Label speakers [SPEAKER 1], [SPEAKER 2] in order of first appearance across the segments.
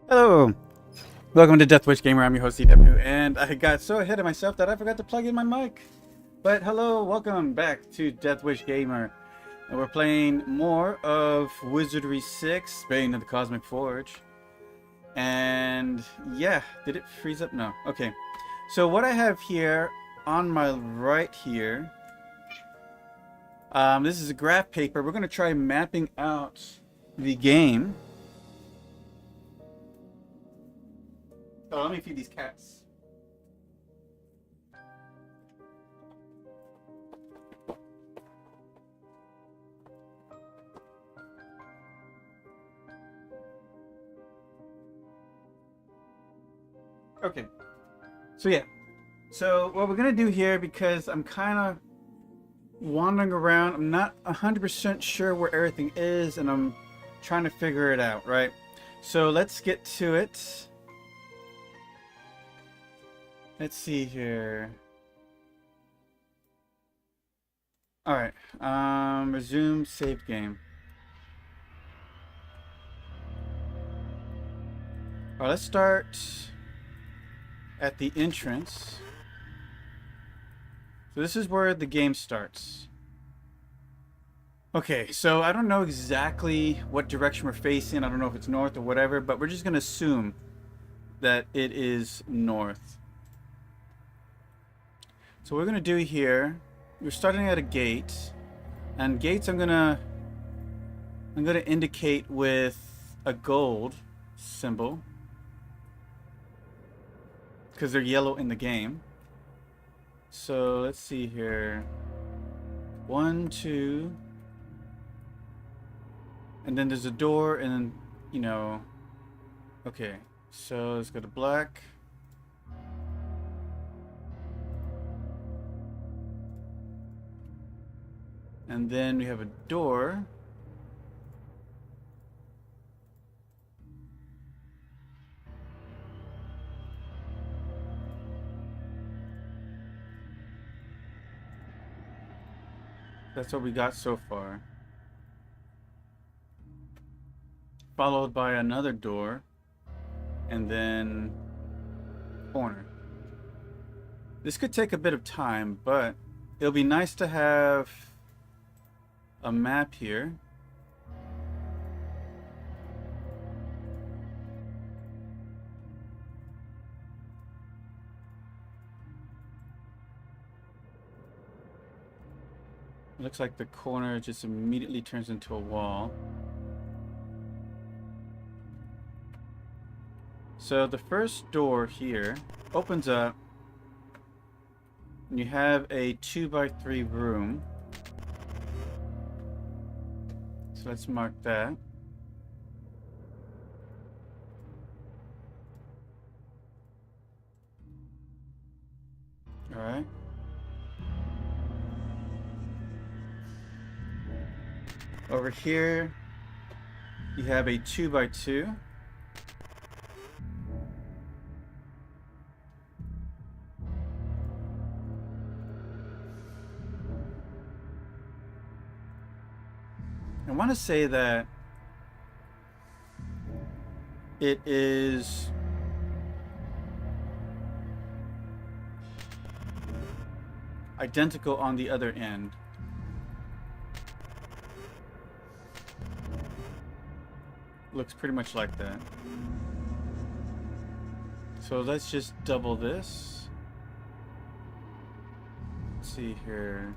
[SPEAKER 1] Hello, welcome to Death Wish Gamer. I'm your host CW, and I got so ahead of myself that I forgot to plug in my mic. But hello, welcome back to Death Wish Gamer, and we're playing more of Wizardry 6, Bane of the Cosmic Forge. And yeah, did it freeze up? No. Okay. So what I have here on my right here, this is a graph paper. We're going to try mapping out the game. Oh, let me feed these cats. Okay. So yeah. So what we're gonna do here, because I'm kind of wandering around, I'm not 100% sure where everything is, and I'm trying to figure it out, right? So let's get to it. Let's see here. All right. Resume save game. All right, let's start at the entrance. So this is where the game starts. Okay, so I don't know exactly what direction we're facing. I don't know if it's north or whatever, but we're just gonna assume that it is north. So what we're gonna do here, we're starting at a gate, and gates I'm gonna indicate with a gold symbol because they're yellow in the game. So let's see here. 1, 2, and then there's a door, and then, you know, okay. So let's go to black. And then we have a door. That's what we got so far. Followed by another door. And then corner. This could take a bit of time, but it'll be nice to have a map here. It looks like the corner just immediately turns into a wall. So the first door here opens up, and you have a 2x3 room. So let's mark that. All right. Over here, you have a 2x2. I want to say that it is identical on the other end. Looks pretty much like that. So let's just double this. Let's see here.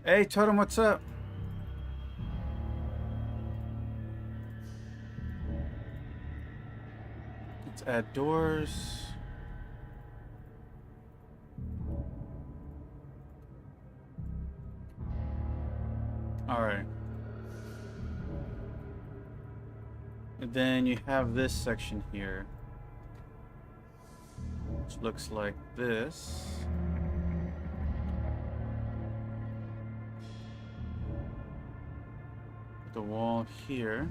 [SPEAKER 1] Hey, Totem, what's up? Let's add doors. All right. And then you have this section here, which looks like this. The wall here.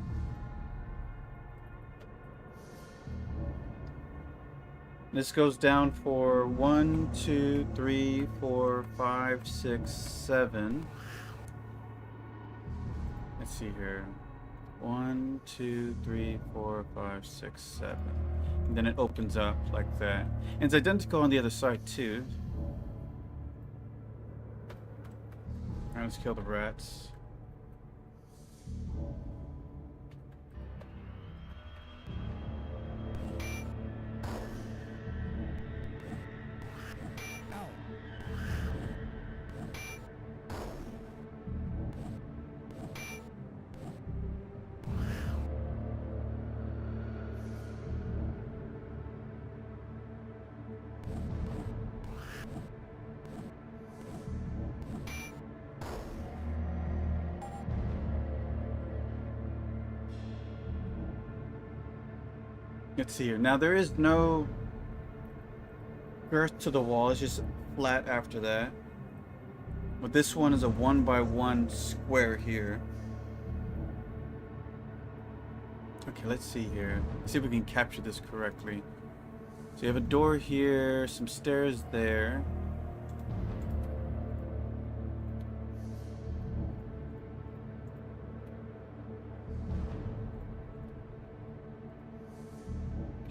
[SPEAKER 1] This goes down for 1, 2, 3, 4, 5, 6, 7. Let's see here. 1, 2, 3, 4, 5, 6, 7. And then it opens up like that. And it's identical on the other side too. Alright, let's kill the rats. Let's see here. Now there is no girth to the wall. It's just flat after that. But this one is a 1x1 square here. Okay, let's see here. Let's see if we can capture this correctly. So you have a door here, some stairs there.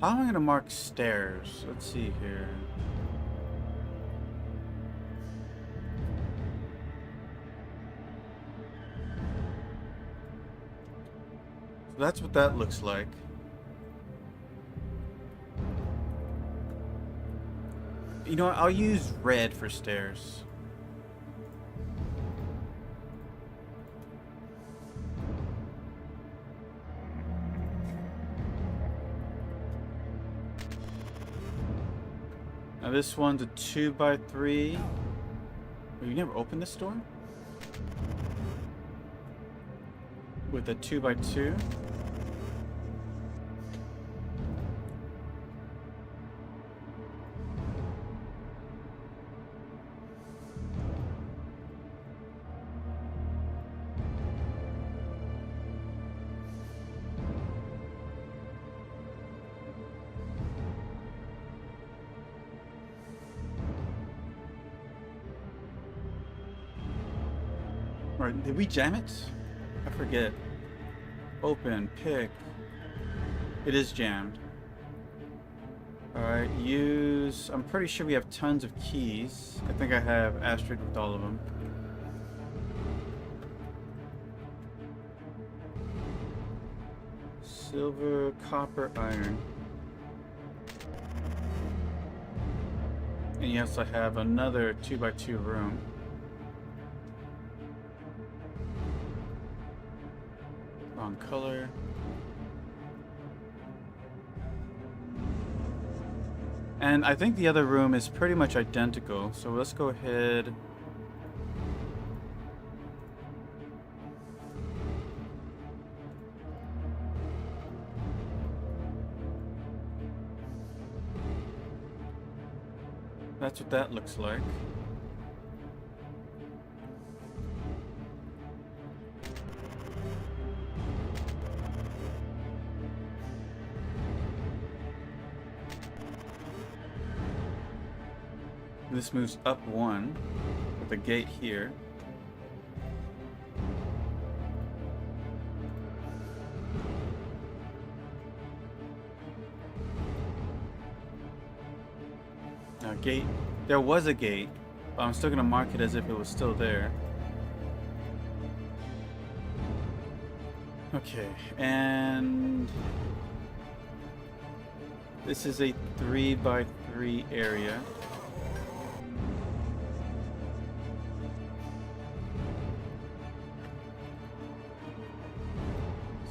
[SPEAKER 1] How am I going to mark stairs? Let's see here. So that's what that looks like. You know what? I'll use red for stairs. Now this one's a 2x3. Oh, you never opened this door? With a 2x2. Or did we jam it? I forget. Open, pick. It is jammed. Alright, use... I'm pretty sure we have tons of keys. I think I have asterisk with all of them. Silver, copper, iron. And you also have another 2x2 room. Wrong color. And I think the other room is pretty much identical, so let's go ahead. That's what that looks like. This moves up one with a gate here. Now gate, there was a gate, but I'm still gonna mark it as if it was still there. Okay, and this is a 3x3 area.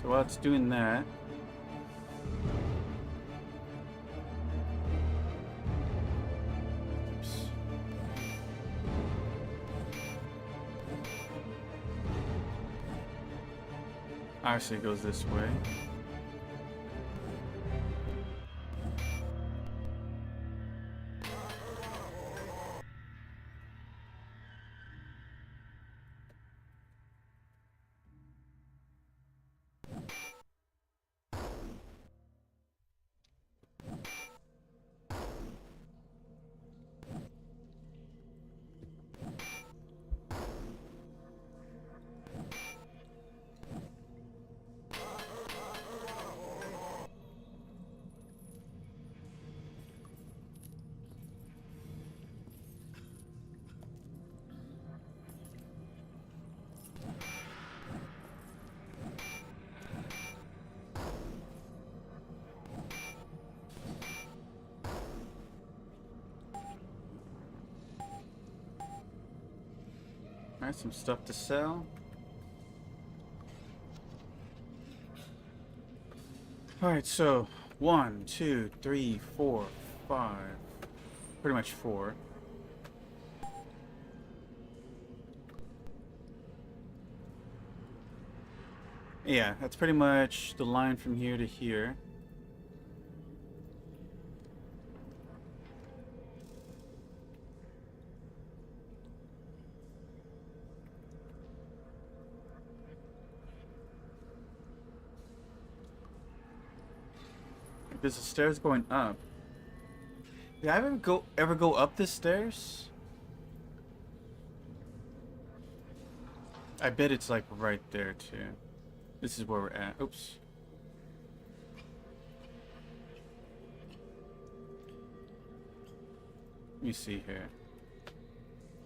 [SPEAKER 1] So while it's doing that, oops. Actually, it goes this way. Alright, some stuff to sell. Alright, so 1, 2, 3, 4, 5. Pretty much 4. Yeah, that's pretty much the line from here to here. There's the stairs going up. Did I ever go up the stairs? I bet it's like right there too. This is where we're at. Oops. Let me see here.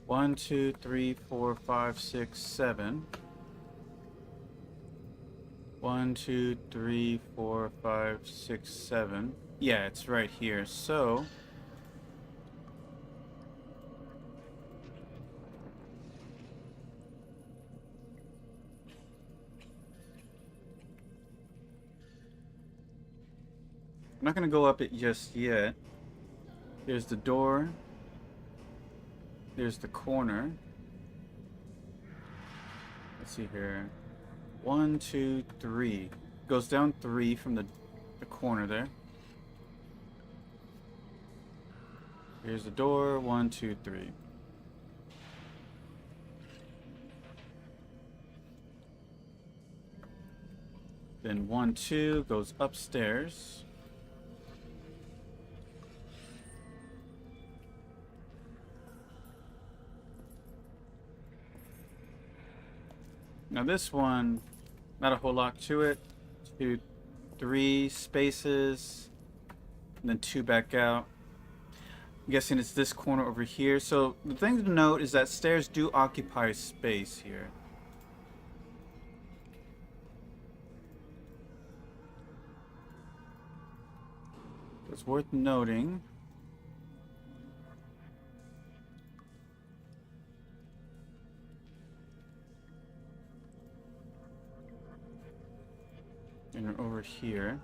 [SPEAKER 1] 1, 2, 3, 4, 5, 6, 7. 1, 2, 3, 4, 5, 6, 7. Yeah, it's right here. So I'm not gonna go up it just yet. There's the door. There's the corner. Let's see here. 1, 2, 3. Goes down 3 from the corner there. Here's the door. 1, 2, 3. Then 1, 2 goes upstairs. Now this one, not a whole lot to it. 2, 3 spaces, and then 2 back out. I'm guessing it's this corner over here. So the thing to note is that stairs do occupy space here. It's worth noting. And over here.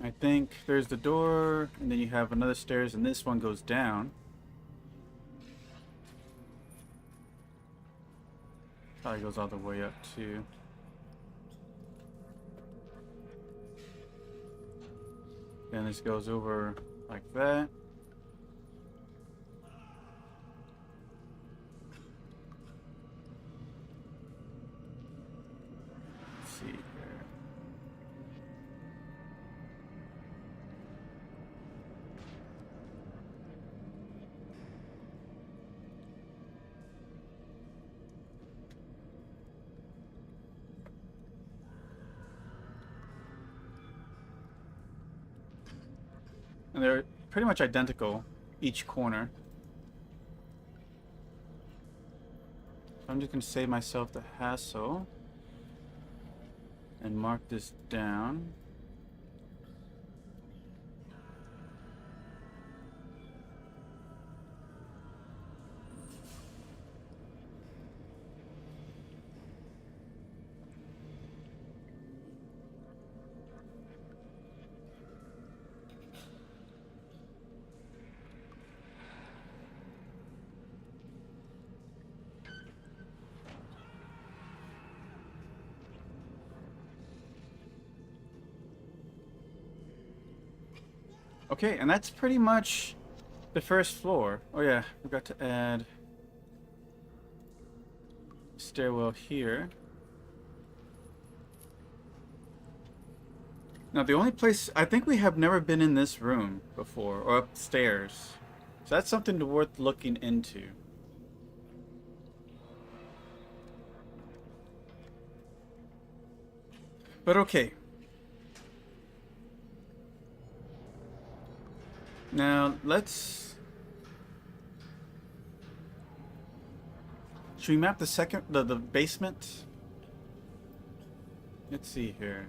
[SPEAKER 1] I think there's the door, and then you have another stairs, and this one goes down. Probably goes all the way up too. Then this goes over like that. Let's see here. And they're pretty much identical, each corner. I'm just going to save myself the hassle and mark this down. Okay, and that's pretty much the first floor. Oh yeah, forgot to add stairwell here. Now the only place, I think we have never been in this room before, or upstairs. So that's something worth looking into. But okay. Now, let's... Should we map the basement? Let's see here.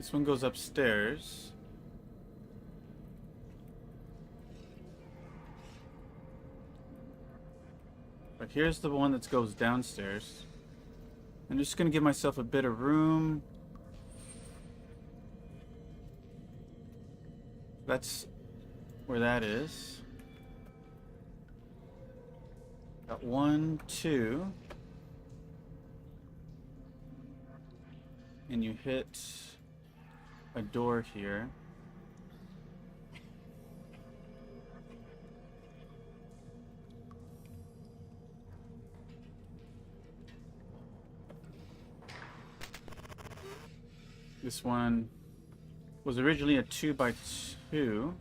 [SPEAKER 1] This one goes upstairs. But here's the one that goes downstairs. I'm just going to give myself a bit of room. That's where that is. Got 1, 2. And you hit a door here. This one was originally a 2x2.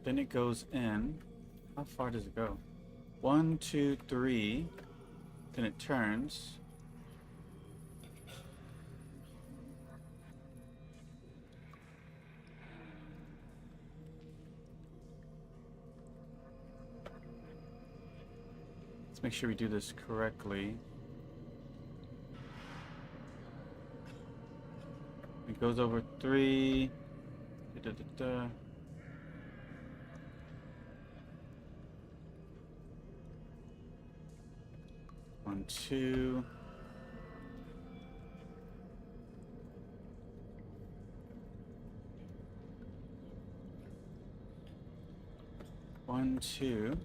[SPEAKER 1] Then it goes in. How far does it go? 1, 2, 3. Then it turns. Let's make sure we do this correctly. It goes over 3. Da, da, da, da. One, 2. One, 2.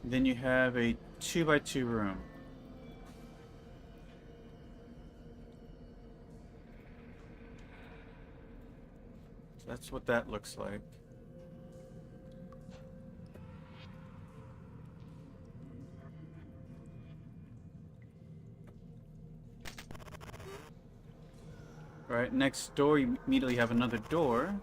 [SPEAKER 1] Then you have a 2x2 room. So that's what that looks like. Alright, next door you immediately have another door.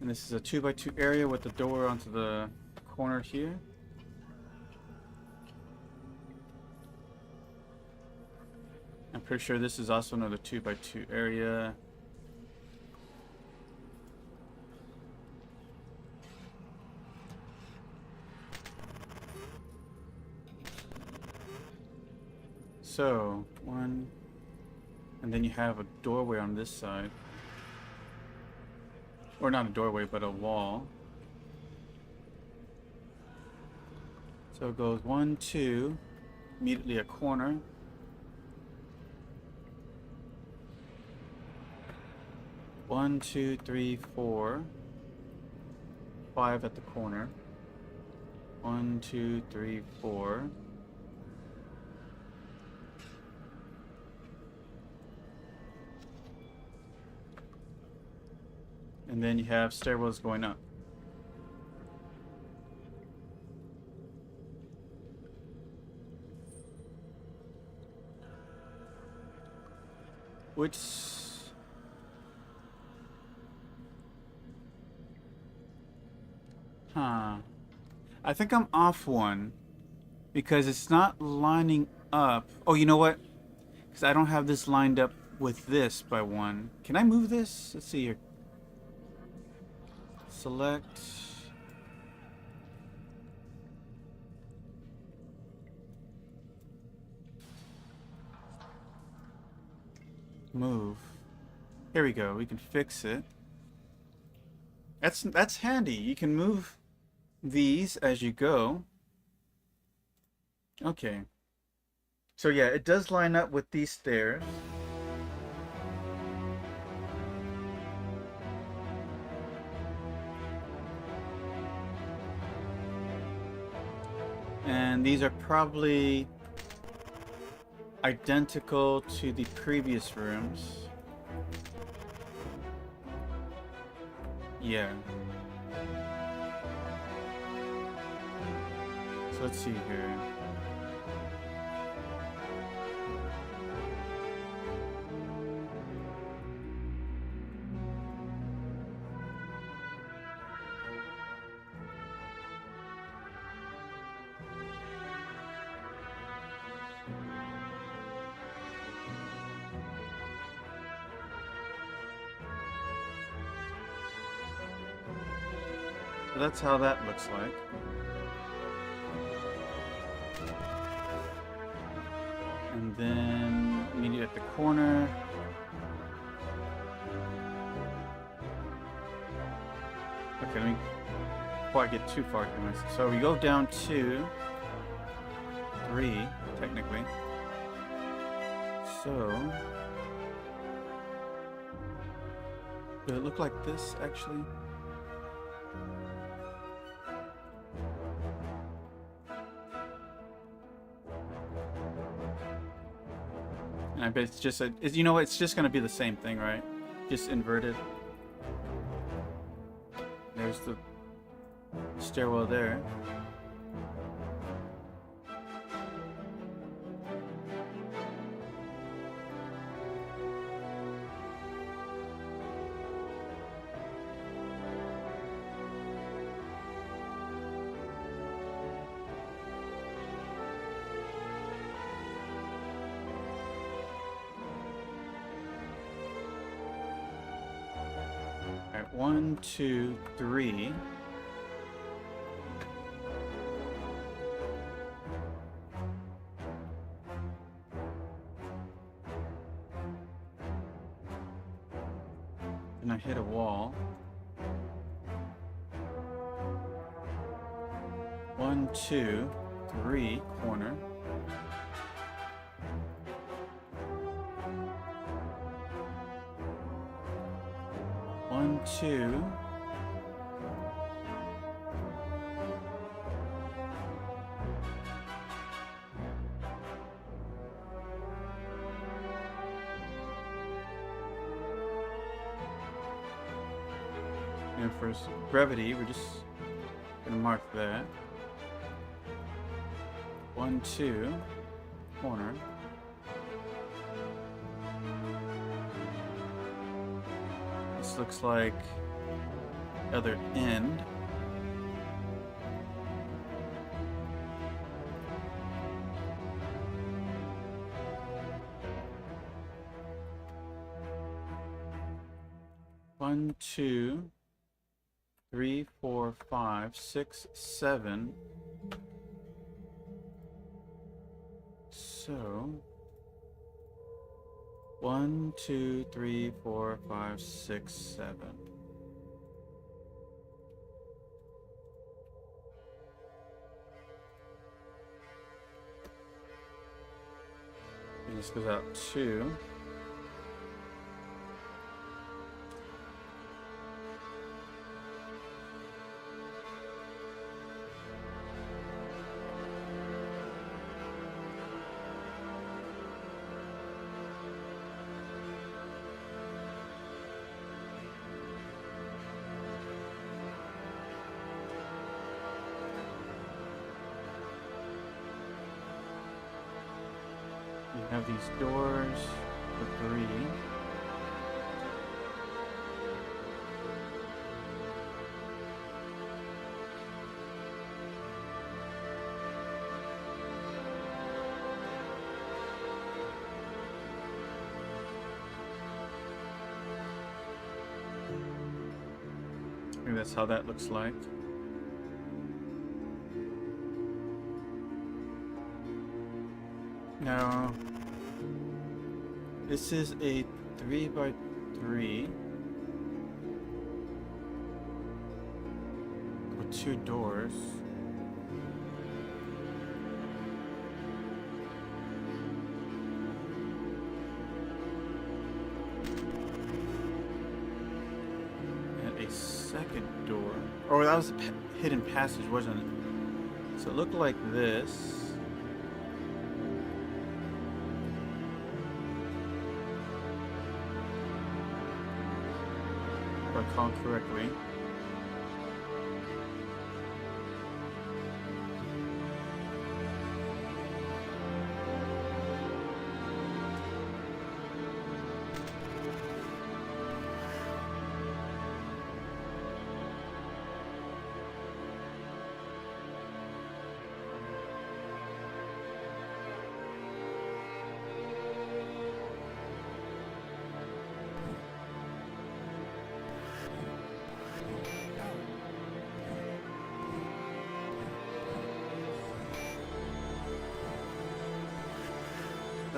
[SPEAKER 1] And this is a 2x2 area with the door onto the corner here. I'm pretty sure this is also another 2x2 area. So, 1, and then you have a doorway on this side. Or not a doorway, but a wall. So it goes 1, 2, immediately a corner. One, 2, 3, 4, 5 at the corner. 1, 2, 3, 4. And then you have stairwells going up. Which... Huh. I think I'm off one. Because it's not lining up. Oh, you know what? Because I don't have this lined up with this by 1. Can I move this? Let's see here. Select. Move. Here we go. We can fix it. That's handy. You can move these as you go. Okay. So yeah, it does line up with these stairs. And these are probably identical to the previous rooms. Yeah. So let's see here. that's how that looks like. And then meet it at the corner. Okay, let me before I get too far. So we go down to 3, technically. So does it look like this actually? And I bet it's just you know what, it's just gonna be the same thing, right? Just inverted. There's the stairwell there. Alright, 1, 2, 3. And I hit a wall. 1, 2, 3, corner. One, two. And for brevity, we're just gonna mark that. 1, 2, corner. This looks like other end. One, 2, 3, 4, 5, 6, 7. So 1, 2, 3, 4, 5, 6, 7. And this goes out 2. You have these doors for 3. Maybe that's how that looks like. Now, this is a 3x3 with 2 doors. And a second door. Oh, that was a hidden passage, wasn't it? So it looked like this. If I recall correctly.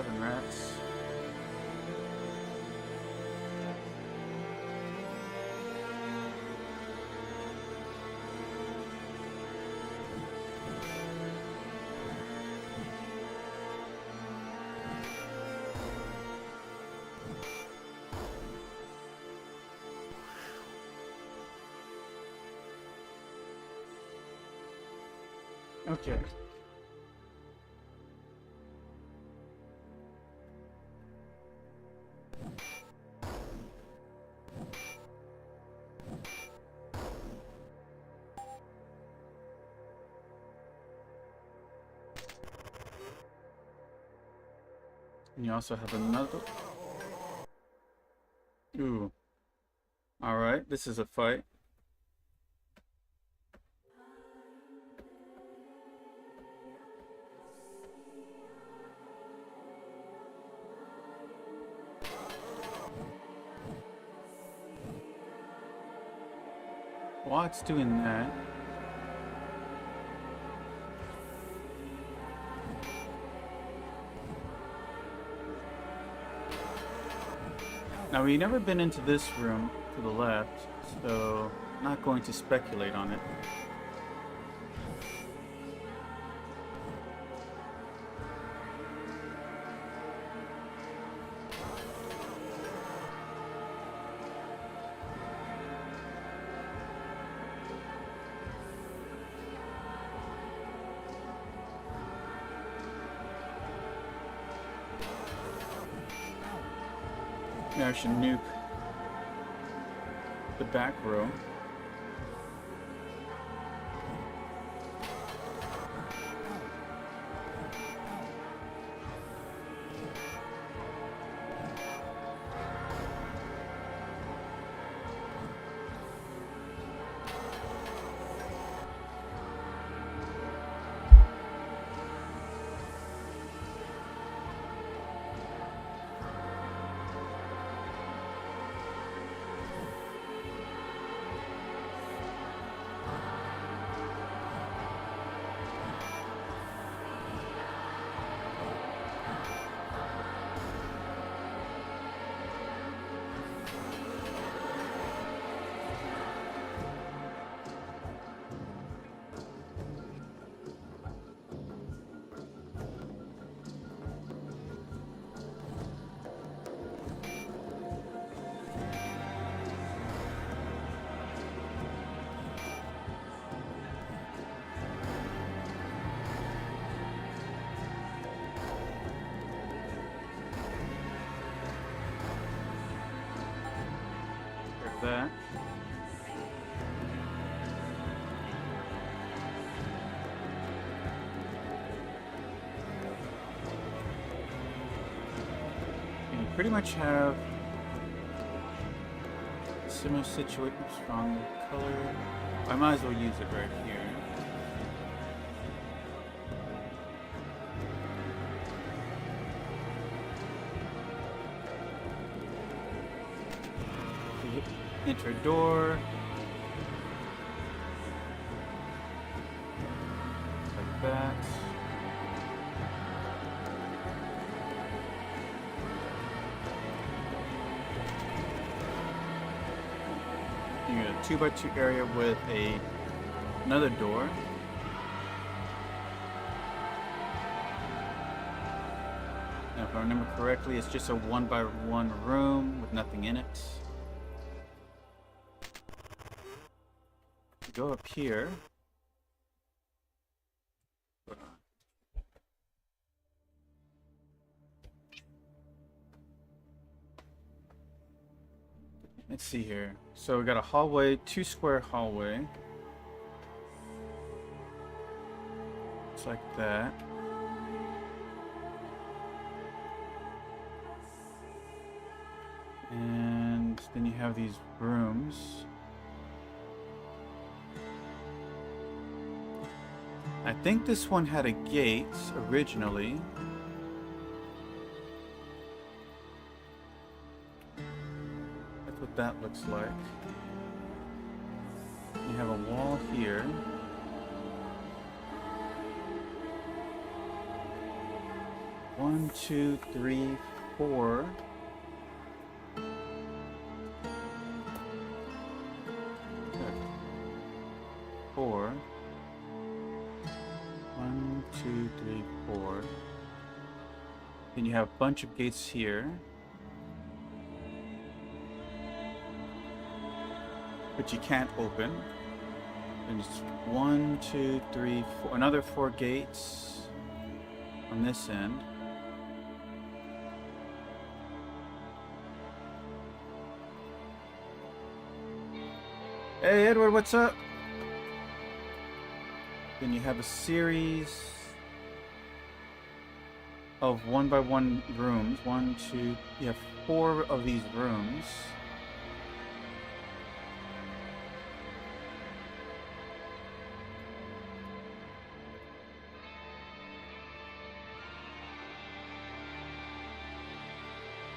[SPEAKER 1] 7 rats. Okay. And you also have another. Ooh. Alright, this is a fight. While it's doing that, now we've never been into this room to the left, so not going to speculate on it. Maybe I should nuke the back row. That. And you pretty much have a similar situation, strong color. I might as well use it right here. Enter a door. Like that. You get a 2x2 area with another door. Now, if I remember correctly, it's just a 1x1 room with nothing in it. Go up here. Let's see here. So we got a hallway, 2-square hallway. It's like that. And then you have these rooms. I think this one had a gate originally. That's what that looks like. You have a wall here. 1, 2, 3, 4. Four. 1, 2, 3, 4. Then you have a bunch of gates here, which you can't open. And it's 1, 2, 3, 4. Another 4 gates on this end. Hey Edward, what's up? Then you have a series of 1x1 rooms. 1, 2, you have 4 of these rooms.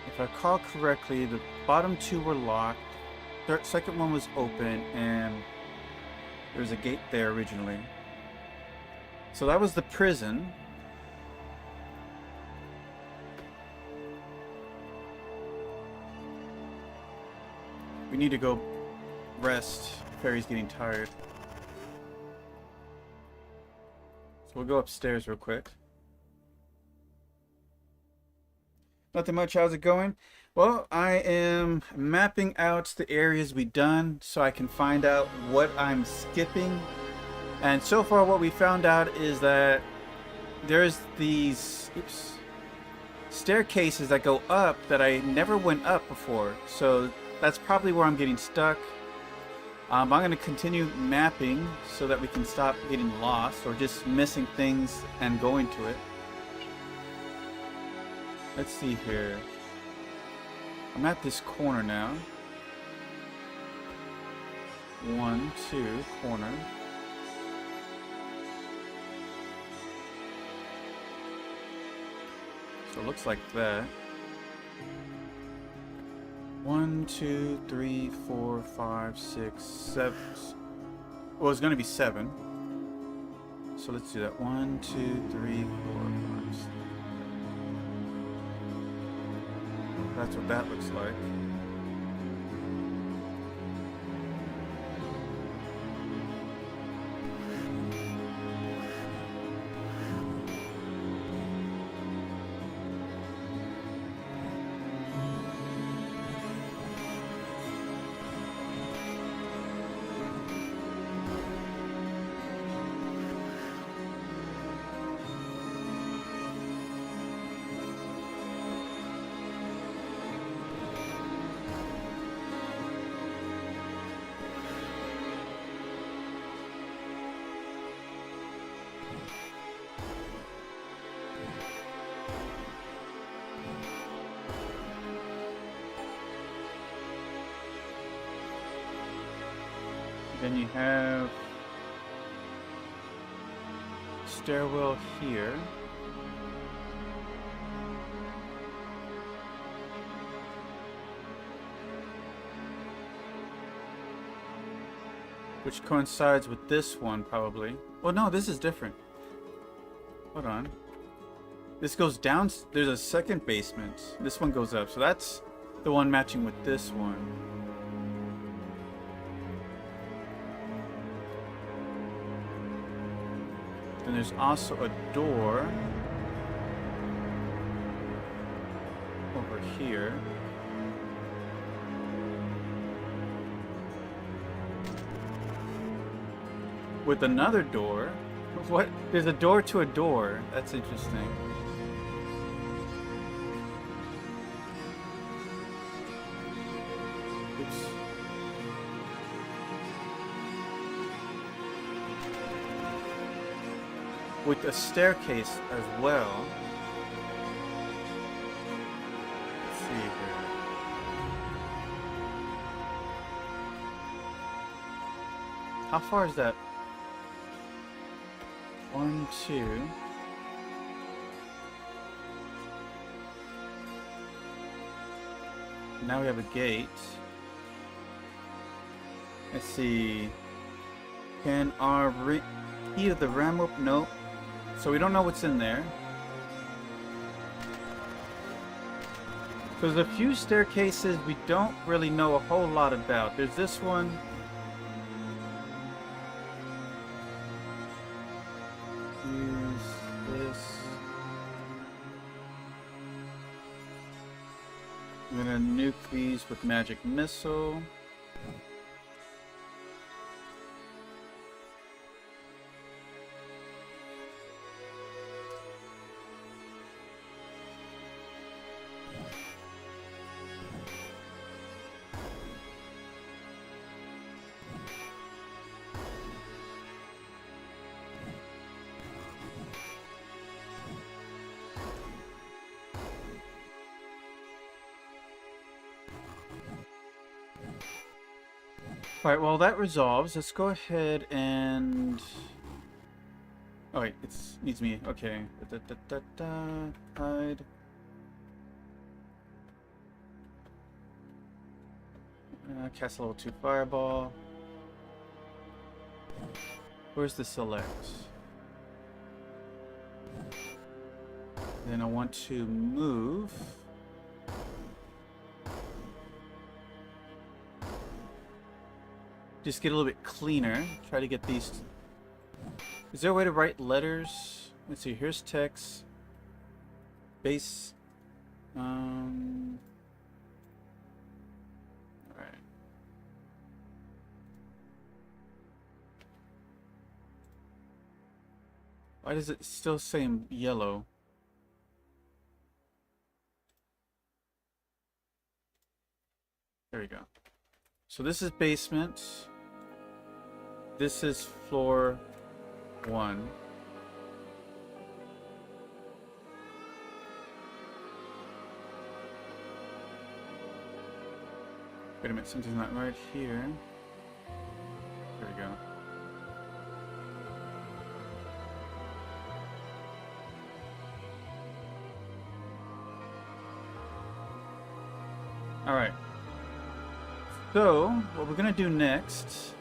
[SPEAKER 1] If I recall correctly, the bottom 2 were locked. Second one was open, and there was a gate there originally. So that was the prison. We need to go rest. Fairy's getting tired. So we'll go upstairs real quick. Nothing much. How's it going? Well, I am mapping out the areas we've done so I can find out what I'm skipping. And so far what we found out is that there's these staircases that go up that I never went up before. So that's probably where I'm getting stuck. I'm going to continue mapping so that we can stop getting lost or just missing things and going to it. Let's see here. I'm at this corner now. 1, 2, corner. So it looks like that. 1, 2, 3, 4, 5, 6, 7. Well, it's going to be 7. So let's do that. 1, 2, 3, 4, 5, 6. That's what that looks like. Then you have stairwell here. Which coincides with this one, probably. Well, no, this is different. Hold on. This goes down. There's a second basement. This one goes up. So that's the one matching with this one. Then there's also a door over here. With another door. What? There's a door to a door. That's interesting. Oops. With a staircase as well. Let's see here. How far is that? 1, 2. Now we have a gate. Let's see. Can our key to the ram open? Nope. So we don't know what's in there. There's a few staircases we don't really know a whole lot about. There's this one. Use this. I'm gonna nuke these with magic missile. Alright, well that resolves. Let's go ahead and... Oh wait, it needs me. Okay. Hide. Cast level 2 fireball. Where's the select? Then I want to move. Just get a little bit cleaner. Try to get these. Is there a way to write letters? Let's see. Here's text. Base. Alright. Why does it still say in yellow? There we go. So this is basement. This is floor 1. Wait a minute, something's not right here. There we go. Alright. So, what we're gonna do next...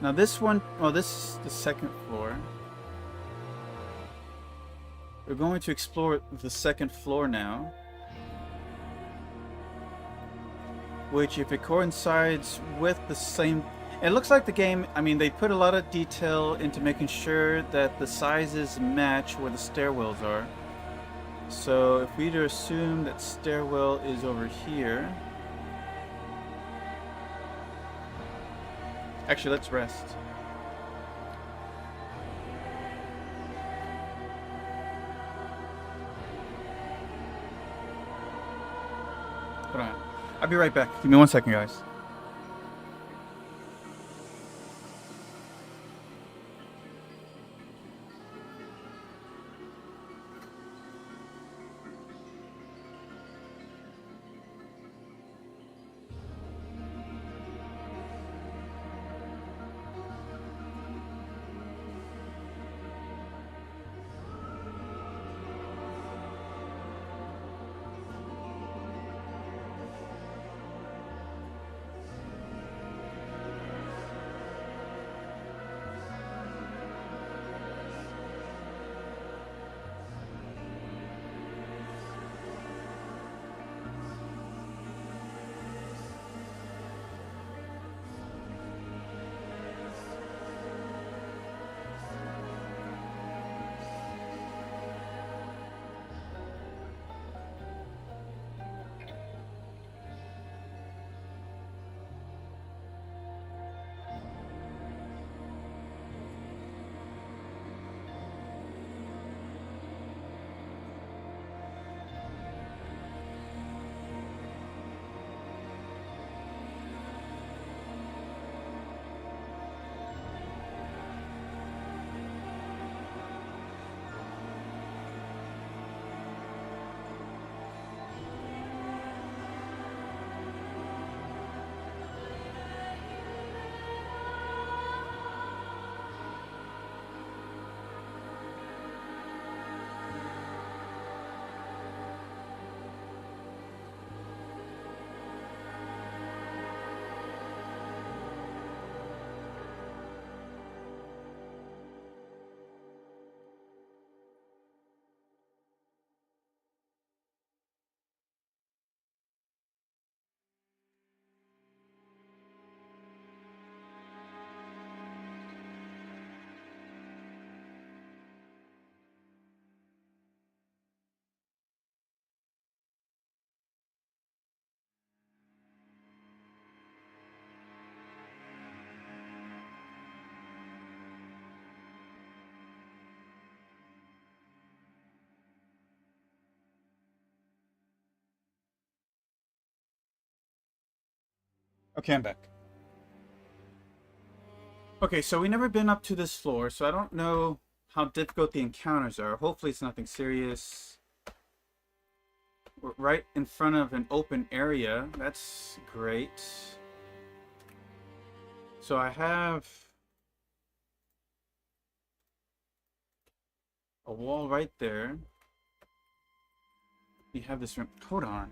[SPEAKER 1] Now this one... Oh, this is the second floor. We're going to explore the second floor now. Which, if it coincides with the same... It looks like the game... I mean, they put a lot of detail into making sure that the sizes match where the stairwells are. So, if we were to assume that stairwell is over here... Actually, let's rest. Hold on. I'll be right back. Give me 1 second, guys. Okay, I'm back. Okay, so we never been up to this floor, so I don't know how difficult the encounters are. Hopefully it's nothing serious. We're right in front of an open area. That's great. So I have a wall right there. We have this room. Hold on.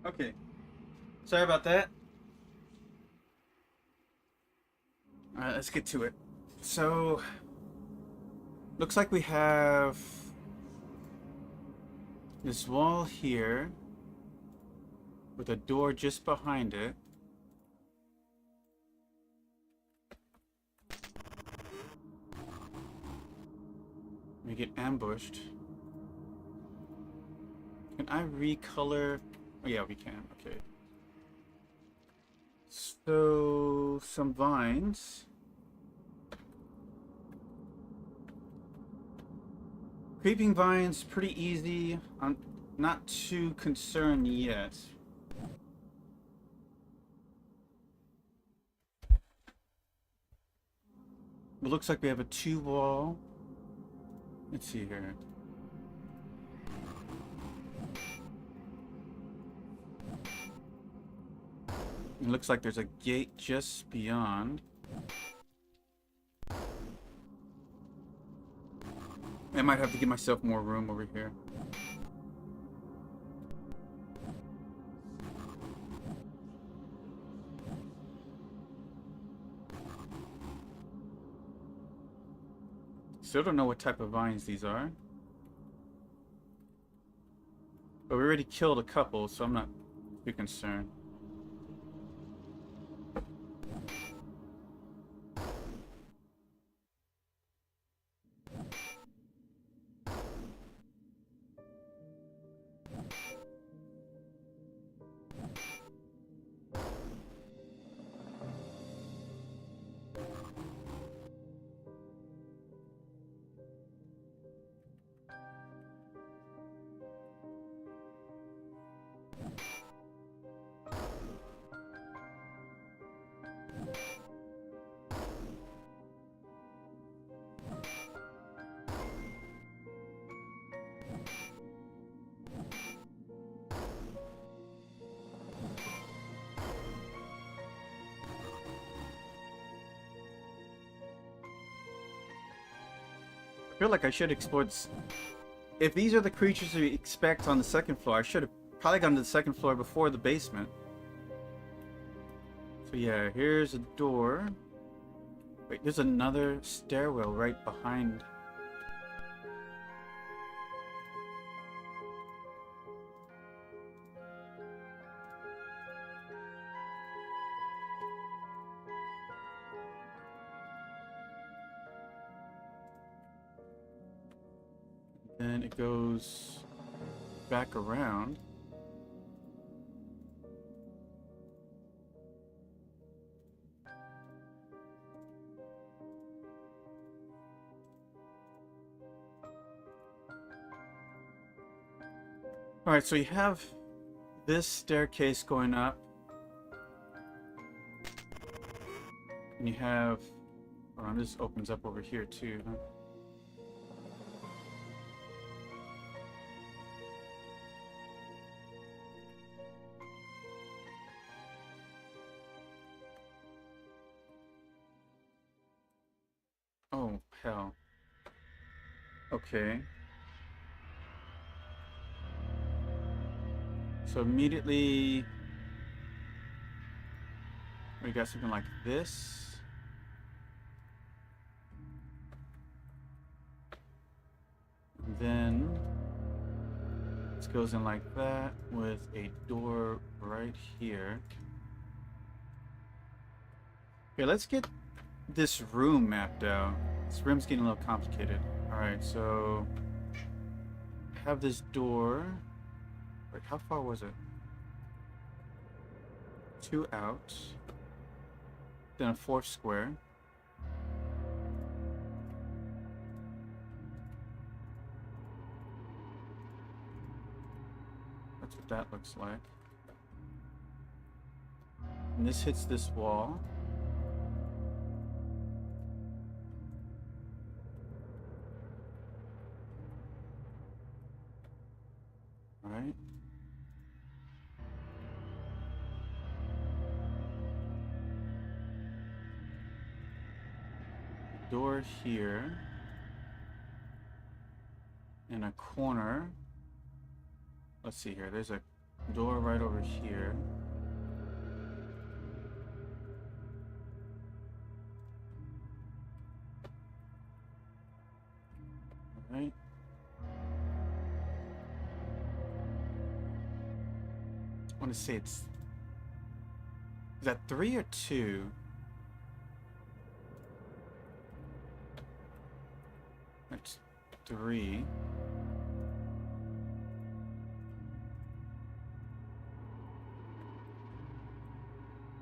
[SPEAKER 1] Okay. Sorry about that. Alright, let's get to it. So, looks like we have this wall here with a door just behind it. We get ambushed. Can I recolor? Oh yeah, we can. Okay. So, some vines. Creeping vines, pretty easy. I'm not too concerned yet. It looks like we have a 2-wall. Let's see here. It looks like there's a gate just beyond. I might have to give myself more room over here. Still don't know what type of vines these are. But we already killed a couple, so I'm not too concerned. I feel like I should explore this. If these are the creatures we expect on the second floor, I should have probably gone to the second floor before the basement. So yeah, here's a door. Wait, there's another stairwell right behind then it goes back around. Alright, so you have this staircase going up. And you have... Oh, this opens up over here too, huh? Oh, hell. Okay. So immediately we got something like this. And then this goes in like that with a door right here. Okay, let's get this room mapped out. This room's getting a little complicated. Alright, so I have this door. Wait, how far was it? 2 out. Then a 4th square. That's what that looks like. And this hits this wall. Alright. Door here. In a corner. Let's see here. There's a door right over here. Alright. I want to say it's... Is that 3 or 2? That's 3.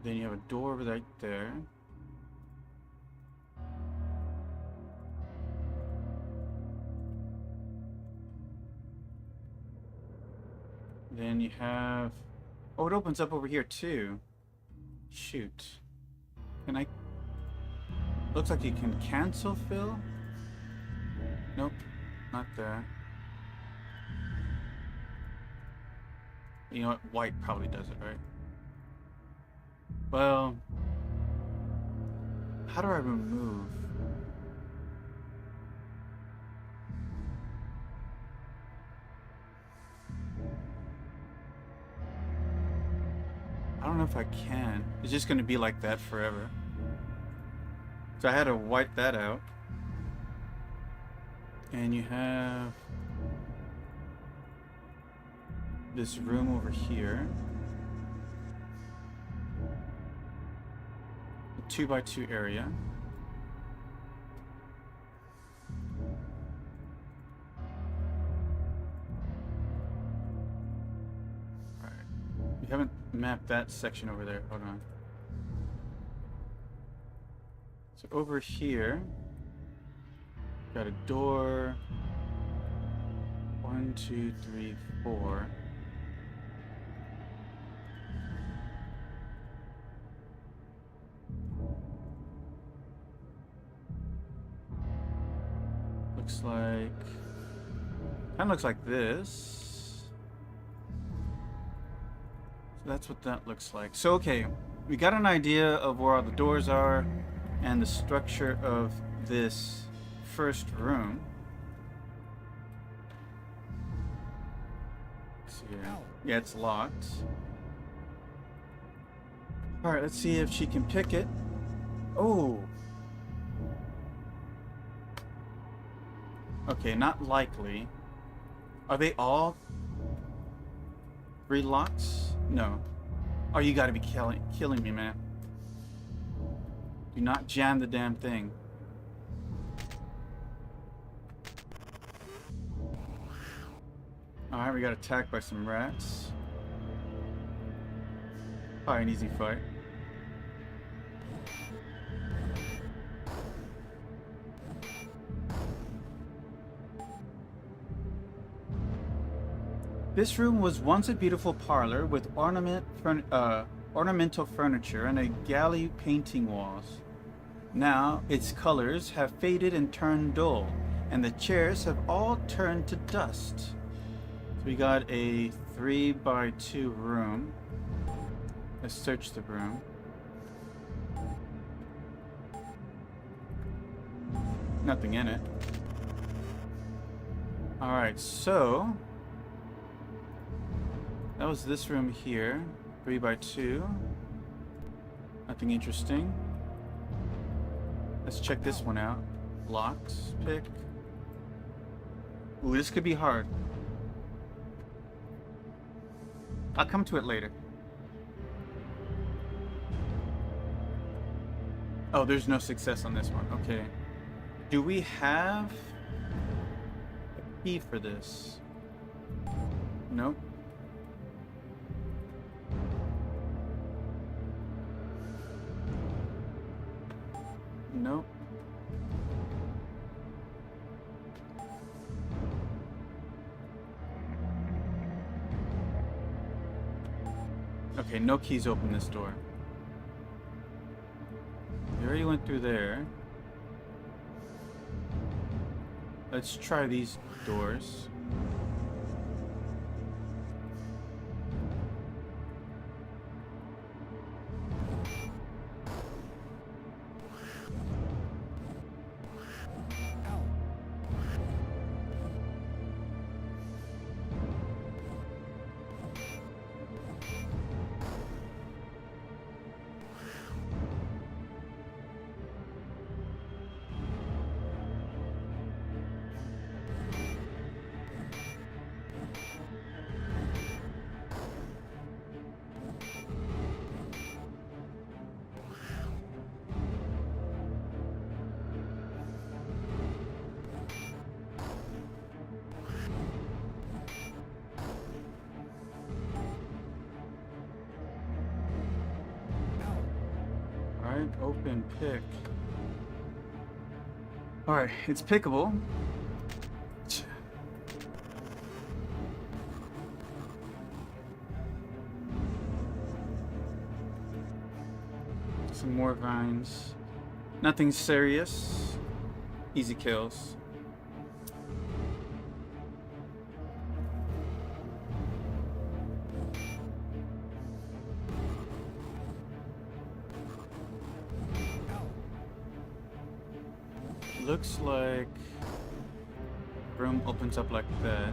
[SPEAKER 1] Then you have a door right there. Then you have... Oh, it opens up over here too. Shoot. Can I... Looks like you can cancel fill? Nope, not that. You know what? White probably does it, right? Well... How do I remove? I don't know if I can. It's just going to be like that forever. So I had to wipe that out. And you have this room over here. A 2x2 area. We haven't mapped that section over there. Hold on. So over here, got a door. 1, 2, 3, 4. Looks like... Kind of looks like this. That's what that looks like. So, okay, we got an idea of where all the doors are and the structure of this first room. Let's see here. Yeah, it's locked. Alright, let's see if she can pick it. Oh! Okay, not likely. Are they all 3 locks? No. Oh, you gotta be killing me, man. Do not jam the damn thing. Alright, we got attacked by some rats. Probably an easy fight. This room was once a beautiful parlor with ornamental furniture and a galley painting walls. Now its colors have faded and turned dull, and the chairs have all turned to dust. So we got a 3x2 room. Let's search the room. Nothing in it. Alright, so that was this room here. 3x2. Nothing interesting. Let's check this one out. Locks, pick. Ooh, this could be hard. I'll come to it later. Oh, there's no success on this one. Okay. Do we have a key for this? Nope. Nope. Okay, no keys open this door. We already went through there. Let's try these doors. Alright, open, pick. Alright, it's pickable. Some more vines. Nothing serious. Easy kills. Looks like room opens up like that.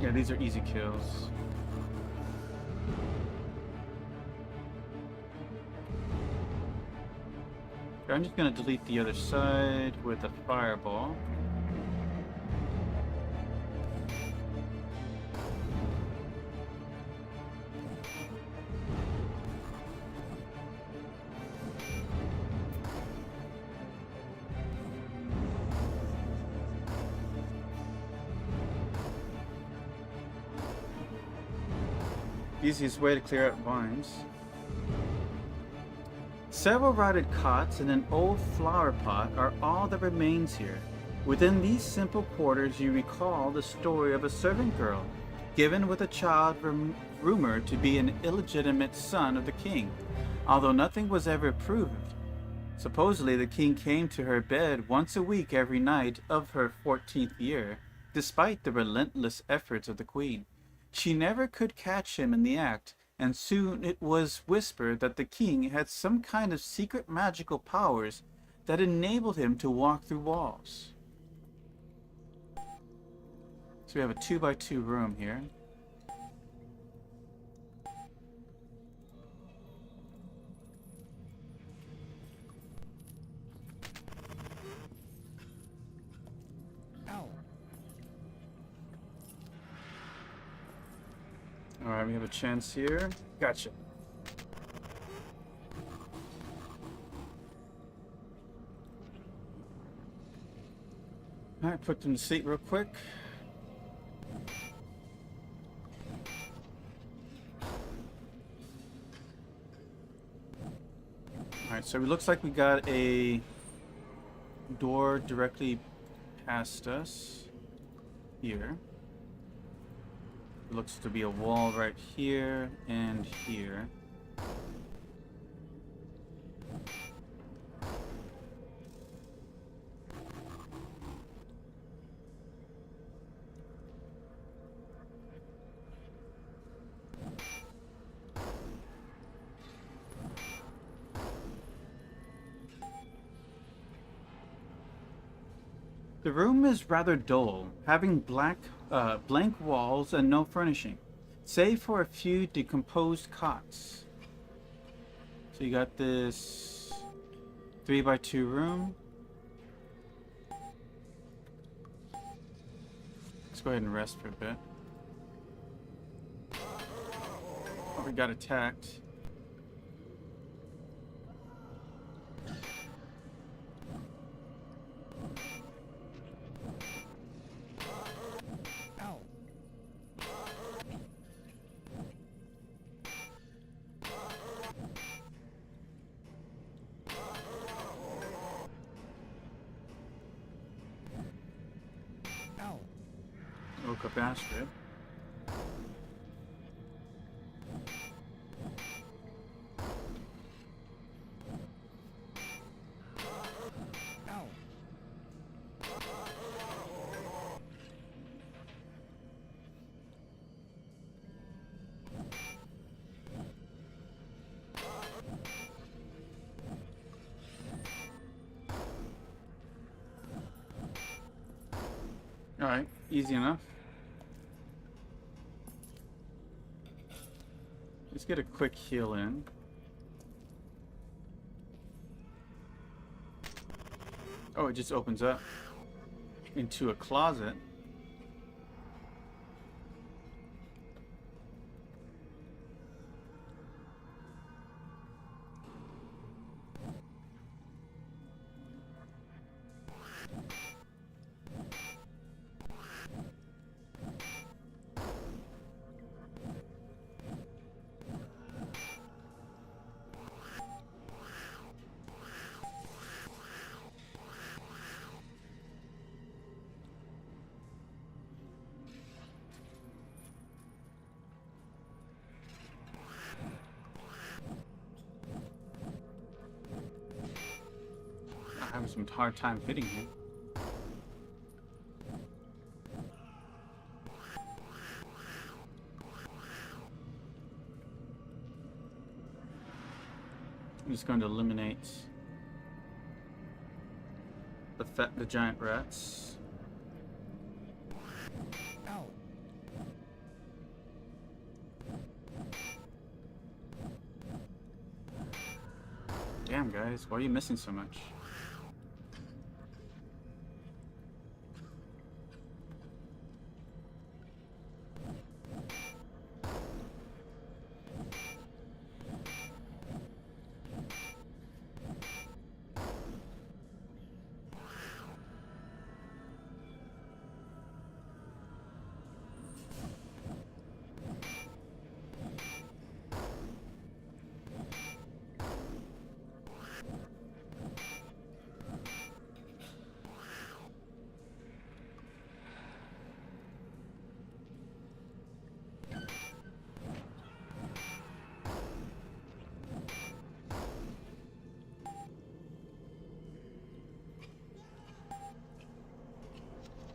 [SPEAKER 1] Yeah, these are easy kills. I'm just gonna delete the other side with a fireball. Easiest way to clear out vines. Several rotted cots and an old flower pot are all that remains here. Within these simple quarters you recall the story of a servant girl, given with a child rumored to be an illegitimate son of the king, although nothing was ever proved. Supposedly the king came to her bed once a week every night of her 14th year, despite the relentless efforts of the queen. She never could catch him in the act, and soon it was whispered that the king had some kind of secret magical powers that enabled him to walk through walls. So we have a 2x2 room here. Alright, Alright, we have a chance here. Gotcha. Alright, put them to sleep real quick. Alright, so it looks like we got a door directly past us here. It looks to be a wall right here and here. The room is rather dull, having blank walls and no furnishing, save for a few decomposed cots. So you got this 3x2 room. Let's go ahead and rest for a bit. Oh, we got attacked. Woke up Astrid. Alright, easy enough. Let's get a quick heal in. Oh, it just opens up into a closet. I'm having some hard time hitting him. I'm just going to eliminate the giant rats. Damn, guys, why are you missing so much?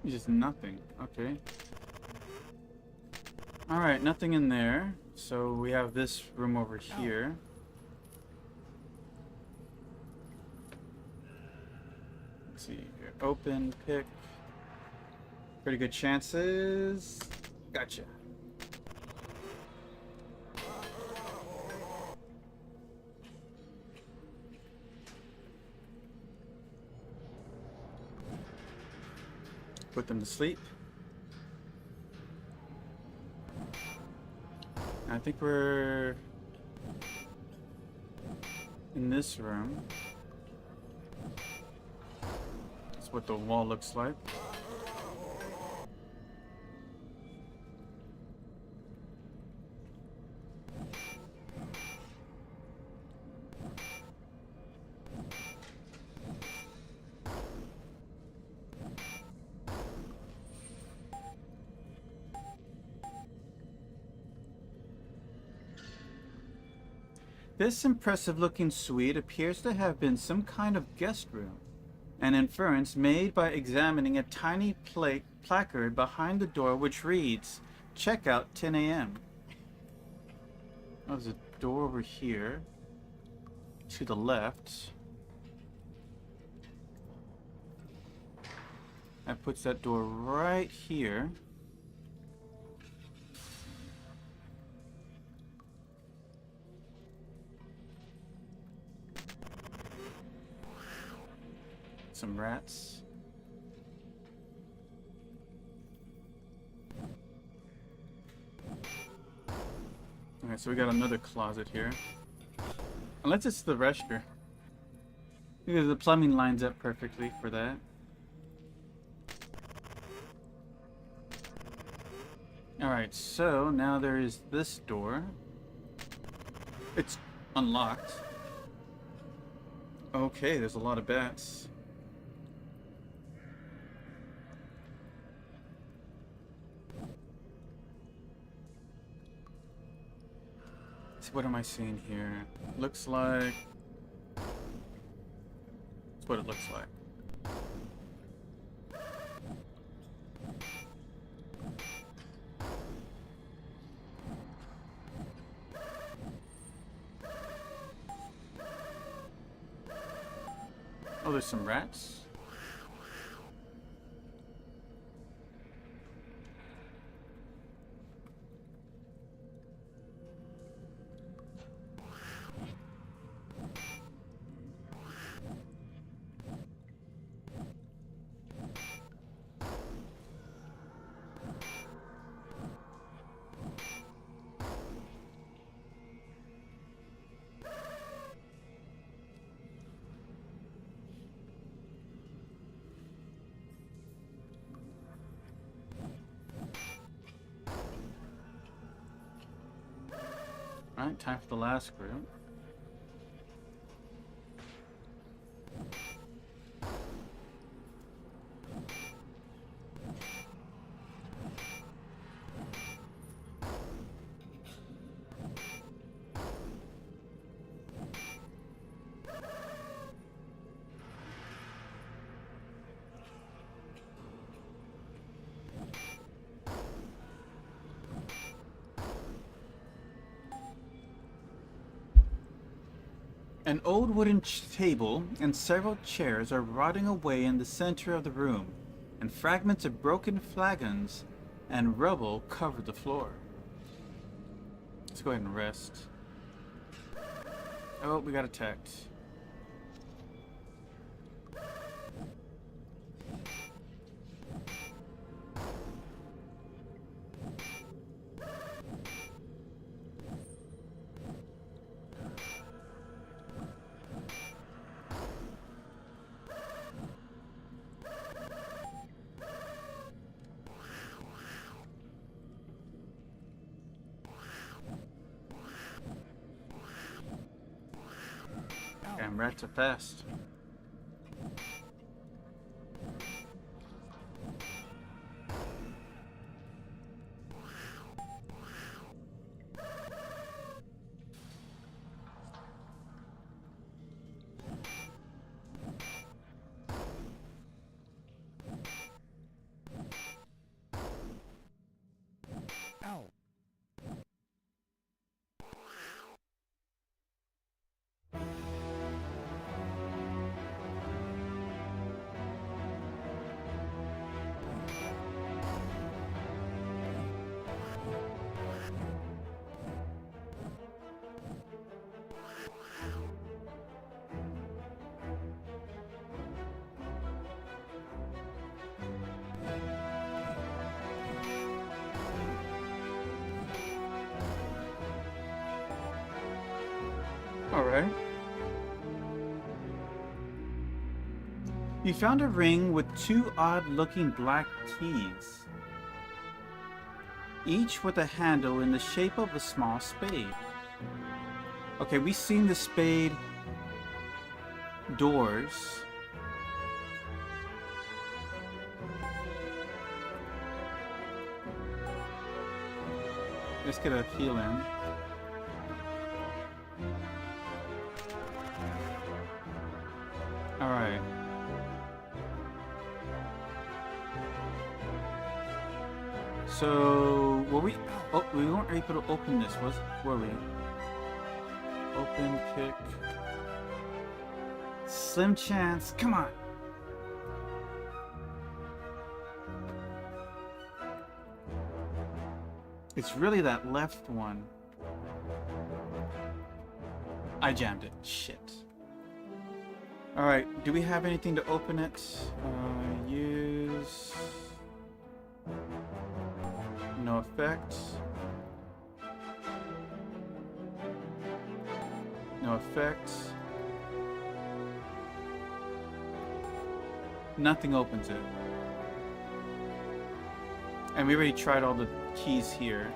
[SPEAKER 1] Just nothing. Okay. Alright, nothing in there. So we have this room over here. Let's see here. Open, pick. Pretty good chances. Gotcha. Put them to sleep. think we're in this room. That's what the wall looks like. This impressive-looking suite appears to have been some kind of guest room, an inference made by examining a tiny placard behind the door which reads, "Checkout 10 a.m." Oh, there's a door over here to the left. That puts that door right here. Some rats. Okay, so we got another closet here. Unless it's the restroom. Because the plumbing lines up perfectly for that. Alright, so now there is this door. It's unlocked. Okay, there's a lot of bats. So what am I seeing here? Looks like... That's what it looks like. Oh, there's some rats. Alright, time for the last group. An old wooden table and several chairs are rotting away in the center of the room, and fragments of broken flagons and rubble cover the floor. Let's go ahead and rest. Oh, we got attacked. Damn, rats are fast.
[SPEAKER 2] Ow.
[SPEAKER 1] Alright. You found a ring with 2 odd-looking black keys, each with a handle in the shape of a small spade. Okay, we've seen the spade doors. Let's get a heal in. Alright. So, were we... Oh, we weren't able to open this, were we? Open, pick... Slim chance, come on! It's really that left one. I jammed it, shit. Alright, do we have anything to open it? Use... No effect. No effect. Nothing opens it. And we already tried all the keys here.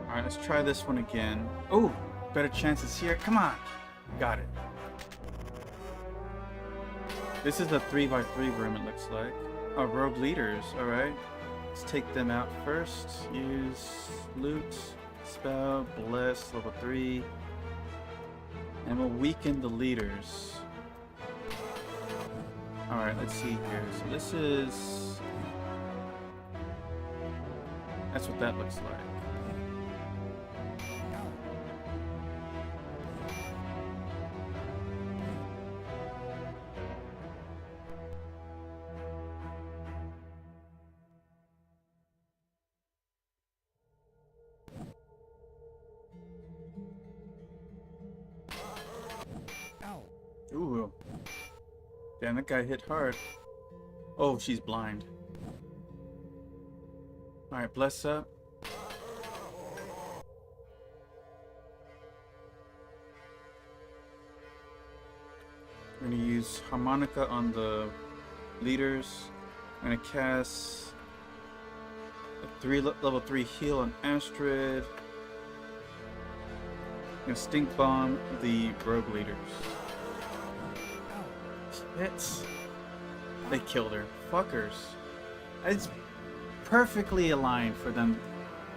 [SPEAKER 1] Alright, let's try this one again. Oh, better chances here. Come on. Got it. This is a 3x3 room, it looks like. Oh, rogue leaders. Alright. Let's take them out first. Use loot, spell, bless, level 3. And we'll weaken the leaders. Alright, let's see here. So this is... That's what that looks like. Ooh. Damn, that guy hit hard. Oh, she's blind. Alright, bless up. We're gonna use harmonica on the leaders. I'm gonna cast a level 3 heal on Astrid. I'm gonna stink bomb the rogue leaders. Shit. They killed her. Fuckers. It's perfectly aligned for them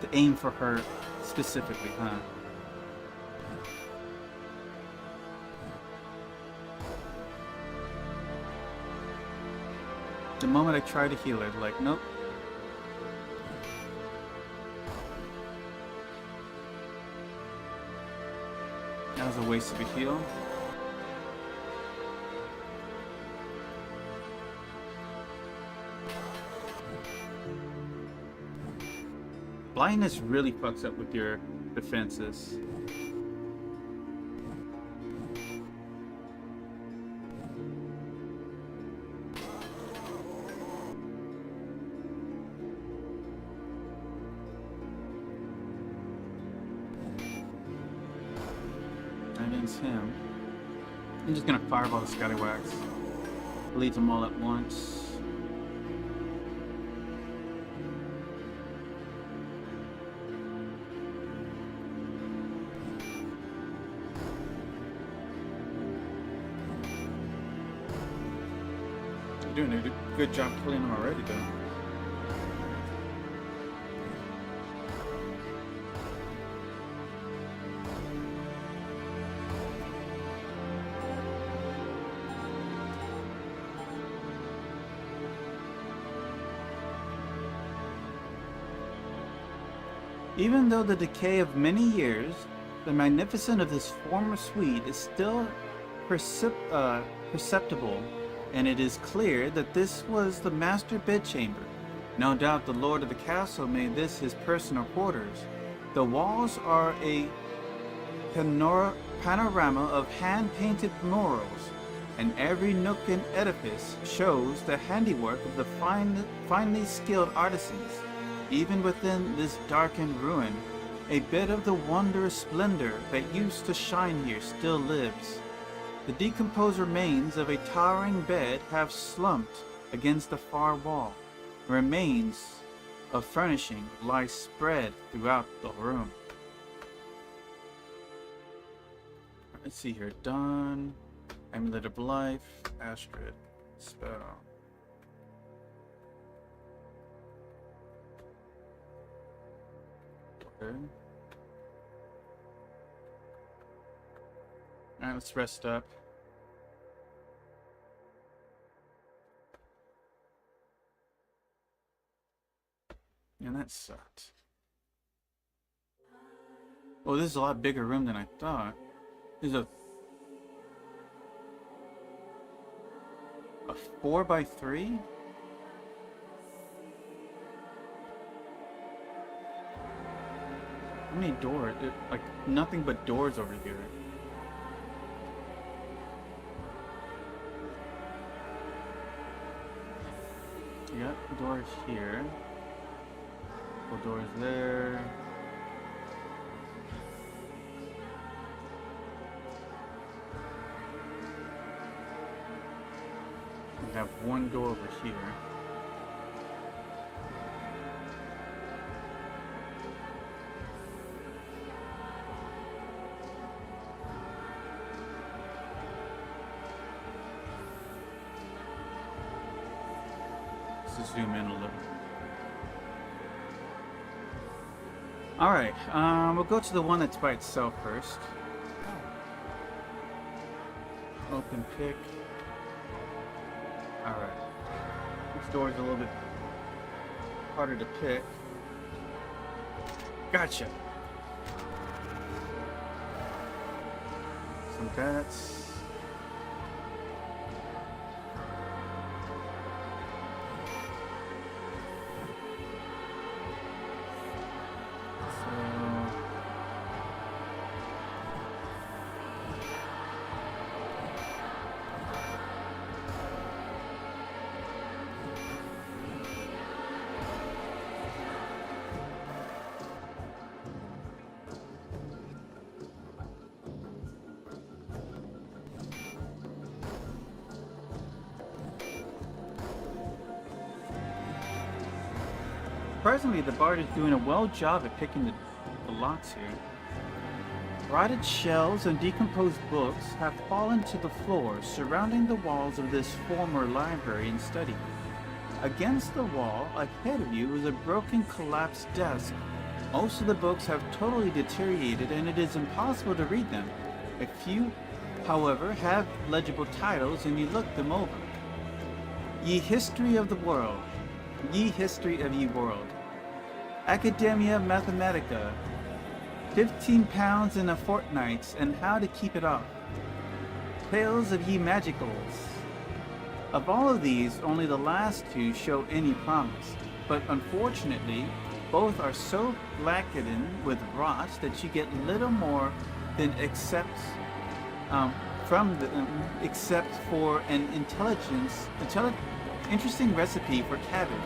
[SPEAKER 1] to aim for her specifically, huh? The moment I try to heal her, like, nope. That was a waste of a heal. Blindness really fucks up with your defenses. That ends him. I'm just gonna fireball the scallywags. Lead them all at once. Doing a good job killing them already, though. Even though the decay of many years, the magnificence of this former suite is still perceptible, and it is clear that this was the master bedchamber. No doubt the lord of the castle made this his personal quarters. The walls are a panorama of hand-painted murals, and every nook and edifice shows the handiwork of the finely skilled artisans. Even within this darkened ruin, a bit of the wondrous splendor that used to shine here still lives. The decomposed remains of a towering bed have slumped against the far wall. Remains of furnishing lie spread throughout the room. Let's see here. Done. Amulet of Life. Astrid. Spell. Okay. Alright, let's rest up. And that sucked. Oh, this is a lot bigger room than I thought. This is a 4x3? How many doors? Like, nothing but doors over here. You got doors here. Couple doors there. We have one door over here. Let's zoom in a little. Alright, we'll go to the one that's by itself first. Open pick. Alright. This door is a little bit harder to pick. Gotcha! Some bats. Surprisingly, the bard is doing a well job at picking the locks here. Rotted shelves and decomposed books have fallen to the floor surrounding the walls of this former library and study. Against the wall ahead of you is a broken, collapsed desk. Most of the books have totally deteriorated and it is impossible to read them. A few, however, have legible titles and you look them over. Ye History of the World. Ye History of Ye World. Academia Mathematica. 15 pounds in a fortnight and how to keep it off. Tales of Ye Magicals. Of all of these, only the last two show any promise, but unfortunately, both are so laden with rot that you get little more than except for an interesting recipe for cabbage.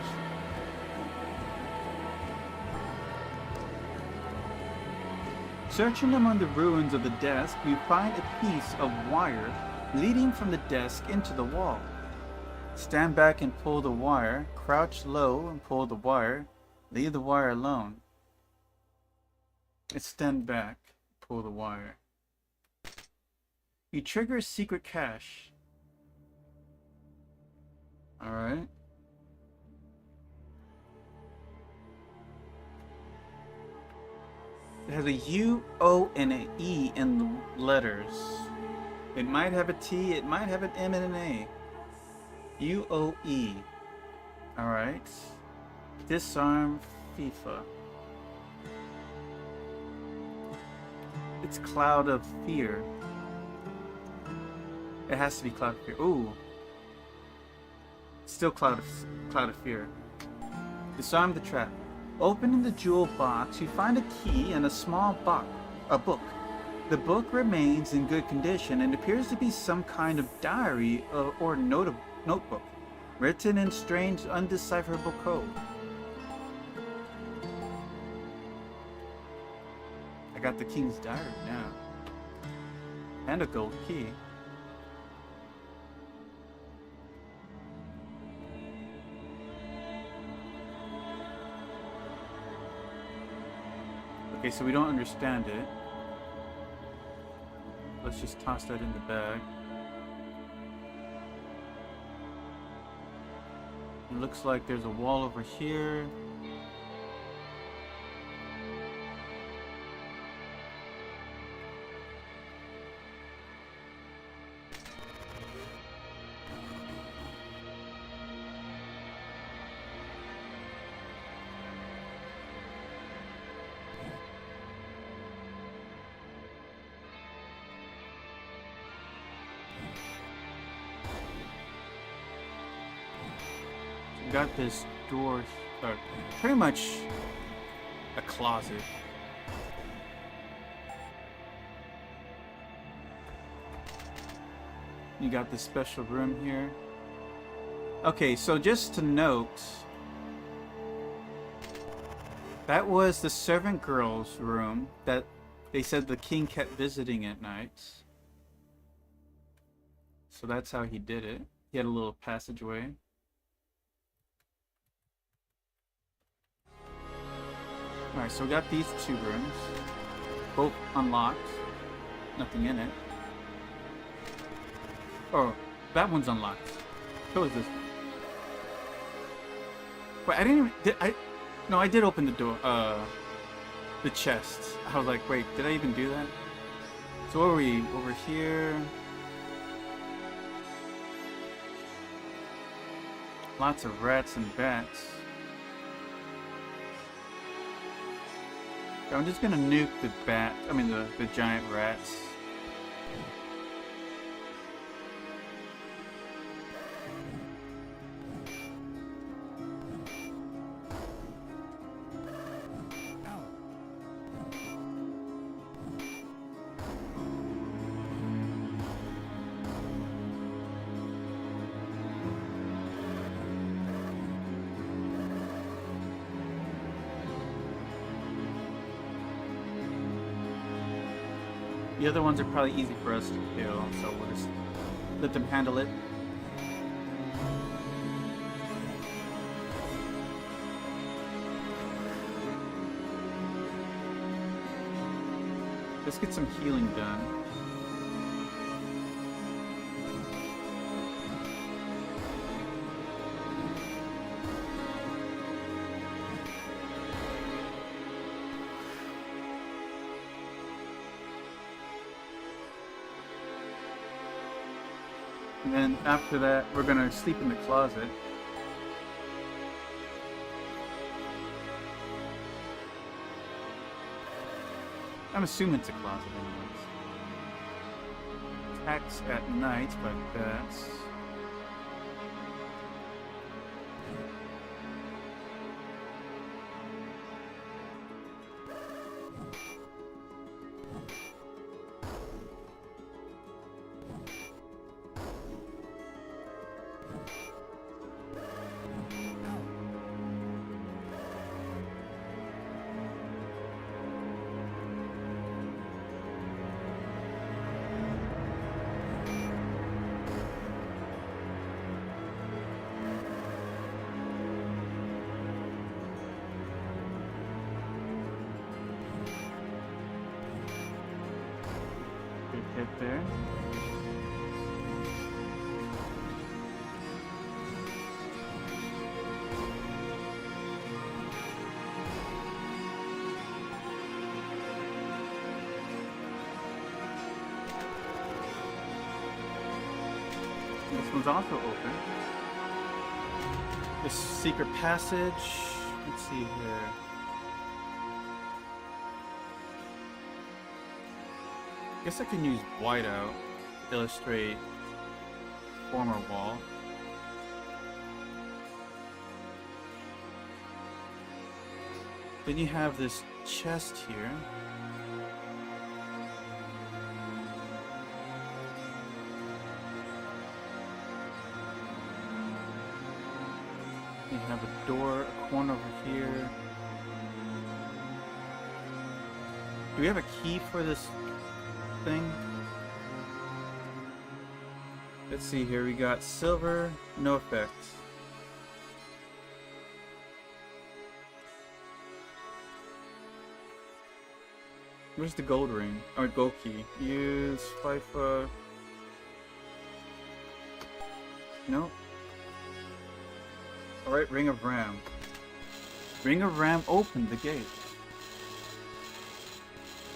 [SPEAKER 1] Searching among the ruins of the desk, we find a piece of wire leading from the desk into the wall. Stand back and pull the wire, crouch low and pull the wire, leave the wire alone. Let's stand back, pull the wire. You trigger a secret cache. Alright. It has a U, O, and an E in the letters. It might have a T, it might have an M and an A. U-O-E. Alright. Disarm FIFA. It's Cloud of Fear. It has to be Cloud of Fear. Ooh. Still Cloud of Fear. Disarm the trap. Opening the jewel box, you find a key and a small book. The book remains in good condition and appears to be some kind of diary or notebook, written in strange, undecipherable code. I got the king's diary now. And a gold key. Okay, so we don't understand it. Let's just toss that in the bag. It looks like there's a wall over here. Got this door, pretty much a closet. You got this special room here. Okay, so just to note, that was the servant girl's room that they said the king kept visiting at night. So that's how he did it. He had a little passageway. Alright, so we got these two rooms. Both unlocked. Nothing in it. Oh, that one's unlocked. So is this one. Wait, I didn't even... No, I did open the door. The chest. I was like, wait, did I even do that? So where are we? Over here. Lots of rats and bats. I'm just gonna nuke the giant rats. The other ones are probably easy for us to kill, so we'll just let them handle it. Let's get some healing done. And then after that, we're gonna sleep in the closet. I'm assuming it's a closet anyways. Attacks at night by bats. Hit there. This one's also open. This secret passage. Let's see here. Guess I can use whiteout to illustrate former wall. Then you have this chest here. You have a door, a corner over here. Do we have a key for this thing? Let's see here. We got silver, no effects. Where's the gold ring? Or gold key? Use FIFA. No. Alright, Ring of Ram. Ring of Ram opened the gate.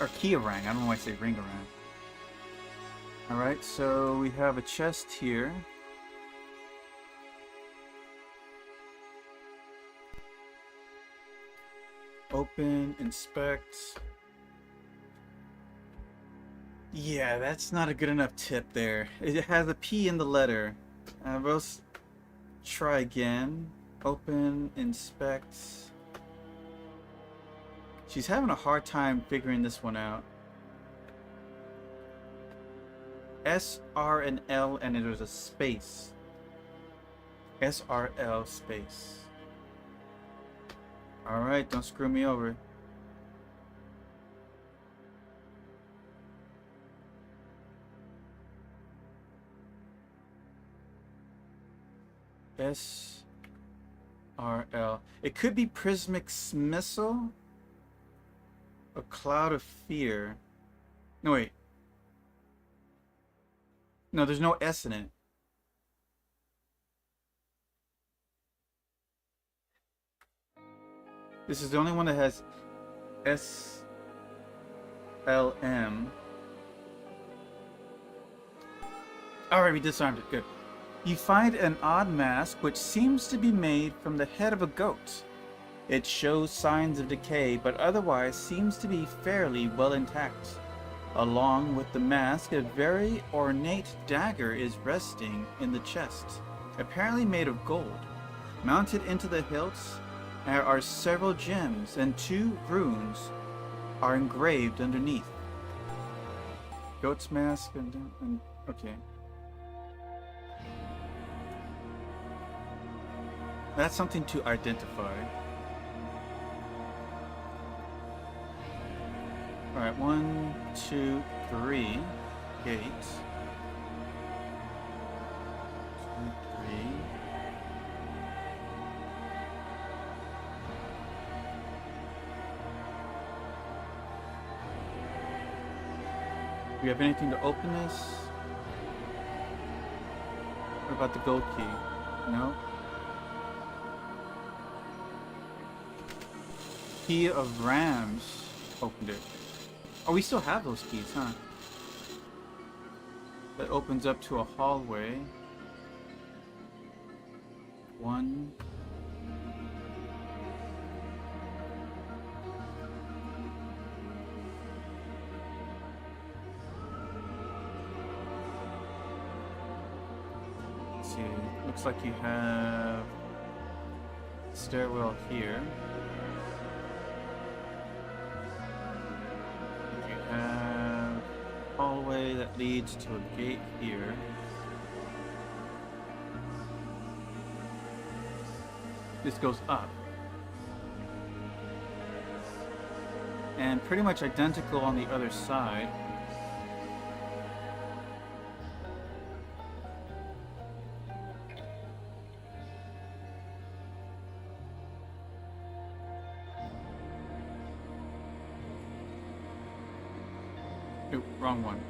[SPEAKER 1] Or Key of Ram. I don't know why I say Ring of Ram. Alright, so we have a chest here. Open, inspect. Yeah, that's not a good enough tip there. It has a P in the letter. Let's try again. Open, inspect. She's having a hard time figuring this one out. S, R, and L, and there's a space. S, R, L, space. Alright, don't screw me over. S, R, L. It could be Prismic Missile. A Cloud of Fear. No, wait. No, there's no S in it. This is the only one that has S, L, M. Alright, we disarmed it. Good. You find an odd mask which seems to be made from the head of a goat. It shows signs of decay, but otherwise seems to be fairly well intact. Along with the mask, a very ornate dagger is resting in the chest, apparently made of gold. Mounted into the hilts are several gems, and 2 runes are engraved underneath. Goat's mask and okay. That's something to identify. Alright, 1, 2, 3 gates. 2, 3. Do we have anything to open this? What about the gold key? No? Key of Rams opened it. Oh, we still have those keys, huh? That opens up to a hallway. 1. Let's see. Looks like you have stairwell here. Hallway that leads to a gate here. This goes up. And pretty much identical on the other side. Ooh, wrong one.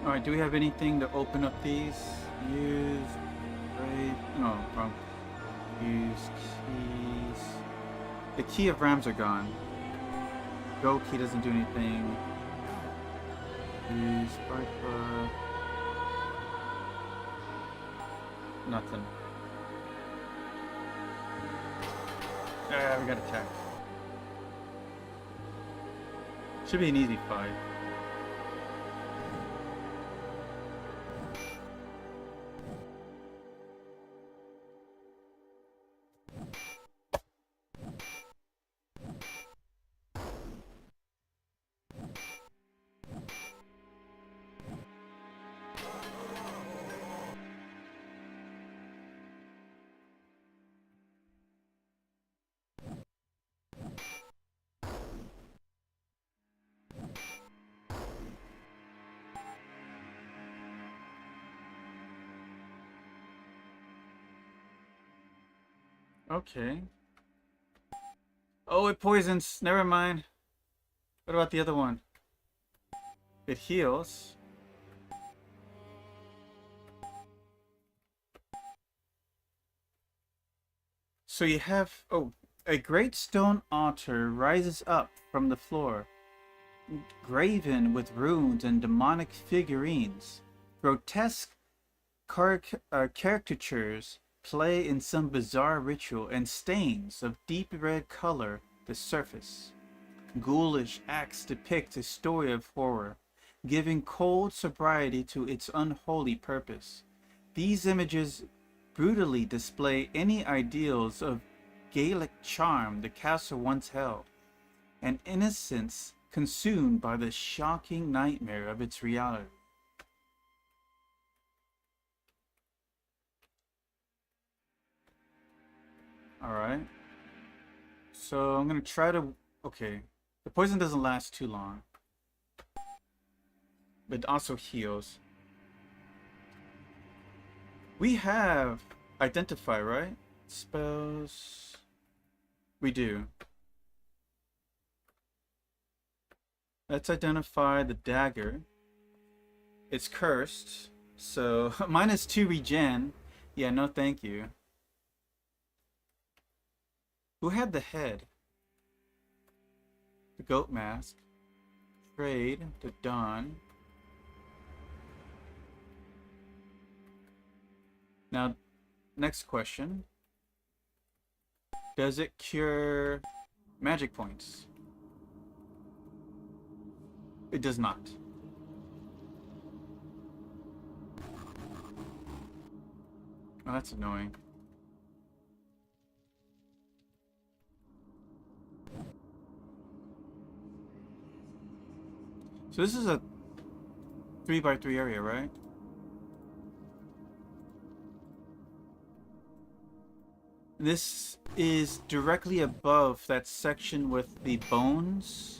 [SPEAKER 1] Alright, do we have anything to open up these? Use... Right, no, wrong. Use keys... The key of Rams are gone. Go key doesn't do anything. Use Viper... Nothing. We got attacked. Should be an easy fight. Okay. Oh, it poisons. Never mind. What about the other one? It heals. So you have... Oh, a great stone altar rises up from the floor, graven with runes and demonic figurines. Grotesque caricatures play in some bizarre ritual, and stains of deep red color the surface. Ghoulish acts depict a story of horror, giving cold sobriety to its unholy purpose. These images brutally display any ideals of Gaelic charm the castle once held, an innocence consumed by the shocking nightmare of its reality. Alright. So I'm gonna try to... Okay. The poison doesn't last too long. But it also heals. We have identify, right? Spells... We do. Let's identify the dagger. It's cursed. So, -2 regen. Yeah, no thank you. Who had the head? The goat mask. Trade to Dawn. Now, next question. Does it cure magic points? It does not. Oh, that's annoying. So this is a 3x3 area, right? This is directly above that section with the bones.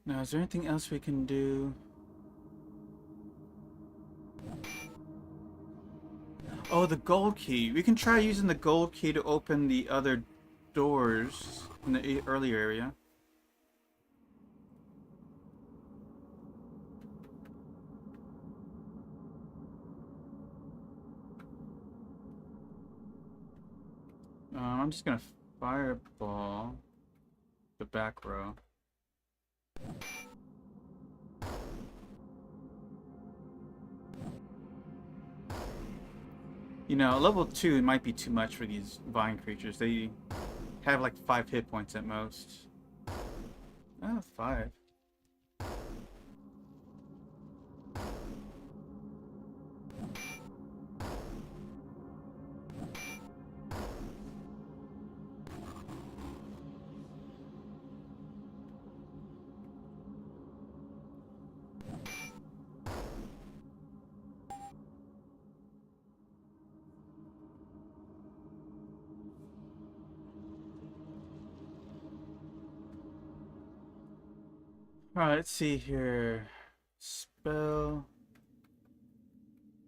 [SPEAKER 1] Now, is there anything else we can do? Oh, the gold key. We can try using the gold key to open the other doors in the earlier area. I'm just gonna fireball the back row. You know, level 2 might be too much for these vine creatures. They have like 5 hit points at most. Oh, 5. Alright, let's see here. Spell.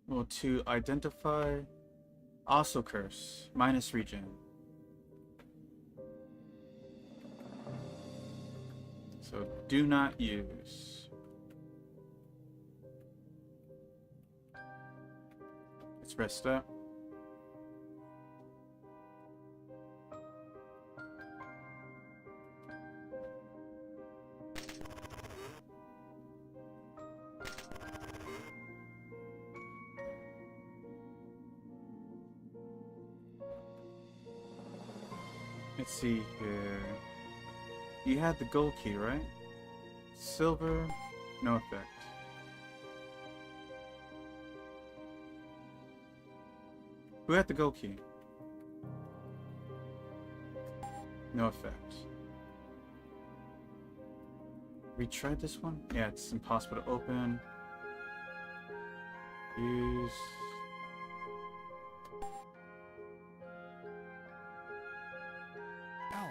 [SPEAKER 1] Well, to identify. Also curse. -regen. So do not use. Let's rest up. Let's see here. You had the gold key, right? Silver, no effect. Who had the gold key? No effect. We tried this one? Yeah, it's impossible to open. Use. Ow.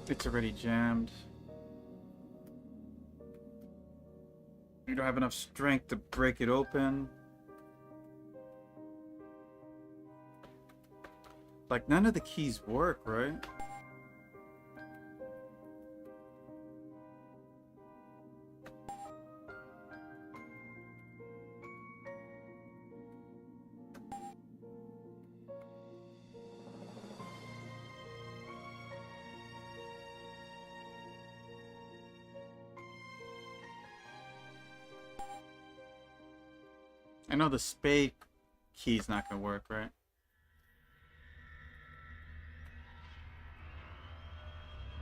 [SPEAKER 1] It's already jammed. You don't have enough strength to break it open. Like, none of the keys work, right? I know the spade key's not gonna work, right?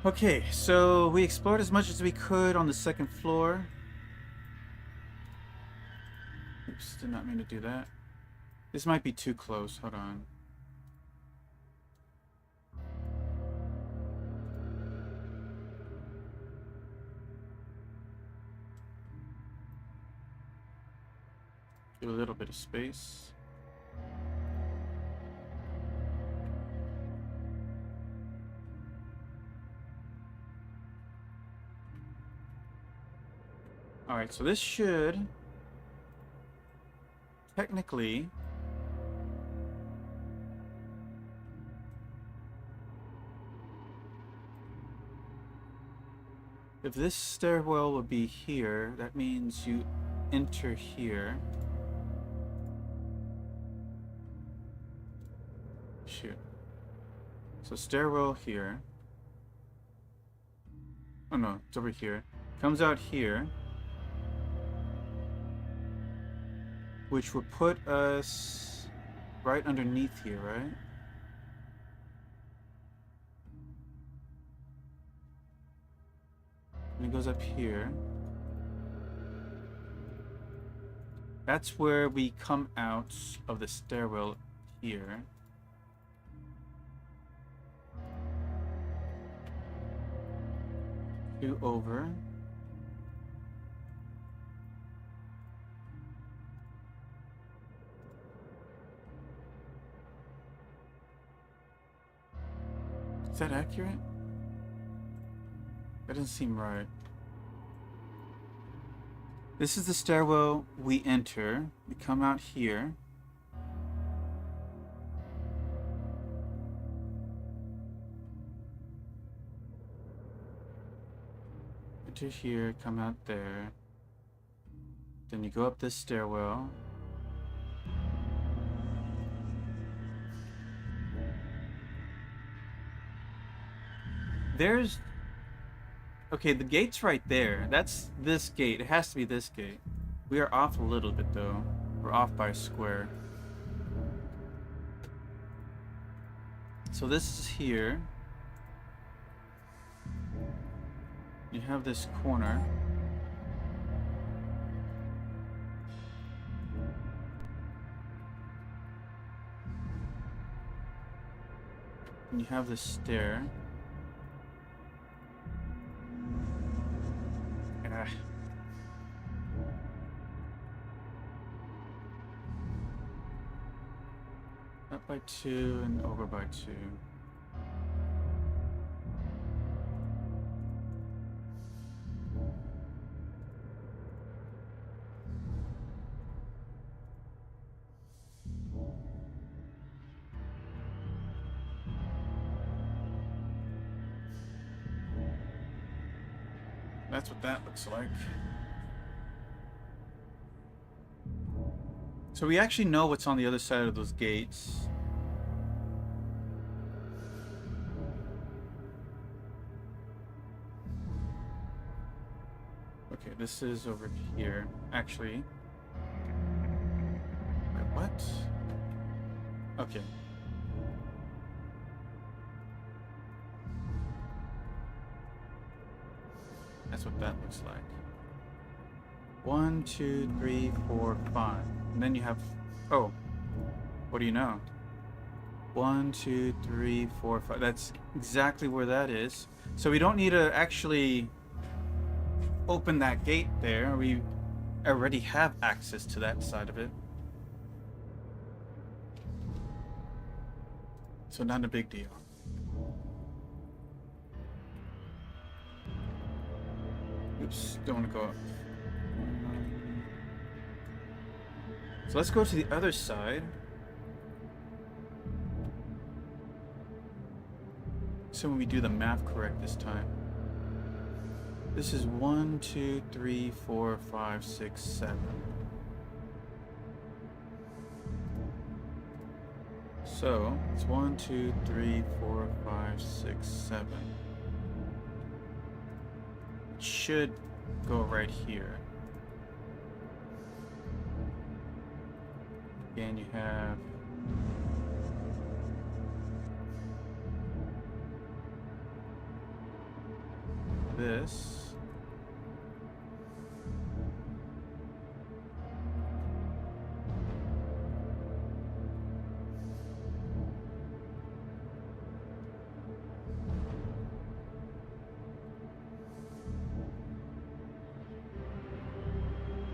[SPEAKER 1] Okay, so we explored as much as we could on the second floor. Oops, did not mean to do that. This might be too close, hold on. Give a little bit of space. Alright, so this should technically if this stairwell would be here, that means you enter here. Shoot. So stairwell here. Oh no, it's over here. Comes out here. Which would put us right underneath here, right? And it goes up here. That's where we come out of the stairwell here. Two over. Is that accurate? That doesn't seem right. This is the stairwell we enter. We come out here. Enter here, come out there. Then you go up this stairwell. There's... Okay, the gate's right there. That's this gate. It has to be this gate. We are off a little bit, though. We're off by a square. So this is here. You have this corner. And you have this stair. Up by 2 and over by 2. That's what that looks like. So we actually know what's on the other side of those gates. Okay, this is over here. Actually. Wait, what? Okay. That's what that looks like. 1, 2, 3, 4, 5. And then you have... Oh. What do you know? 1, 2, 3, 4, 5. That's exactly where that is. So we don't need to actually open that gate there. We already have access to that side of it. So not a big deal. Oops, don't want to go up. So let's go to the other side. So when we do the math correct this time. This is 1, 2, 3, 4, 5, 6, 7. So it's 1, 2, 3, 4, 5, 6, 7. It should go right here. Again, you have this.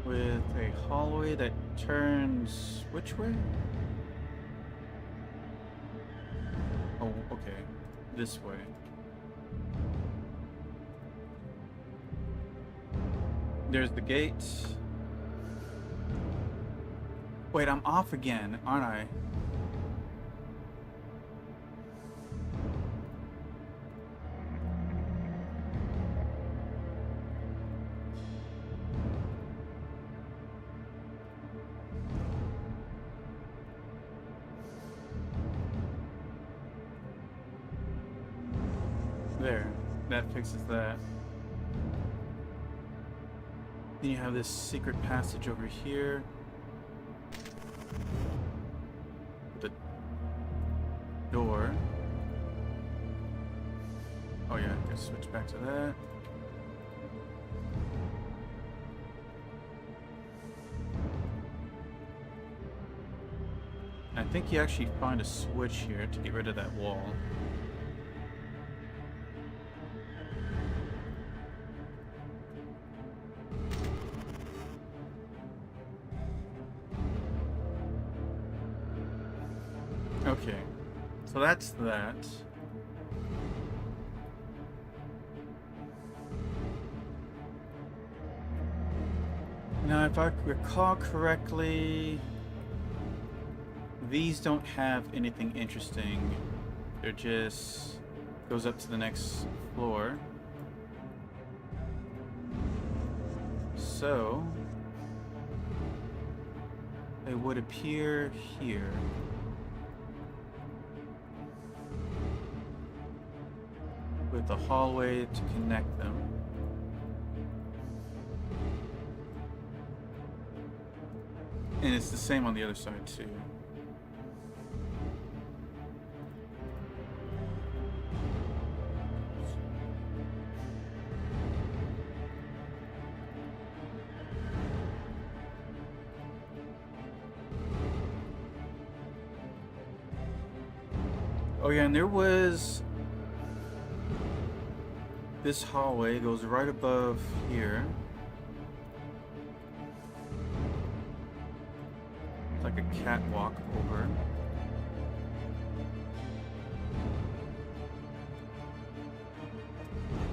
[SPEAKER 1] With a hallway that turns which way? Oh, okay. This way. There's the gate. Wait, I'm off again, aren't I? There, that fixes that. Then you have this secret passage over here. The door. Oh yeah, I guess switch back to that. I think you actually find a switch here to get rid of that wall. Okay, so that's that. Now, if I recall correctly, these don't have anything interesting. They're just goes up to the next floor. So they would appear here. With a hallway to connect them. And it's the same on the other side too. Oh yeah, and there was... This hallway goes right above here. It's like a catwalk over.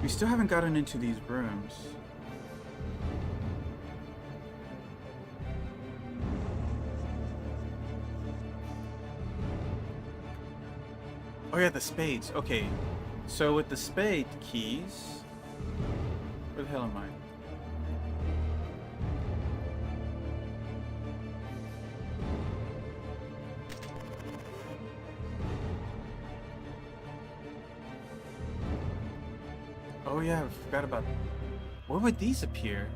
[SPEAKER 1] We still haven't gotten into these rooms. Oh yeah, the spades. Okay. So with the spade keys, where the hell am I? Oh yeah, I forgot about... Where would these appear?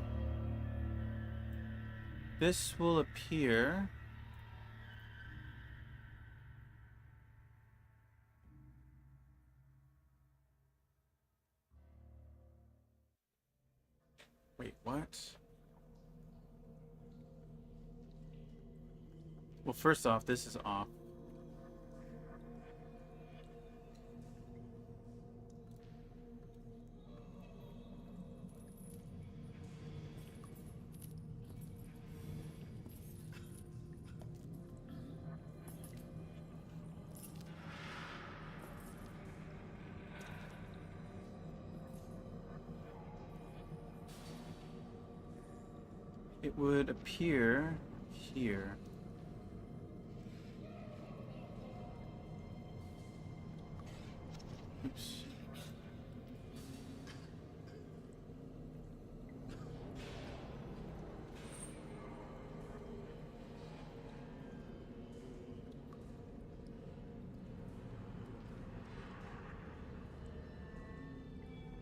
[SPEAKER 1] This will appear... Wait, what? Well, first off, this is off. It would appear here. Oops.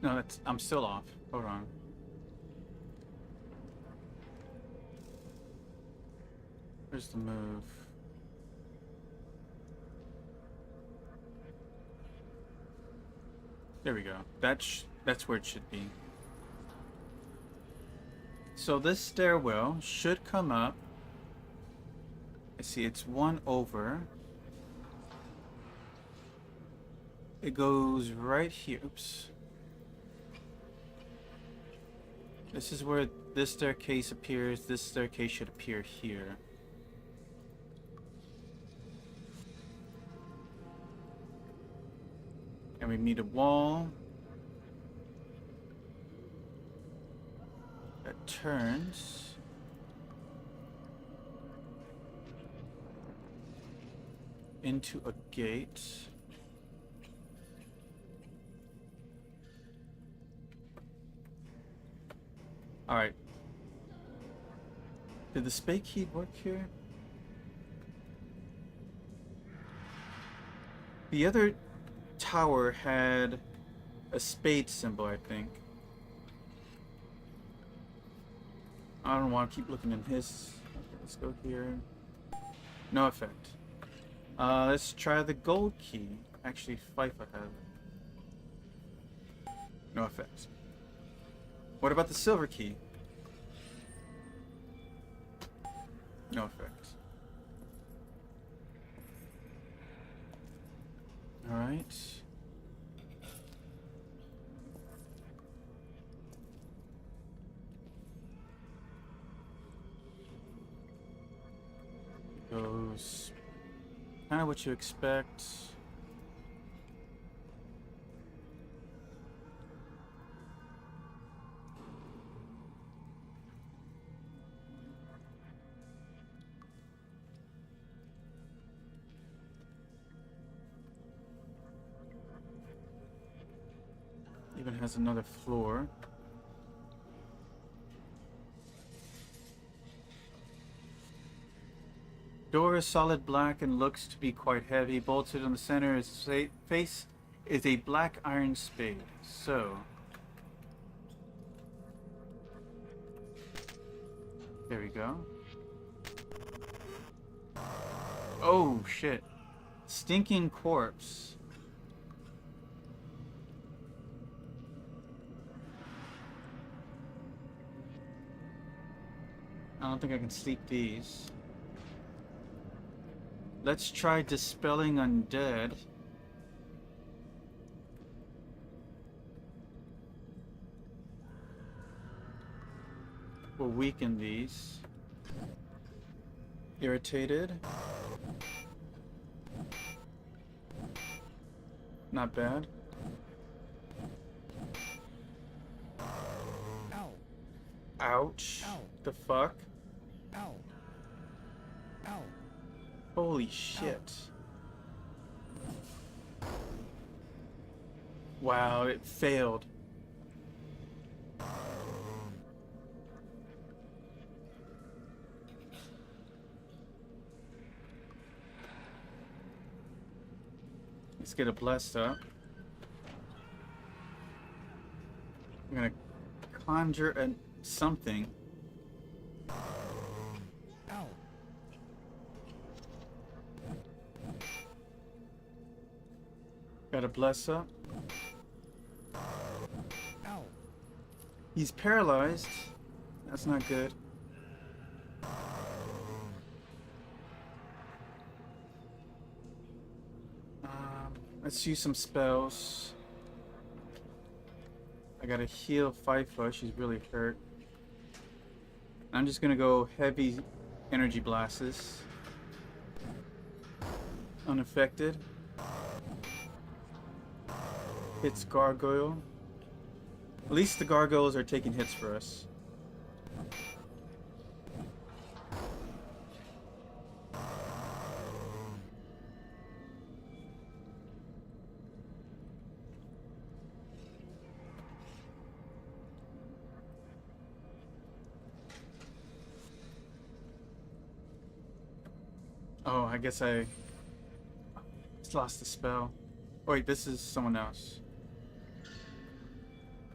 [SPEAKER 1] No, that's... I'm still off. Hold on. Where's the move? There we go. That's where it should be. So this stairwell should come up. I see it's one over. It goes right here. Oops. This is where this staircase appears. This staircase should appear here. And we meet a wall that turns into a gate. Alright. Did the spade key work here? The other tower had a spade symbol, I think. I don't want to keep looking in his. Let's go here. No effect. Let's try the gold key. Actually, FIFA has it. No effect. What about the silver key? No effect. Alright. Goes kind of what you expect. Even has another floor. Door is solid black and looks to be quite heavy. Bolted on the center is face is a black iron spade. So there we go. Oh shit. Stinking corpse. I don't think I can sleep these. Let's try dispelling undead. We'll weaken these. Irritated. Not bad.
[SPEAKER 2] Ow.
[SPEAKER 1] Ouch.
[SPEAKER 2] Ow.
[SPEAKER 1] The fuck?
[SPEAKER 2] Ow. Ow.
[SPEAKER 1] Holy shit. Wow, it failed. Let's get a blessed up. I'm gonna conjure something.
[SPEAKER 2] Ow.
[SPEAKER 1] Got a bless up.
[SPEAKER 2] Ow.
[SPEAKER 1] He's paralyzed. That's not good. Let's use some spells. I gotta heal Fifa. She's really hurt. I'm just gonna go heavy energy blasts. Unaffected. Hits gargoyle. At least the gargoyles are taking hits for us. Oh, I guess I just lost the spell. Oh, wait, this is someone else.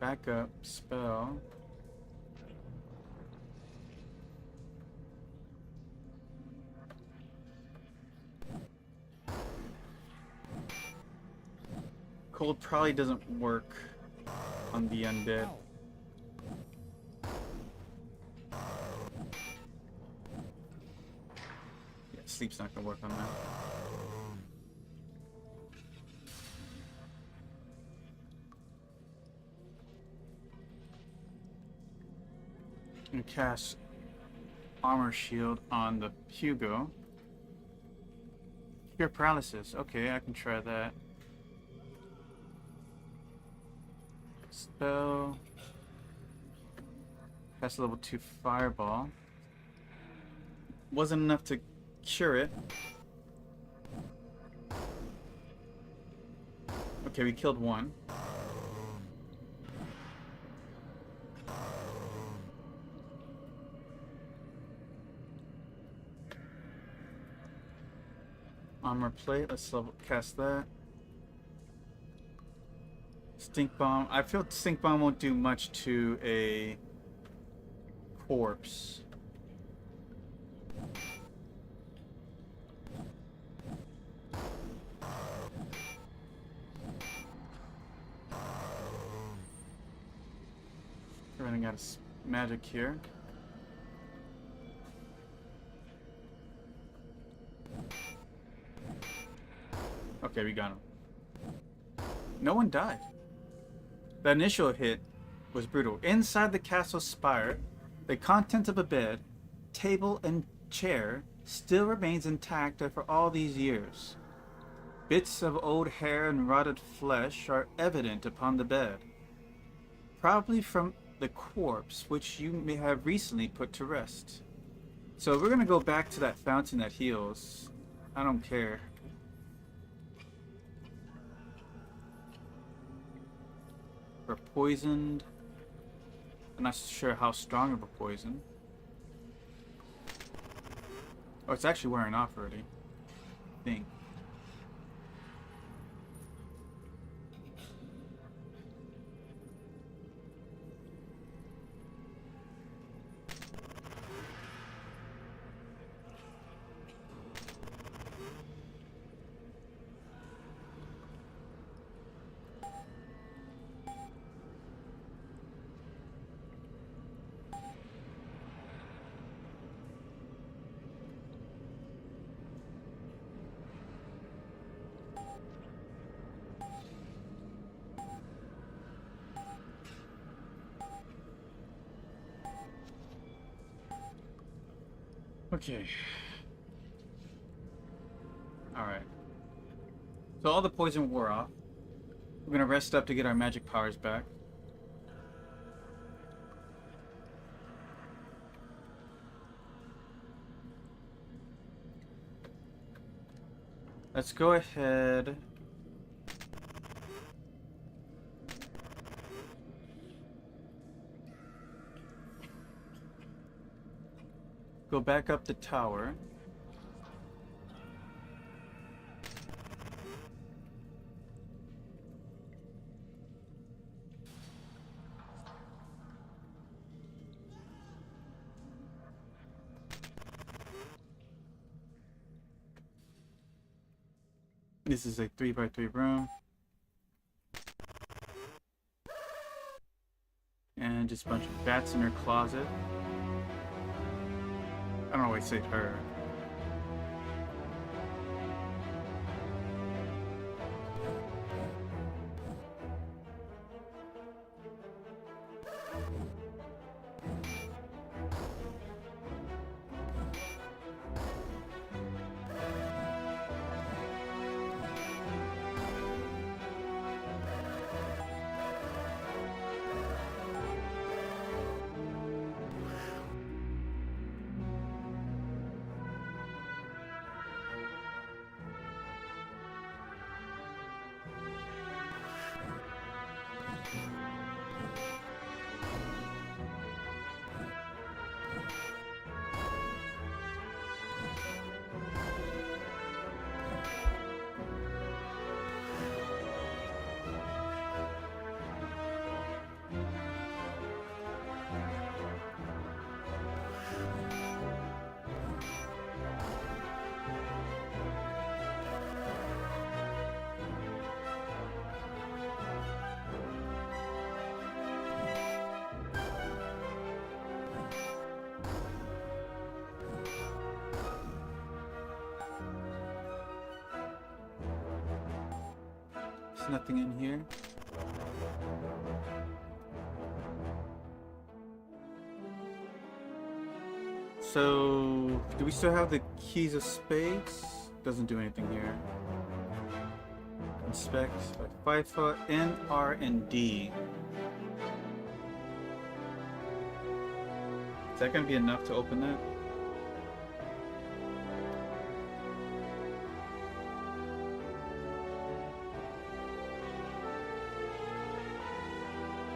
[SPEAKER 1] Back up, spell. Cold probably doesn't work on the undead.
[SPEAKER 2] Ow.
[SPEAKER 1] Yeah, sleep's not gonna work on that. And cast armor shield on the Hugo. Cure paralysis. Okay, I can try that. Spell. Cast level 2 fireball. Wasn't enough to cure it. Okay, we killed one. Armor plate, let's cast that. Stink bomb. I feel stink bomb won't do much to a corpse. Running out of magic here. Okay, we got him. No one died. The initial hit was brutal. Inside the castle spire, the contents of a bed, table, and chair still remains intact after all these years. Bits of old hair and rotted flesh are evident upon the bed, probably from the corpse which you may have recently put to rest. So we're gonna go back to that fountain that heals. I don't care. We're poisoned. I'm not sure how strong of a poison. Oh, it's actually wearing off already. I think. Okay. Alright. So all the poison wore off. We're gonna rest up to get our magic powers back. Let's go ahead. Go back up the tower. This is a 3x3 room. And just a bunch of bats in her closet. I don't always say her. There's nothing in here. So, do we still have the keys of spades? Doesn't do anything here. Inspect, FIFA, N, R, and D. Is that going to be enough to open that?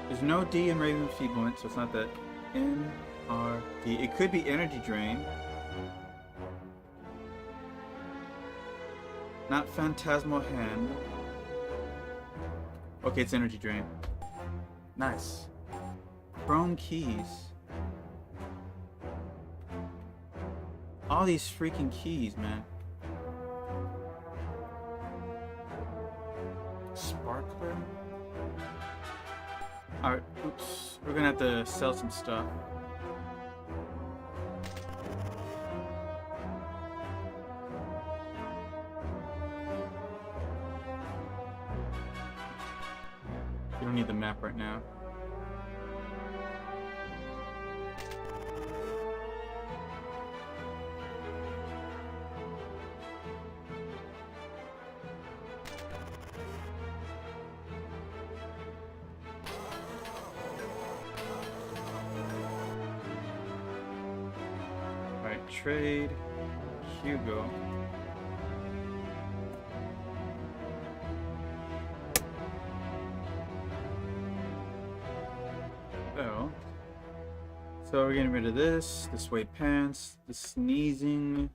[SPEAKER 1] There's no D in Raven Enfeeblement, so it's not that. N, R, D. It could be Energy Drain. Not Phantasmal Hand. Okay, it's Energy Drain. Nice. Chrome keys. All these freaking keys, man. Sparkler? Alright, oops. We're gonna have to sell some stuff. You don't need the map right now. Trade Hugo. Oh. So we're getting rid of this suede pants, the sneezing.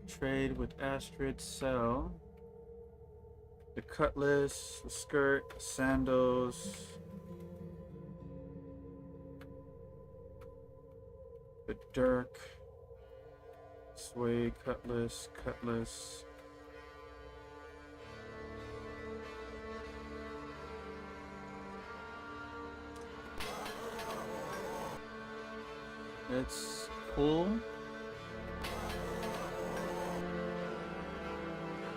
[SPEAKER 1] Trade with Astrid, sell. The cutlass, the skirt, sandals. The dirk, suede, cutlass, cutlass. That's cool.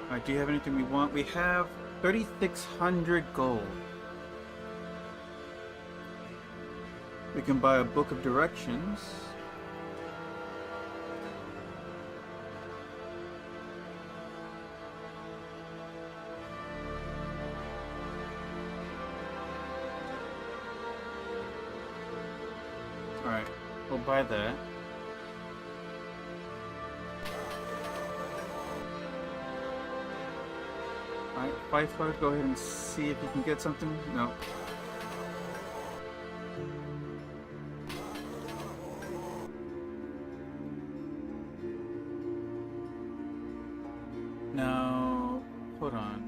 [SPEAKER 1] Alright, do you have anything we want? We have 3,600 gold. We can buy a book of directions. Alright, we'll buy that. Alright, FIFA, go ahead and see if you can get something. No. Now, hold on.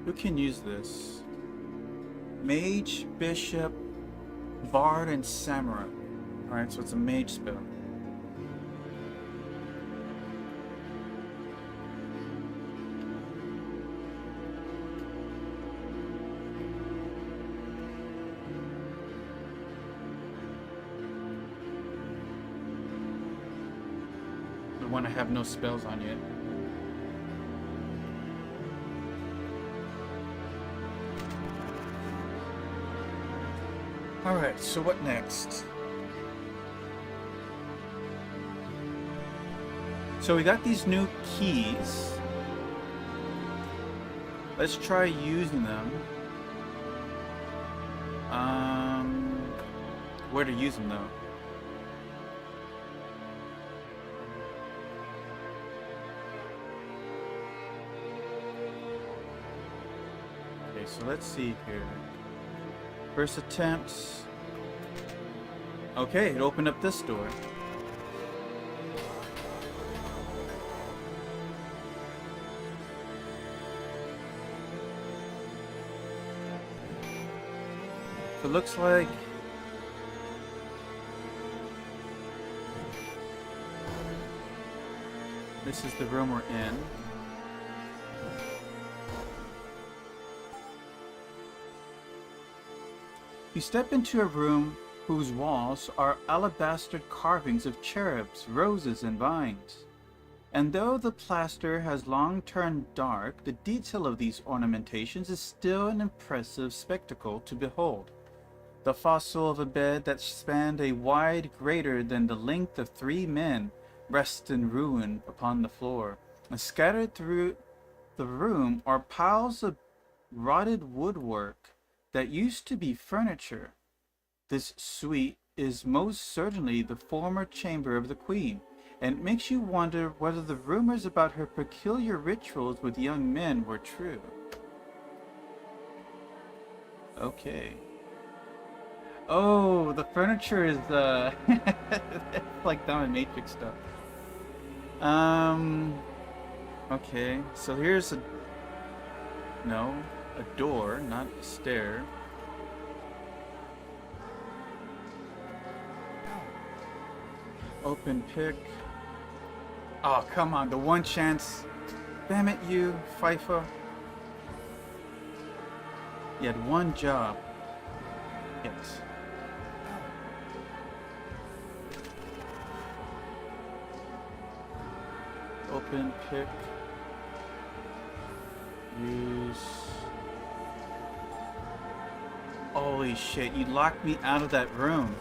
[SPEAKER 1] Who can use this? Mage, Bishop, Bard, and Samurai. Alright, so it's a mage spell. The one I have no spells on yet. Alright, so what next? So we got these new keys. Let's try using them. Where to use them though? Okay, so let's see here. First attempts. Okay, it opened up this door. So it looks like this is the room we're in. You step into a room whose walls are alabaster carvings of cherubs, roses, and vines. And though the plaster has long turned dark, the detail of these ornamentations is still an impressive spectacle to behold. The fossil of a bed that spanned a wide greater than the length of 3 men rests in ruin upon the floor, and scattered through the room are piles of rotted woodwork that used to be furniture. This suite is most certainly the former chamber of the queen, and it makes you wonder whether the rumors about her peculiar rituals with young men were true. Okay. Oh, the furniture is like dominatrix stuff. Okay, so here's a door, not a stair. Open pick. Oh, come on, the one chance. Damn it, you, Pfeiffer. You had one job. Yes. Open pick. Use. Holy shit, you locked me out of that room.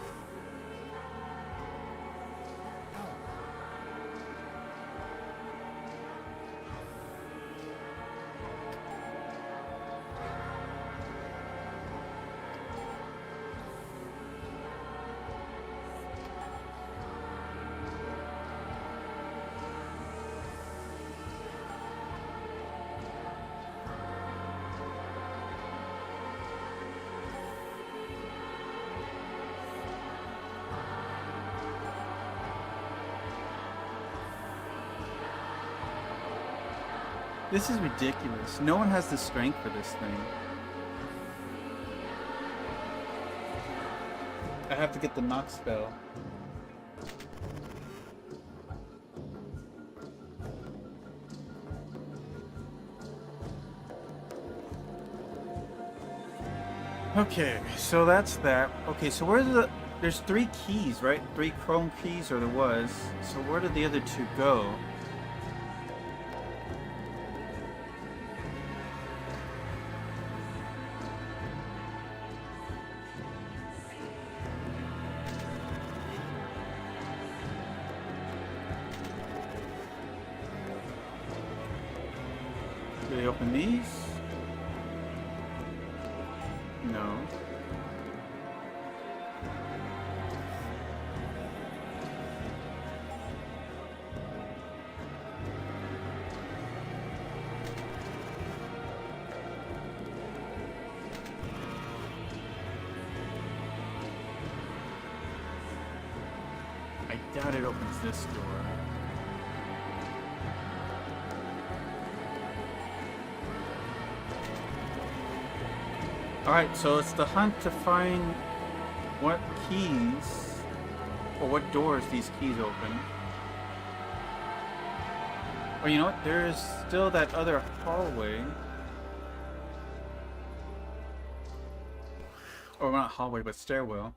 [SPEAKER 1] This is ridiculous. No one has the strength for this thing. I have to get the knock spell. Okay, so that's that. Okay, so where the... There's 3 keys, right? 3 chrome keys, or there was. So where did the other 2 go? Do they open these? No. I doubt it opens this door. Alright, so it's the hunt to find what keys, or what doors these keys open. Or you know what, there's still that other hallway. Or not hallway, but stairwell.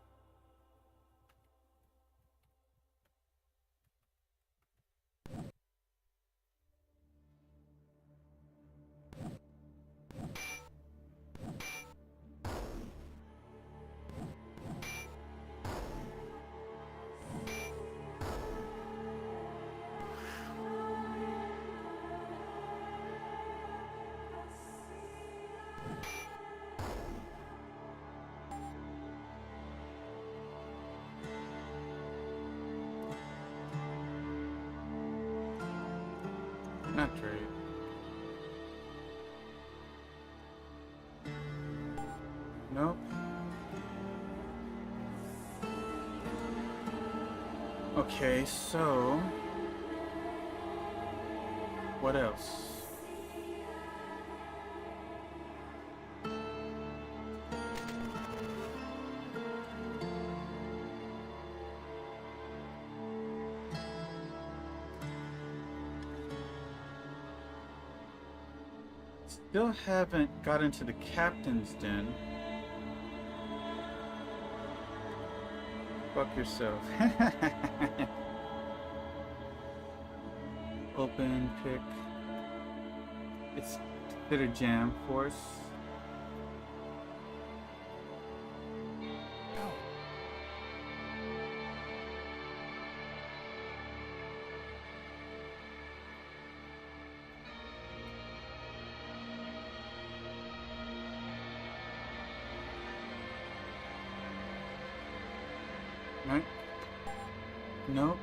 [SPEAKER 1] Not trade. Nope. Okay, so what else? Still haven't got into the captain's den. Fuck yourself. Open, pick. It's considered jam force. Right? Nope.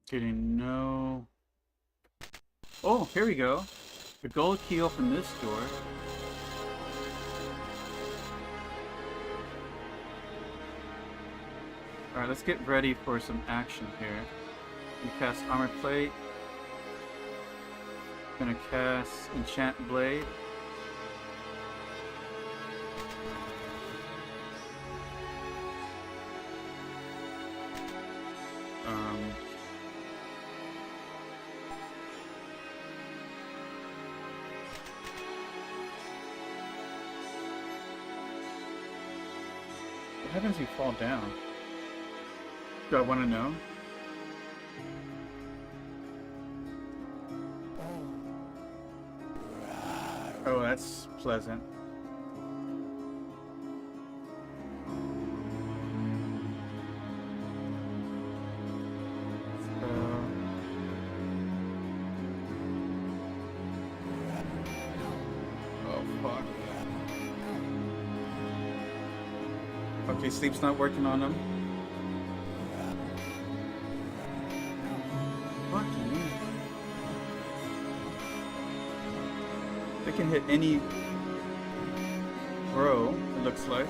[SPEAKER 1] Getting no. Oh, here we go. The gold key opened this door. Alright, let's get ready for some action here. You cast Armor Plate. Gonna cast Enchant Blade. What happens if you fall down? Do I want to know? Oh, that's pleasant. Oh, fuck. Okay, sleep's not working on them. Fucking man. They can hit any throw, it looks like.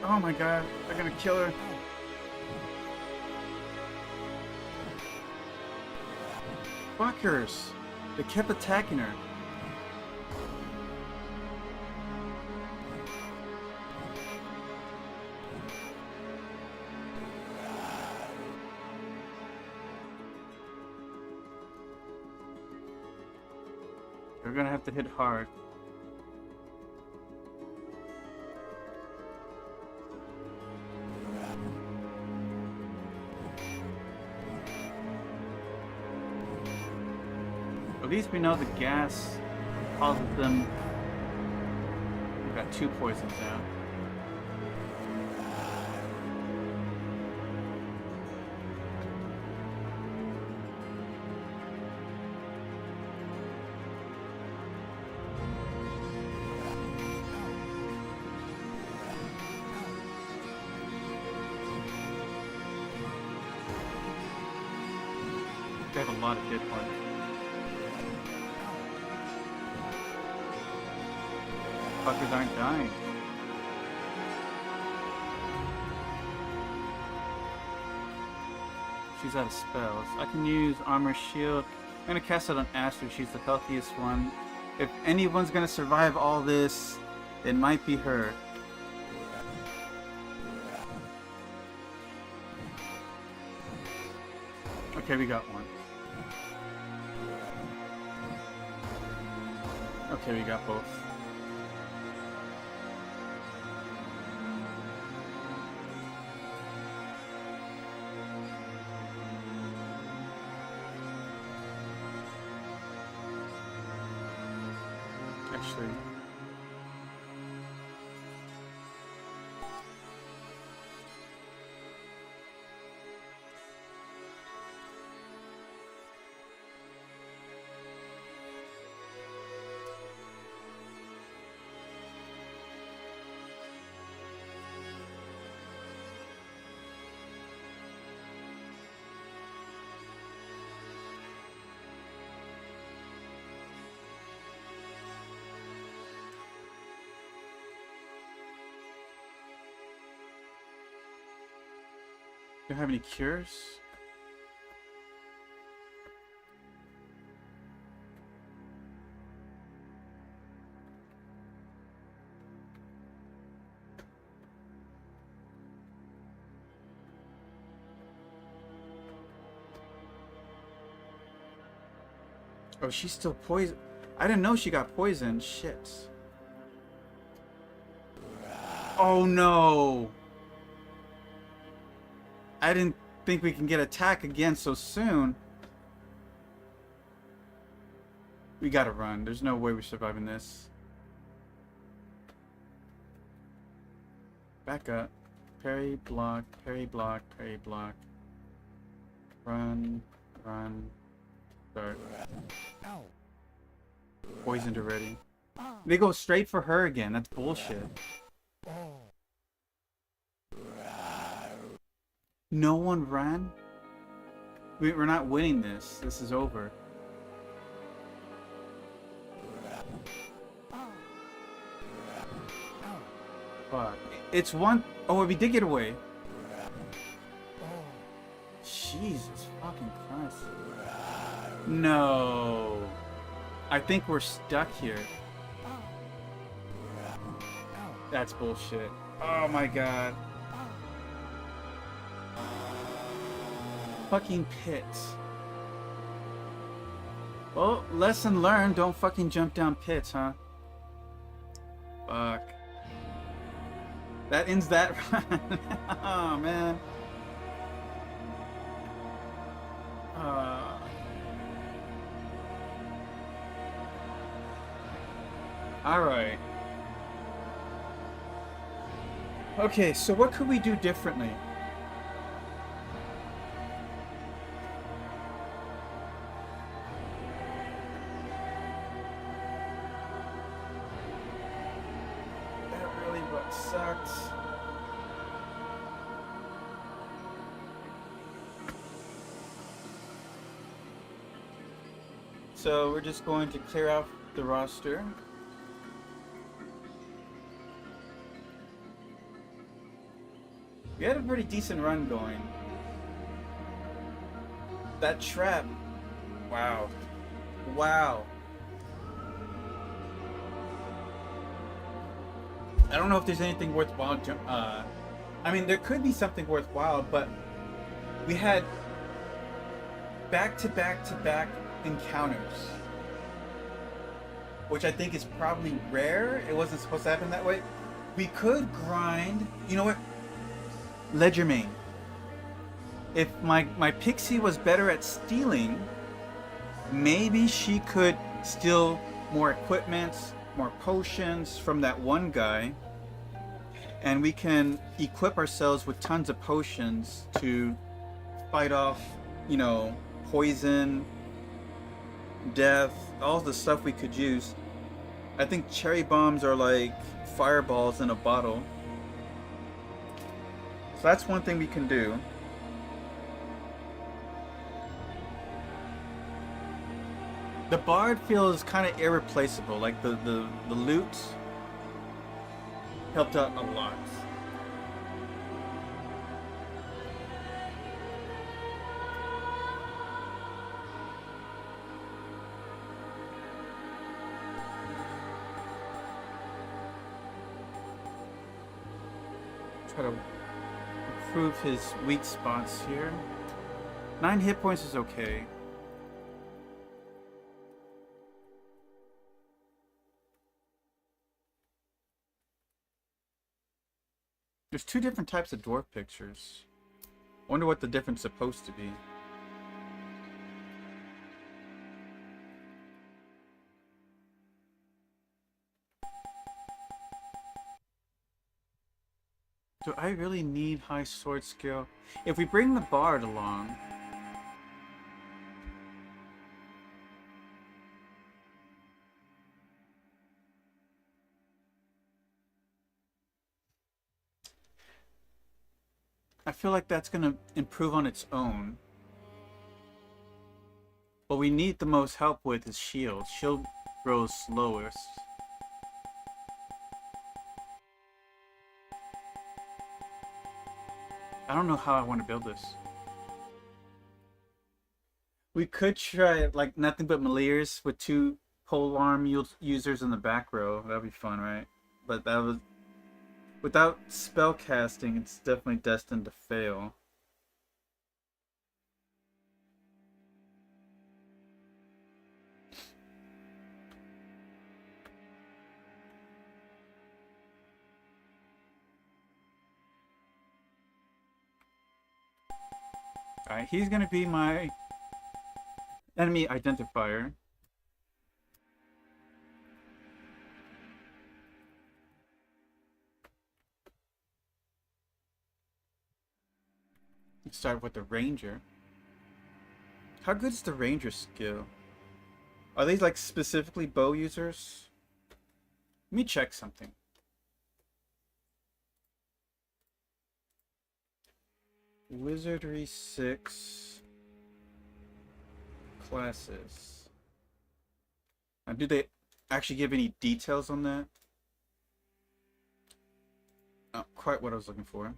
[SPEAKER 1] Oh my god, they're gonna kill her. Fuckers! They kept attacking her. They're gonna have to hit hard. At least we know the gas causes them. We've got 2 poisons now. They have a lot of hit points. Fuckers aren't dying. She's out of spells. I can use Armor Shield. I'm gonna cast it on Astrid. She's the healthiest one. If anyone's gonna survive all this, it might be her. Okay, we got one. Okay, we got both. Actually, do you have any cures? Oh, she's still poisoned. I didn't know she got poisoned. Shit. Oh no. I didn't think we can get attack again so soon. We gotta run. There's no way we're surviving this. Back up. Parry, block, parry, block, parry, block. Run, run, start.
[SPEAKER 2] Ow.
[SPEAKER 1] Poisoned already. They go straight for her again. That's bullshit. No one ran? We're not winning this. This is over. Fuck. It's one... Oh, we did get away. Jesus fucking Christ. No. I think we're stuck here. That's bullshit. Oh my god. Fucking pits. Well, lesson learned. Don't fucking jump down pits, huh? Fuck. That ends that run. Oh, man. Alright. Okay, so what could we do differently? That really what sucks. So we're just going to clear out the roster. We had a pretty decent run going. That trap. Wow. Wow. I don't know if there's anything worthwhile. I mean, there could be something worthwhile, but we had back-to-back-to-back encounters, which I think is probably rare. It wasn't supposed to happen that way. We could grind. You know what? Ledger main. If my pixie was better at stealing, maybe she could steal more equipment, more potions from that one guy, and we can equip ourselves with tons of potions to fight off, you know, poison, death, all the stuff we could use. I think cherry bombs are like fireballs in a bottle. So that's one thing we can do. The bard feels kind of irreplaceable. Like the loot helped out a lot. Try to improve his weak spots here. 9 hit points is okay. There's 2 different types of dwarf pictures. Wonder what the difference is supposed to be. Do I really need high sword skill? If we bring the bard along... I feel like that's going to improve on its own. What we need the most help with is shield. Shield grows slowest. I don't know how I want to build this. We could try like nothing but Meleers with 2 polearm users in the back row. That'd be fun, right? But that was... Without spell casting, it's definitely destined to fail. Alright, he's gonna be my enemy identifier. Let's start with the ranger. How good is the ranger skill? Are these like specifically bow users? Let me check something. Wizardry 6 classes. Now, do they actually give any details on that? Not quite what I was looking for.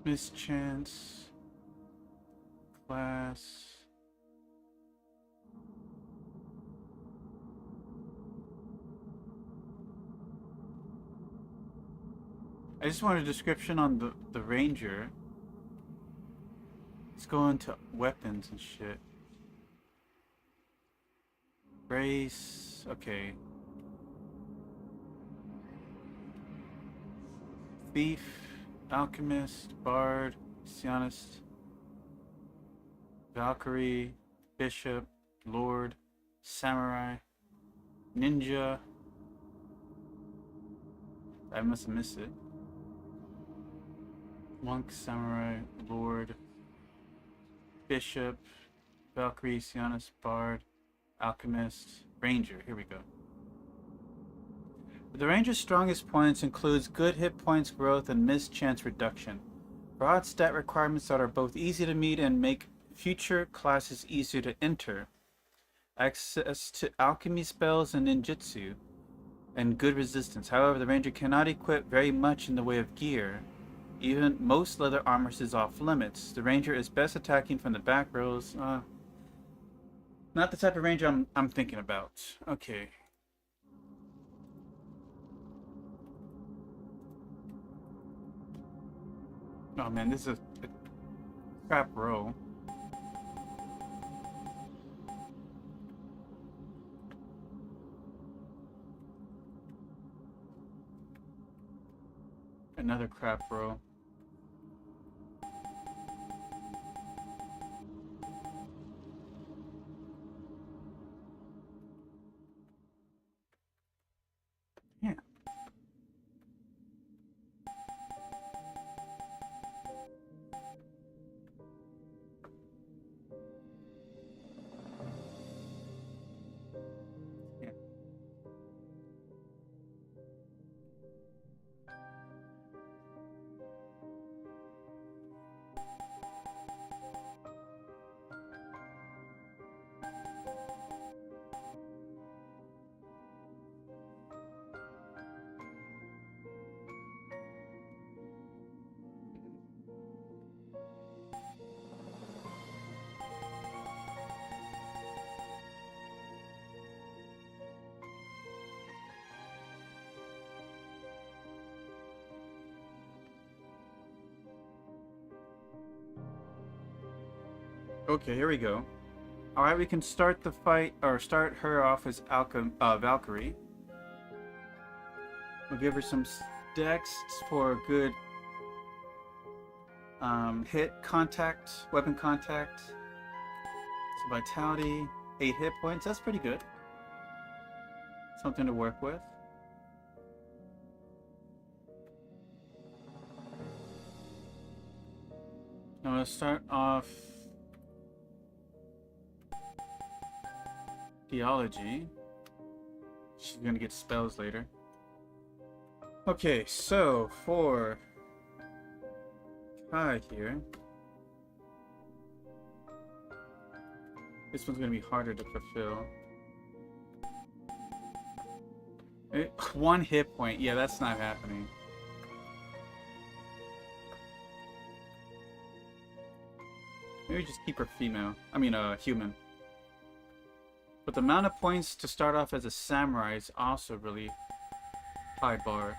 [SPEAKER 1] Mischance. Class. I just want a description on the ranger. Let's go into weapons and shit. Brace. Okay. Thief. Alchemist. Bard. Sionist. Valkyrie. Bishop. Lord. Samurai. Ninja. I must have missed it. Monk. Samurai. Lord. Bishop. Valkyrie. Sionist. Bard. Alchemist. Ranger. Here we go. The ranger's strongest points includes good hit points growth and mischance reduction. Broad stat requirements that are both easy to meet and make future classes easier to enter. Access to alchemy spells and ninjutsu, and good resistance. However, the ranger cannot equip very much in the way of gear. Even most leather armor is off limits. The ranger is best attacking from the back rows. Not the type of ranger I'm thinking about. Okay. Oh man, this is a crap row. Another crap row. Yeah. Yeah. Okay, here we go. Alright, we can start the fight, or start her off as Valkyrie. We'll give her some dex for a good hit contact, weapon contact. So vitality, 8 hit points, that's pretty good. Something to work with. I'm gonna start off Theology. She's gonna get spells later. Okay, so for Kai here, this one's gonna be harder to fulfill. 1 hit point, yeah, that's not happening. Maybe just keep her female. I mean, human. But the amount of points to start off as a samurai is also really high bar.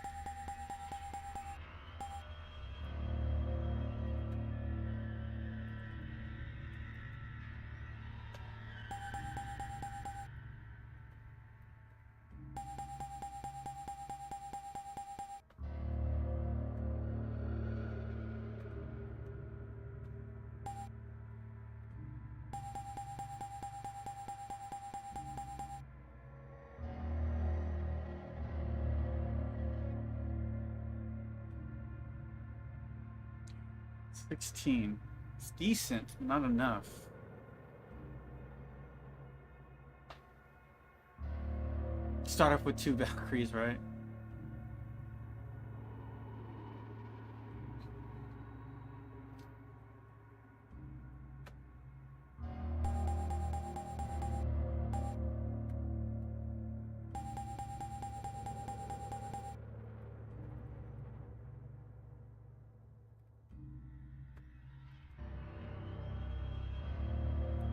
[SPEAKER 1] $16. It's decent, not enough. Start off with 2 Valkyries, right?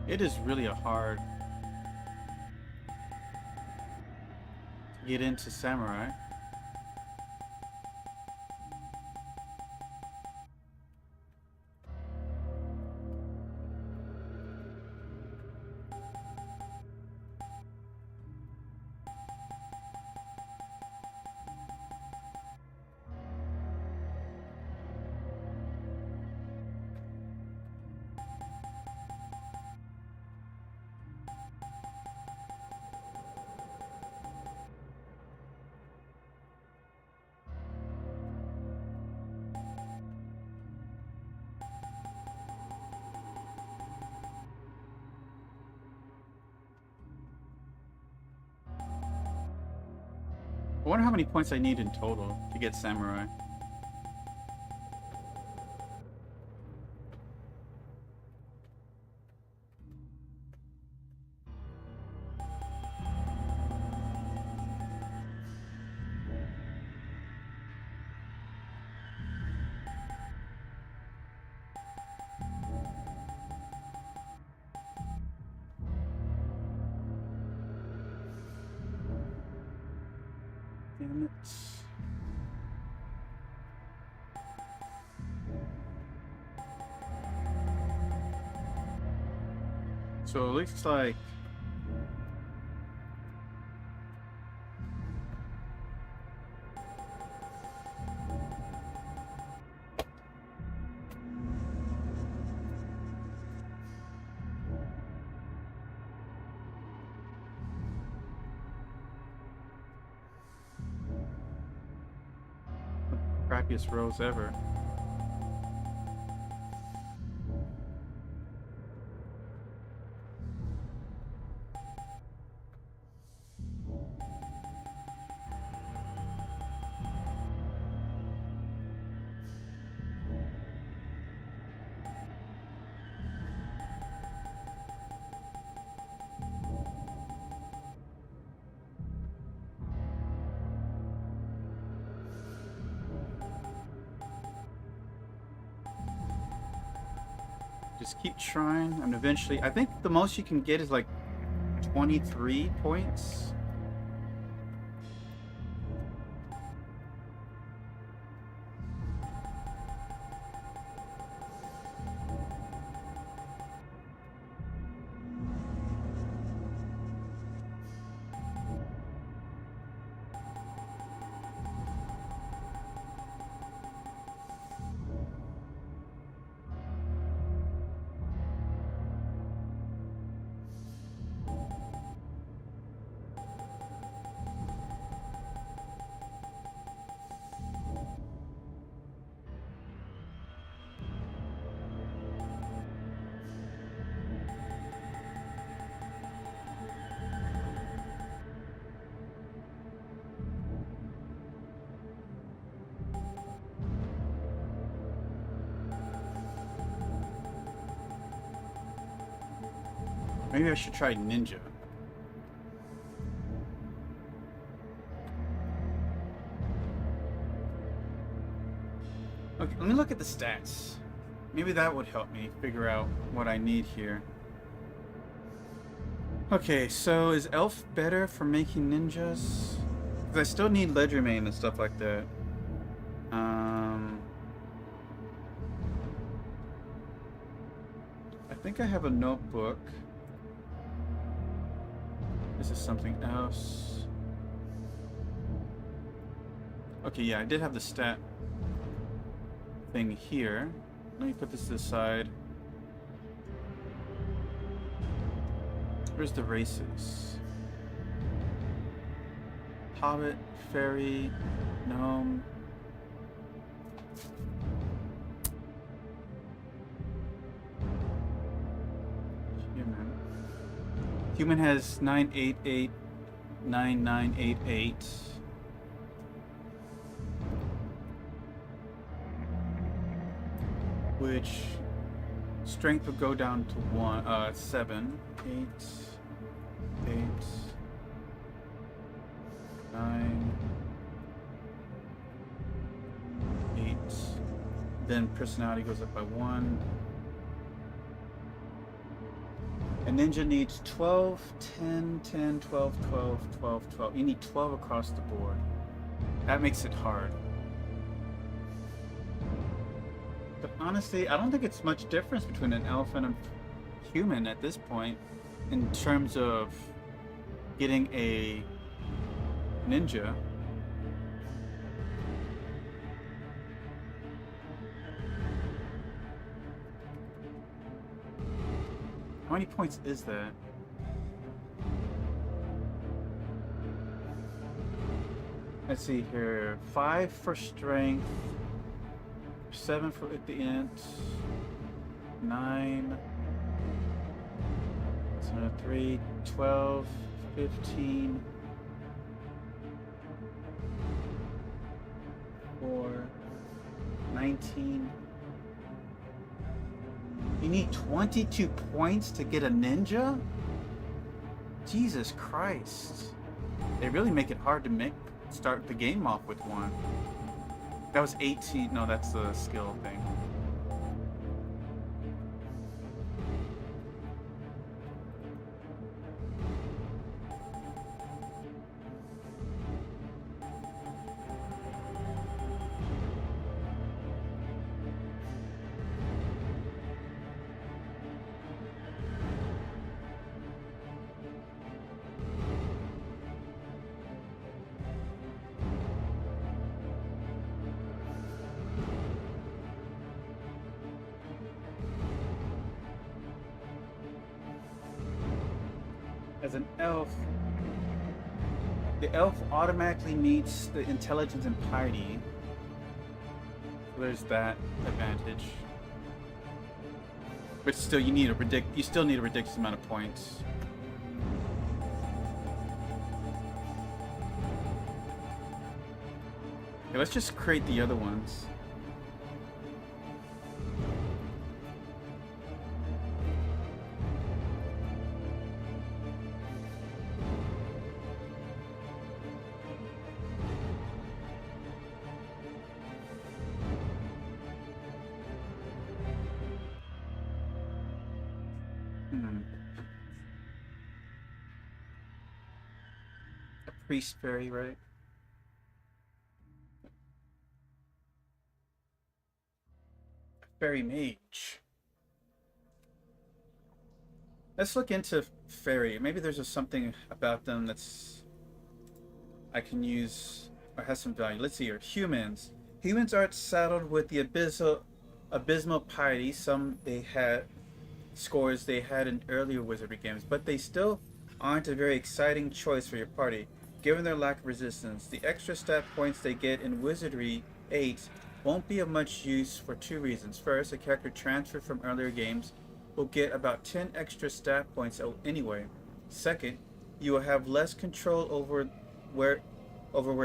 [SPEAKER 1] It is really hard to get into samurai. I wonder how many points I need in total to get samurai. Damn it. So it looks like the crappiest rolls ever. Just keep trying, and eventually, I think the most you can get is like 23 points. Maybe I should try ninja. Okay, let me look at the stats. Maybe that would help me figure out what I need here. Okay, so is elf better for making ninjas? Because I still need legerdemain and stuff like that. I think I have a notebook. This is something else. Okay, yeah, I did have the stat thing here. Let me put this to the side. Where's the races? Hobbit, fairy, gnome. Human. Human has 988, 9988. Which strength would go down to 7, 8, 8, 9, 8. Then personality goes up by 1. A ninja needs 12, 10, 10, 12, 12, 12, 12. You need 12 across the board. That makes it hard. But honestly, I don't think it's much difference between an elf and a human at this point in terms of getting a ninja. How many points is that? Let's see here. 5 for strength. 7 for at the int. 9. So 3, 12, 15. 4, 19. You need 22 points to get a ninja? Jesus Christ. They really make it hard to start the game off with one. That was 18. No, that's the skill thing. As an elf, the elf automatically meets the intelligence and piety. So there's that advantage. But still, you still need a ridiculous amount of points. Okay, let's just create the other ones. A priest fairy, right? A fairy mage. Let's look into fairy. Maybe there's just something about them that's I can use or has some value. Let's see here. Humans. Humans aren't saddled with the abysmal piety scores they had in earlier Wizardry games, but they still aren't a very exciting choice for your party, given their lack of resistance. The extra stat points they get in Wizardry 8 won't be of much use for 2 reasons. First, a character transferred from earlier games will get about 10 extra stat points anyway. Second, you will have less control over where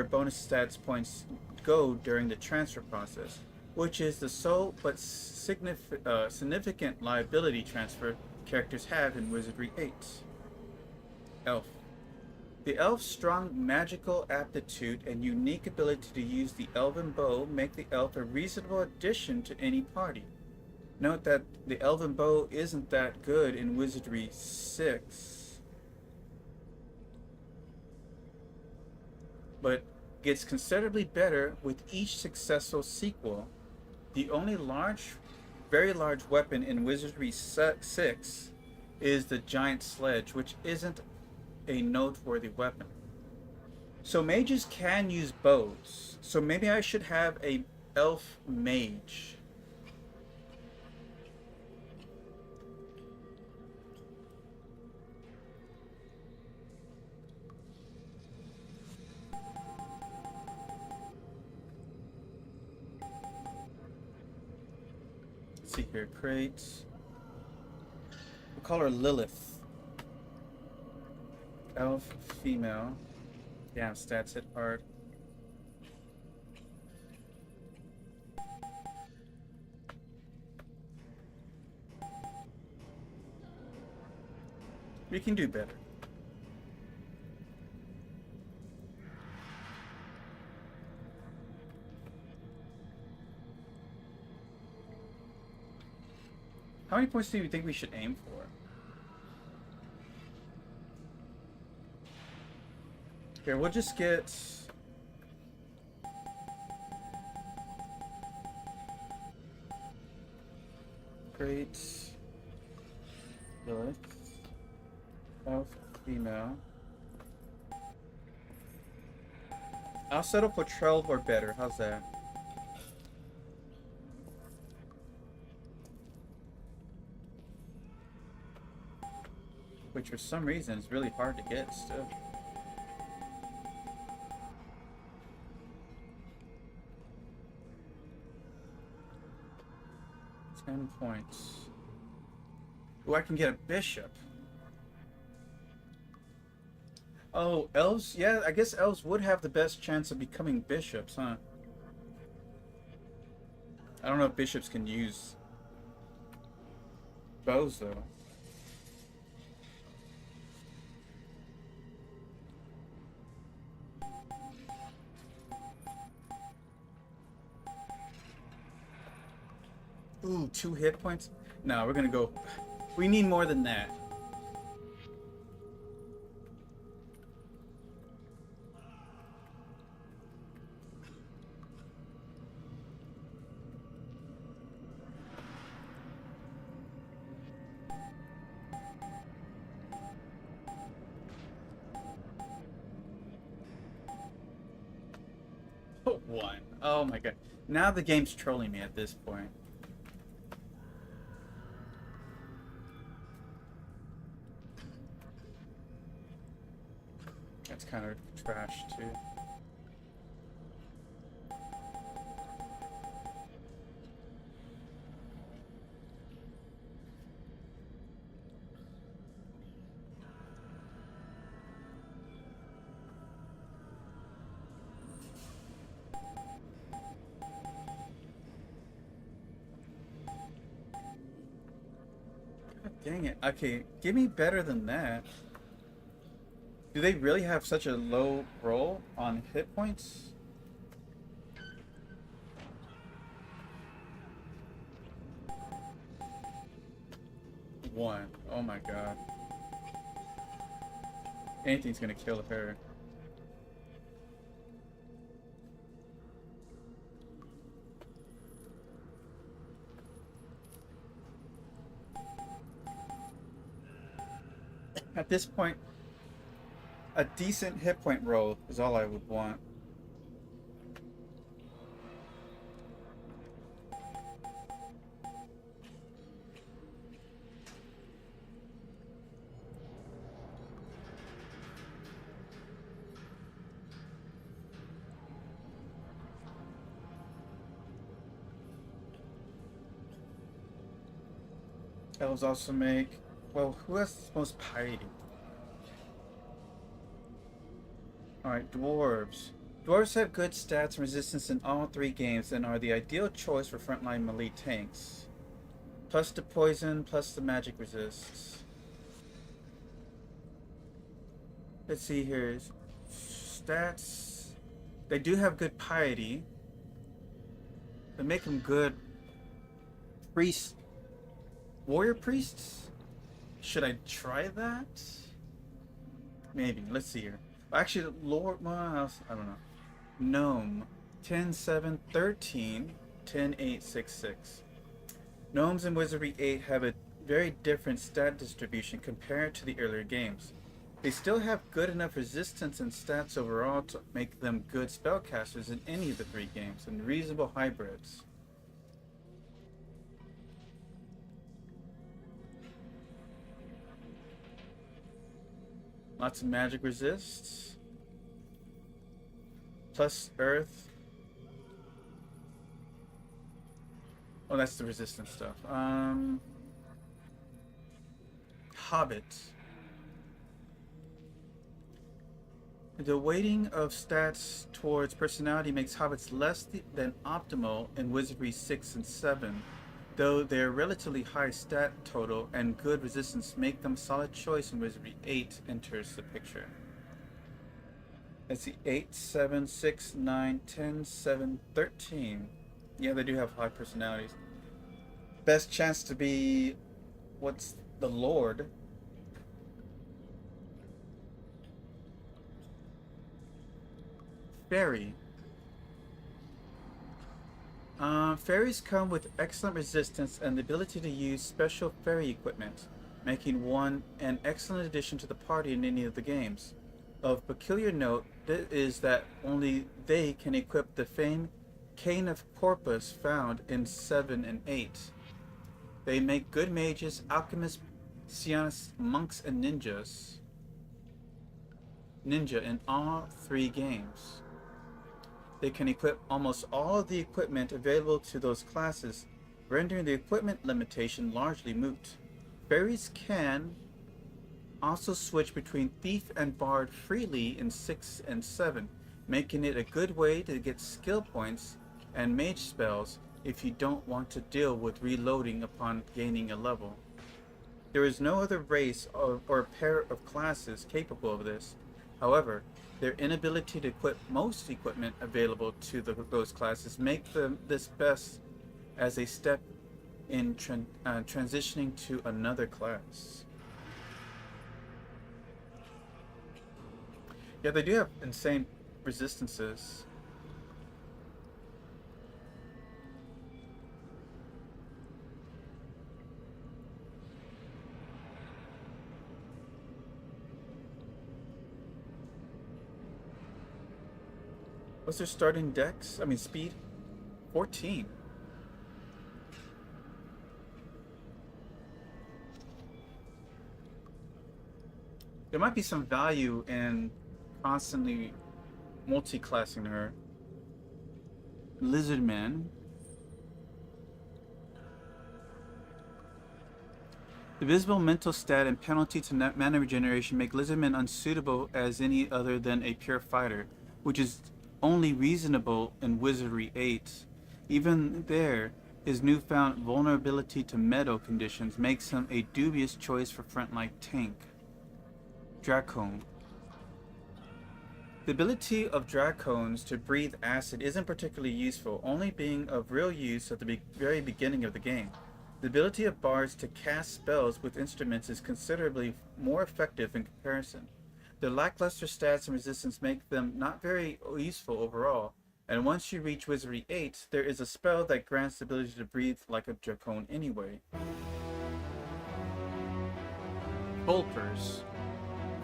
[SPEAKER 1] bonus stats points go during the transfer process. which is the sole but significant liability transfer characters have in Wizardry 8. Elf. The elf's strong magical aptitude and unique ability to use the elven bow make the elf a reasonable addition to any party. Note that the elven bow isn't that good in Wizardry 6, but gets considerably better with each successful sequel. The only very large weapon in Wizardry 6 is the giant sledge, which isn't a noteworthy weapon. So mages can use bows. So maybe I should have a elf mage. Let's see here, crates. We'll call her Lilith. Elf, female. Yeah, stats hit hard. We can do better. How many points do you think we should aim for? Here, we'll just get... Great. Lilith. Elf, female. I'll settle for 12 or better. How's that? Which for some reason is really hard to get still. Points. Oh, I can get a bishop. Oh, elves? Yeah, I guess elves would have the best chance of becoming bishops, huh? I don't know if bishops can use bows, though. Ooh, 2 hit points? No, we're gonna go... We need more than that. Oh, 1. Oh my god. Now the game's trolling me at this point. That's kind of trash too. God dang it. Okay, give me better than that. Do they really have such a low roll on hit points? One. Oh my god. Anything's gonna kill her. At this point, a decent hit point roll is all I would want. Elves also make... Well, who has the most piety? Alright, dwarves. Dwarves have good stats and resistance in all 3 games and are the ideal choice for frontline melee tanks. Plus the poison, plus the magic resists. Let's see here. Stats. They do have good piety. They make them good priests. Warrior priests? Should I try that? Maybe. Let's see here. Actually, Lord, well, I don't know. Gnome. 10, 7, 13, 10, 8, 6, 6. Gnomes in Wizardry 8 have a very different stat distribution compared to the earlier games. They still have good enough resistance and stats overall to make them good spellcasters in any of the 3 games, and reasonable hybrids. Lots of magic resists. Plus earth. Oh, that's the resistance stuff. Hobbit. The weighting of stats towards personality makes hobbits less than optimal in Wizardry 6 and 7, though their relatively high stat total and good resistance make them a solid choice when Wizardry 8 enters the picture. Let's see, 8, 7, 6, 9, 10, 7, 13. Yeah, they do have high personalities. Best chance to be, what's the Lord? Fairy. Fairies come with excellent resistance and the ability to use special fairy equipment, making one an excellent addition to the party in any of the games. Of peculiar note is that only they can equip the famed Cane of Porpoise found in 7 and 8. They make good mages, alchemists, psionists, monks, and ninjas. Ninja in all 3 games. They can equip almost all of the equipment available to those classes, rendering the equipment limitation largely moot. Fairies can also switch between Thief and Bard freely in 6 and 7, making it a good way to get skill points and mage spells if you don't want to deal with reloading upon gaining a level. There is no other race or pair of classes capable of this. However, their inability to equip most equipment available to those classes make them this best as a step in transitioning to another class. Yeah, they do have insane resistances. What's their starting dex? I mean speed? 14. There might be some value in constantly multi-classing her. Lizardman. The visible mental stat and penalty to mana regeneration make Lizardman unsuitable as any other than a pure fighter, which is only reasonable in Wizardry 8. Even there, his newfound vulnerability to metal conditions makes him a dubious choice for frontline tank. Dracone. The ability of Dracones to breathe acid isn't particularly useful, only being of real use at the very beginning of the game. The ability of bards to cast spells with instruments is considerably more effective in comparison. Their lackluster stats and resistance make them not very useful overall, and once you reach Wizardry 8, there is a spell that grants the ability to breathe like a Dracone anyway. Pulpers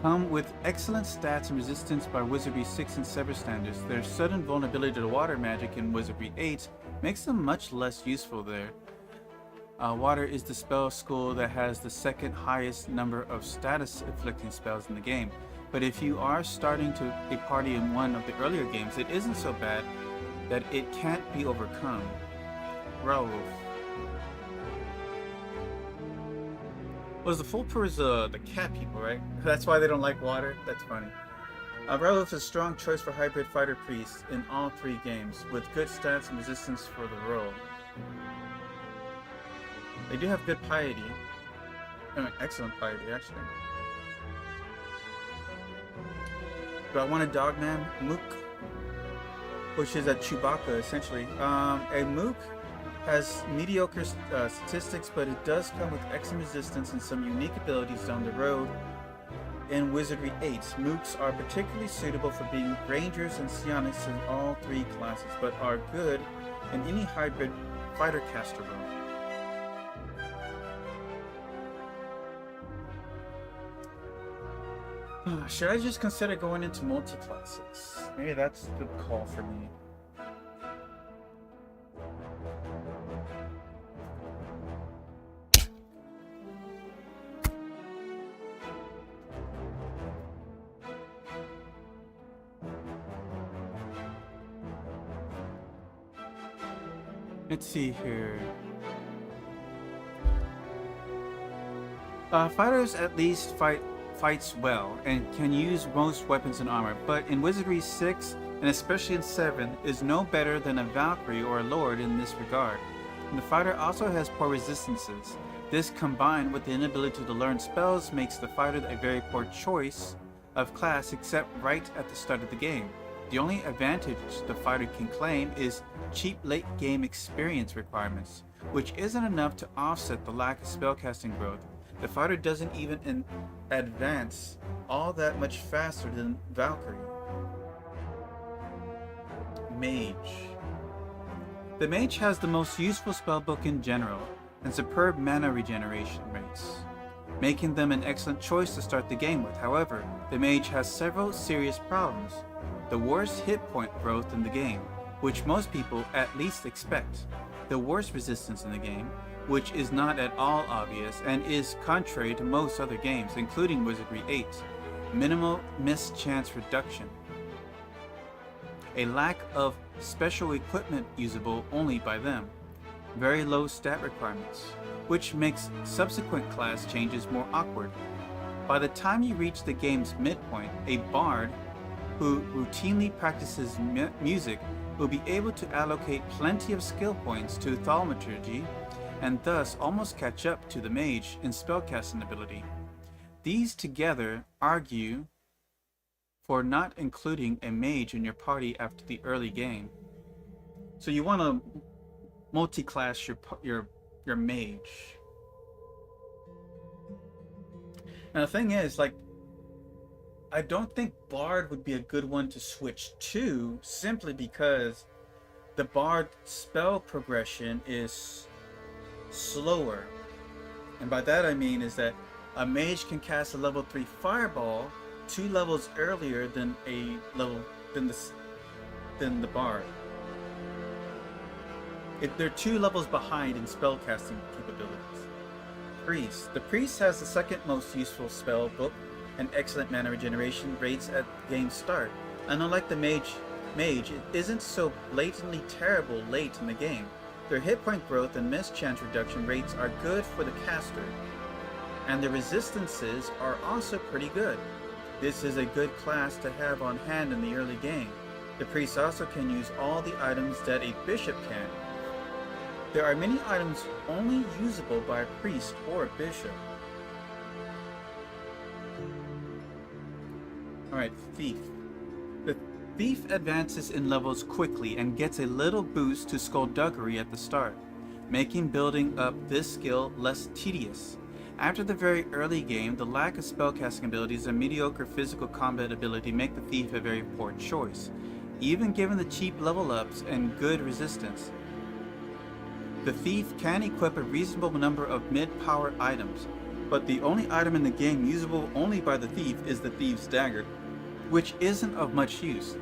[SPEAKER 1] come with excellent stats and resistance by Wizardry 6 and 7 standards. Their sudden vulnerability to water magic in Wizardry 8 makes them much less useful there. Water is the spell school that has the second highest number of status inflicting spells in the game. But if you are starting to a party in one of the earlier games, it isn't so bad that it can't be overcome. Raouf. Was the Fulpers the cat people, right? That's why they don't like water? That's funny. Aurora is a strong choice for hybrid fighter priest in all 3 games, with good stats and resistance for the role. They do have good piety. I mean, excellent piety, actually. Do I want a dogman? Mook, which is a Chewbacca, essentially. A Mook has mediocre statistics, but it does come with excellent resistance and some unique abilities down the road. In Wizardry 8, Mooks are particularly suitable for being Rangers and Psionics in all 3 classes, but are good in any hybrid fighter caster role. Should I just consider going into multi-classes? Maybe that's the call for me. Let's see here. Fighters at least fights well and can use most weapons and armor, but in Wizardry 6 and especially in 7 is no better than a Valkyrie or a Lord in this regard. And the fighter also has poor resistances. This combined with the inability to learn spells makes the fighter a very poor choice of class except right at the start of the game. The only advantage the fighter can claim is cheap late game experience requirements, which isn't enough to offset the lack of spellcasting growth. The fighter doesn't even advance all that much faster than Valkyrie. Mage. The mage has the most useful spellbook in general and superb mana regeneration rates, making them an excellent choice to start the game with. However, the mage has several serious problems. The worst hit point growth in the game, which most people at least expect. The worst resistance in the game, which is not at all obvious and is contrary to most other games, including Wizardry 8. Minimal miss chance reduction. A lack of special equipment usable only by them. Very low stat requirements, which makes subsequent class changes more awkward. By the time you reach the game's midpoint, a bard who routinely practices music will be able to allocate plenty of skill points to thaumaturgy and thus almost catch up to the mage in spellcasting ability. These together argue for not including a mage in your party after the early game. So you want to multi-class your mage. Now the thing is, like, I don't think Bard would be a good one to switch to, simply because the Bard spell progression is slower. And by that I mean is that a mage can cast a level 3 fireball 2 levels earlier than the Bard. They're 2 levels behind in spellcasting capabilities. Priest. The Priest has the second most useful spell book and excellent mana regeneration rates at game start. And unlike the mage, it isn't so blatantly terrible late in the game. Their hit point growth and miss chance reduction rates are good for the caster, and the resistances are also pretty good. This is a good class to have on hand in the early game. The priest also can use all the items that a bishop can. There are many items only usable by a priest or a bishop. Alright, Thief. The Thief advances in levels quickly and gets a little boost to Skullduggery at the start, making building up this skill less tedious. After the very early game, the lack of spellcasting abilities and mediocre physical combat ability make the Thief a very poor choice, even given the cheap level ups and good resistance. The Thief can equip a reasonable number of mid-power items, but the only item in the game usable only by the Thief is the Thief's Dagger, which isn't of much use.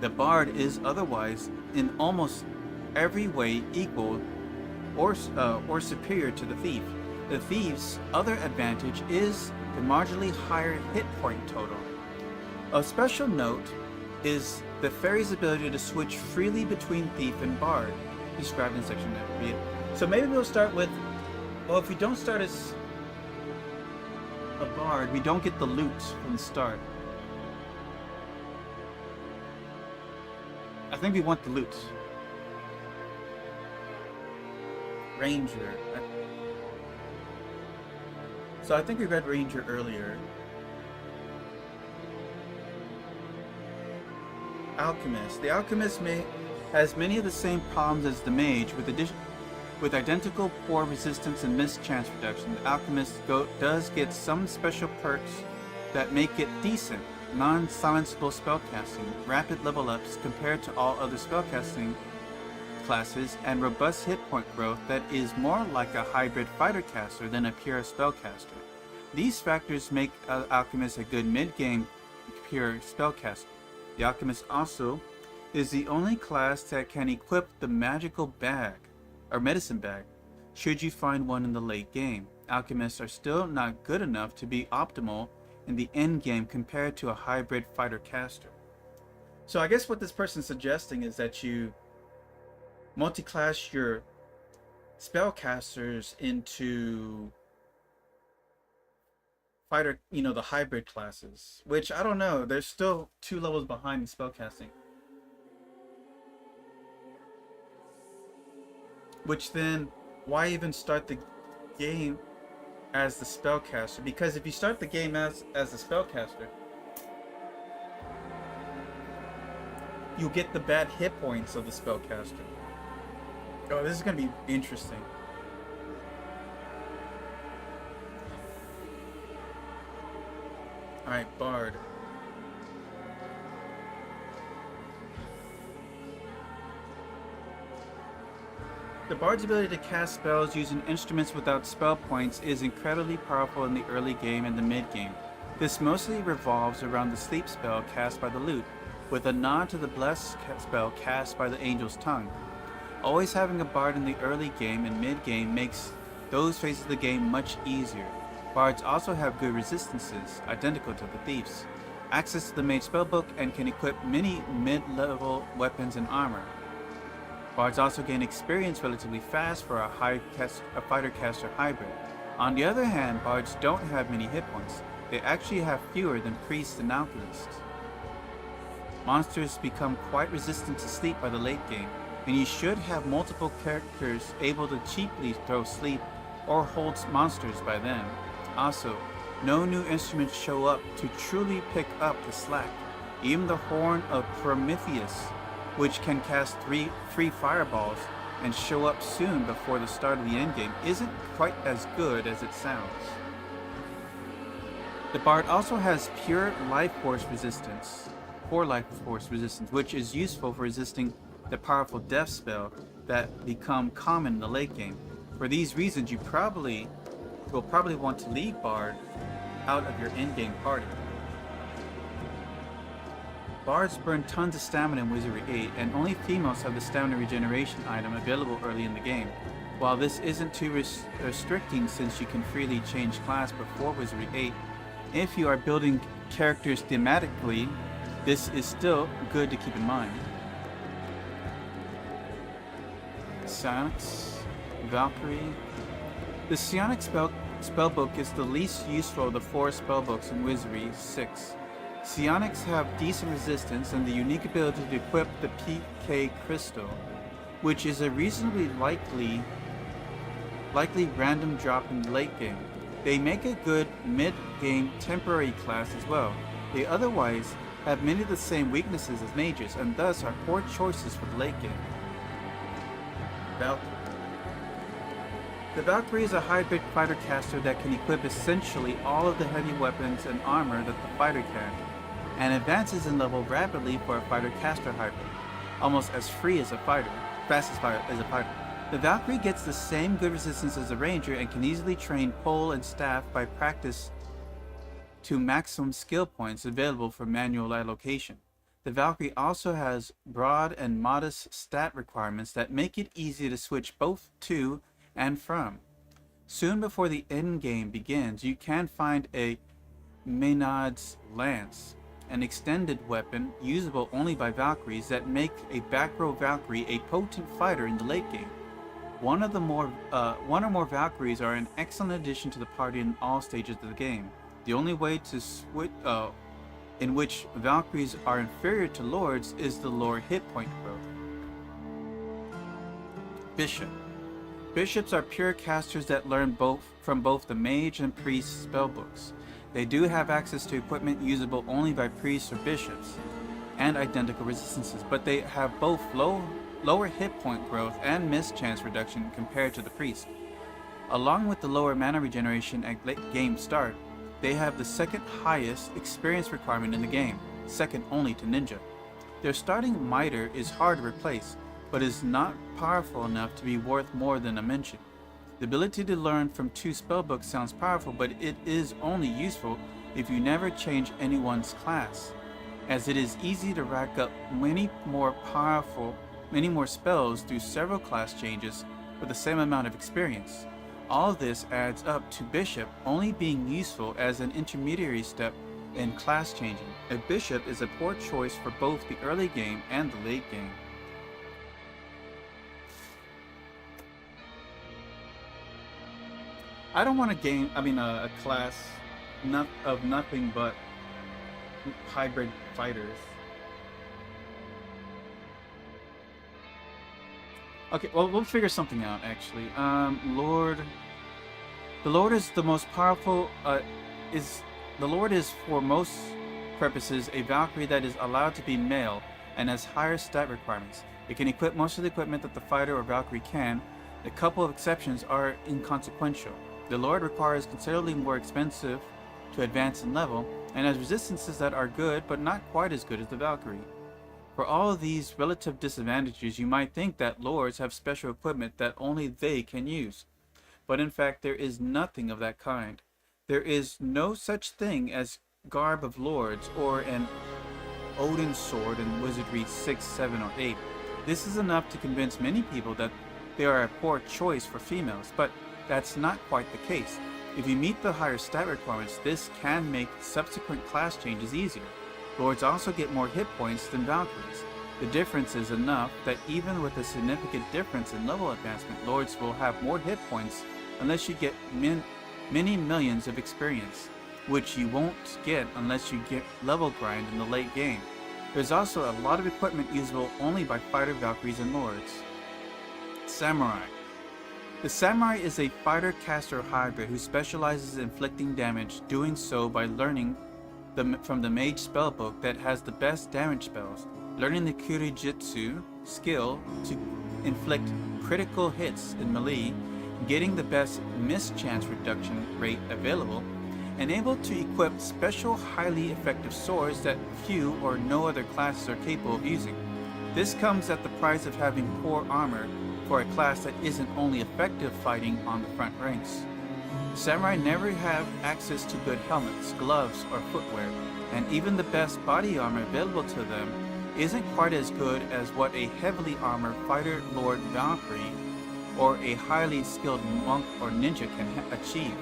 [SPEAKER 1] The Bard is otherwise in almost every way equal or superior to the Thief. The Thief's other advantage is the marginally higher hit point total. Of special note is the Fairy's ability to switch freely between Thief and Bard, described in section 9. So maybe we'll start with, well, if we don't start as a Bard, we don't get the loot from the start. think we want the loot. Ranger. So I think we read Ranger earlier. Alchemist. The Alchemist has many of the same problems as the Mage, with identical poor resistance and missed chance reduction. The Alchemist does get some special perks that make it decent. Non-silenceable spellcasting, rapid level ups compared to all other spellcasting classes, and robust hit point growth that is more like a hybrid fighter caster than a pure spellcaster. These factors make Alchemist a good mid-game pure spellcaster. The Alchemist also is the only class that can equip the magical bag, or medicine bag, should you find one in the late game. Alchemists are still not good enough to be optimal in the end game compared to a hybrid fighter caster. So I guess what this person's suggesting is that you multi-class your spellcasters into fighter, the hybrid classes, which I don't know, they're still 2 levels behind in spellcasting. Which then, why even start the game as the spellcaster? Because if you start the game as the spellcaster, you'll get the bad hit points of the spellcaster. Oh, this is going to be interesting. Alright, Bard. The Bard's ability to cast spells using instruments without spell points is incredibly powerful in the early game and the mid game. This mostly revolves around the sleep spell cast by the lute, with a nod to the bless spell cast by the angel's tongue. Always having a Bard in the early game and mid game makes those phases of the game much easier. Bards also have good resistances, identical to the Thieves, access to the Mage spellbook, and can equip many mid-level weapons and armor. Bards also gain experience relatively fast for a fighter caster hybrid. On the other hand, Bards don't have many hit points. They actually have fewer than Priests and Alchemists. Monsters become quite resistant to sleep by the late game, and you should have multiple characters able to cheaply throw sleep or hold monsters by then. Also, no new instruments show up to truly pick up the slack. Even the Horn of Prometheus, which can cast 3 free fireballs and show up soon before the start of the endgame, isn't quite as good as it sounds. The Bard also has pure life force resistance, which is useful for resisting the powerful death spell that become common in the late game. For these reasons, you will probably want to leave Bard out of your endgame party. Bards burn tons of stamina in Wizardry 8, and only females have the stamina regeneration item available early in the game. While this isn't too restricting since you can freely change class before Wizardry 8, if you are building characters thematically, this is still good to keep in mind. Psionics, Valkyrie. The Psionic spellbook is the least useful of the 4 spellbooks in Wizardry 6. Psionics have decent resistance and the unique ability to equip the PK Crystal, which is a reasonably likely random drop in the late game. They make a good mid-game temporary class as well. They otherwise have many of the same weaknesses as mages, and thus are poor choices for the late game. Valkyrie. The Valkyrie is a hybrid fighter caster that can equip essentially all of the heavy weapons and armor that the fighter can, and advances in level rapidly for a fighter caster hybrid, almost as free as a fighter, fast as a fighter. The Valkyrie gets the same good resistance as the Ranger and can easily train pole and staff by practice to maximum skill points available for manual allocation. The Valkyrie also has broad and modest stat requirements that make it easy to switch both to and from. Soon before the end game begins, you can find a Maenad's Lance, an extended weapon usable only by Valkyries that make a back row Valkyrie a potent fighter in the late game. One or more Valkyries are an excellent addition to the party in all stages of the game. The only way to in which Valkyries are inferior to Lords, is the lower hit point growth. Bishop. Bishops are pure casters that learn from both the Mage and Priest spellbooks. They do have access to equipment usable only by priests or bishops, and identical resistances, but they have both lower hit point growth and miss chance reduction compared to the priest. Along with the lower mana regeneration at game start, they have the second highest experience requirement in the game, second only to Ninja. Their starting Mitre is hard to replace, but is not powerful enough to be worth more than a mention. The ability to learn from 2 spellbooks sounds powerful, but it is only useful if you never change anyone's class, as it is easy to rack up many more spells through several class changes with the same amount of experience. All this adds up to Bishop only being useful as an intermediary step in class changing. A Bishop is a poor choice for both the early game and the late game. I don't want a class of nothing but hybrid fighters. Okay, well, we'll figure something out, actually. The Lord is the most powerful, the Lord is, for most purposes, a Valkyrie that is allowed to be male and has higher stat requirements. It can equip most of the equipment that the fighter or Valkyrie can. A couple of exceptions are inconsequential. The Lord requires considerably more expensive to advance in level, and has resistances that are good but not quite as good as the Valkyrie. For all of these relative disadvantages, you might think that Lords have special equipment that only they can use. But in fact, there is nothing of that kind. There is no such thing as Garb of Lords or an Odin sword in Wizardry 6, 7, or 8. This is enough to convince many people that they are a poor choice for females, but that's not quite the case. If you meet the higher stat requirements, this can make subsequent class changes easier. Lords also get more hit points than Valkyries. The difference is enough that even with a significant difference in level advancement, Lords will have more hit points unless you get many millions of experience, which you won't get unless you get level grind in the late game. There's also a lot of equipment usable only by fighter Valkyries and Lords. Samurai. The Samurai is a fighter-caster hybrid who specializes in inflicting damage, doing so by learning from the Mage spellbook that has the best damage spells, learning the Kurijitsu skill to inflict critical hits in melee, getting the best miss chance reduction rate available, and able to equip special highly effective swords that few or no other classes are capable of using. This comes at the price of having poor armor for a class that isn't only effective fighting on the front ranks. Samurai never have access to good helmets, gloves, or footwear, and even the best body armor available to them isn't quite as good as what a heavily armored fighter Lord Valkyrie or a highly skilled monk or ninja can achieve.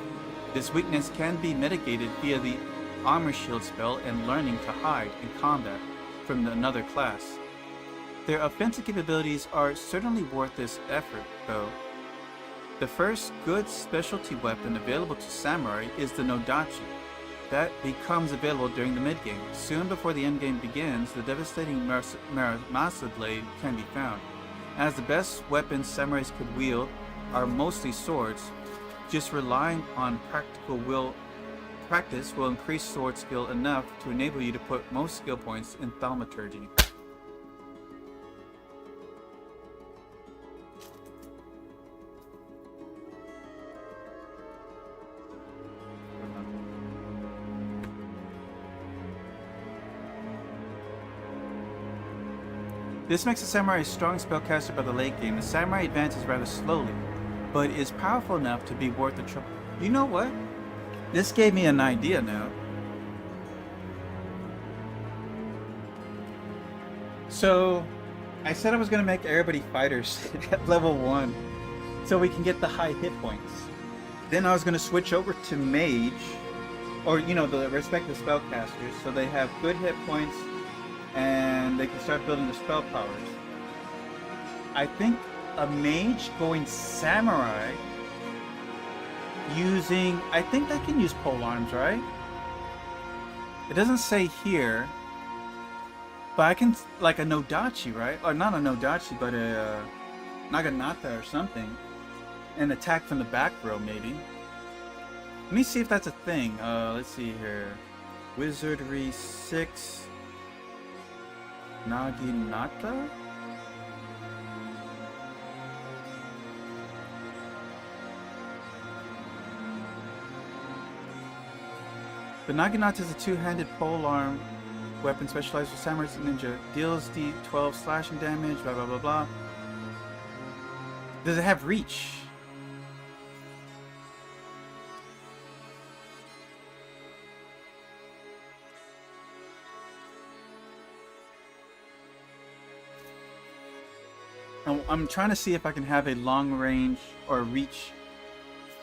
[SPEAKER 1] This weakness can be mitigated via the armor shield spell and learning to hide in combat from another class. Their offensive capabilities are certainly worth this effort, though. The first good specialty weapon available to Samurai is the Nodachi. That becomes available during the mid-game. Soon before the endgame begins, the devastating Masa Blade can be found. As the best weapons Samurais could wield are mostly swords, just relying on practice will increase sword skill enough to enable you to put most skill points in thaumaturgy. This makes the Samurai a strong spellcaster by the late game. The Samurai advances rather slowly, but is powerful enough to be worth the trouble. You know what? This gave me an idea now. So, I said I was going to make everybody fighters at level 1, so we can get the high hit points. Then I was going to switch over to Mage, or the respective spellcasters, so they have good hit points, and they can start building their spell powers. I think a Mage going Samurai using... I think they can use pole arms, right? It doesn't say here, but I can, like a Nodachi, right? Or not a Nodachi, but a Naginata or something. An attack from the back row, maybe. Let me see if that's a thing. Let's see here. Wizardry 6. Naginata? The Naginata is a two-handed polearm weapon specialized for samurais and ninja. Deals D12 slashing damage, blah blah blah blah. Does it have reach? I'm trying to see if I can have a long range or reach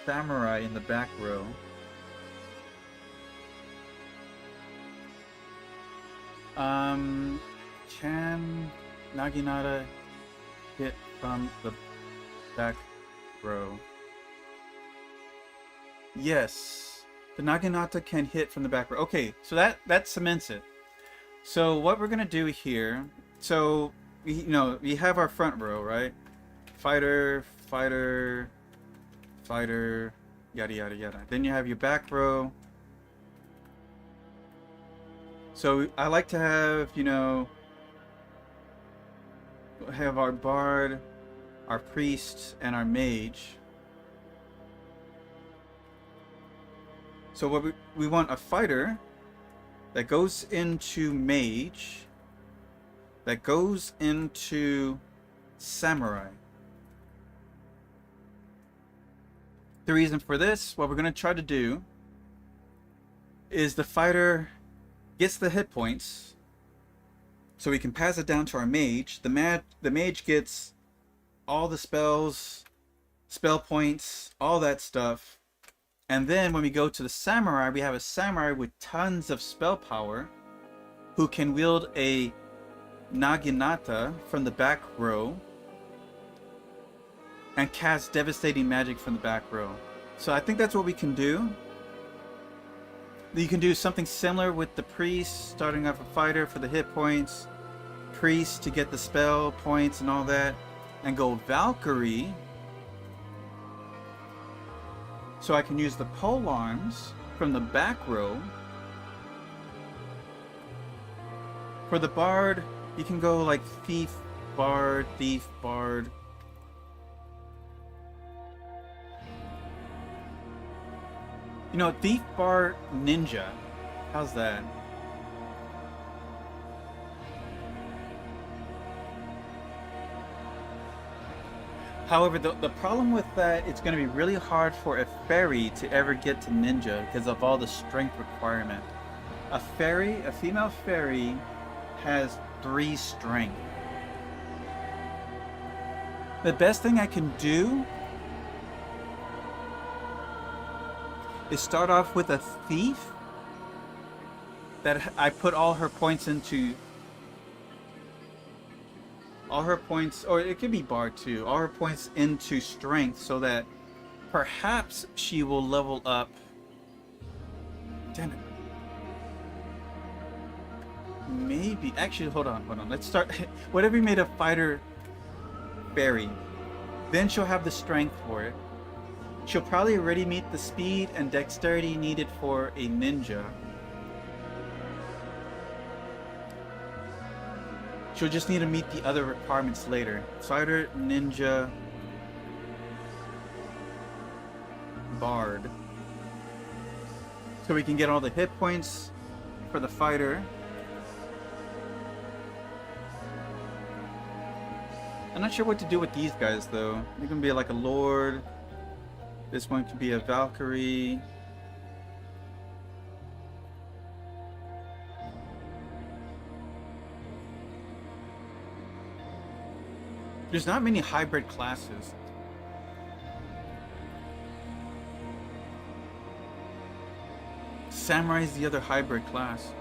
[SPEAKER 1] samurai in the back row. Can Naginata hit from the back row? Yes, the Naginata can hit from the back row. Okay, so that cements it. So what we're gonna do here, so we have our front row, right? Fighter, fighter, fighter, yada yada yada. Then you have your back row. So I like to have, have our bard, our priest, and our mage. So what we want a fighter that goes into mage, that goes into samurai. The reason for this, what we're going to try to do, is the fighter gets the hit points, so we can pass it down to our mage. The mage gets all the spells, spell points, all that stuff. And then when we go to the samurai, we have a samurai with tons of spell power who can wield a Naginata from the back row and cast devastating magic from the back row. So I think that's what we can do. You can do something similar with the priest, starting off a fighter for the hit points, priest to get the spell points and all that, and go Valkyrie, so I can use the pole arms from the back row. For the bard, you can go like thief, bard, thief, bard. Thief, bard, ninja. How's that? However, the problem with that, it's going to be really hard for a fairy to ever get to ninja because of all the strength requirement. A female fairy, has 3 strength. The best thing I can do is start off with a thief that I put all her points into. All her points, or it could be bard too, all her points into strength so that perhaps she will level up. Damn it. Maybe, actually, hold on. Let's start. What if we made a fighter fairy? Then she'll have the strength for it. She'll probably already meet the speed and dexterity needed for a ninja. She'll just need to meet the other requirements later. Fighter, ninja, bard. So we can get all the hit points for the fighter. I'm not sure what to do with these guys though. They're gonna be like a lord. This one could be a Valkyrie. There's not many hybrid classes. Samurai is the other hybrid class.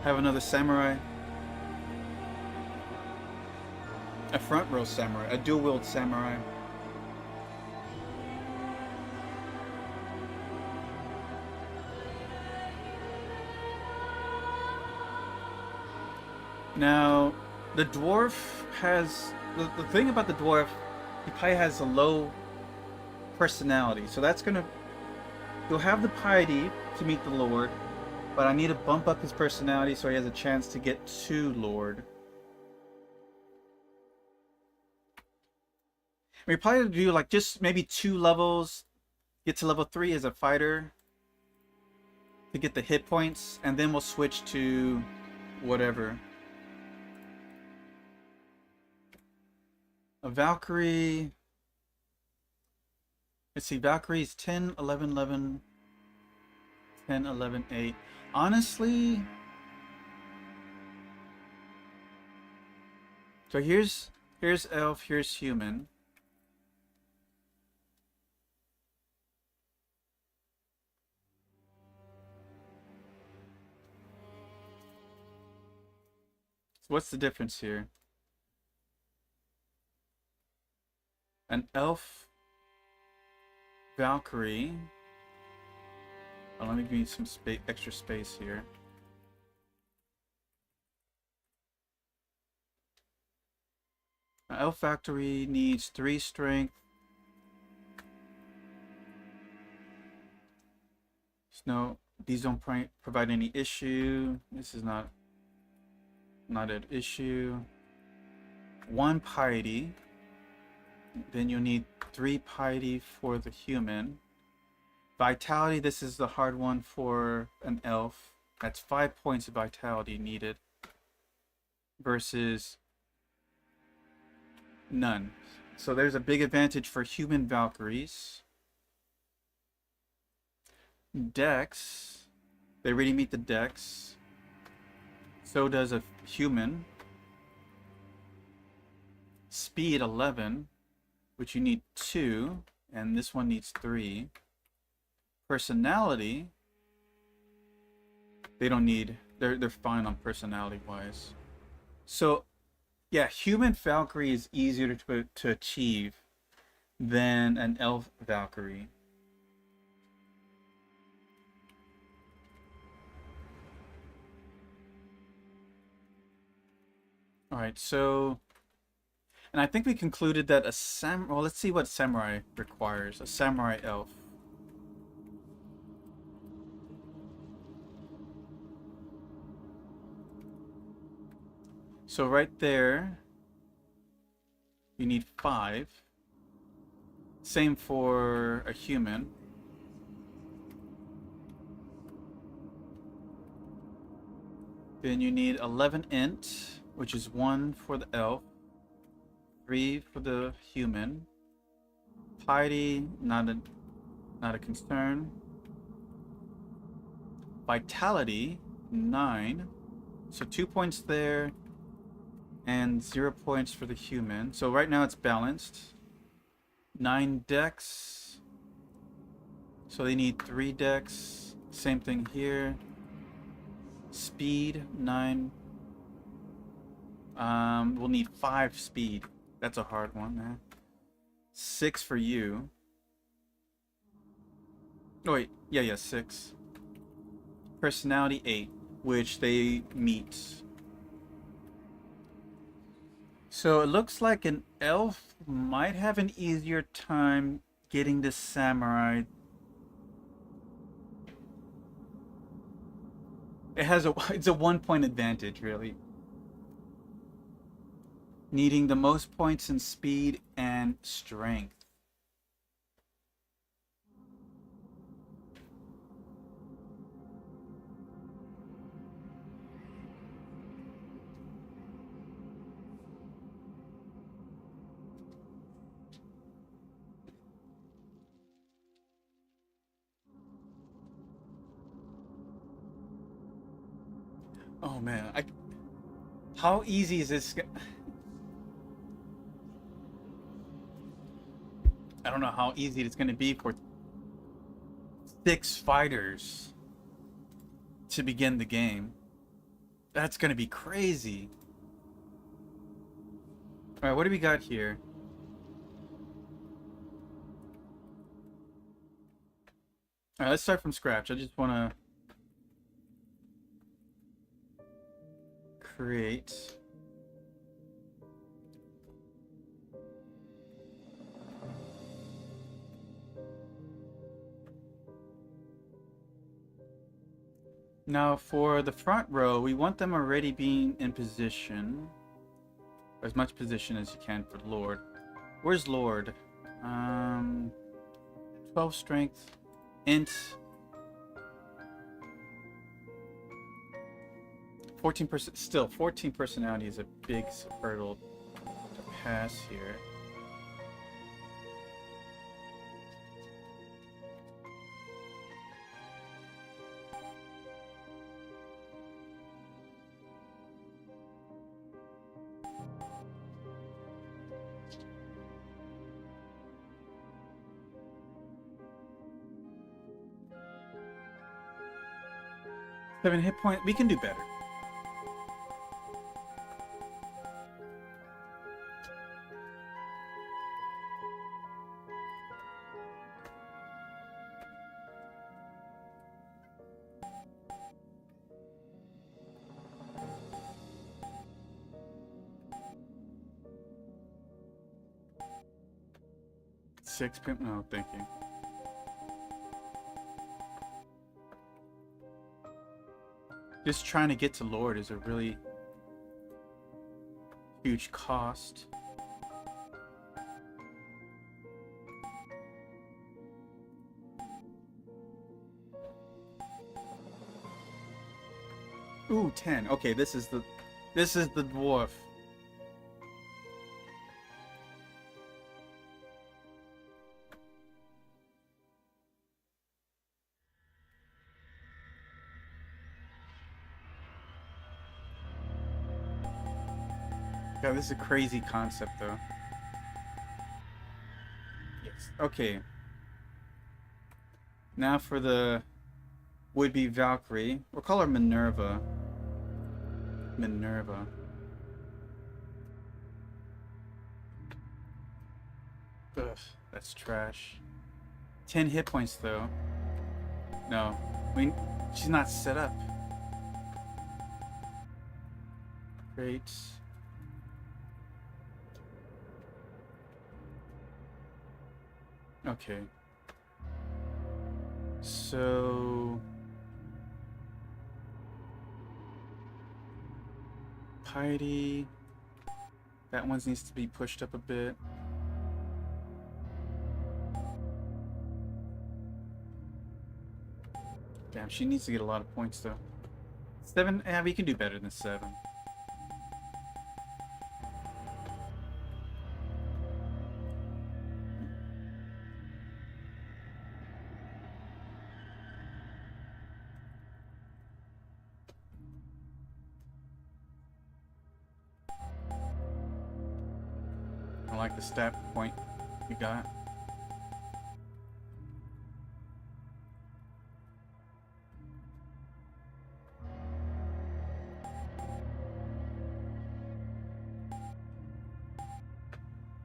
[SPEAKER 1] Have another samurai. A front row samurai. A dual wield samurai. Now, the dwarf has the thing about the dwarf. He probably has a low personality, so that's gonna. He'll have the piety to meet the Lord, but I need to bump up his personality so he has a chance to get to Lord. We probably do like just maybe 2 levels, get to level 3 as a fighter to get the hit points, and then we'll switch to whatever. A Valkyrie. Let's see, Valkyrie's 10, 11, 11, 10, 11, 8. Honestly, so here's elf, here's human. So what's the difference here? An elf Valkyrie. Oh, let me give you some extra space here. An elf Valkyrie needs 3 strength. No, these don't provide any issue. This is not an issue. 1 piety. Then you'll need 3 piety for the human. Vitality, this is the hard one for an elf. That's 5 points of vitality needed. Versus none. So there's a big advantage for human Valkyries. Dex, they really meet the Dex. So does a human. Speed 11, which you need 2, and this one needs 3. Personality, they don't need, they're fine on personality wise. So yeah, human Valkyrie is easier to achieve than an elf Valkyrie. Alright, so, and I think we concluded that well, let's see what samurai requires. A samurai elf. So right there, you need 5. Same for a human. Then you need 11 int, which is 1 for the elf, 3 for the human. Piety, not a concern. Vitality, 9. So 2 points there, and 0 points for the human. So right now it's balanced. 9 dex. So they need 3 dex. Same thing here. Speed, 9. We'll need 5 speed. That's a hard one, man. 6 for you. Oh wait, yeah, 6. Personality 8, which they meet. So it looks like an elf might have an easier time getting the samurai. It's a 1-point advantage, really. Needing the most points in speed and strength. Oh man, how easy is this? I don't know how easy it's going to be for 6 fighters to begin the game. That's going to be crazy. Alright, what do we got here? Alright, let's start from scratch. I just want to create. Now for the front row, we want them already being in position. As much position as you can for Lord. Where's Lord? 12 strength. Int. 14%. Still, 14 personality is a big hurdle to pass here. Seven hit point. We can do better. Six pimp. No, thank you. Just trying to get to Lord is a really huge cost. Ooh, 10. Okay, this is the dwarf. God, this is a crazy concept, though. Yes. Okay. Now for the would-be Valkyrie. We'll call her Minerva. Minerva. Ugh, that's trash. 10 hit points, though. No. She's not set up. Great. Okay. So piety. That one needs to be pushed up a bit. Damn, she needs to get a lot of points though. 7, yeah, we can do better than 7. I like the stat point you got.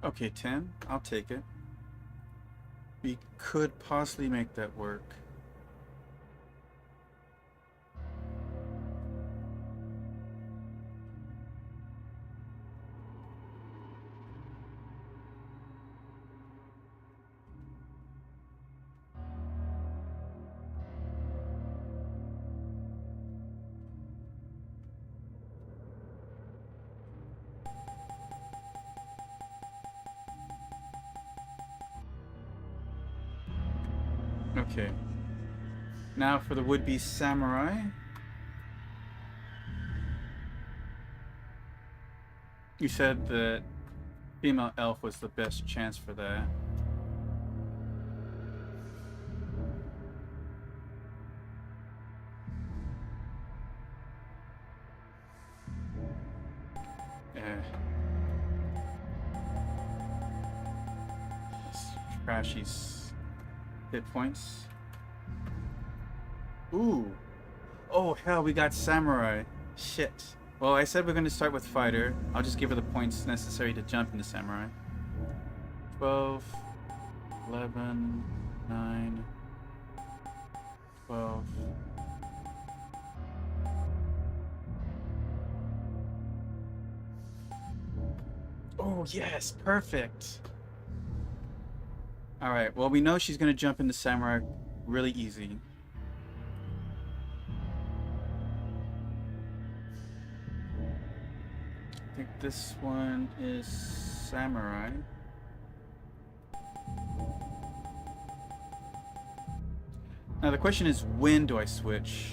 [SPEAKER 1] Okay, 10. I'll take it. We could possibly make that work. Okay. Now for the would-be samurai. You said that female elf was the best chance for that. Yeah. Trashy hit points. Ooh. Oh, hell, we got samurai. Shit. Well, I said we're going to start with fighter. I'll just give her the points necessary to jump into samurai. 12, 11, 9, 12. Oh, yes, perfect. All right, well, we know she's going to jump into Samurai really easy. I think this one is Samurai. Now, the question is, when do I switch?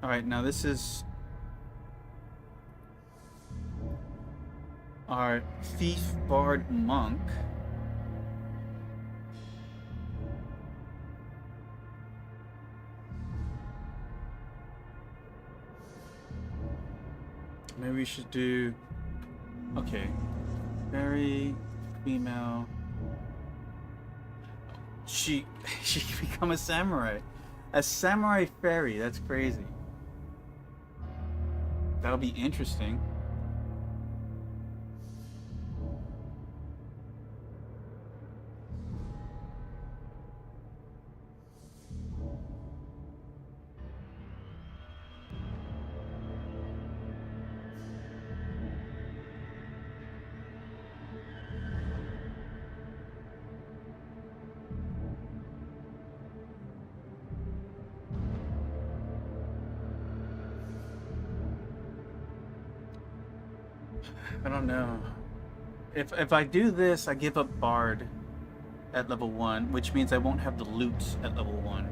[SPEAKER 1] All right, now this is our Thief, Bard, Monk. Maybe we should do... Okay. Fairy, female... She can become a samurai. A samurai fairy, that's crazy. That'll be interesting. I don't know. If I do this, I give up Bard at level 1, which means I won't have the loot at level 1.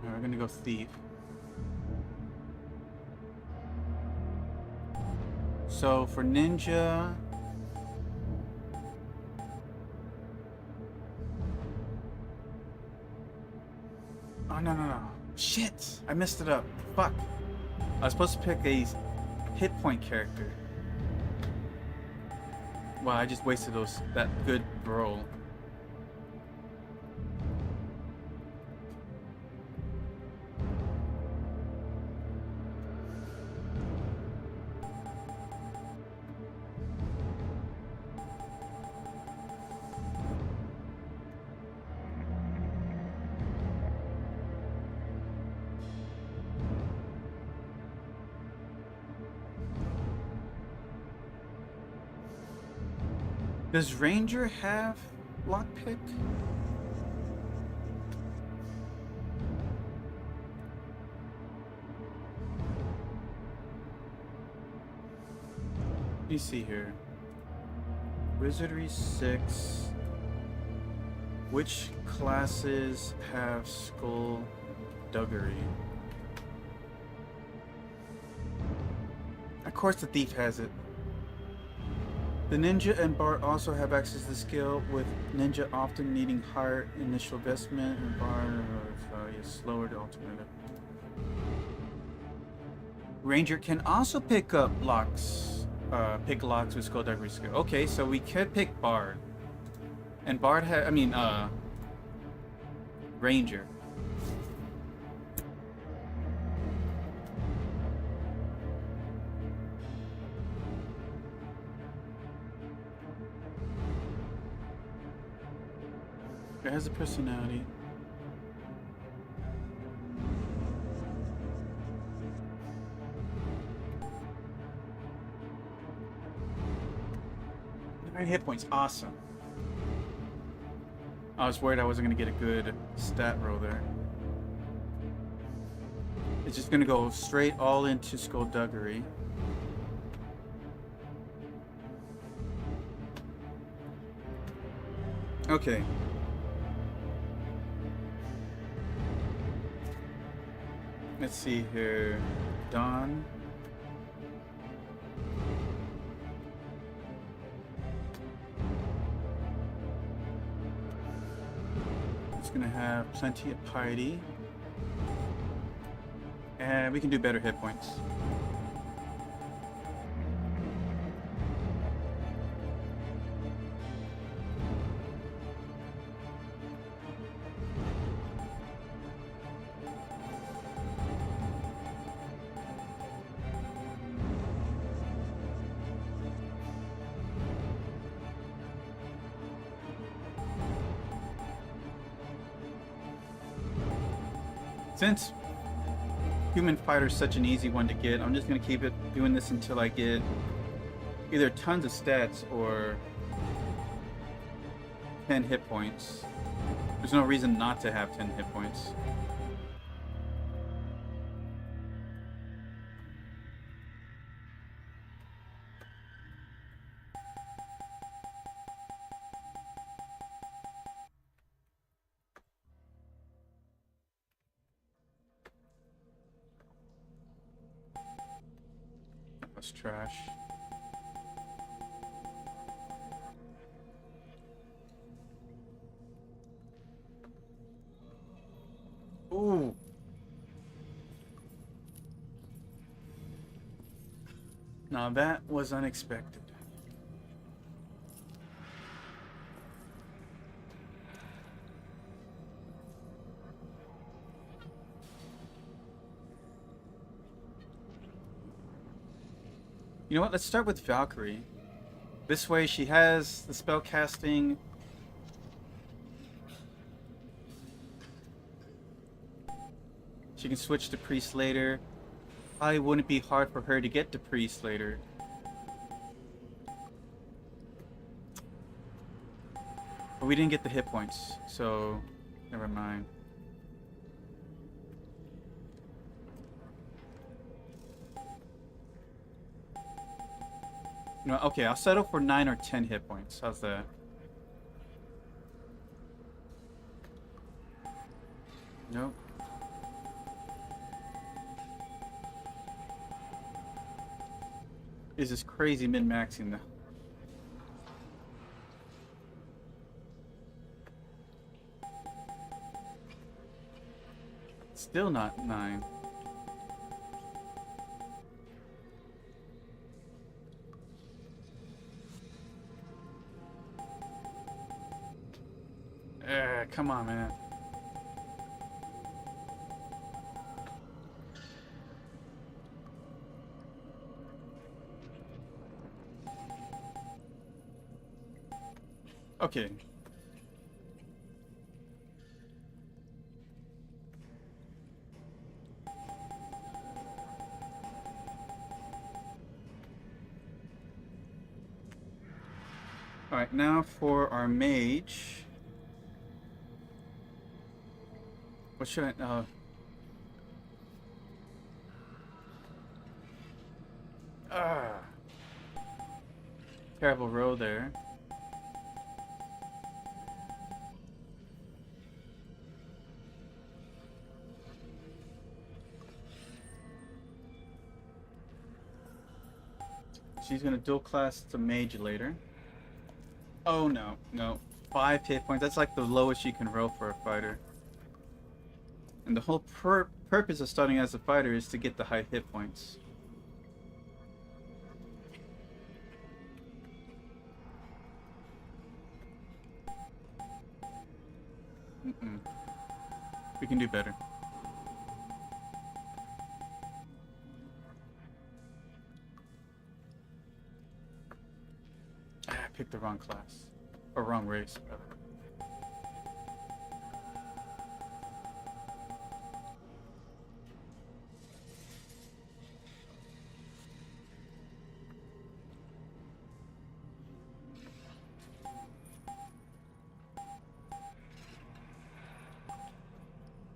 [SPEAKER 1] Alright, we're gonna go Thief. So for ninja, oh no, shit! I messed it up. Fuck! I was supposed to pick a hit point character. Wow, I just wasted that good roll. Does Ranger have lockpick? Let me see here. Wizardry 6. Which classes have skullduggery? Of course the thief has it. The ninja and bard also have access to the skill, with ninja often needing higher initial investment and bard is slower to alternative. Ranger can also pick up locks, pick locks with skullduggery skill. Okay, so we could pick bard, and bard Ranger. It has a personality. Nine hit points, awesome. I was worried I wasn't gonna get a good stat roll there. It's just gonna go straight all into skullduggery. Okay. Let's see here. Dawn. It's gonna have plenty of piety. And we can do better hit points. Since human fighter is such an easy one to get, I'm just gonna keep it doing this until I get either tons of stats or 10 hit points. There's no reason not to have 10 hit points. That's trash. Ooh. Now that was unexpected. You know what? Let's start with Valkyrie. This way she has the spell casting. She can switch to priest later. Probably wouldn't be hard for her to get to priest later. But we didn't get the hit points, so never mind. You know, okay, I'll settle for 9 or 10 hit points. How's that? Nope. Is this crazy min-maxing though? Still not 9. Come on, man. Okay. Alright, now for our mage. What should I... Terrible roll there. She's gonna dual class to mage later. Oh no, no. 5 hit points. That's like the lowest you can roll for a fighter. And the whole purpose of starting as a fighter is to get the high hit points. We can do better. I picked the wrong class. Or wrong race, rather.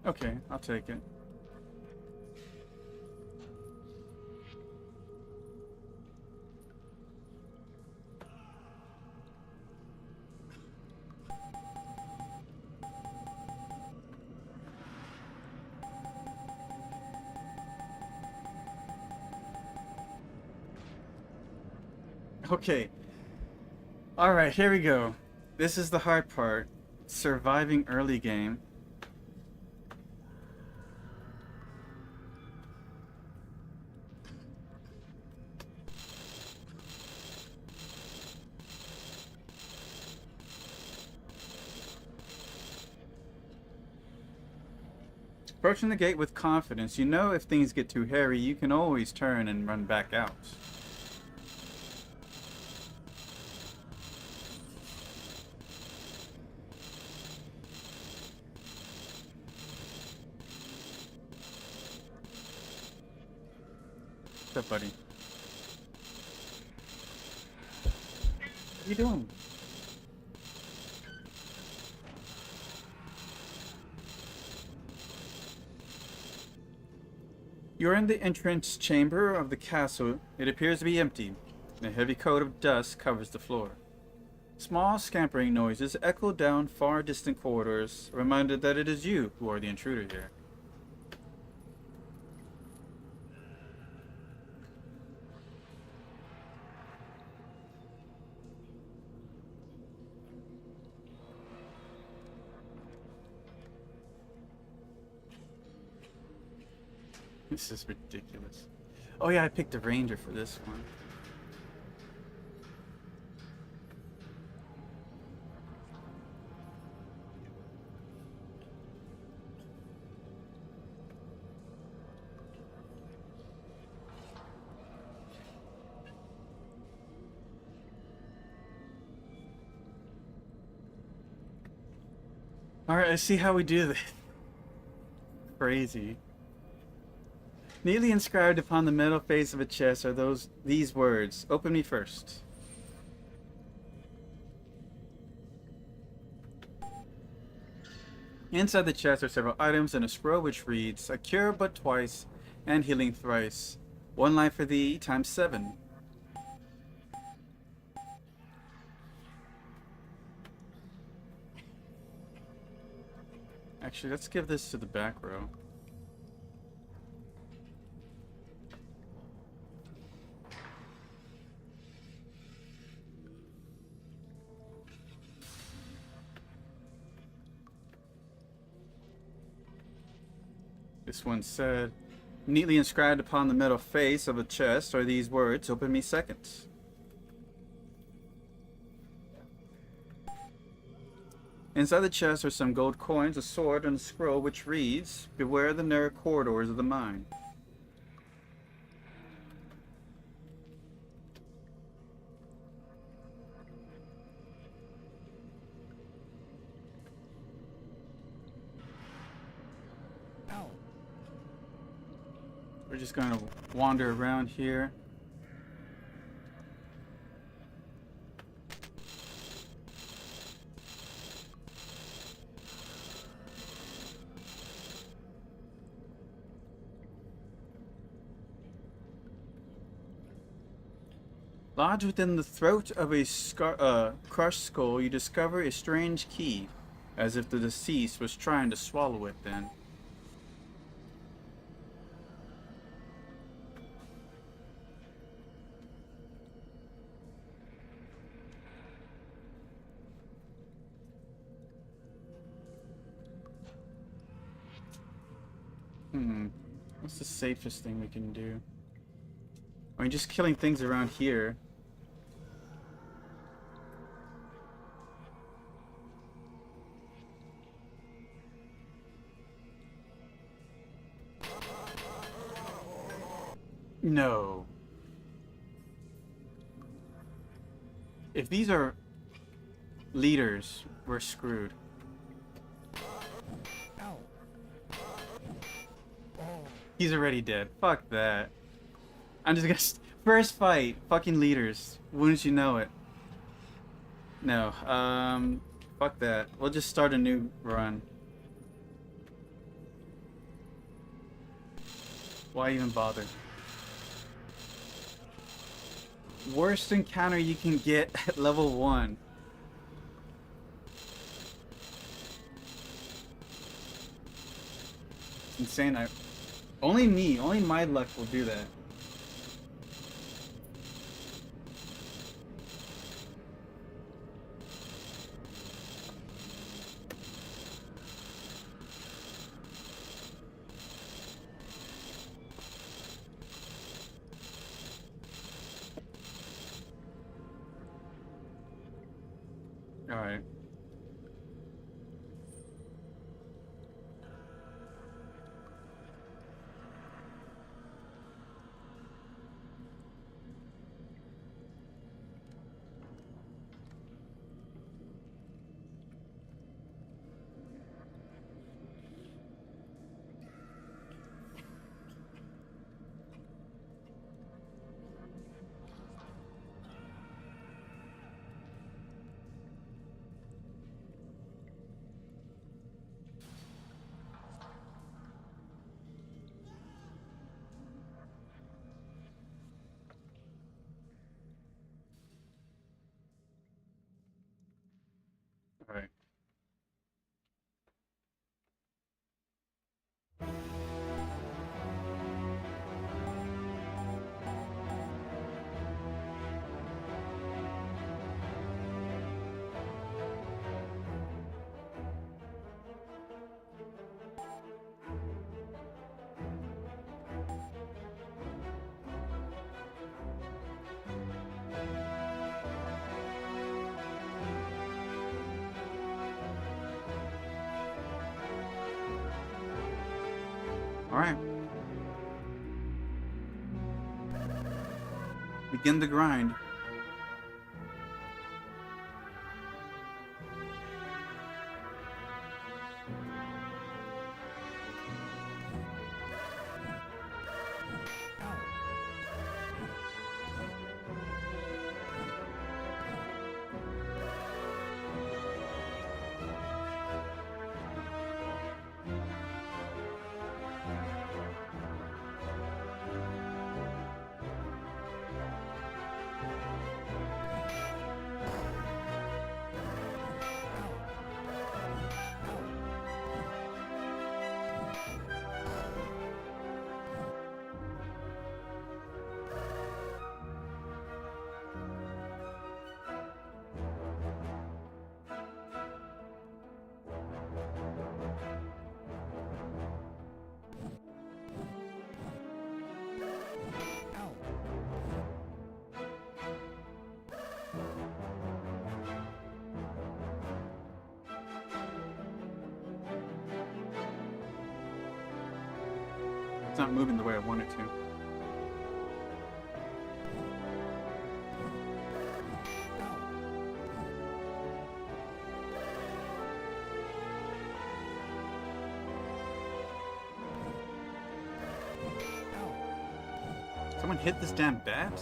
[SPEAKER 1] Okay, I'll take it. Okay. Alright, here we go. This is the hard part. Surviving early game. Approaching the gate with confidence. You know if things get too hairy, you can always turn and run back out. up, buddy? What are you doing? You're in the entrance chamber of the castle. It appears to be empty. A heavy coat of dust covers the floor. Small scampering noises echo down far distant corridors, reminded that it is you who are the intruder here. This is ridiculous. Oh yeah, I picked a ranger for this one. Alright, let's see how we do this. Crazy. Neatly inscribed upon the metal face of a chest are these words. Open me first. Inside the chest are several items and a scroll which reads, a cure but twice, and healing thrice. One life for thee, times 7. Actually, let's give this to the back row. This one said, neatly inscribed upon the metal face of a chest are these words, open me second. Inside the chest are some gold coins, a sword, and a scroll which reads, beware the narrow corridors of the mine.
[SPEAKER 2] Ow.
[SPEAKER 1] We're just going to wander around here. Lodged within the throat of a crushed skull, you discover a strange key, as if the deceased was trying to swallow it then. What's the safest thing we can do? I mean, just killing things around here. No. If these are leaders, we're screwed.
[SPEAKER 2] Ow. Oh.
[SPEAKER 1] He's already dead. Fuck that. I'm just gonna... First fight. Fucking leaders. Wouldn't you know it? No. Fuck that. We'll just start a new run. Why even bother? Worst encounter you can get at level 1. It's insane. Only my luck will do that. Alright. Alright. Alright. Begin the grind. It's not moving the way I want it to. Someone hit this damn bat?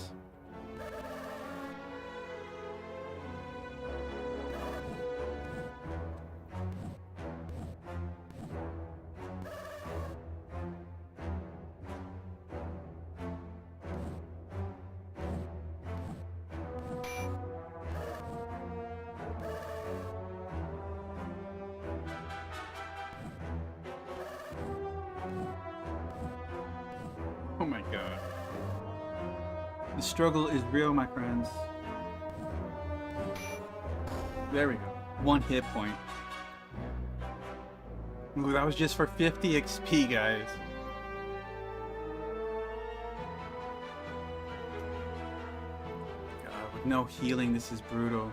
[SPEAKER 1] Oh my god. The struggle is real, my friends. There we go. 1 hit point. Ooh, that was just for 50 XP, guys. God, with no healing, this is brutal.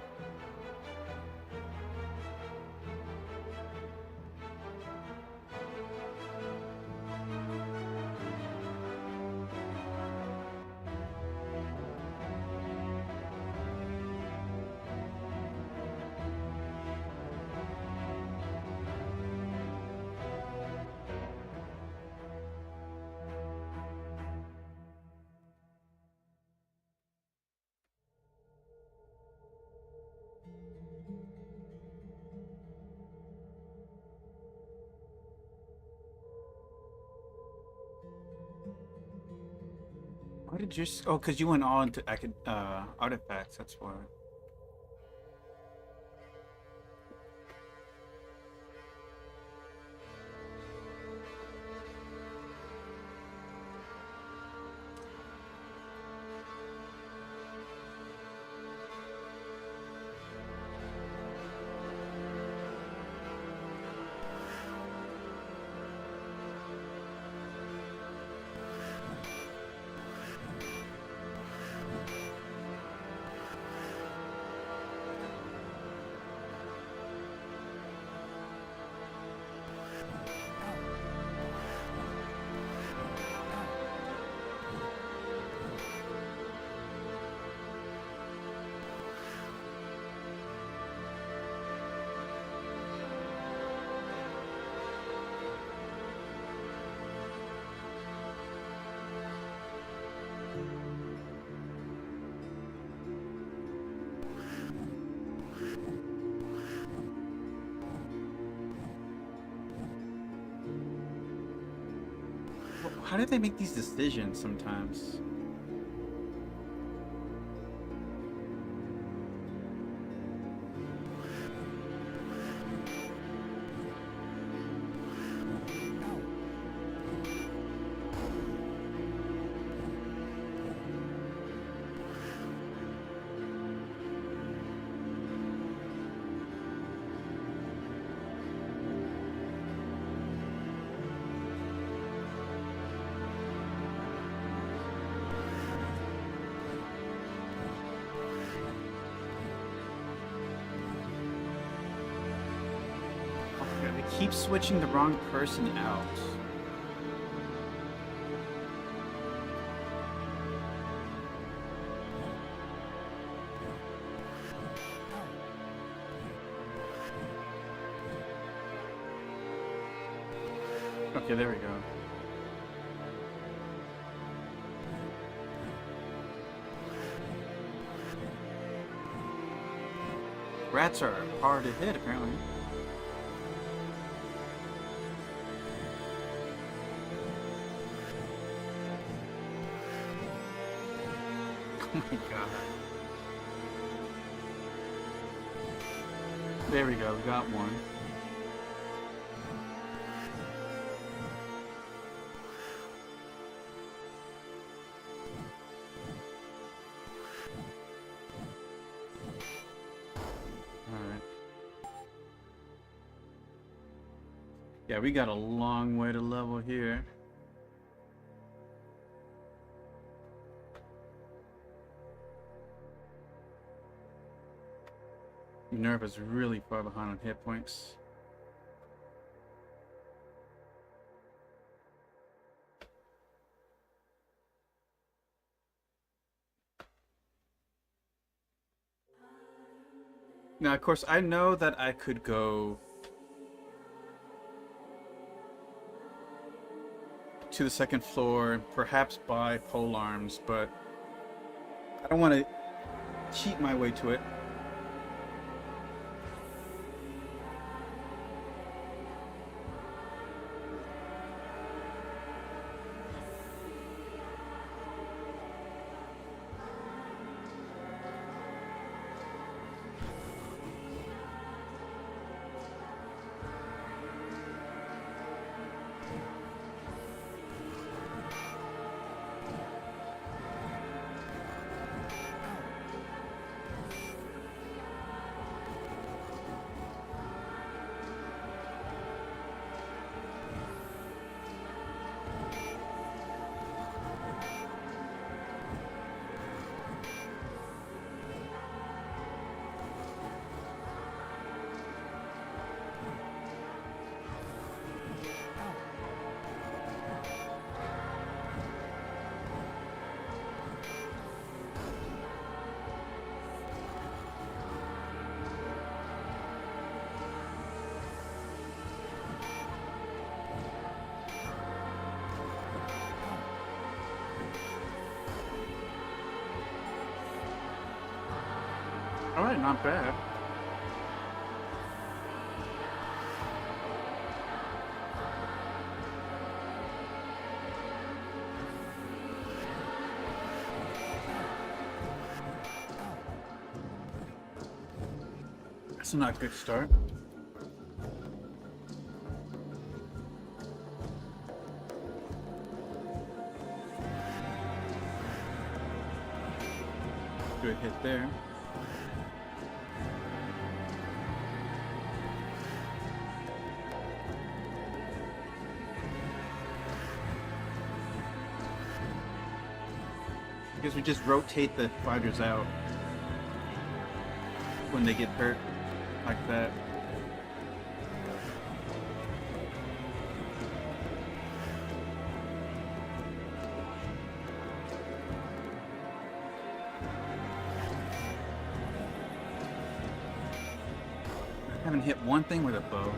[SPEAKER 1] Why did you? Oh, because you went all into artifacts. That's why. How do they make these decisions sometimes? keep switching the wrong person out. Okay, there we go. Rats are hard to hit, apparently. Oh my god. There we go, we got one. Alright. Yeah, we got a long way to level here. Minerva's really far behind on hit points. Now, of course, I know that I could go to the second floor, perhaps buy pole arms, but I don't want to cheat my way to it. Alright, not bad. That's not a good start. Good hit there. I guess we just rotate the fighters out when they get hurt like that. I haven't hit one thing with a bow.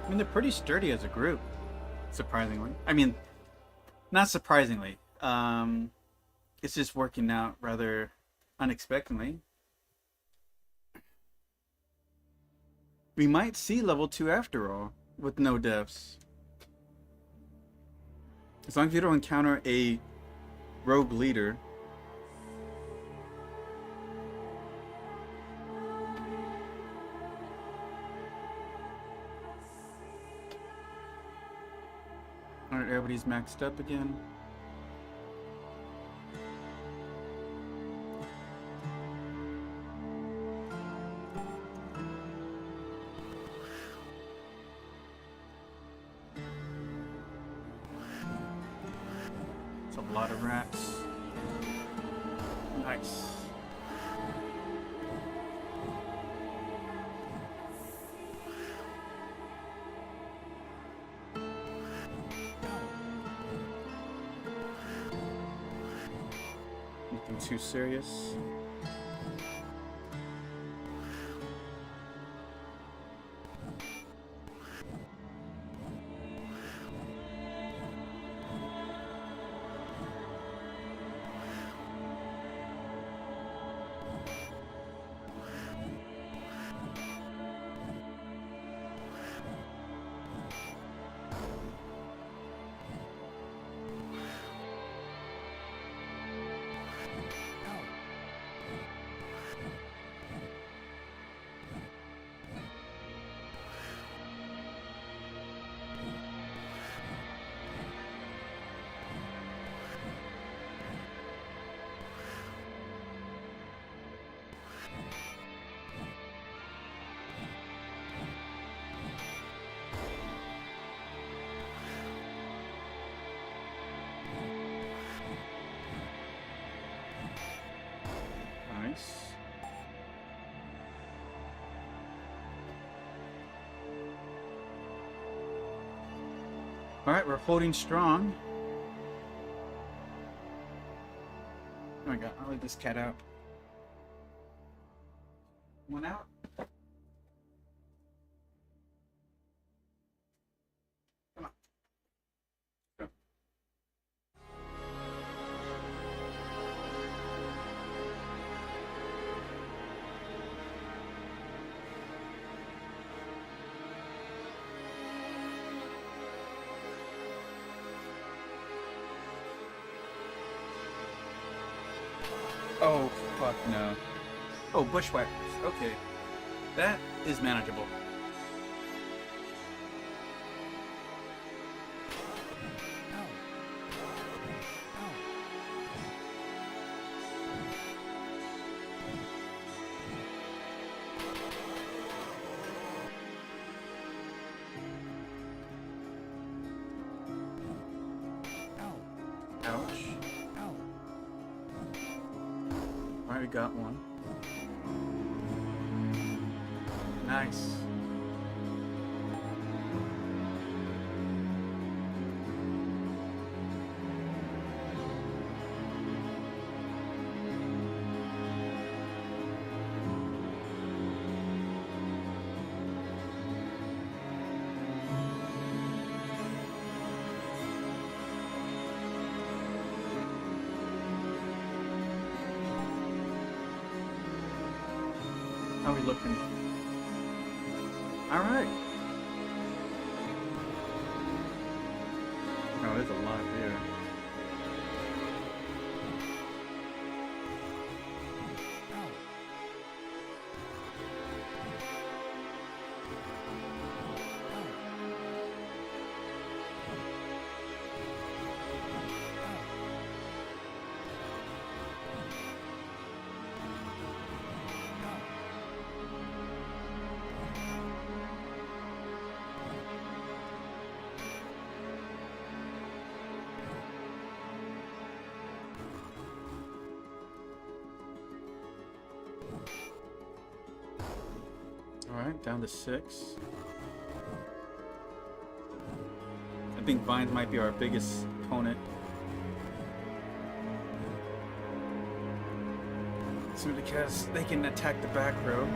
[SPEAKER 1] I mean, they're pretty sturdy as a group, surprisingly. I mean, not surprisingly. It's just working out rather unexpectedly. We might see level 2 after all, with no deaths. As long as you don't encounter a rogue leader. Alright, everybody's maxed up again. It's a lot of rats. Nice. Nothing too serious. Nice. Alright, we're holding strong. Oh my god, I'll let this cat out. One out. Come on. Go. Oh, fuck no. Oh, bushwhackers. Okay. That is manageable. Ouch. Alright, we got one. Nice. How are we looking? All right. Oh, there's a lot here. Alright, down to 6. I think vines might be our biggest opponent. Simply because they can attack the back row.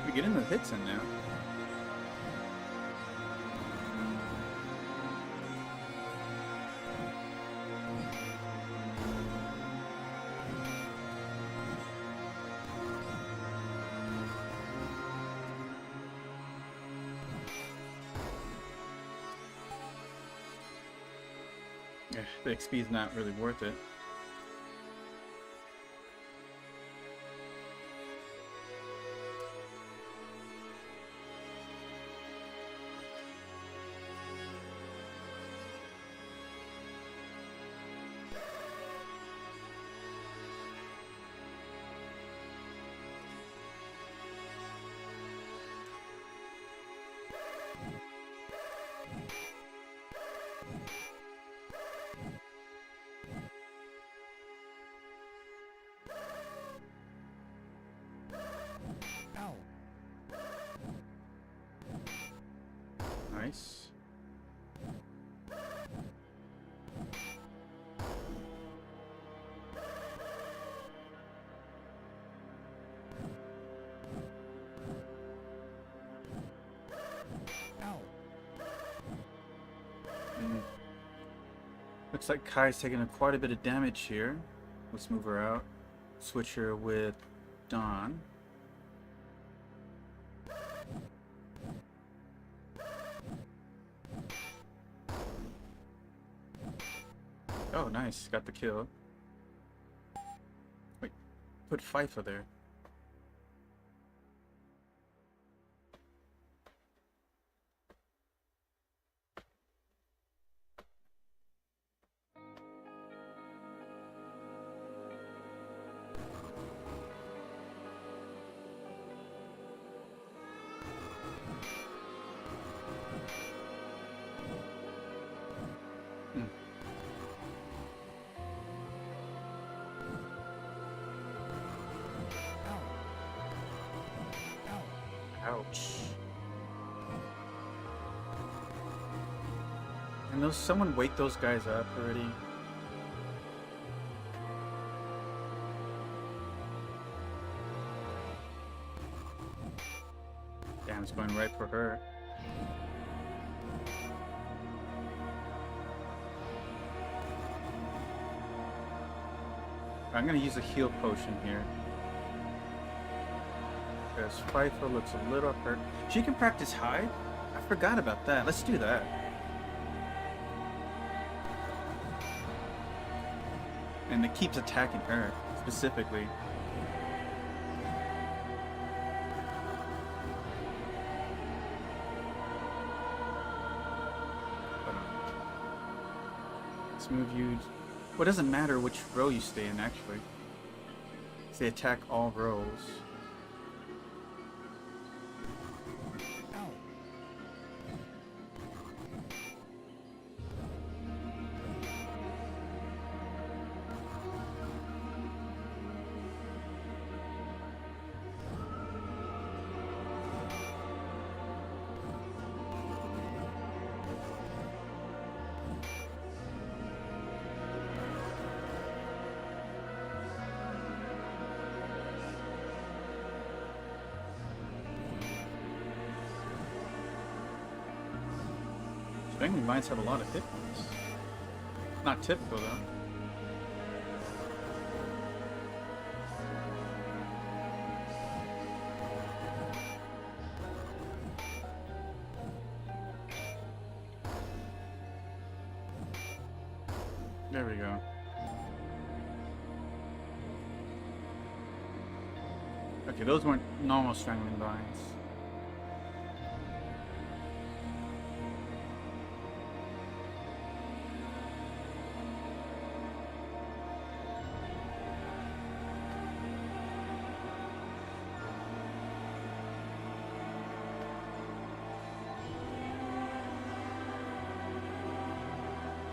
[SPEAKER 1] We're getting the hits in now. Yeah, the XP is not really worth it.
[SPEAKER 2] Ow.
[SPEAKER 1] Nice.
[SPEAKER 2] Ow.
[SPEAKER 1] Looks like Kai's taking quite a bit of damage here. Let's move her out. Switch her with Dawn. Oh, nice. Got the kill. Wait, put FIFA there. Ouch. And those someone wake those guys up already. Damn, it's going right for her. I'm gonna use a heal potion here. Because Pfeiffer looks a little hurt. She can practice hide? I forgot about that. Let's do that. And it keeps attacking her, specifically. Let's move you... Well, it doesn't matter which row you stay in, actually. They attack all rows. Strangling Vines have a lot of hit points. Not typical though. There we go. Okay, those weren't normal Strangling Vines.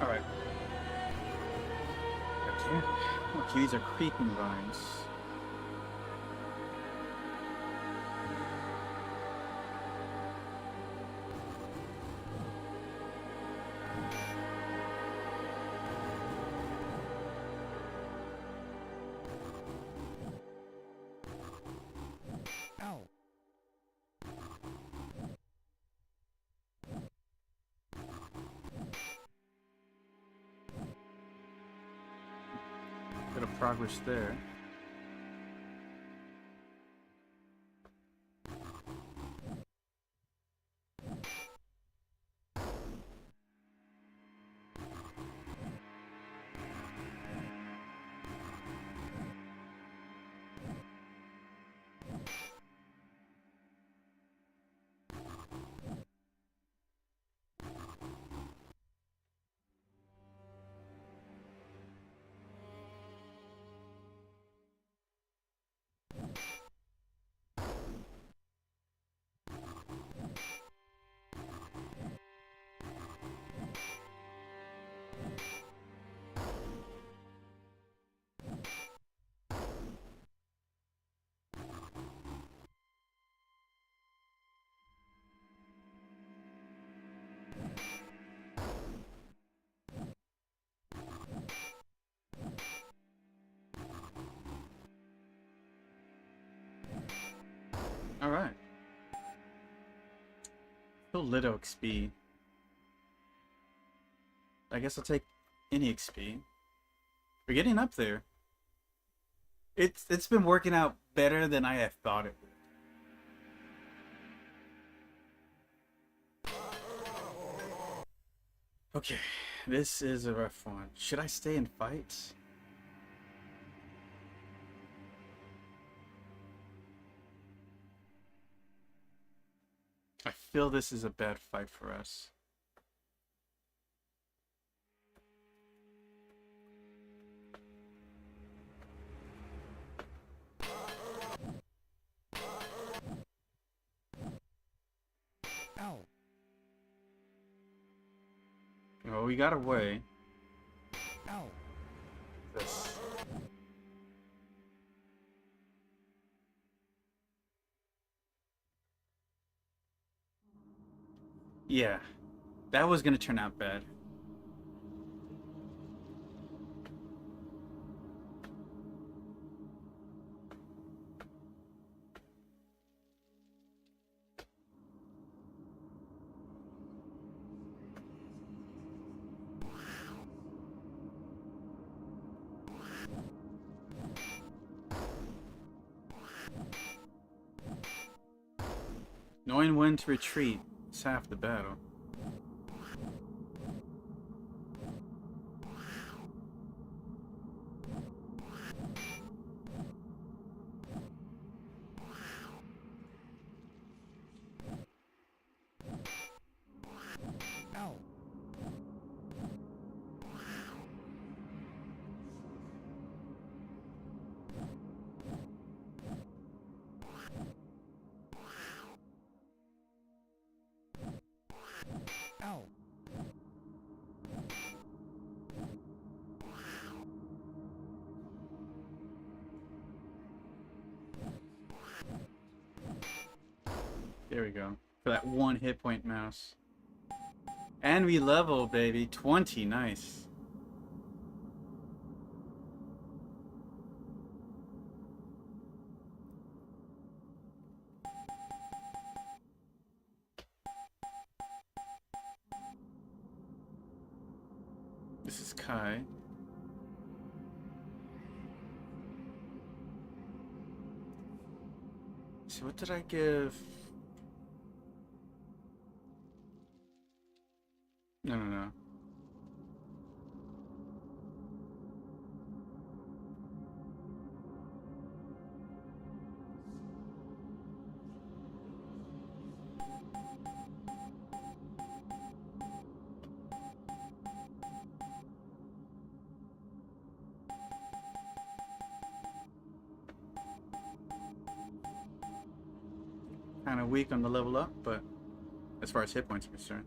[SPEAKER 1] Alright. Okay, these are creeping vines.
[SPEAKER 2] Ow.
[SPEAKER 1] Bit of progress there. Alright. Still little XP. I guess I'll take any XP. We're getting up there. It's been working out better than I have thought it would. Okay, this is a rough one. Should I stay and fight? I feel this is a bad fight for us.
[SPEAKER 2] Ow.
[SPEAKER 1] Oh, we got away.
[SPEAKER 2] Ow.
[SPEAKER 1] This. Yeah, that was gonna turn out bad. Knowing when to retreat is half the battle.
[SPEAKER 2] Ow. Ow.
[SPEAKER 1] There we go. For that one hit point mouse. And we level, baby. 20, nice. This is Kai. So what did I give? No. Kind of weak on the level up, but as far as hit points are concerned.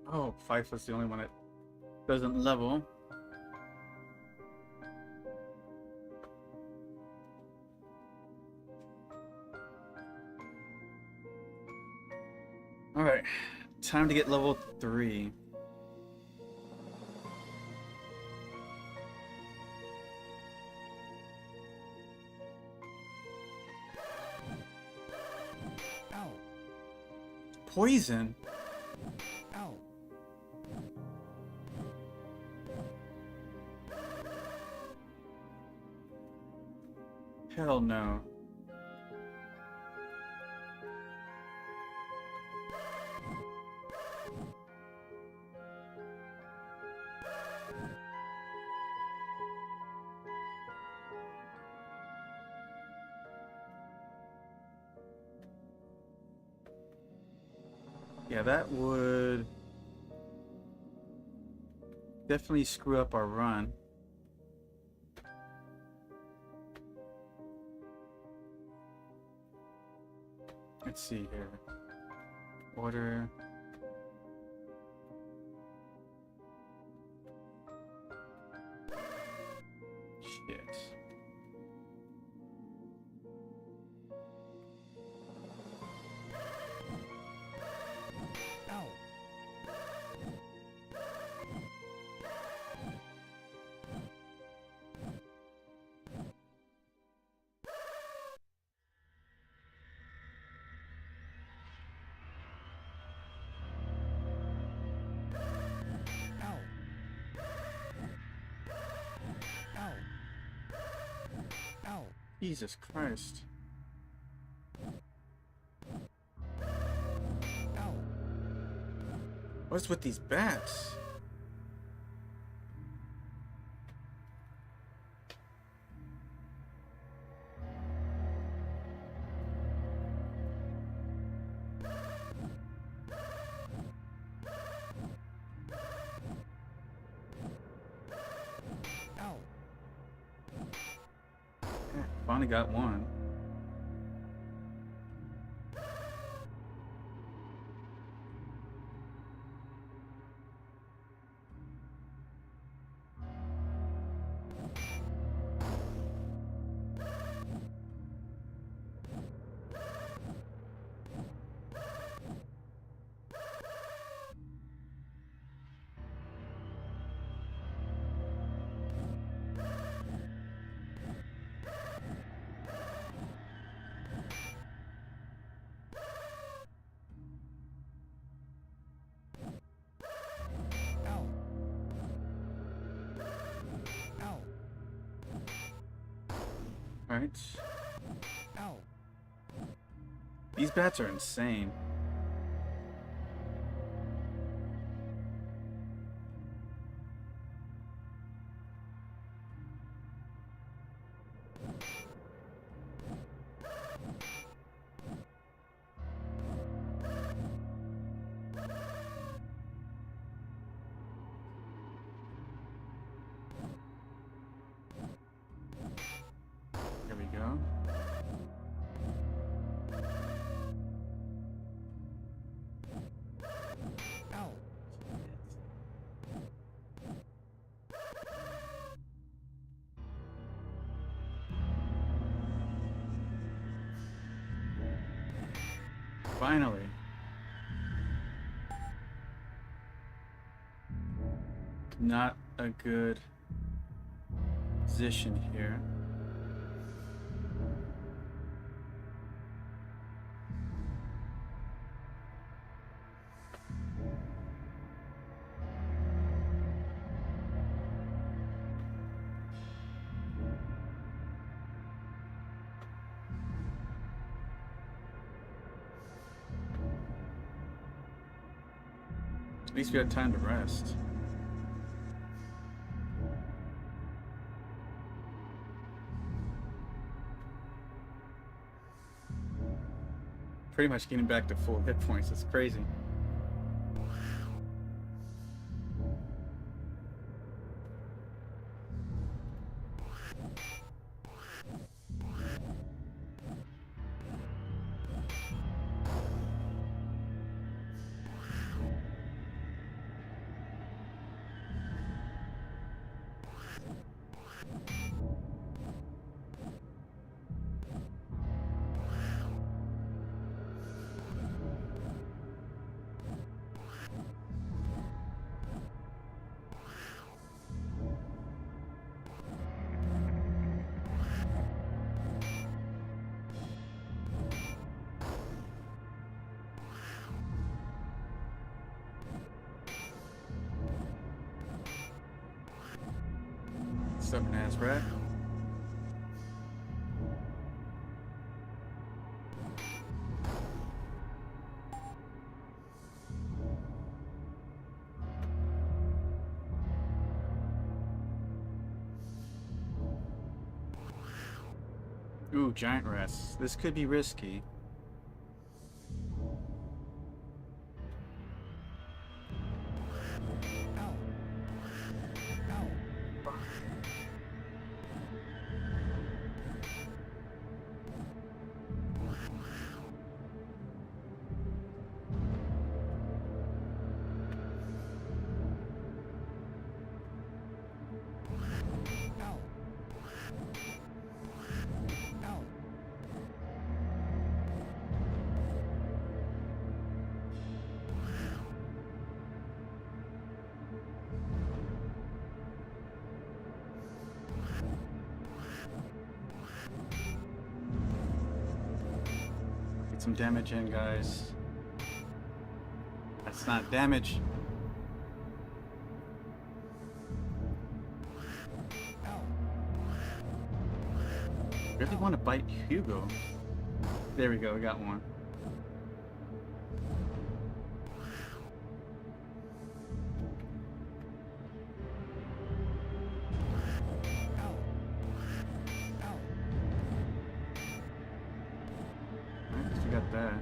[SPEAKER 1] Oh, Fife was the only one that doesn't level. Alright, time to get level 3.
[SPEAKER 2] Ow.
[SPEAKER 1] Poison?
[SPEAKER 2] Ow.
[SPEAKER 1] Hell no. Yeah, that would definitely screw up our run. Let's see here. Order. Shit.
[SPEAKER 2] Ow. Ow. Ow. Ow.
[SPEAKER 1] Jesus Christ.
[SPEAKER 2] Ow.
[SPEAKER 1] What's with these bats?
[SPEAKER 2] Ow.
[SPEAKER 1] Finally got one.
[SPEAKER 2] Ow. Ow.
[SPEAKER 1] Alright.
[SPEAKER 2] Ow.
[SPEAKER 1] These bats are insane. Here we go.
[SPEAKER 2] Ow.
[SPEAKER 1] Finally. Not a good position here. At least we had time to rest. Pretty much getting back to full hit points. It's crazy. Stubborn ass rat. Ooh, giant rats. This could be risky. Get some damage in, guys. That's not damage. Really want to bite Hugo. There we go, we got one. Alright, we got that.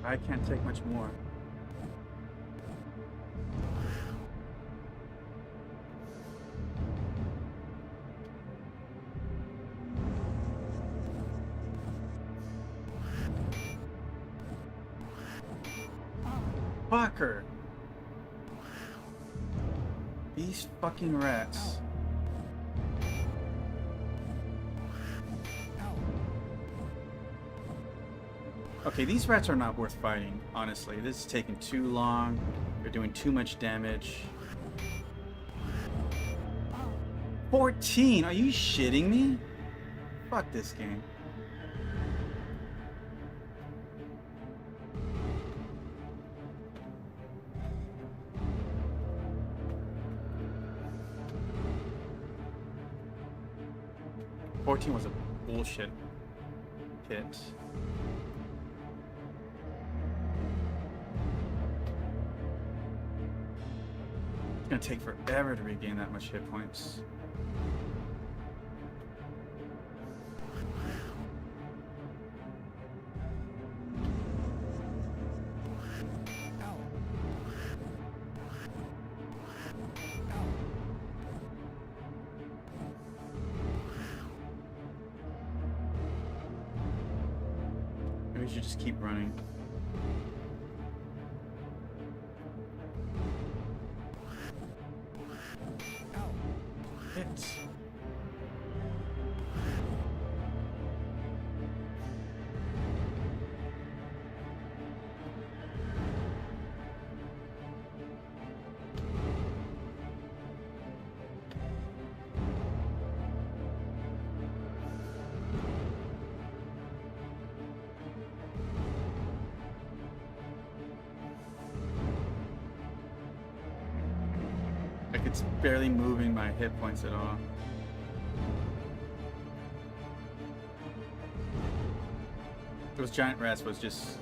[SPEAKER 1] I can't take much more. Fucker! These fucking rats. Okay, these rats are not worth fighting, honestly. This is taking too long. They're doing too much damage. 14? Are you shitting me? Fuck this game. $14 was a bullshit hit. It's gonna take forever to regain that much hit points. Maybe we should just keep running. Hit. Like it's barely moving my hit points at all. Those giant rats was just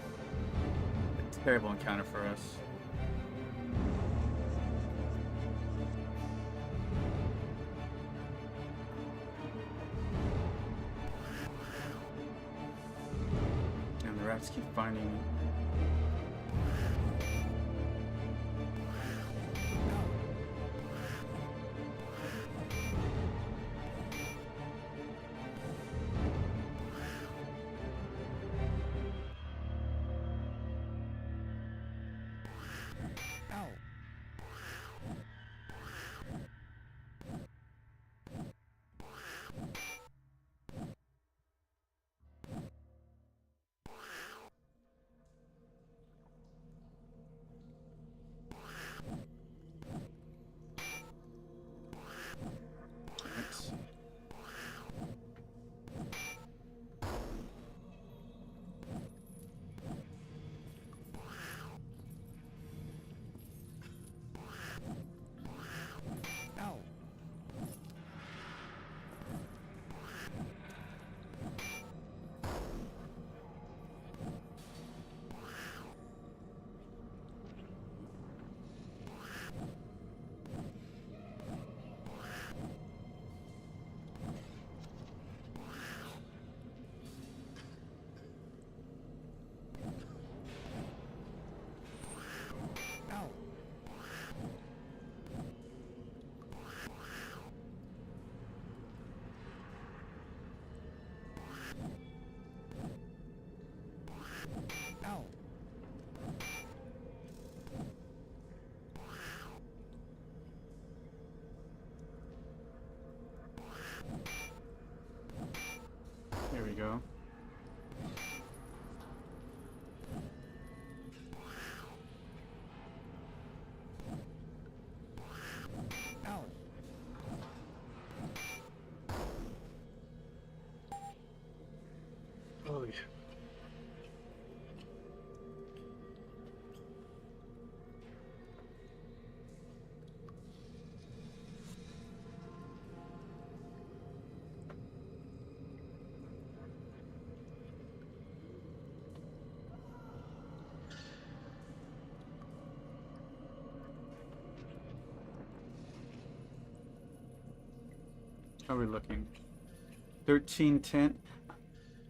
[SPEAKER 1] a terrible encounter for us. And the rats keep finding me. go.
[SPEAKER 2] Ow.
[SPEAKER 1] Oh yeah. How are we looking? 1310.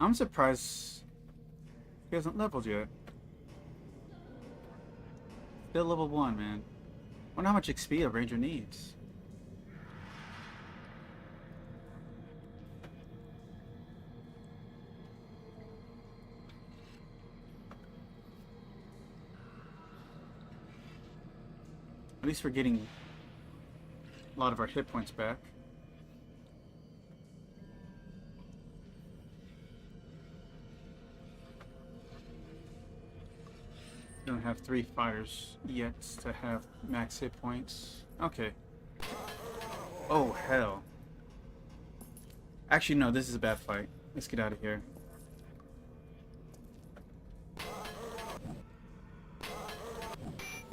[SPEAKER 1] I'm surprised he hasn't leveled yet. Still level 1, man. Wonder how much XP a ranger needs. At least we're getting a lot of our hit points back. Don't have 3 fighters yet to have max hit points. Okay. Oh, hell. Actually, no, this is a bad fight. Let's get out of here.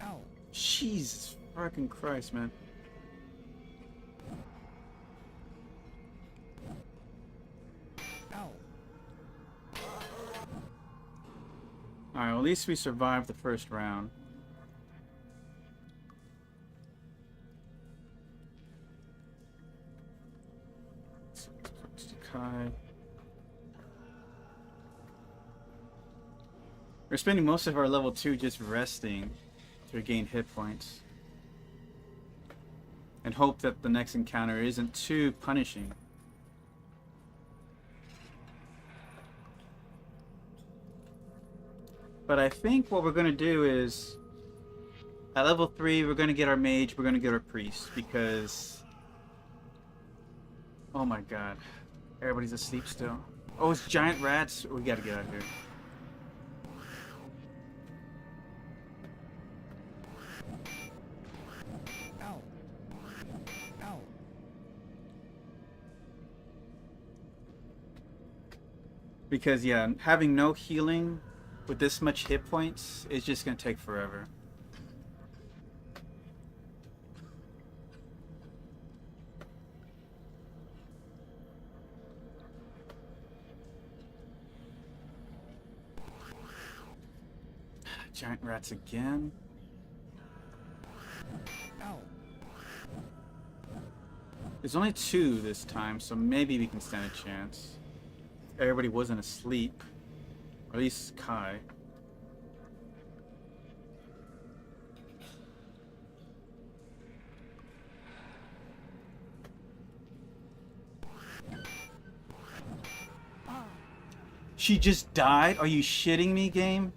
[SPEAKER 2] Ow.
[SPEAKER 1] Jesus fucking Christ, man.
[SPEAKER 2] Ow.
[SPEAKER 1] Alright, well, at least we survived the first round. Kai. We're spending most of our level 2 just resting to regain hit points. And hope that the next encounter isn't too punishing. But I think what we're going to do is, at level 3, we're going to get our mage, we're going to get our priest, because... Oh my god. Everybody's asleep still. Oh, it's giant rats. We gotta get out of here.
[SPEAKER 2] Ow. Ow.
[SPEAKER 1] Because, yeah, having no healing with this much hit points is just gonna take forever. Giant rats again.
[SPEAKER 2] Ow.
[SPEAKER 1] There's only 2 this time, so maybe we can stand a chance. Everybody wasn't asleep. Or at least Kai. She just died? Are you shitting me, game?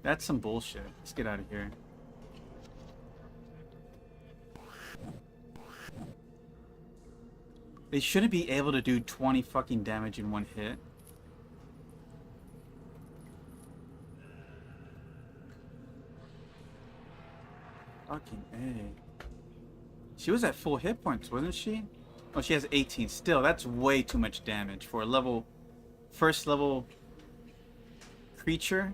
[SPEAKER 1] That's some bullshit. Let's get out of here. They shouldn't be able to do 20 fucking damage in one hit. Fucking A. She was at full hit points, wasn't she? Oh, she has 18. Still, that's way too much damage for a level... First level... creature.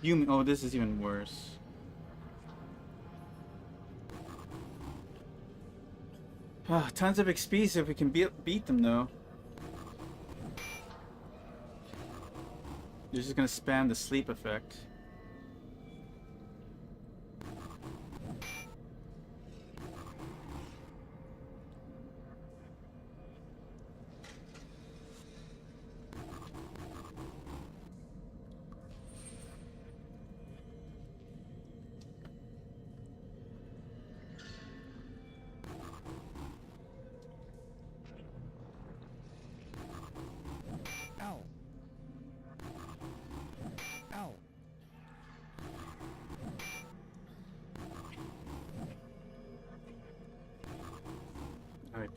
[SPEAKER 1] You... Oh, this is even worse. Tons of XP so if we can beat them, though. You're just gonna spam the sleep effect.
[SPEAKER 2] Ow. Ow.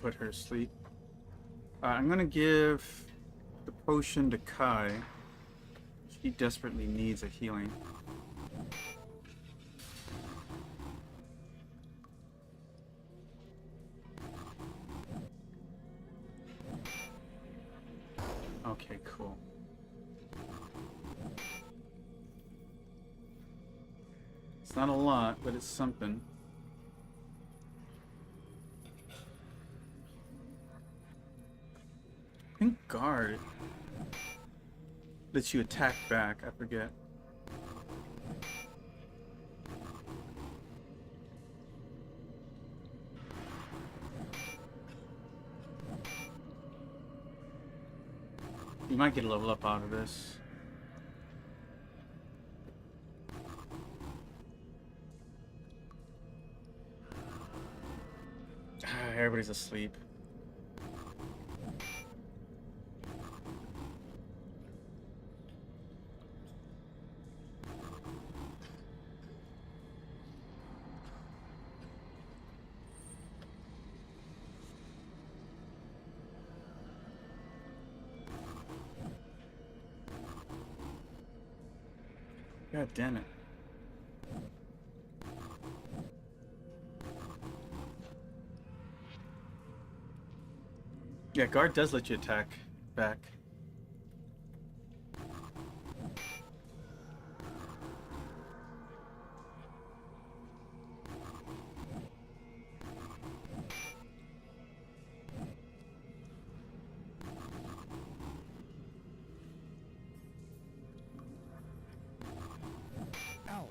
[SPEAKER 1] put her to sleep. I'm gonna give the potion to Kai. She desperately needs a healing. Okay, cool. It's not a lot, but it's something. I think guard lets you attack back, I forget. You might get a level up out of this. Everybody's asleep. God damn it. Yeah, guard does let you attack back.
[SPEAKER 2] Ow.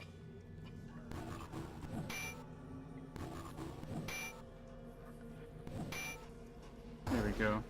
[SPEAKER 1] There we go.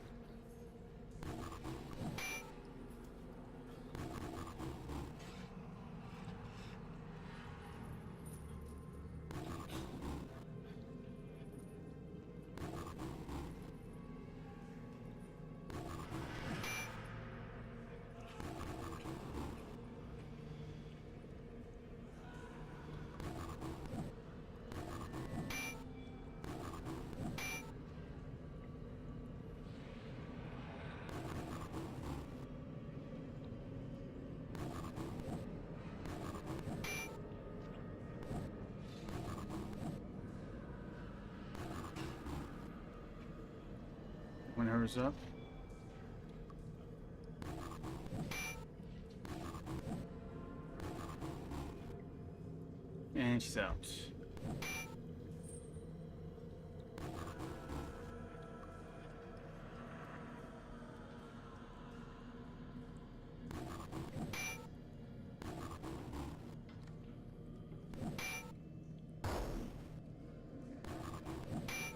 [SPEAKER 1] When hers up. And she's out.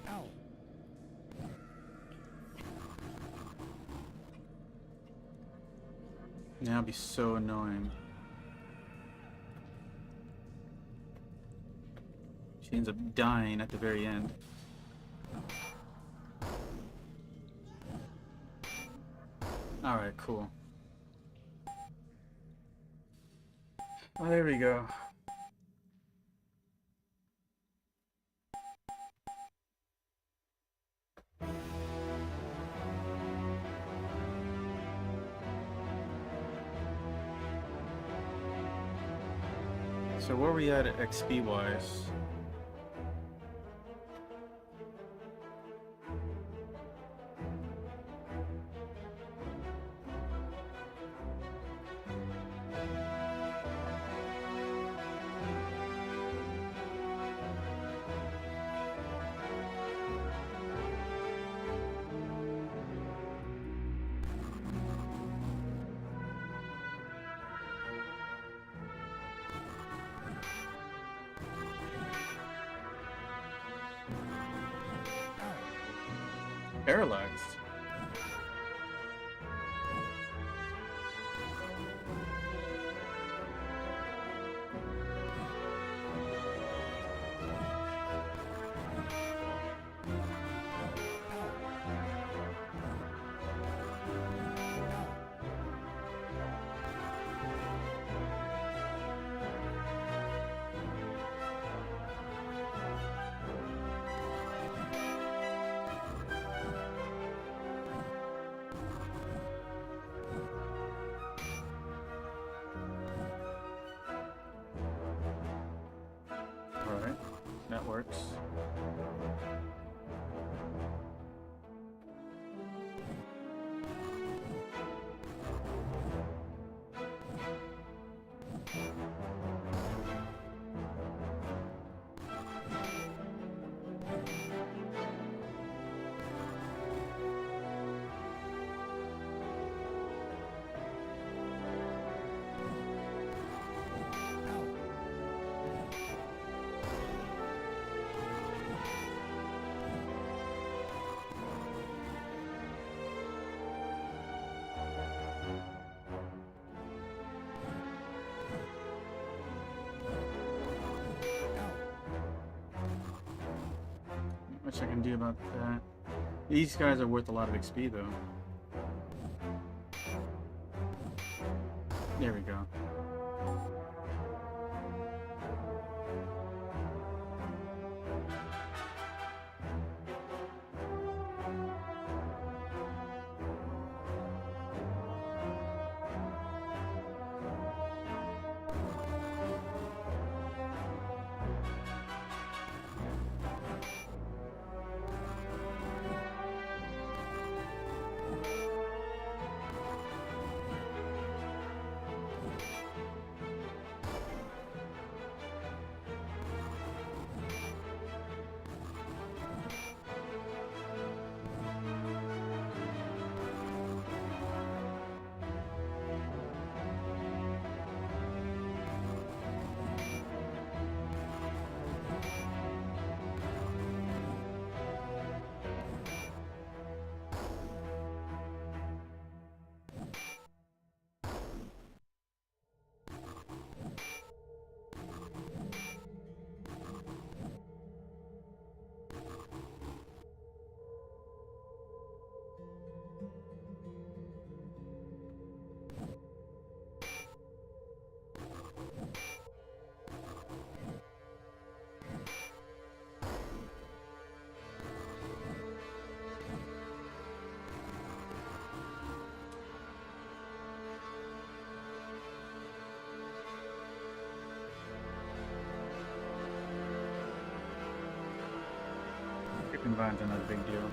[SPEAKER 2] Ow.
[SPEAKER 1] Now it'd be so annoying. She ends up dying at the very end. Alright, cool. Well, there we go. So where are we at XP wise? Paralyzed. Much I can do about that. These guys are worth a lot of XP though. There we go. Skipping vines are not a big deal.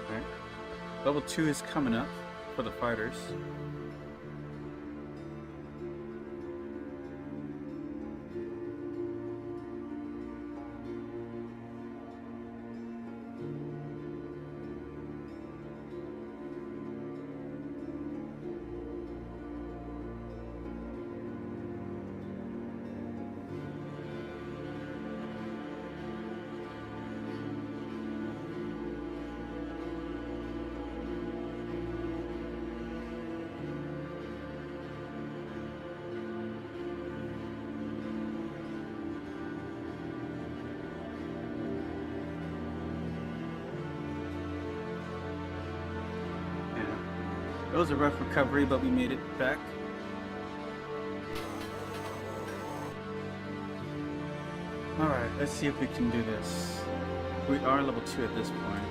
[SPEAKER 1] Alright. Level 2 is coming up for the fighters. It was a rough recovery, but we made it back. Alright, let's see if we can do this. We are level 2 at this point.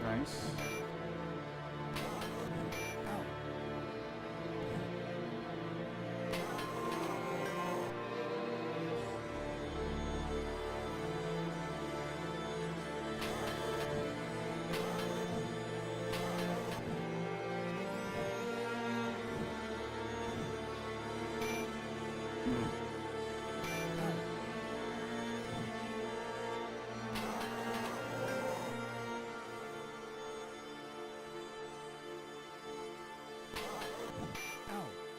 [SPEAKER 1] Nice.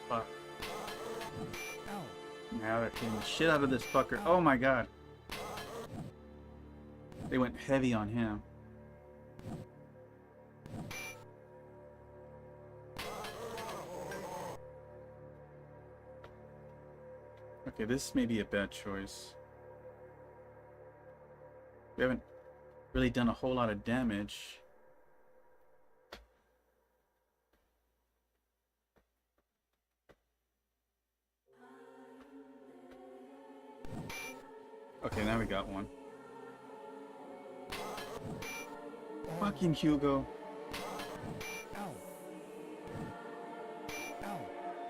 [SPEAKER 1] Fuck. Now they're getting the shit out of this fucker. Oh my god. They went heavy on him. Okay, this may be a bad choice. We haven't really done a whole lot of damage. Okay, now we got one. Fucking Hugo.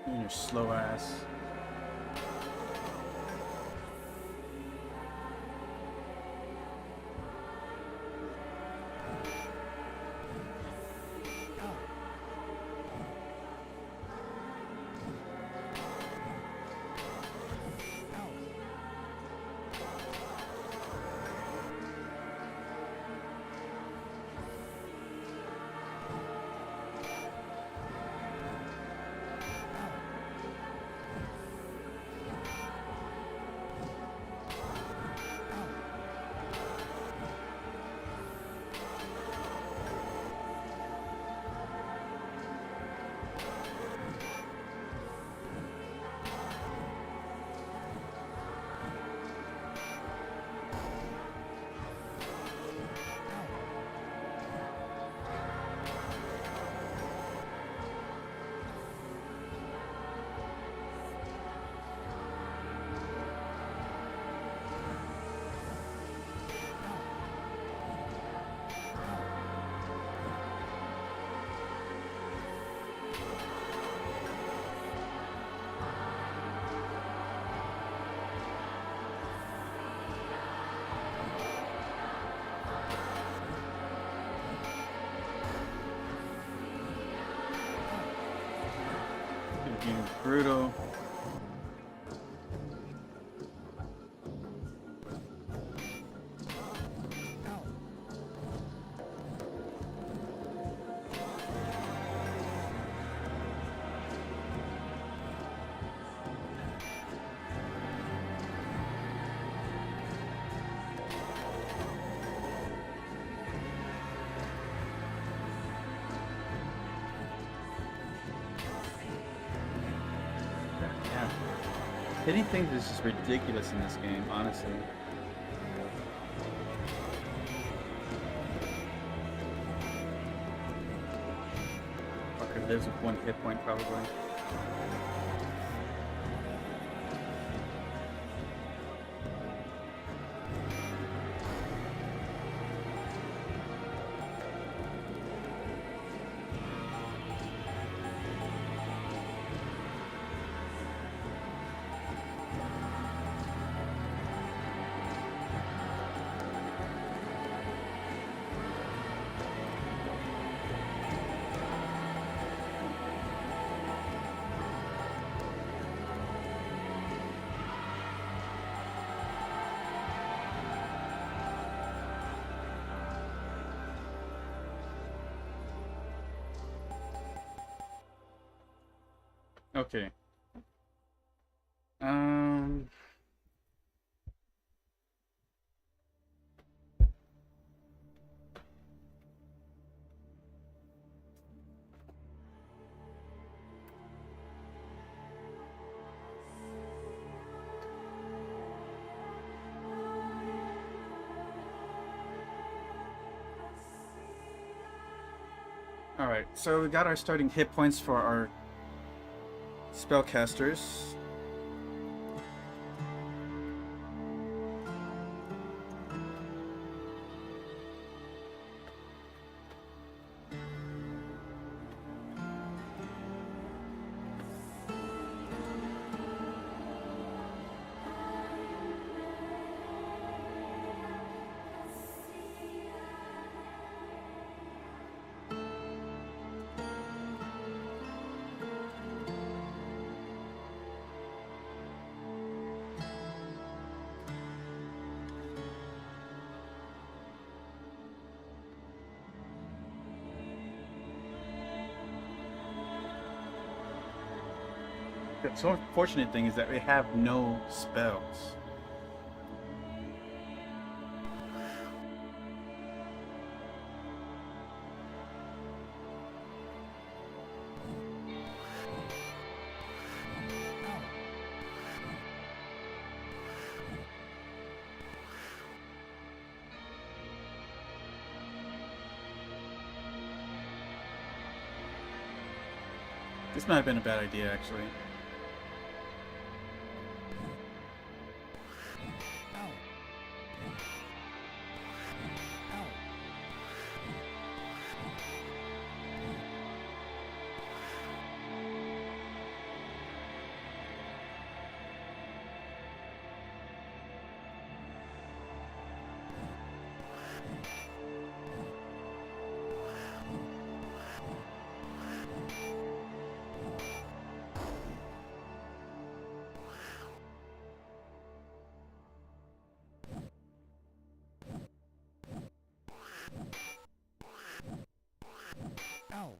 [SPEAKER 1] You and your slow ass. Being brutal. Yeah. Hitting things is just ridiculous in this game, honestly. Fucker lives with 1 hit point probably. Okay. Um. All right. So we got our starting hit points for our spellcasters. The so unfortunate thing is that we have no spells. This might have been a bad idea, actually.
[SPEAKER 2] Ow.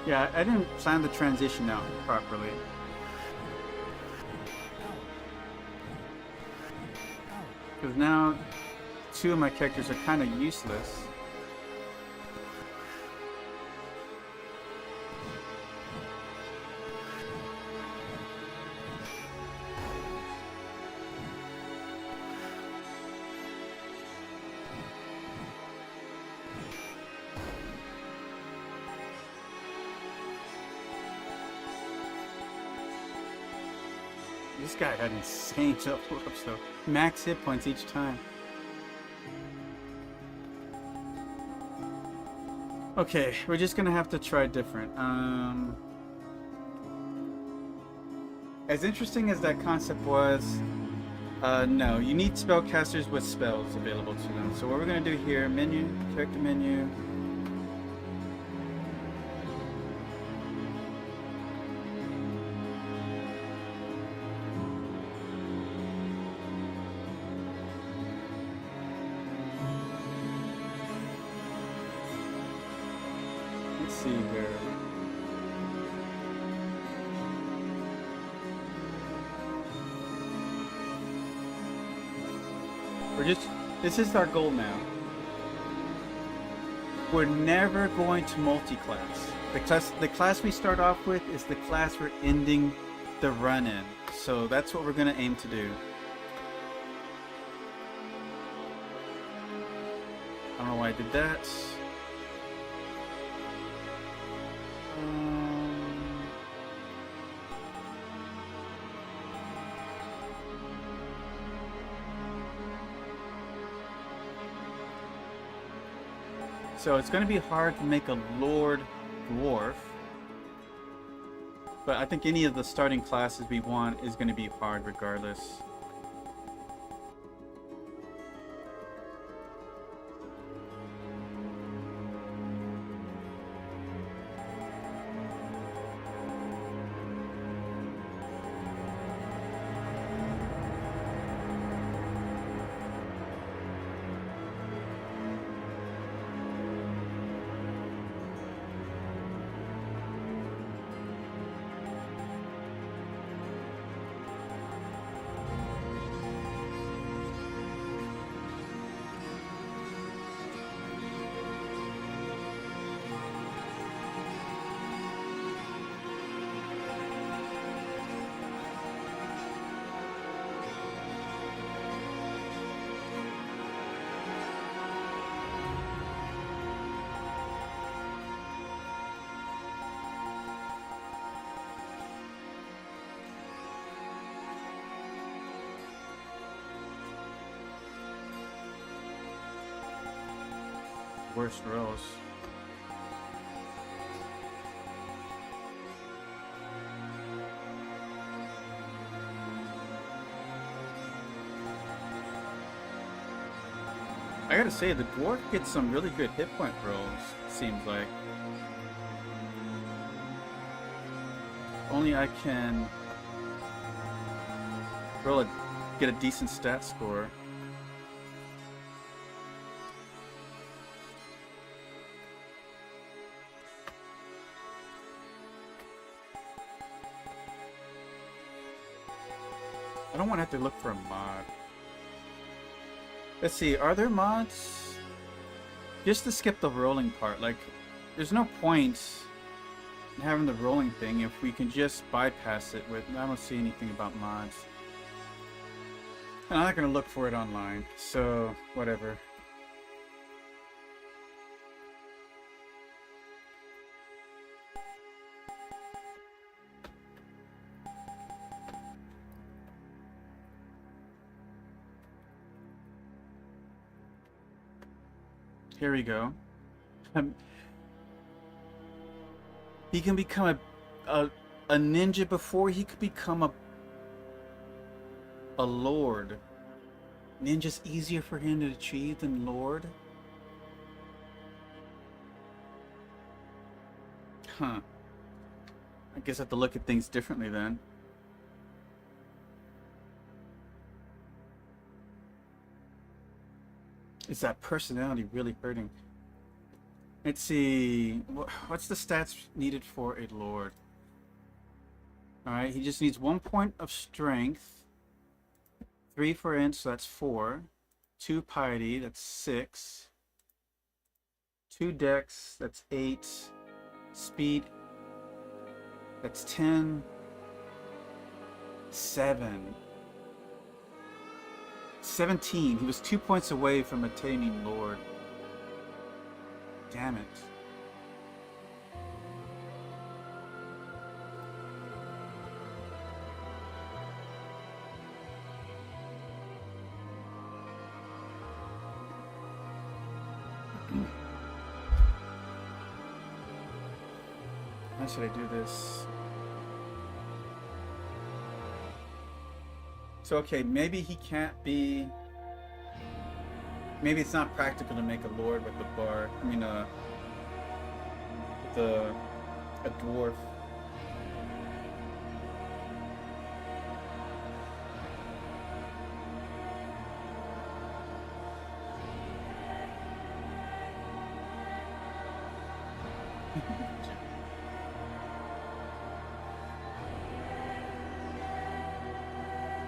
[SPEAKER 1] Yeah, I didn't plan the transition out properly. Because now 2 of my characters are kind of useless. This guy had insane level ups though. Max hit points each time. Okay, we're just gonna have to try different. As interesting as that concept was, no, you need spellcasters with spells available to them. So what we're gonna do here, menu, character menu. Let's see here. This is our goal now. We're never going to multi-class. The class we start off with is the class we're ending the run in. So that's what we're going to aim to do. I don't know why I did that. So it's going to be hard to make a Lord Dwarf. But I think any of the starting classes we want is going to be hard regardless. Worst rolls. I gotta say, the dwarf gets some really good hit point rolls, seems like. Only I can get a decent stat score. I don't want to have to look for a mod. Let's see, are there mods? Just to skip the rolling part, like, there's no point in having the rolling thing if we can just bypass it with, I don't see anything about mods. And I'm not going to look for it online, so whatever. Here we go. He can become a ninja before he could become a lord. Ninja's easier for him to achieve than lord? Huh. I guess I have to look at things differently then. Is that personality really hurting? Let's see. What's the stats needed for a lord? Alright, he just needs 1 point of strength. 3 for int, so that's 4. 2 piety, that's 6. 2 dex, that's 8. Speed, that's 10. 7. 17. He was 2 points away from attaining Lord. Damn it. How should I do this? So, okay, maybe he can't be... Maybe it's not practical to make a lord with the bar. I mean, with a dwarf.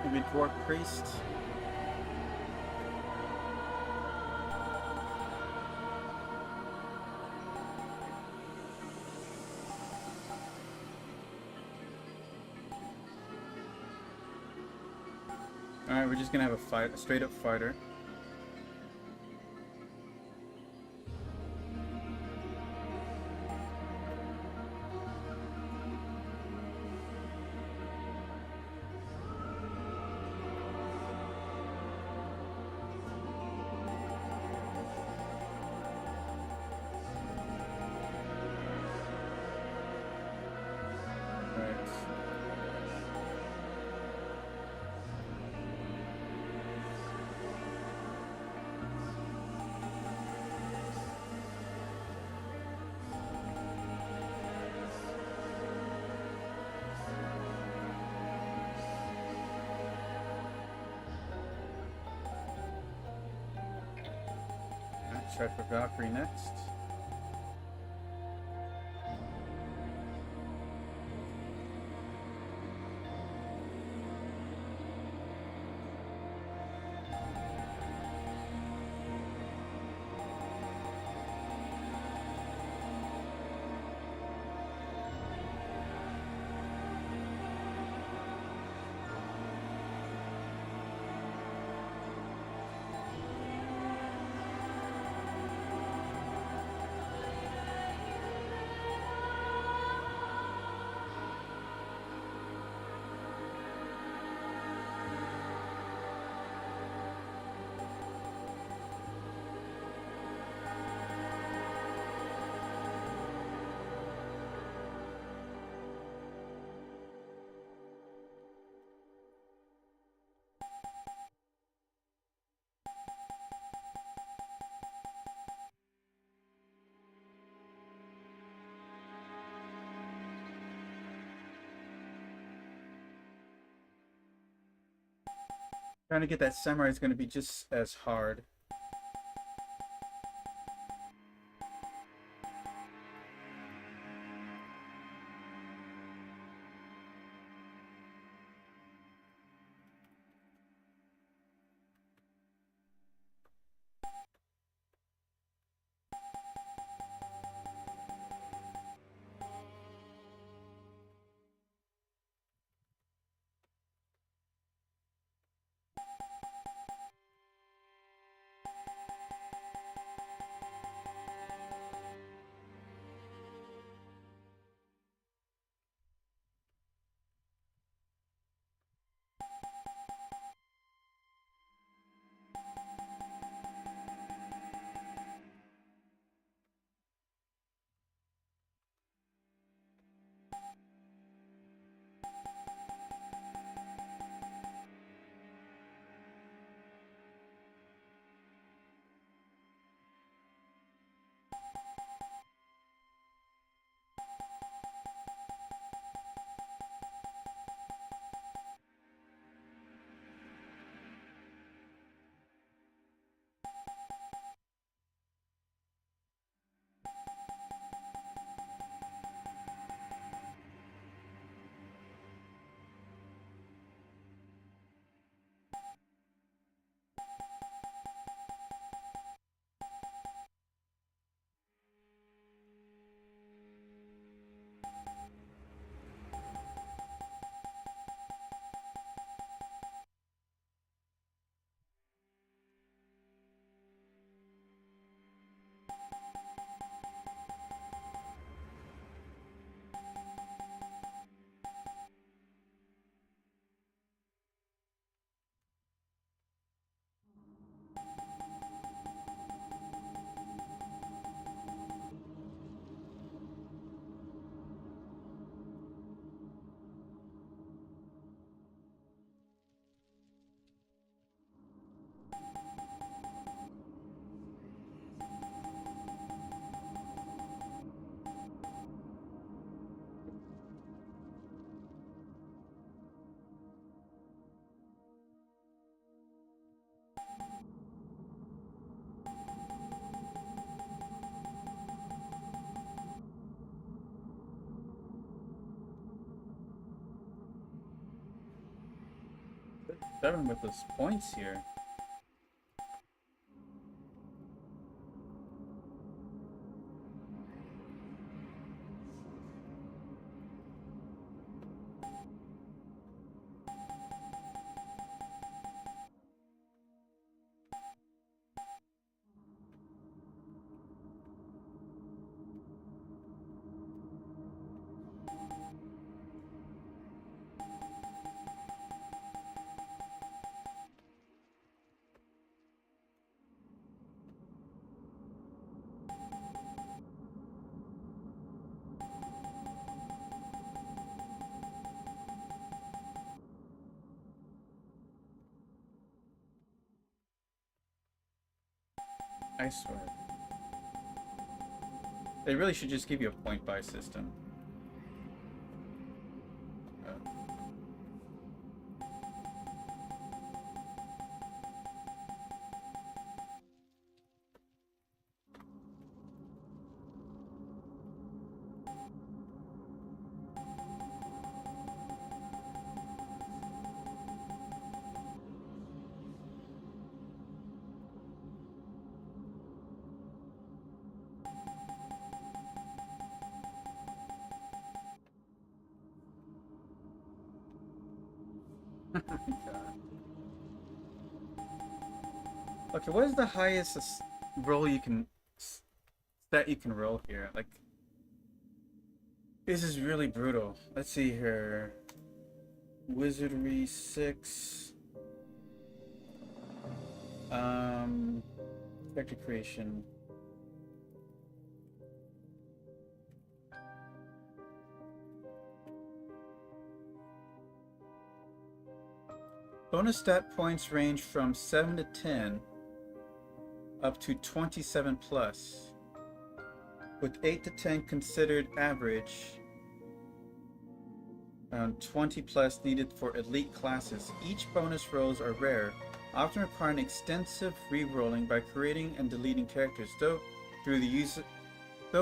[SPEAKER 1] Maybe dwarf priest. Alright, we're just gonna have a fight, a straight up fighter. Alright. Alright, try for Valkyrie next. Trying to get that samurai is going to be just as hard. 7 with those points here. I swear. They really should just give you a point buy system. Okay, what is the highest roll you can stat you can roll here? Like, this is really brutal. Let's see here. Wizardry 6. Character creation. Bonus stat points range from 7 to 10 up to 27 plus, with 8 to 10 considered average, around 20 plus needed for elite classes. Each bonus rolls are rare, often requiring extensive re-rolling by creating and deleting characters, though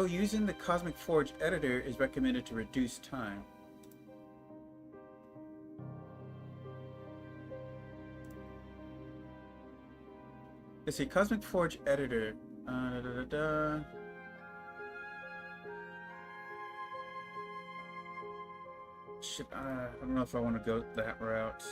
[SPEAKER 1] using the Cosmic Forge editor is recommended to reduce time. Let's see, Cosmic Forge editor. Shit, I don't know if I want to go that route.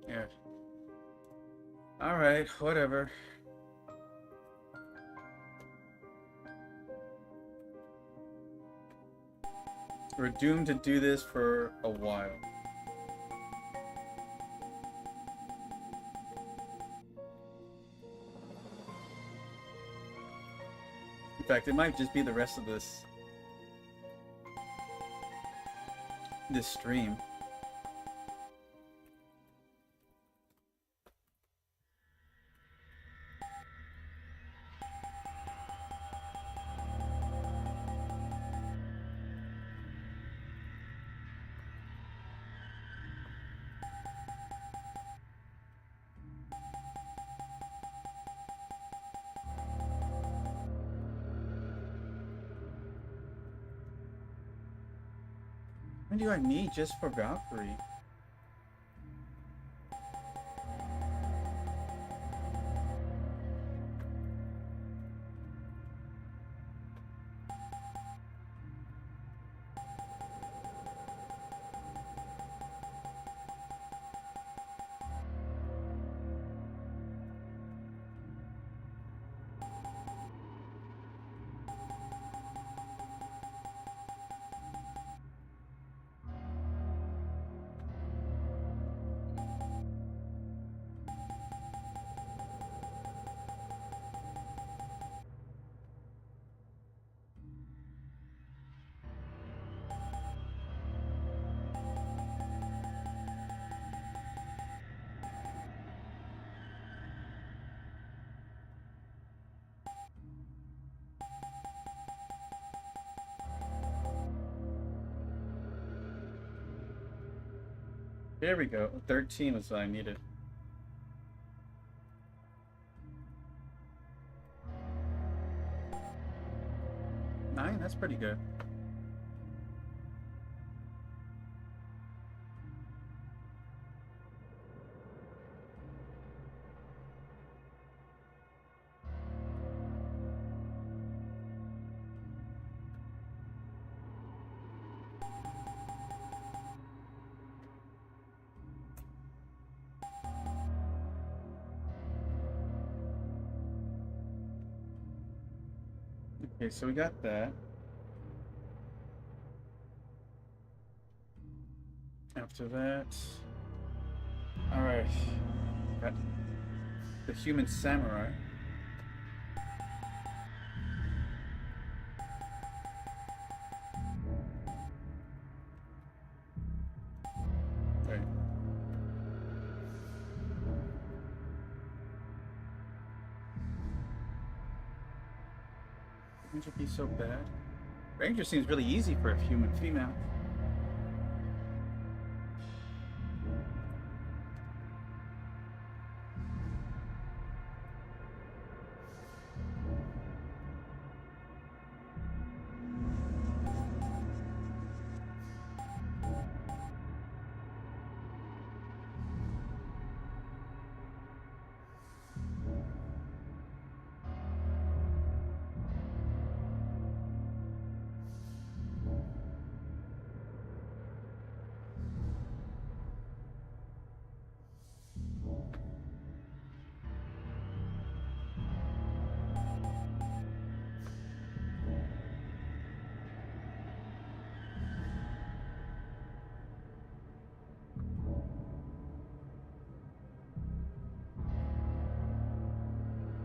[SPEAKER 1] Yeah. Alright, whatever. We're doomed to do this for a while. In fact, it might just be the rest of this stream. What do I need just for Valkyrie? There we go. 13 was what I needed. Nine? That's pretty good. Okay, so we got that. After that... Alright. Got the human samurai. Okay. Ranger be so bad? Ranger seems really easy for a human female.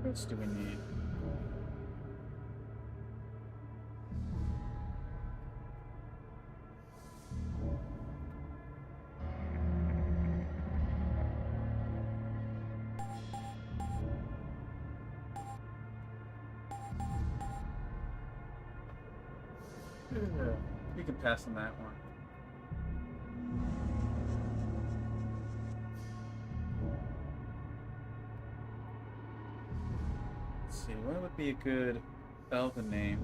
[SPEAKER 1] What else do we need? Yeah, we can pass on that one. Let's see, what would be a good elven name?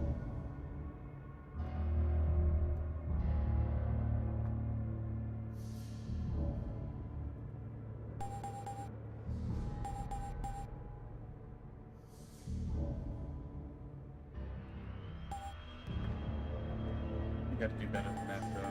[SPEAKER 1] We gotta do better than that, though.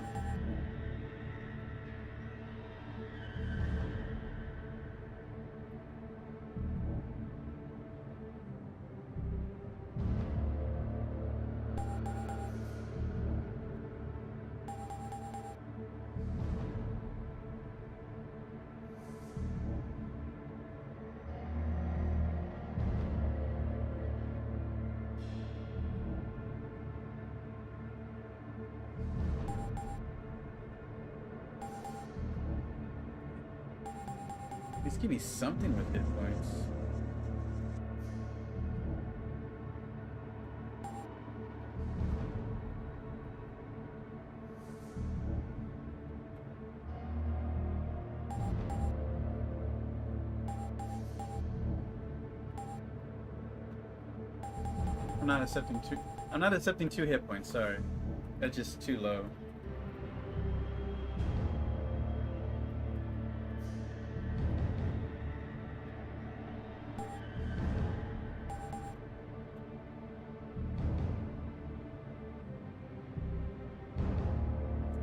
[SPEAKER 1] At least give me something with hit points. I'm not accepting two hit points, sorry. That's just too low.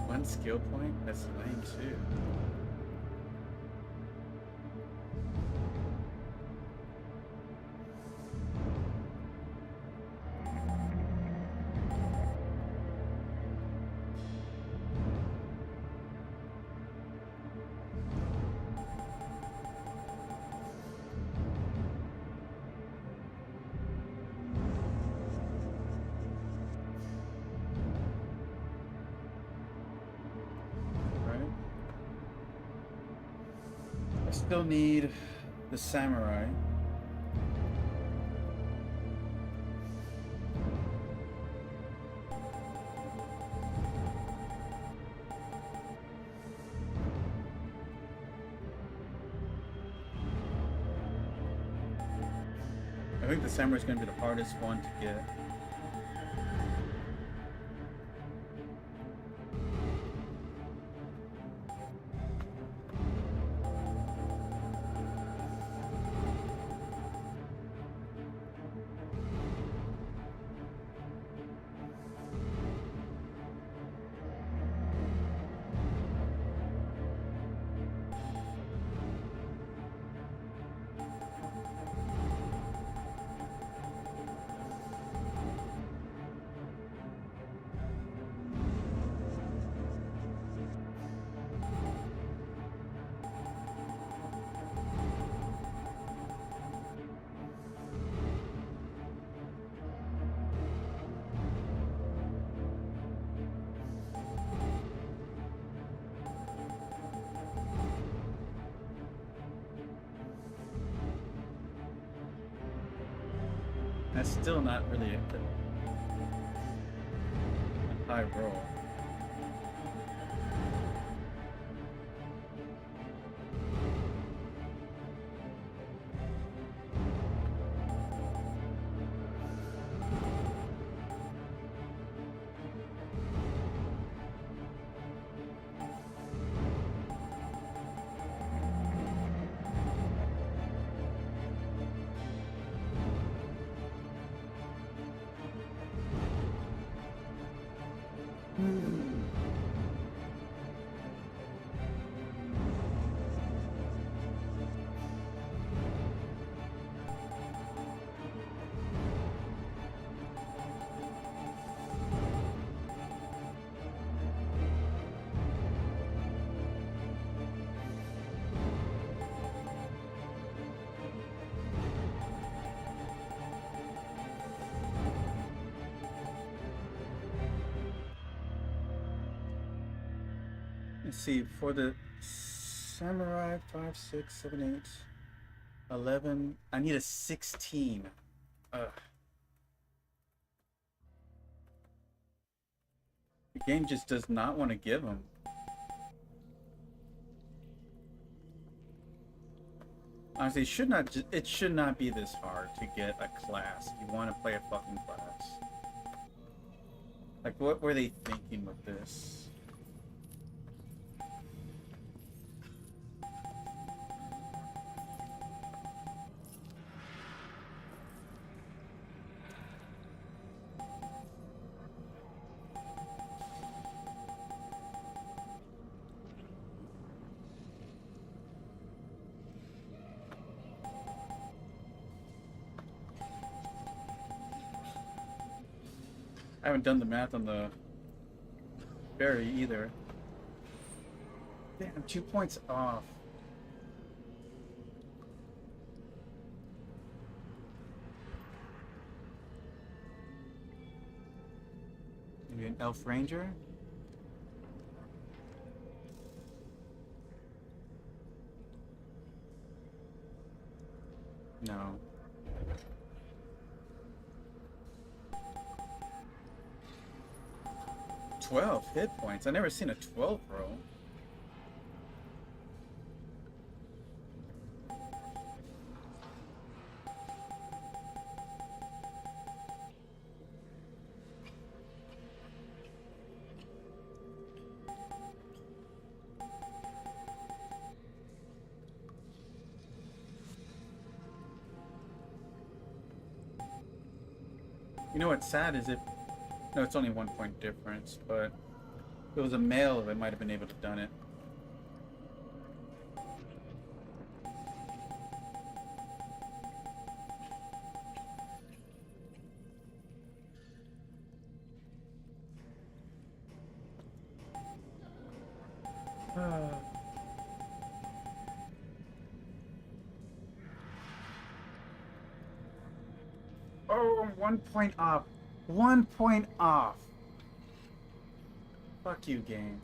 [SPEAKER 1] One skill point? That's lame too. I still need the samurai. I think the samurai is going to be the hardest one to get. That's still not really a high roll. Let's see, for the samurai, 5, 6, 7, 8, 11. I need a 16. Ugh. The game just does not want to give them. Honestly, it should not be this hard to get a class if you want to play a fucking class. Like, what were they thinking with this? I haven't done the math on the berry either. Damn, 2 points off. Maybe an elf ranger? No. "12 hit points. I never seen a 12 roll. You know what's sad is if... No, it's only 1 point difference, but if it was a male, they might have been able to done it. Oh, 1 point off. 1 point off. Fuck you, game.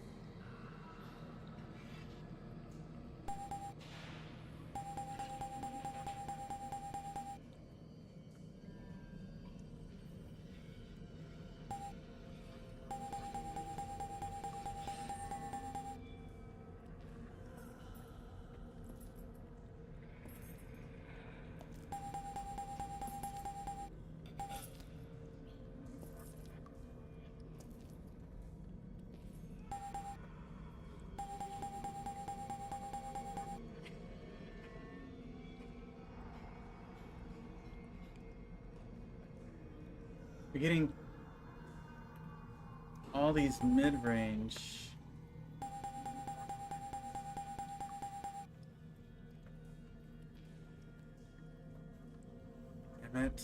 [SPEAKER 1] We're getting all these mid-range. Damn it.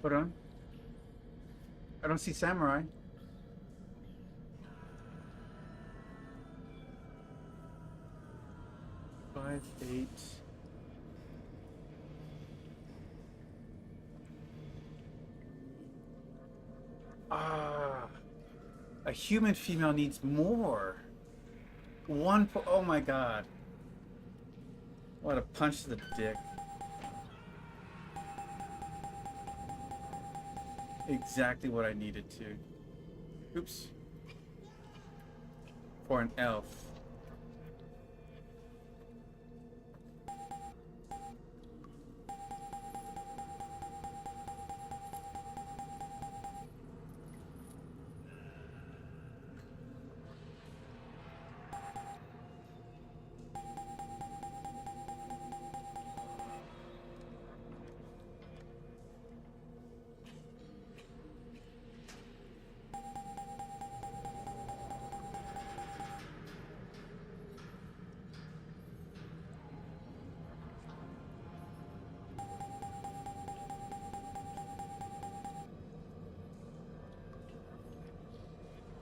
[SPEAKER 1] Hold on. I don't see samurai. Five, 8. Ah, a human female needs more. Oh my god. What a punch to the dick. Exactly what I needed to. Oops. For an elf.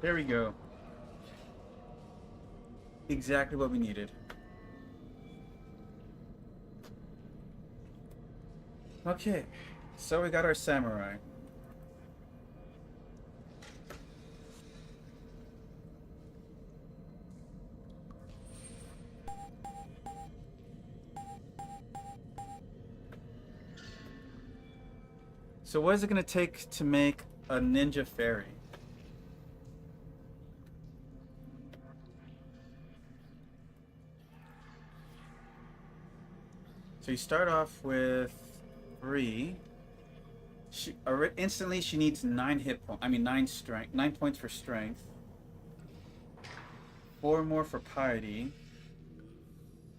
[SPEAKER 1] There we go. Exactly what we needed. Okay, so we got our samurai. So what is it going to take to make a ninja fairy? So you start off with 3. Instantly she needs 9 hit points. I mean 9 strength, 9 points for strength. 4 more for piety.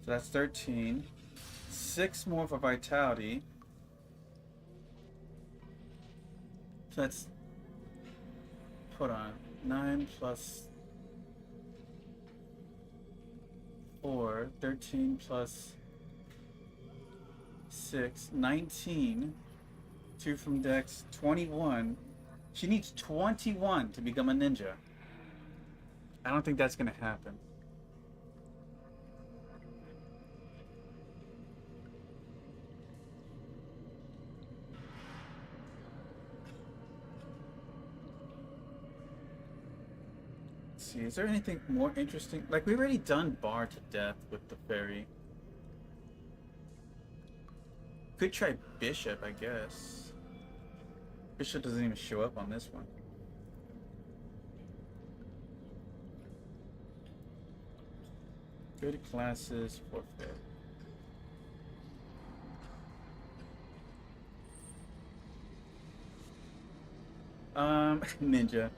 [SPEAKER 1] So that's 13. 6 more for vitality. So that's, hold on, 9 plus 4, 13 plus 6, 19. 2 from Dex, 21. She needs 21 to become a ninja. I don't think that's gonna happen. Let's see, is there anything more interesting? Like, we've already done Bar to death with the fairy. Could try Bishop, I guess. Bishop doesn't even show up on this one. Good classes, forfeit. Ninja.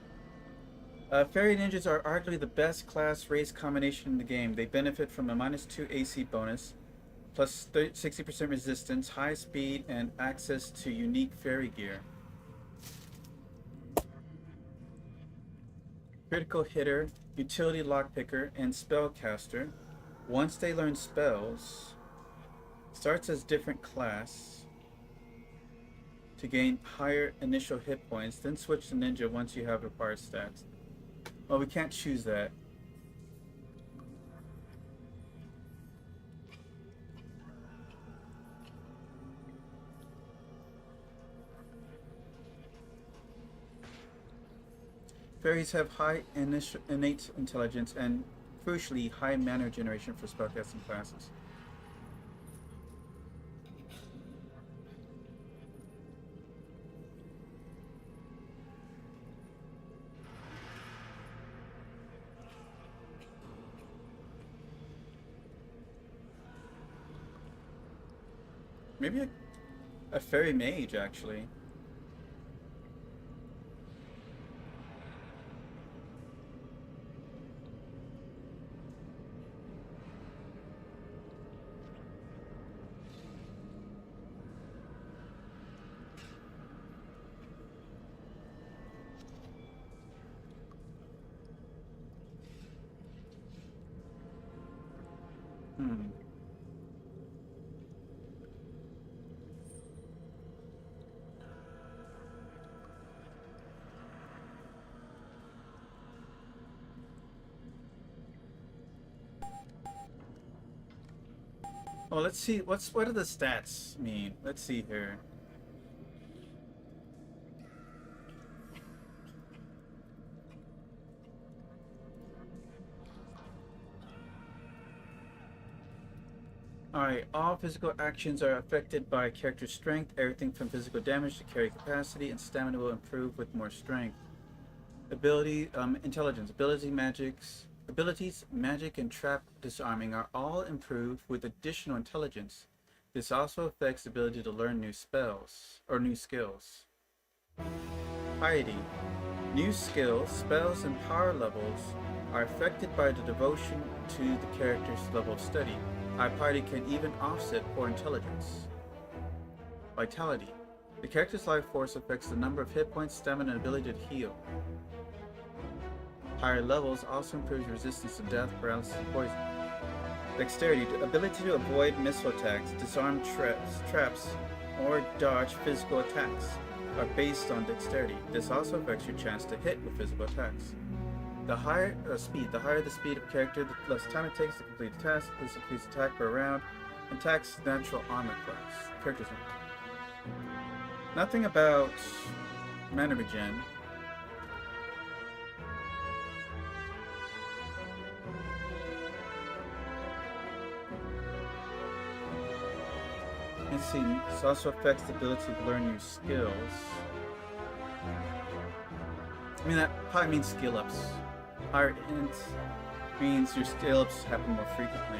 [SPEAKER 1] Fairy ninjas are arguably the best class race combination in the game. They benefit from a -2 AC bonus, plus 60% resistance, high speed, and access to unique fairy gear. Critical hitter, utility lockpicker, and spellcaster. Once they learn spells, starts as different class. to gain higher initial hit points, then switch to ninja once you have required stats. Well, we can't choose that. Fairies have high innate intelligence and, crucially, high mana generation for spellcasting classes. Maybe a fairy mage, actually. Hmm. Oh, let's see. What do the stats mean? Let's see here. Alright, all physical actions are affected by character strength. Everything from physical damage to carry capacity and stamina will improve with more strength. Ability, intelligence, abilities, magic, and trap disarming are all improved with additional intelligence. This also affects the ability to learn new spells, or new skills. Piety. New skills, spells, and power levels are affected by the devotion to the character's level of study. High piety can even offset poor intelligence. Vitality. The character's life force affects the number of hit points, stamina, and ability to heal. Higher levels also improves resistance to death, paralysis, and poison. Dexterity. The ability to avoid missile attacks, disarm traps, or dodge physical attacks are based on dexterity. This also affects your chance to hit with physical attacks. The higher the speed of character, the less time it takes to complete a task. This increases attack per round and attacks natural armor class. Character's name. Nothing about mana regen. Let's see. This also affects the ability to learn new skills. I mean, that probably means skill ups. Higher int means your skill ups happen more frequently.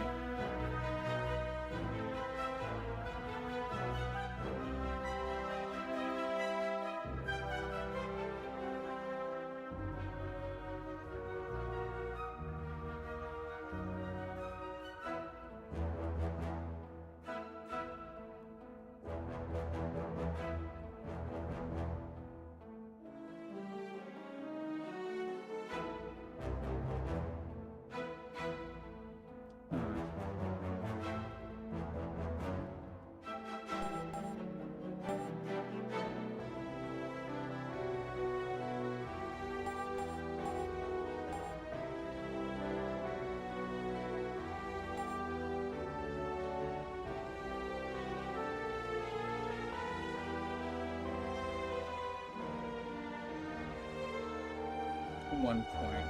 [SPEAKER 1] One point.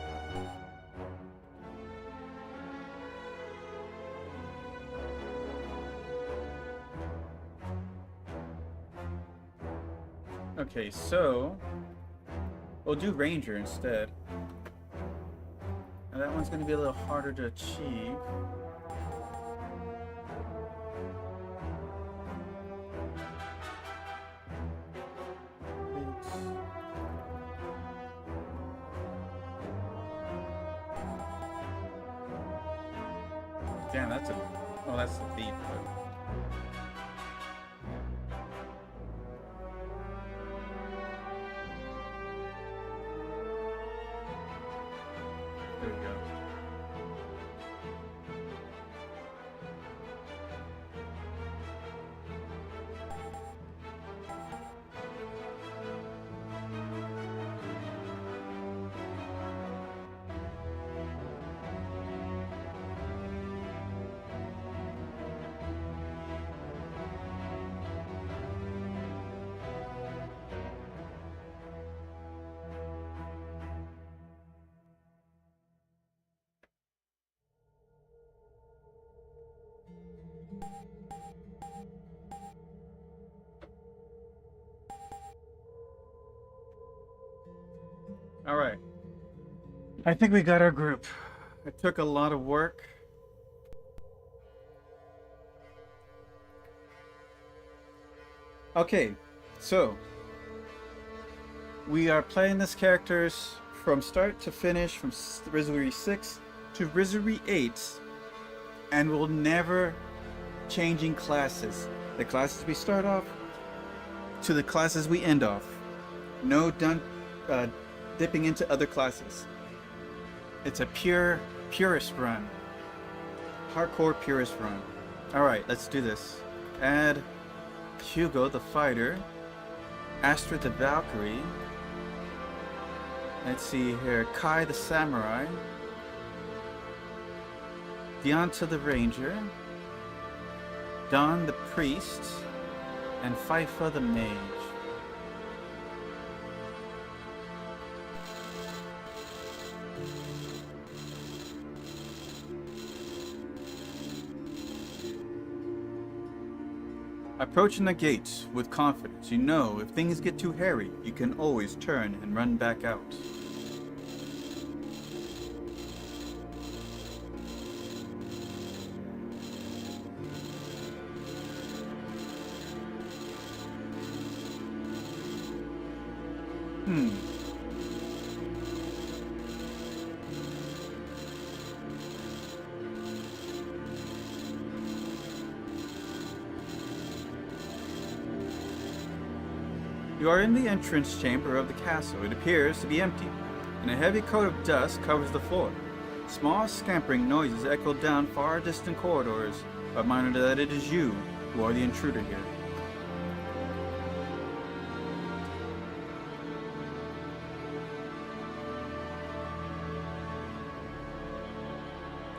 [SPEAKER 1] Okay, so we'll do Ranger instead. And that one's going to be a little harder to achieve. Damn, that's a... Oh, that's the thief, but... There we go. Alright. I think we got our group. It took a lot of work. Okay, so we are playing this characters from start to finish, from Wizardry 6 to Wizardry 8, and we'll never changing classes. The classes we start off to the classes we end off. No dipping into other classes. It's a purist run. Hardcore purist run. Alright, let's do this. Add Hugo the fighter, Astrid the Valkyrie, let's see here, Kai the samurai, Deonta the ranger, Don the priest, and Fifa the mage. Approaching the gates with confidence, you know if things get too hairy, you can always turn and run back out. You are in the entrance chamber of the castle. It appears to be empty, and a heavy coat of dust covers the floor. Small scampering noises echo down far distant corridors, a reminder that it is you who are the intruder here.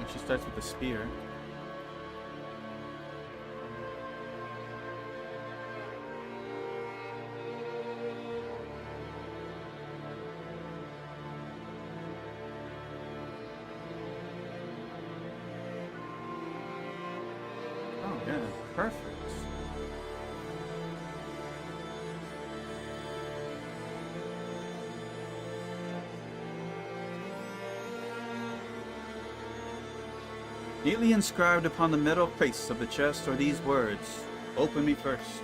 [SPEAKER 1] And she starts with a spear. Yeah, perfect. Neatly inscribed upon the metal face of the chest are these words, "Open me first."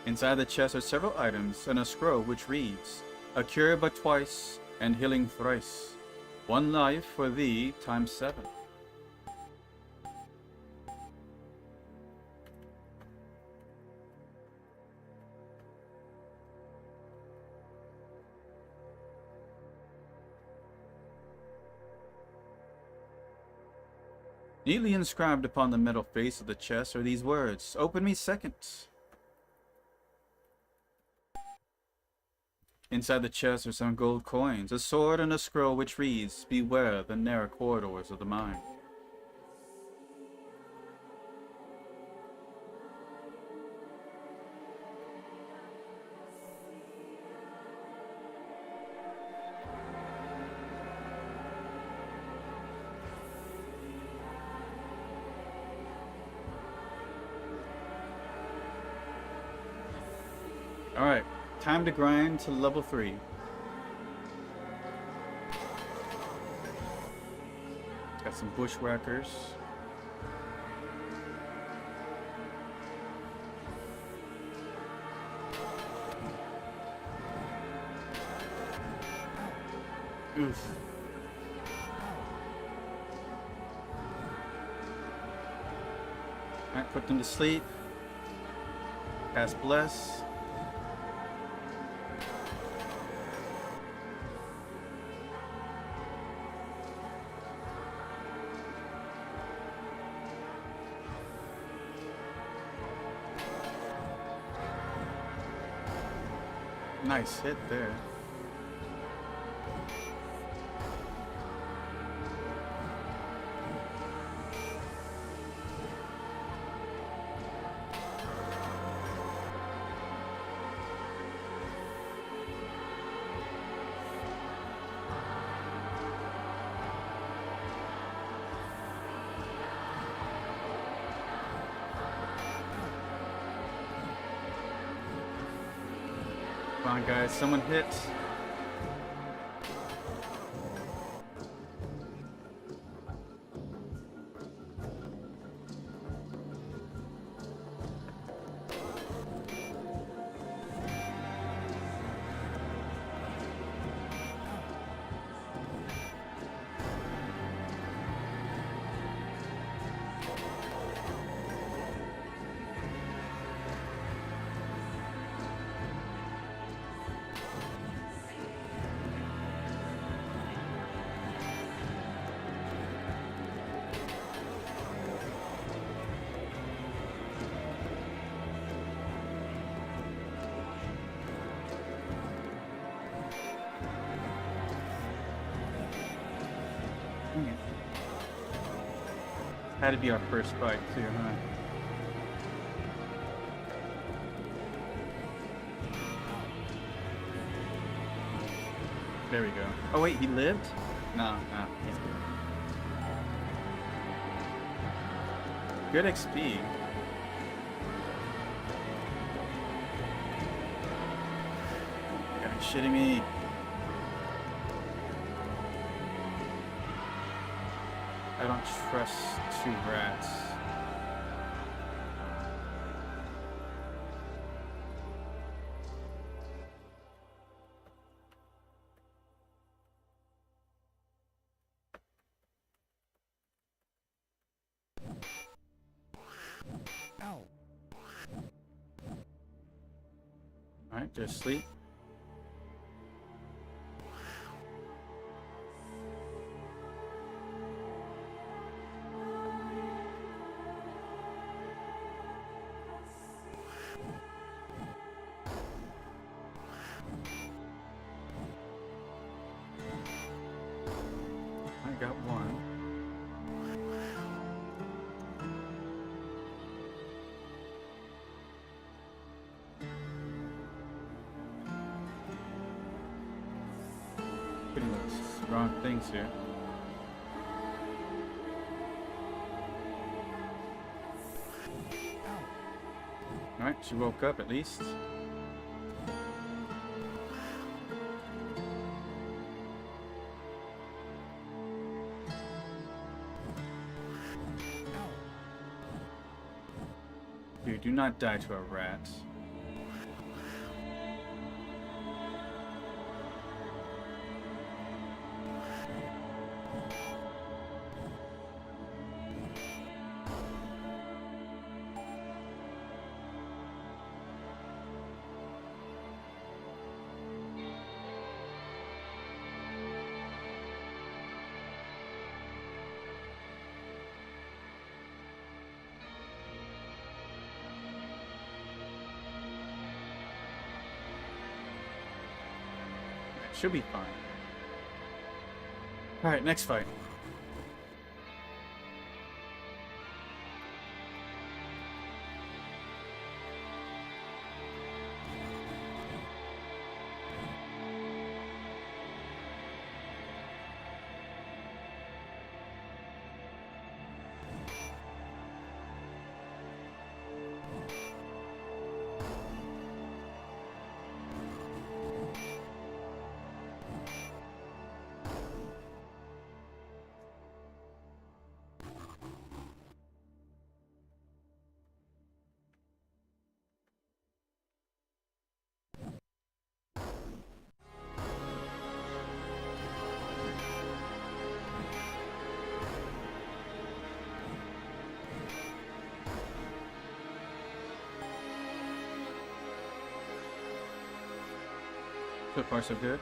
[SPEAKER 1] Inside the chest are several items and a scroll which reads, "A cure but twice, and healing thrice. One life for thee times 7. Neatly inscribed upon the metal face of the chest are these words, "Open me second." Inside the chest are some gold coins, a sword, and a scroll which reads, "Beware the narrow corridors of the mind." Alright, time to grind to level 3. Got some bushwhackers. Oof. Alright, put them to sleep. Cast Bless. Nice hit there. on, guys. Someone hit. Dang it. Had to be our first fight too, huh? There we go. Oh wait, he lived? No, he's good. Good XP. Gotta be shitting me. I don't trust two rats.
[SPEAKER 2] Ow.
[SPEAKER 1] Alright, just sleep. I got one. Putting the wrong things here. Alright, she woke up at least. Dude, do not die to a rat. Should be fine. Alright, next fight. So far, so good.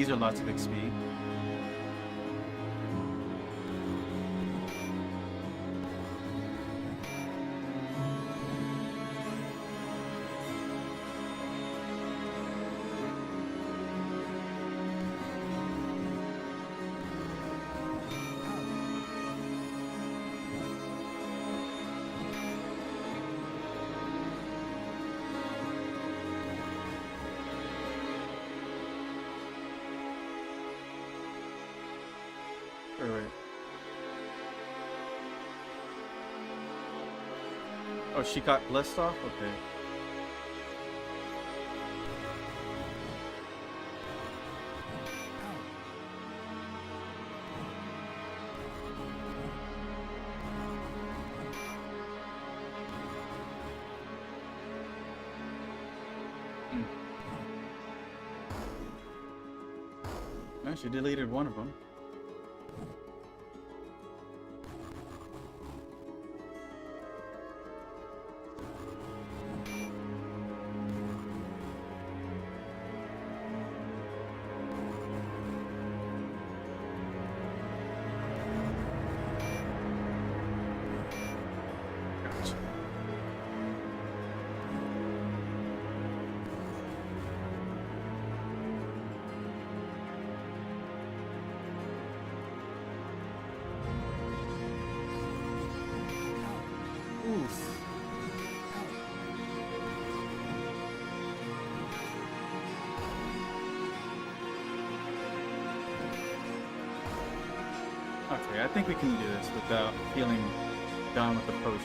[SPEAKER 1] These are lots of XP. Right. Oh, she got blessed off? Okay. No, she deleted one of them. Gotcha. Oof. Okay, I think we can do this without feeling down with the potion.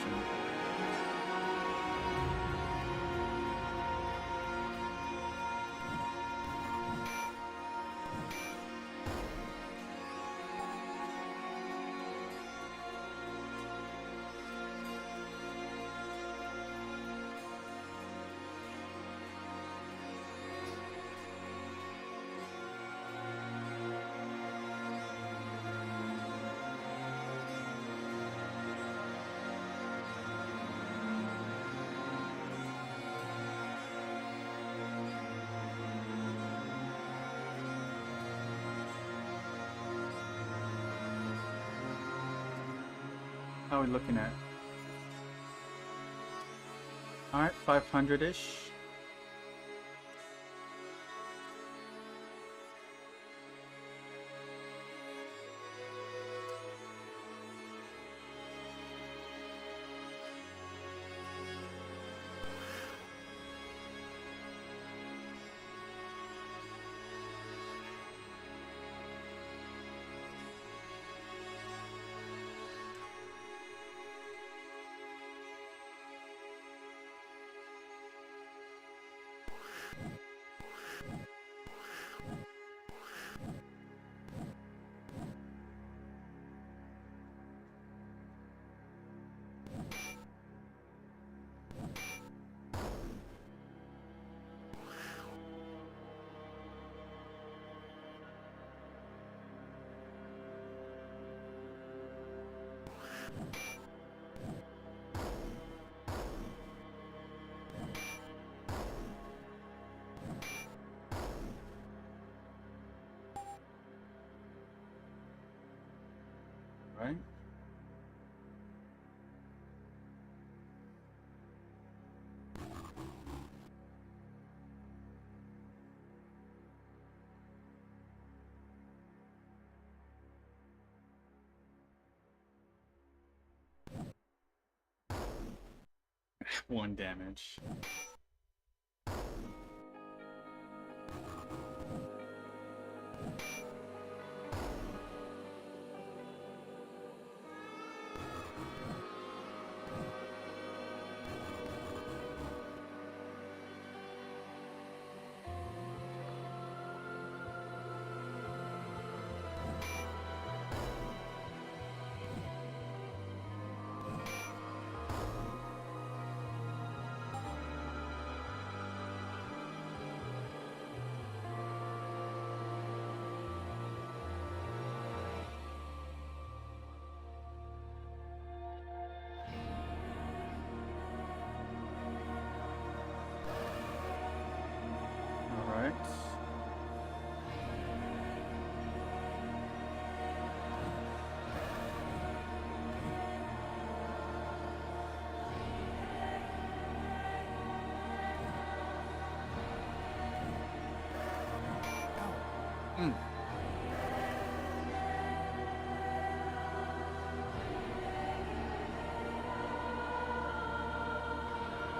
[SPEAKER 1] How are we looking at? Alright, 500-ish. Right? One damage.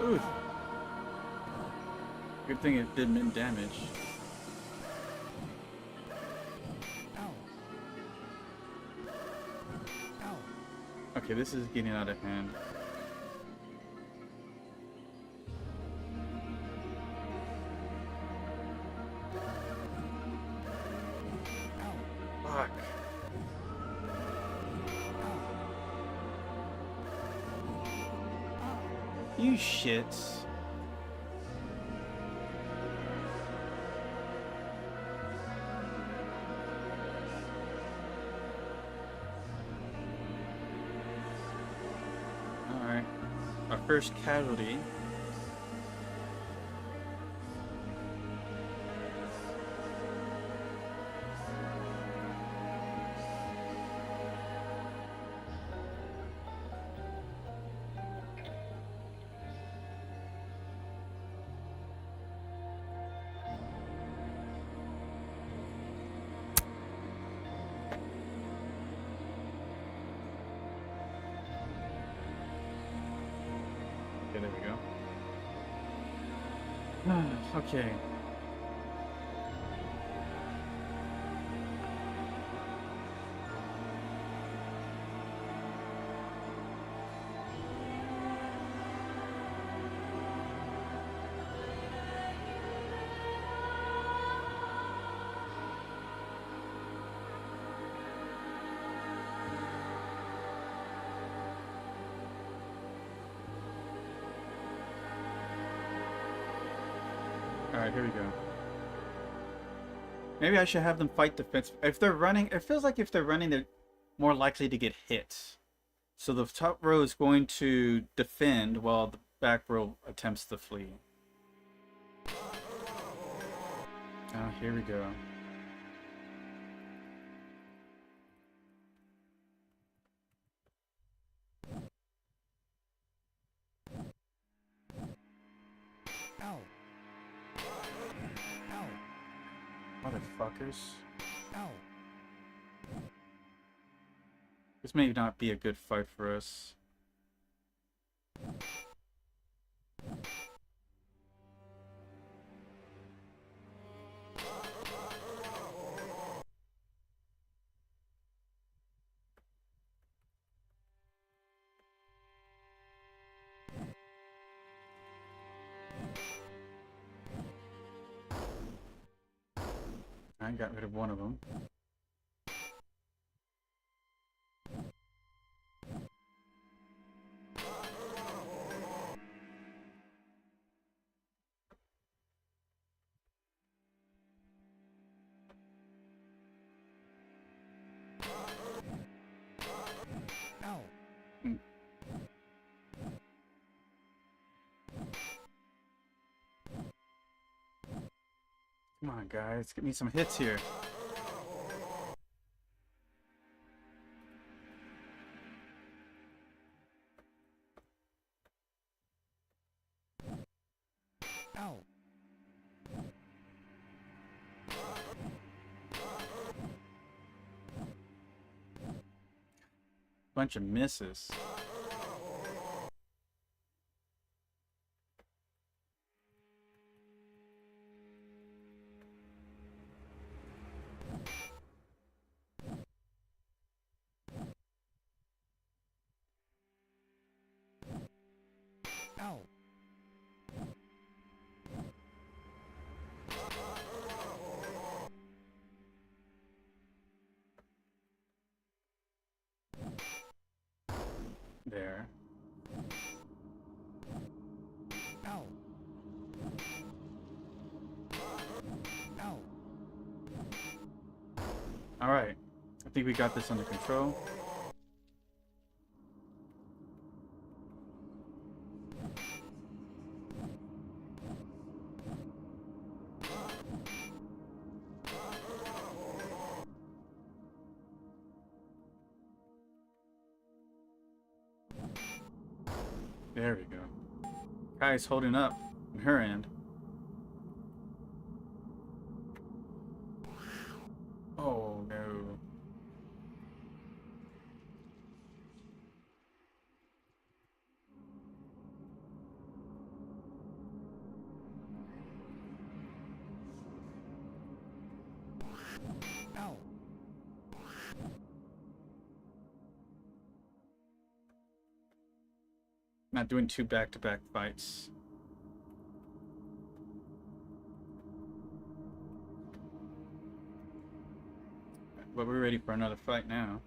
[SPEAKER 1] Ooh. Good thing it did min damage.
[SPEAKER 2] Ow. Ow.
[SPEAKER 1] Okay, this is getting out of hand.
[SPEAKER 2] Ow.
[SPEAKER 1] Fuck. You shits. Alright. Our first casualty. Okay, there we go. Okay. Alright, here we go. Maybe I should have them fight defense. If they're running, it feels like if they're running, they're more likely to get hit. So the top row is going to defend while the back row attempts to flee. Oh, here we go.
[SPEAKER 2] Ow. Ow.
[SPEAKER 1] Motherfuckers.
[SPEAKER 2] Ow.
[SPEAKER 1] This may not be a good fight for us. I got rid of one of them.
[SPEAKER 2] Ow.
[SPEAKER 1] Come on, guys. Get me some hits here.
[SPEAKER 2] Ow.
[SPEAKER 1] Bunch of misses.
[SPEAKER 2] Ow.
[SPEAKER 1] There.
[SPEAKER 2] Ow. Ow.
[SPEAKER 1] Alright. I think we got this under control. There we go. Kai's holding up on her end. Oh no. Not doing 2 back-to-back fights. But we're ready for another fight now.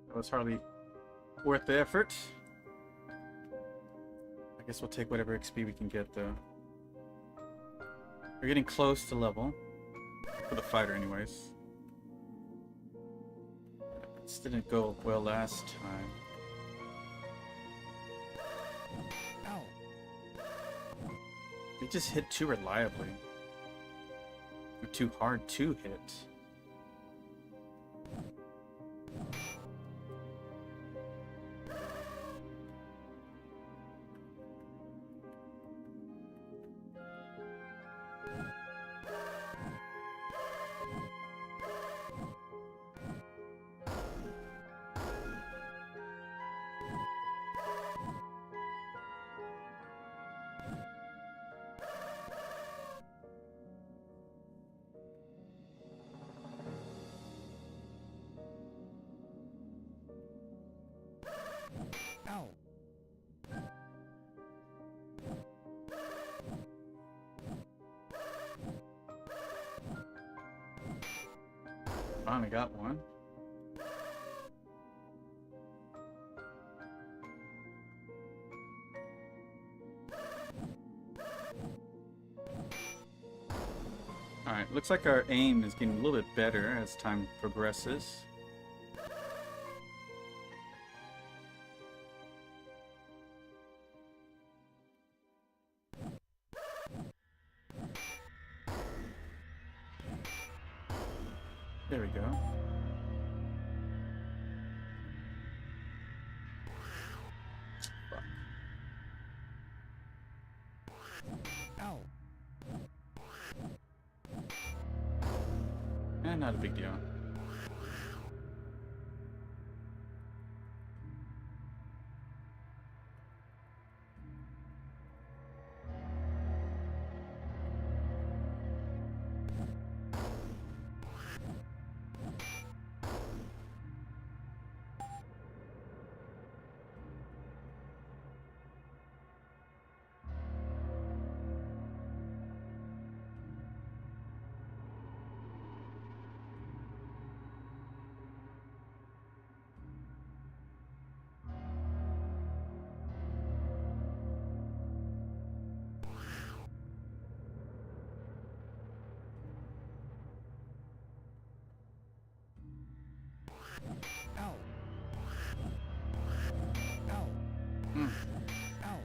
[SPEAKER 1] That was hardly worth the effort. I guess we'll take whatever XP we can get, though. We're getting close to level. For the fighter, anyways. This didn't go well last time.
[SPEAKER 2] Ow.
[SPEAKER 1] They just hit too reliably. Or too hard to hit.
[SPEAKER 2] Ow.
[SPEAKER 1] Finally got one. Alright, looks like our aim is getting a little bit better as time progresses. There we go. Fuck.
[SPEAKER 2] Ow.
[SPEAKER 1] Not a big deal.
[SPEAKER 2] Ow. Ow.
[SPEAKER 1] Mm.
[SPEAKER 2] Ow.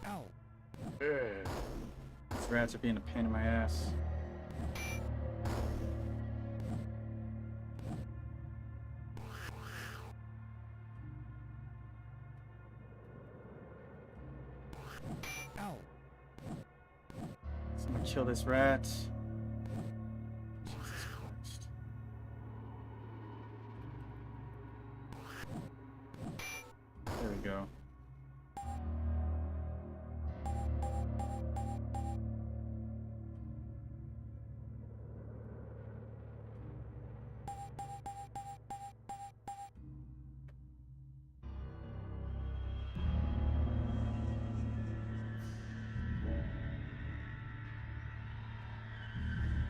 [SPEAKER 2] Ow.
[SPEAKER 1] These rats are being a pain in my ass.
[SPEAKER 2] Ow.
[SPEAKER 1] So I'm gonna kill this rat. Jesus Christ. There we go.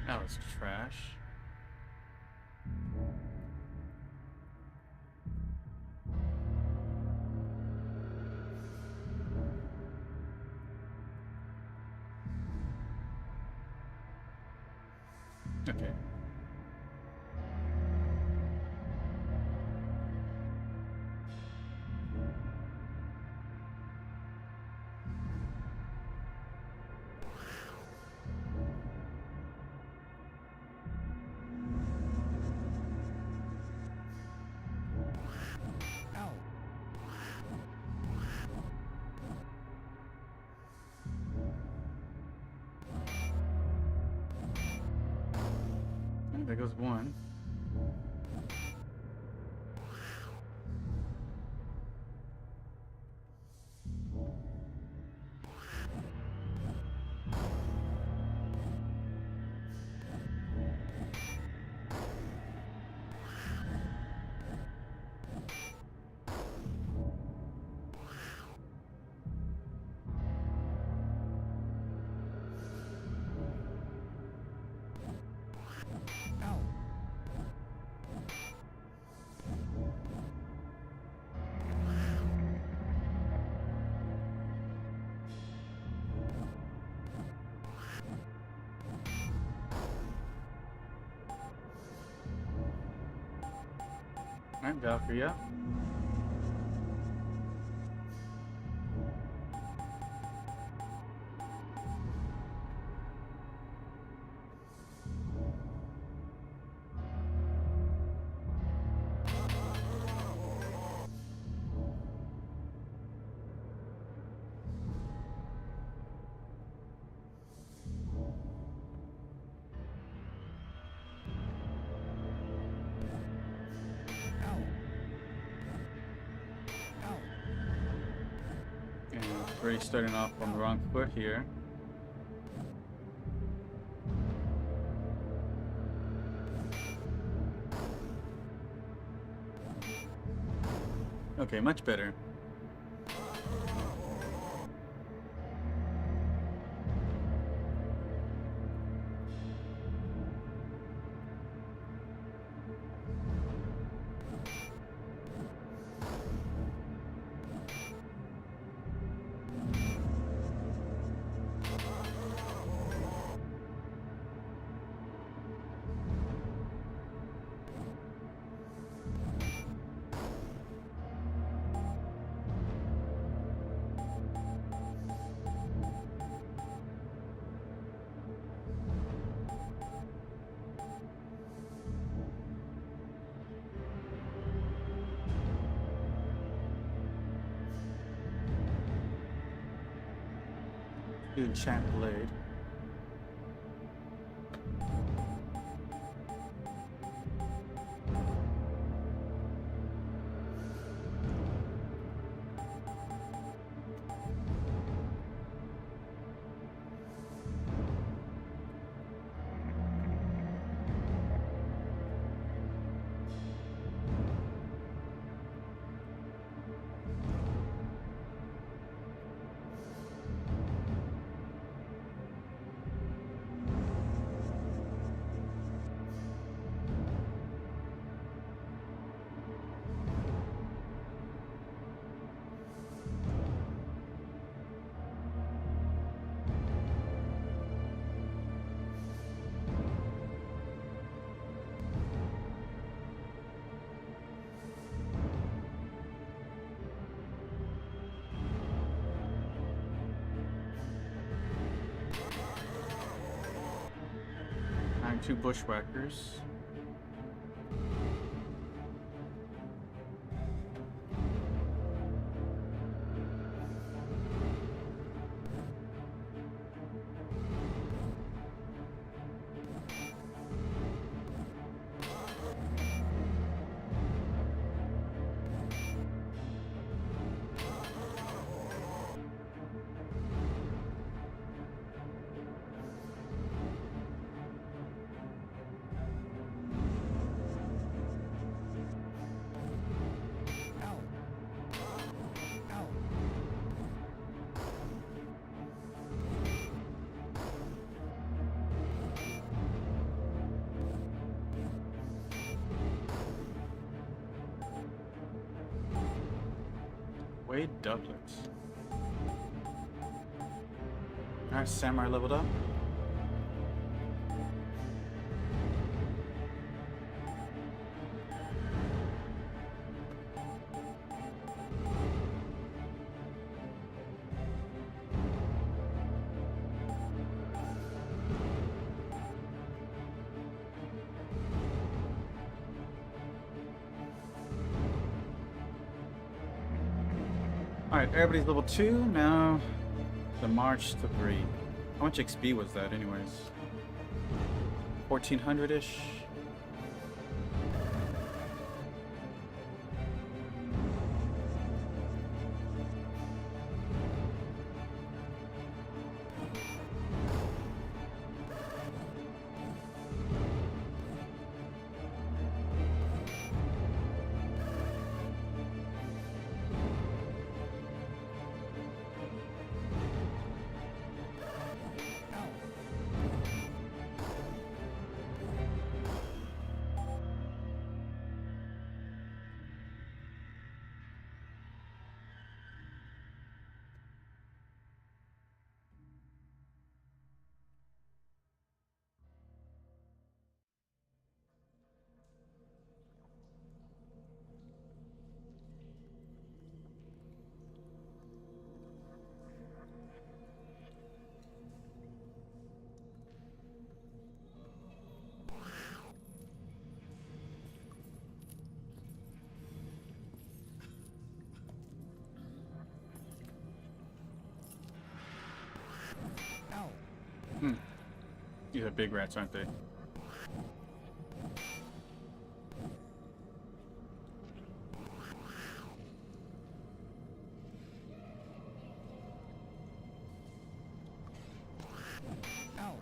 [SPEAKER 1] That was trash. Okay.
[SPEAKER 2] Ow.
[SPEAKER 1] And there goes one.
[SPEAKER 2] Ow.
[SPEAKER 1] Alright, Valkyrie up.
[SPEAKER 2] Ow. Ow.
[SPEAKER 1] And already starting off on the wrong foot here. Okay, much better. Do enchant blade. I'm two bushwhackers. Wade doublets. Alright, Samurai leveled up. Alright, everybody's level 2. Now, the march to 3. How much XP was that, anyways? 1400-ish?
[SPEAKER 2] Ow.
[SPEAKER 1] These are big rats, aren't they?
[SPEAKER 2] Ow.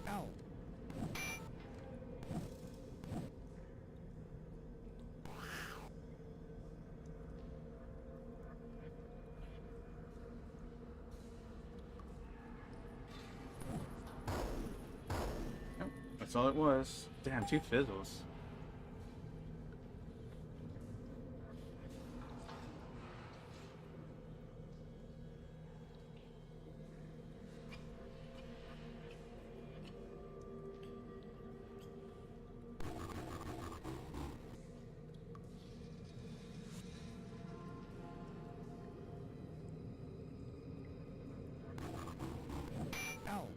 [SPEAKER 2] Ow.
[SPEAKER 1] Nope, that's all it was. Damn, 2 fizzles.
[SPEAKER 2] Ow.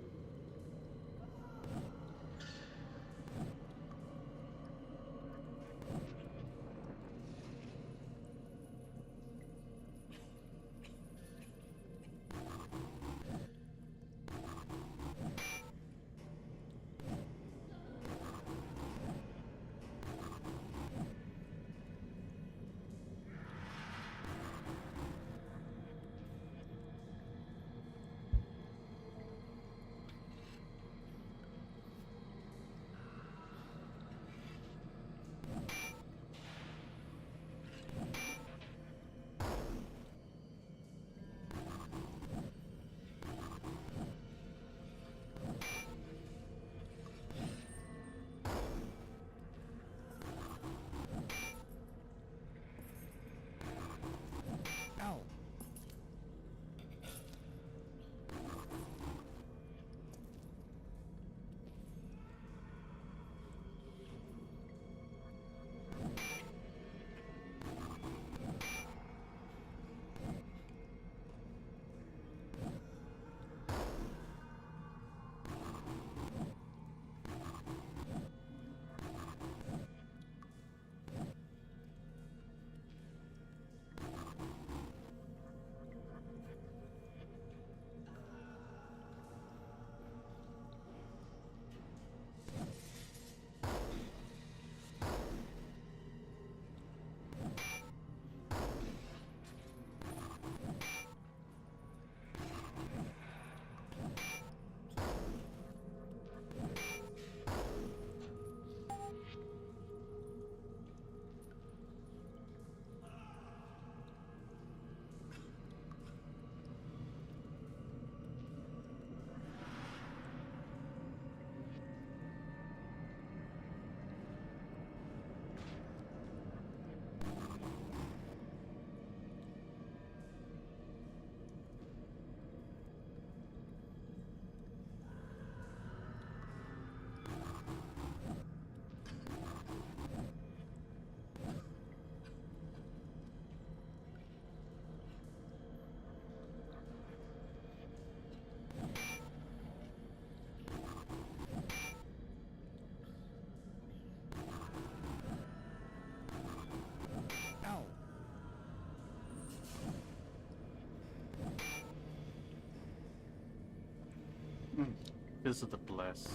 [SPEAKER 1] Visit the bless.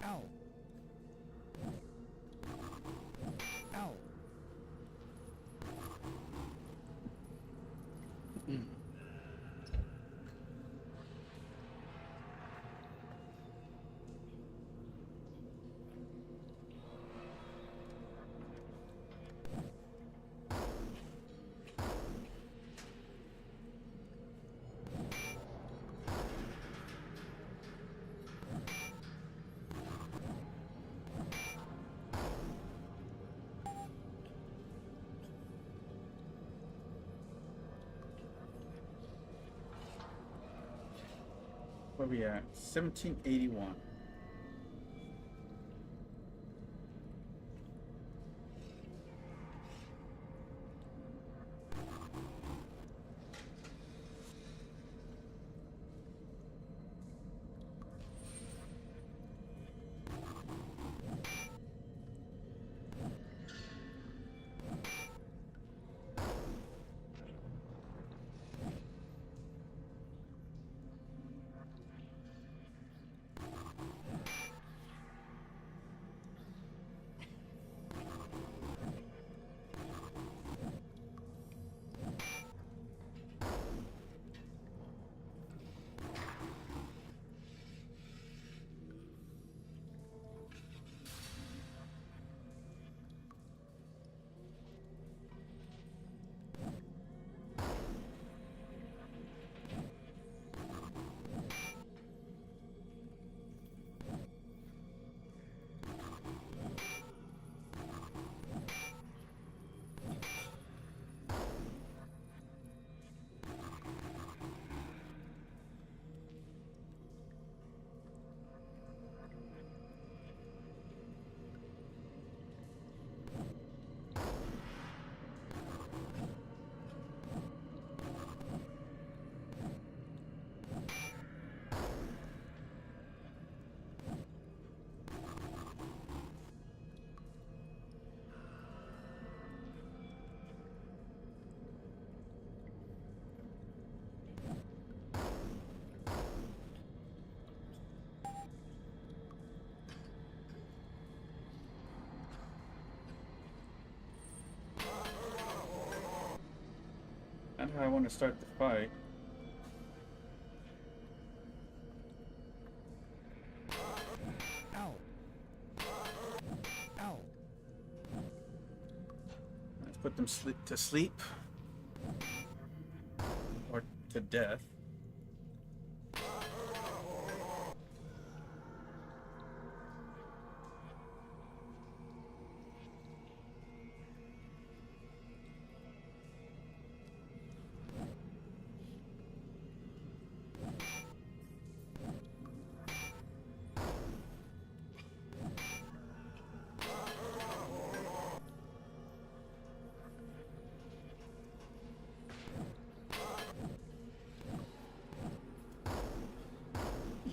[SPEAKER 2] Ow. Ow.
[SPEAKER 1] Where we at? 1781. Not how I want to start the fight.
[SPEAKER 2] Ow. Ow.
[SPEAKER 1] Let's put them to sleep. Or to death.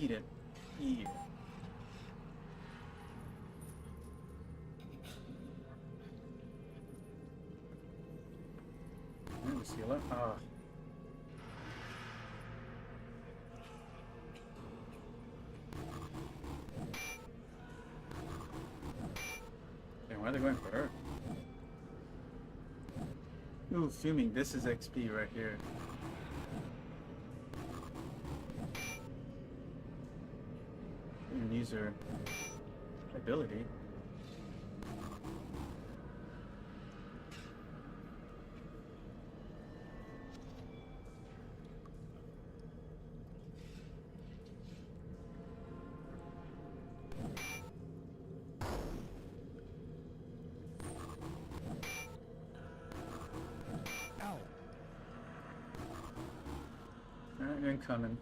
[SPEAKER 1] Eat it. Eat it. I'm gonna seal it. Ah. Okay, why are they going for her? Ooh, fuming. This is XP right here. Use her ability.
[SPEAKER 2] Ow.
[SPEAKER 1] Alright, incoming.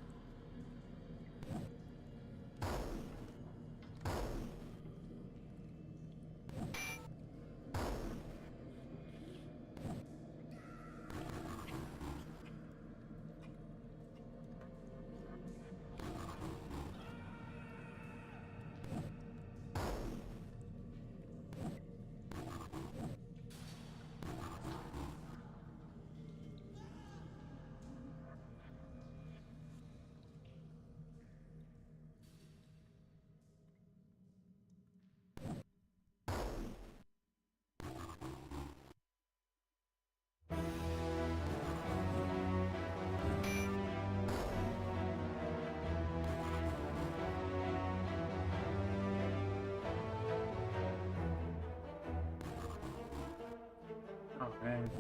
[SPEAKER 1] Alright.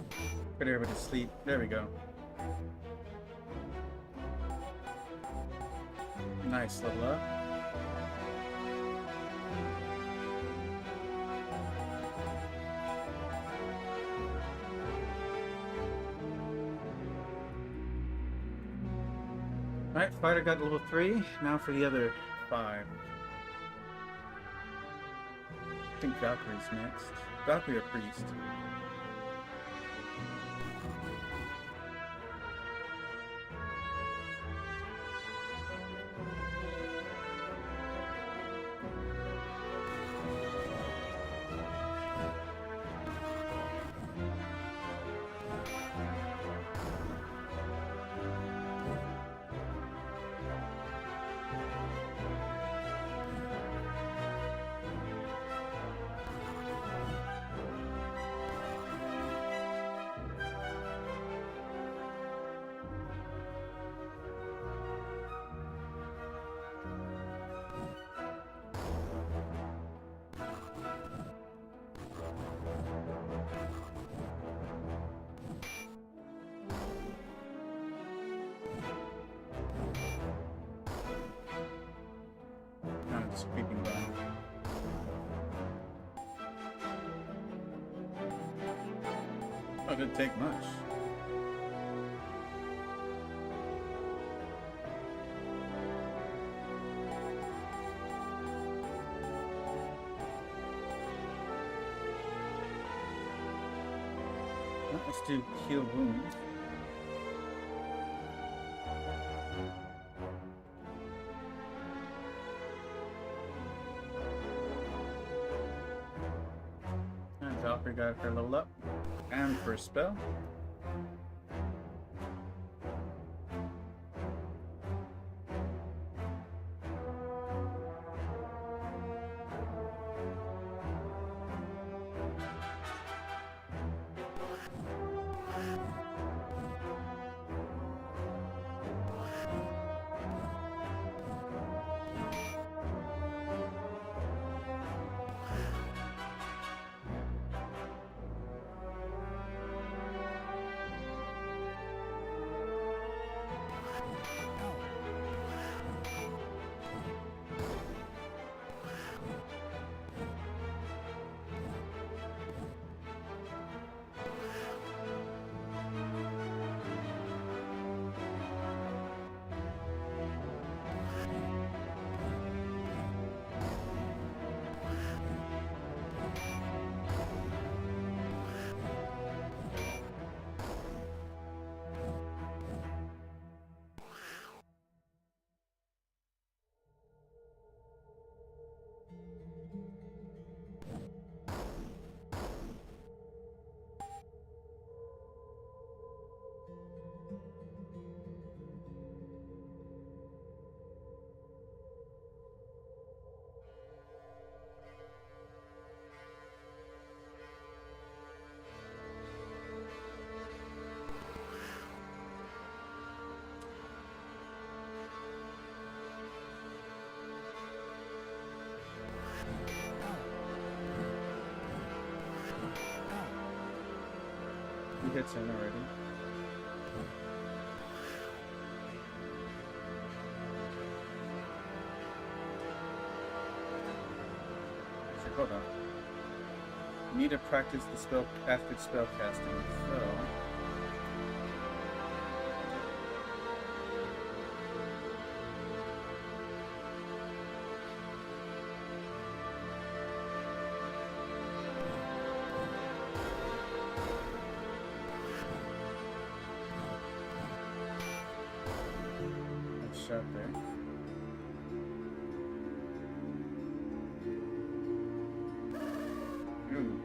[SPEAKER 1] Put everybody to sleep. There we go. Nice level up. Alright, fighter got level 3. Now for the other 5. I think Valkyrie's next. Valkyrie or Priest? No, it's creeping by. Oh, it didn't take much. Well, let's do heal wounds. And Valkyrie got her level up. And first spell. He hits in already. So, hold on. Need to practice the spell after spell casting. So shot there. Ooh.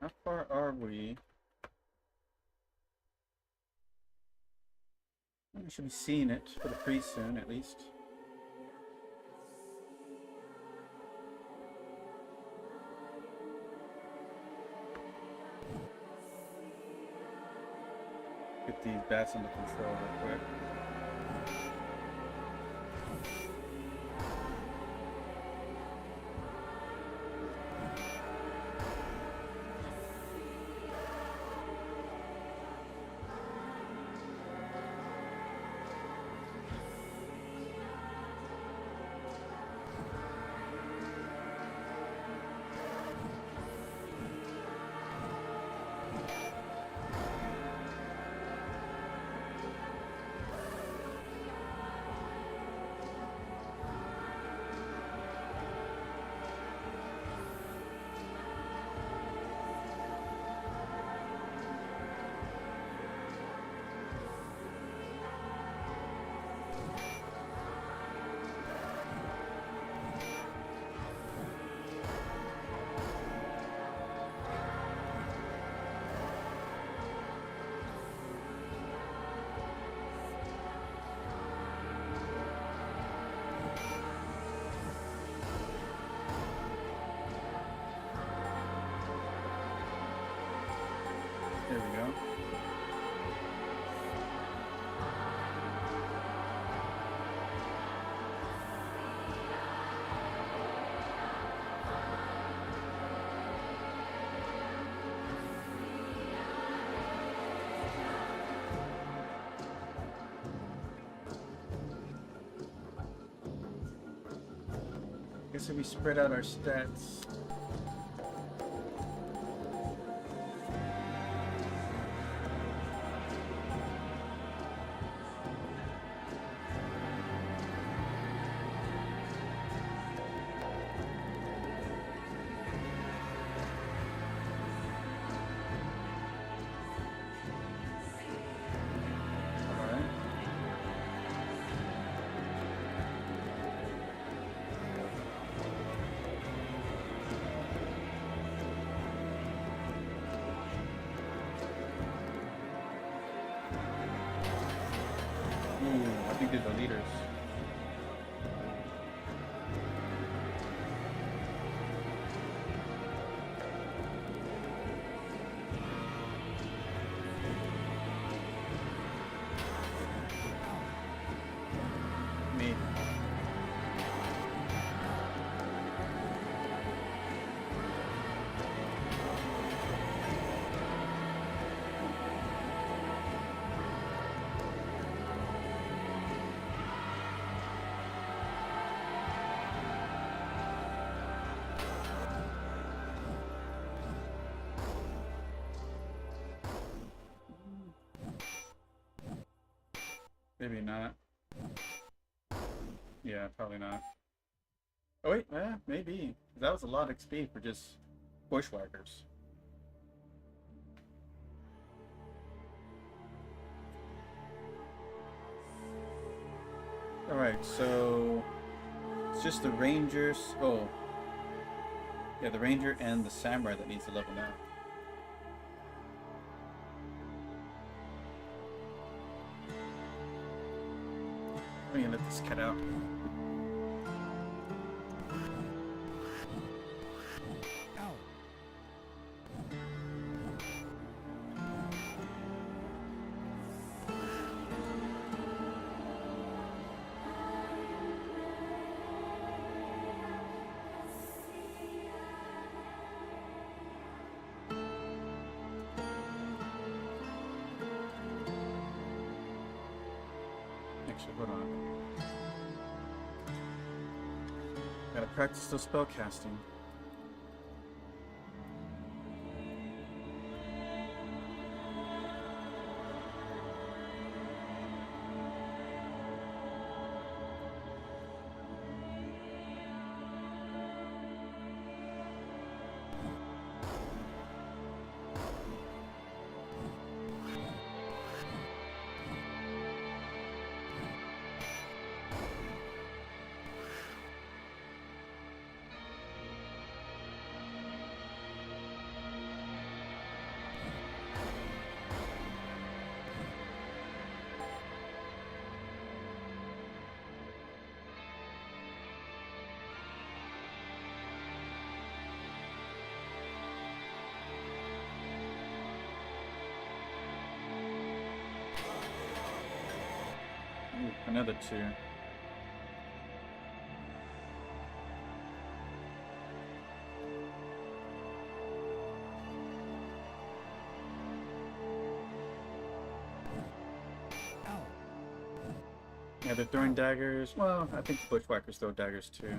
[SPEAKER 1] How far are we? We should be seeing it for the priest soon, at least. Get these bats under control real quick. There we go. Guess if we spread out our stats. Alright. Ooh, I think they're the leaders. Me. Maybe not. Yeah, probably not. Oh wait, maybe. That was a lot of XP for just bushwhackers. Alright, so it's just the rangers. Oh, yeah, the ranger and the samurai that needs to level now. I'm gonna let this cat out.
[SPEAKER 2] Ow.
[SPEAKER 1] Actually, hold on. Gotta practice those spell casting. Ooh, another 2.
[SPEAKER 2] Ow.
[SPEAKER 1] Yeah, they're throwing daggers. Well, I think the bushwhackers throw daggers too.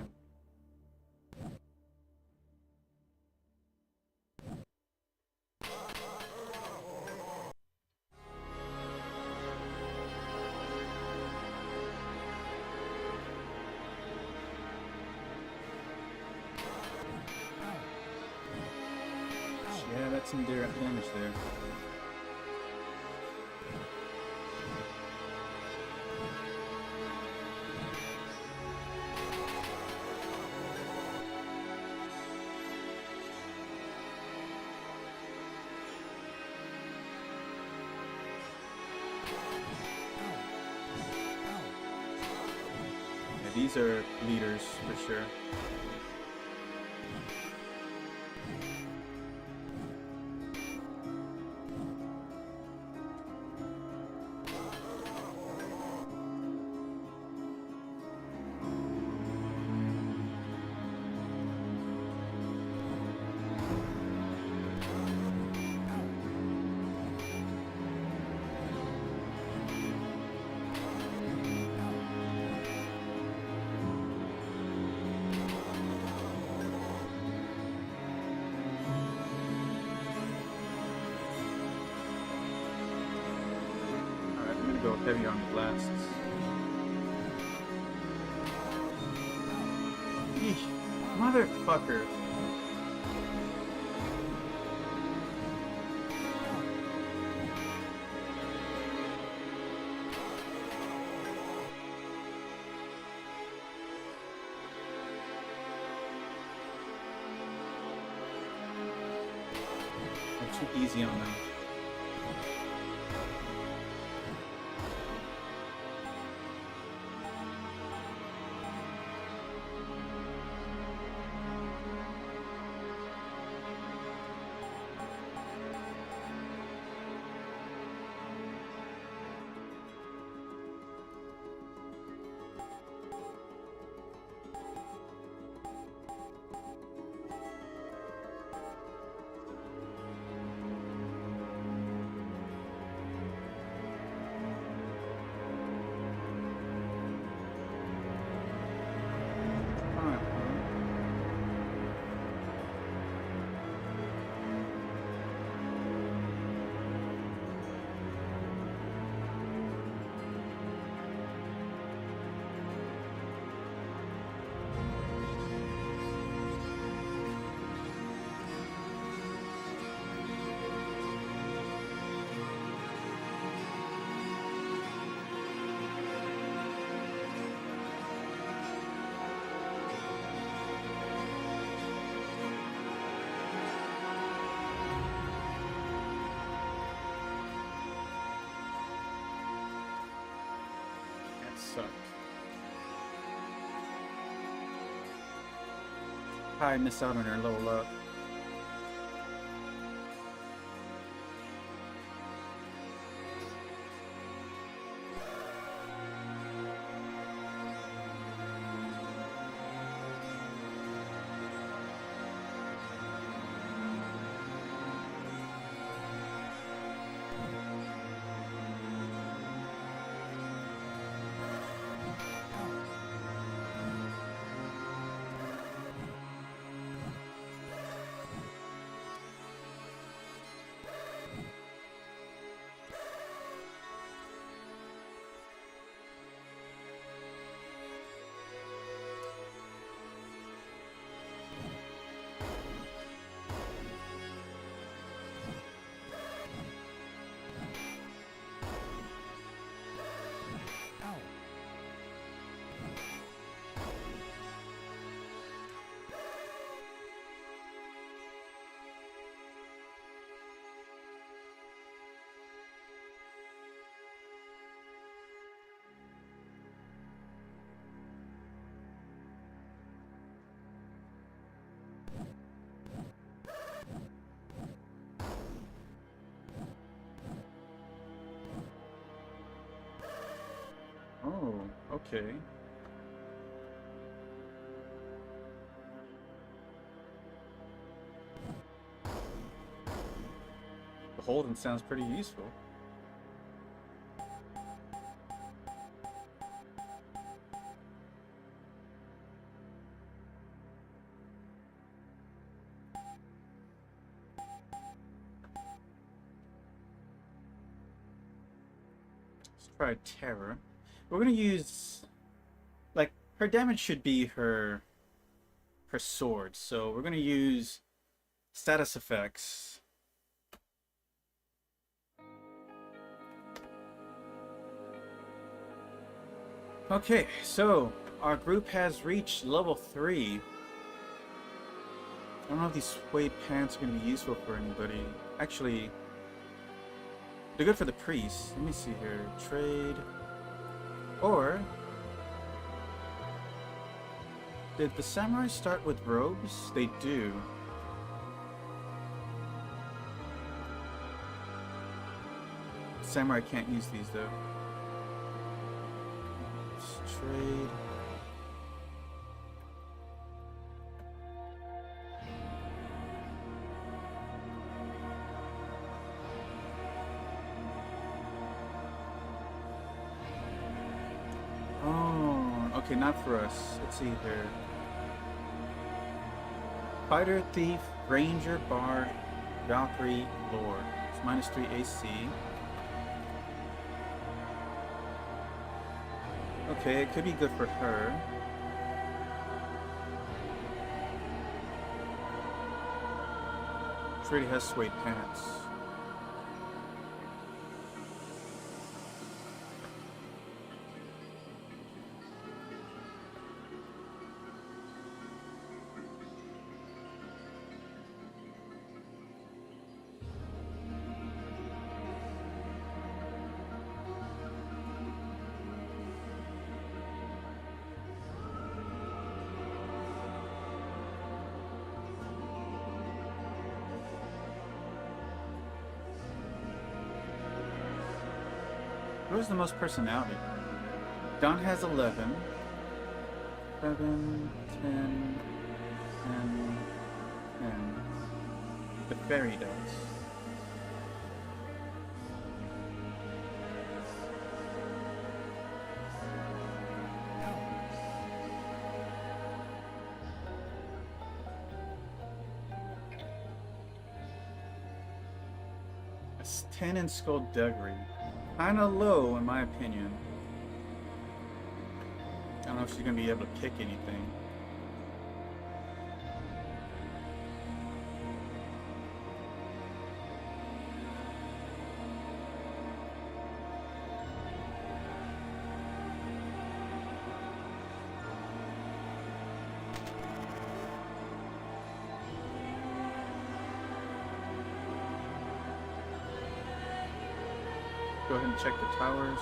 [SPEAKER 1] Yeah, that's some direct damage there. Yeah, these are leaders for sure. Alright, I'm gonna go heavy on the blasts. Eesh, motherfucker. I'm too easy on them. Alright. That sucked. I missed out on her level up. Okay. The Holden sounds pretty useful. Let's try Terror. We're gonna use, like, her damage should be her sword, so we're gonna use status effects. Okay, so our group has reached level 3. I don't know if these suede pants are going to be useful for anybody. Actually, they're good for the priest. Let me see here. Trade. Or, did the samurai start with robes? They do. Samurai can't use these though. Let's trade. Oh, okay, not for us. Let's see here. Fighter, Thief, Ranger, Bard, Valkyrie, Lord. It's -3 AC. Okay, it could be good for her. She already has suede pants. Who's the most personality? Don has 11. 7, 10, 10, 10. The fairy does. It's 10 in skullduggery. Kinda low in my opinion. I don't know if she's gonna be able to pick anything. Go ahead and check the towers.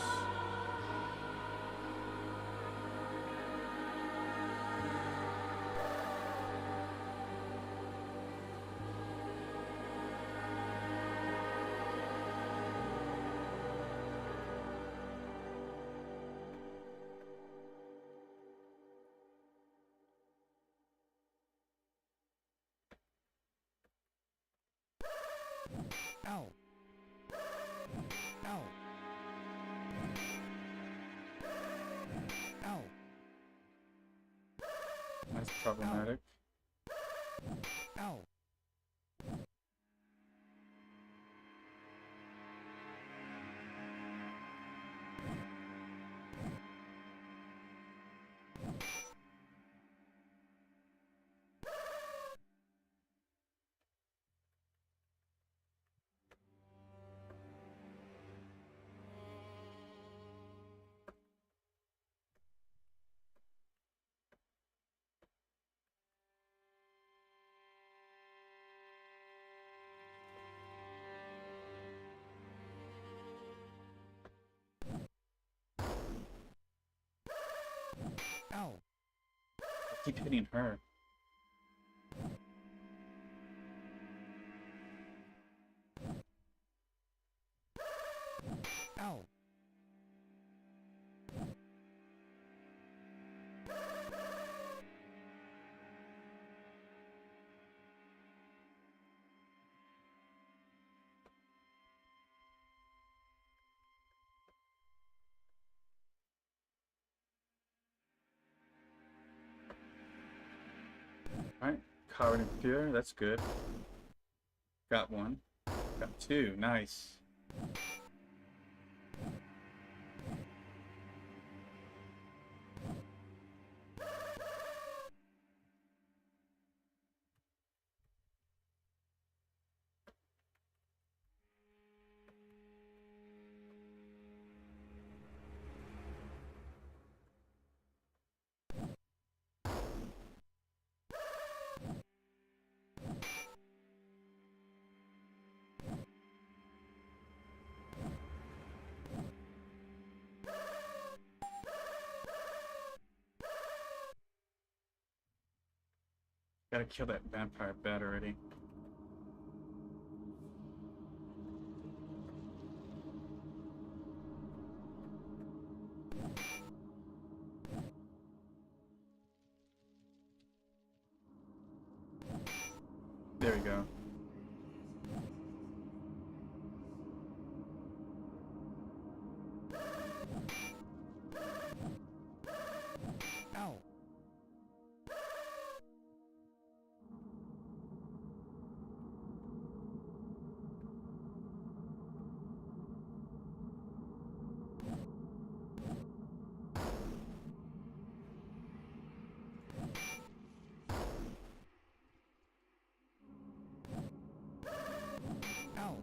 [SPEAKER 2] Ow. Ow. Ow.
[SPEAKER 1] That's problematic.
[SPEAKER 2] Ow. Ow.
[SPEAKER 1] I keep hitting her.
[SPEAKER 2] Ow.
[SPEAKER 1] Alright, covered in fear, that's good. Got one. Got two, nice. Gotta kill that vampire bat already. There we go.
[SPEAKER 2] Ow. Ow.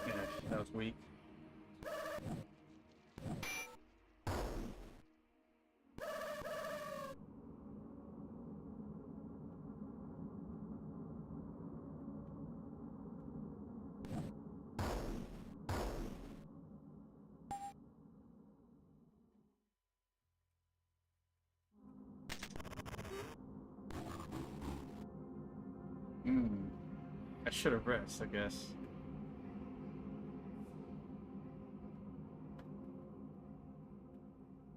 [SPEAKER 1] Yeah, that was weak. I should have rest, I guess.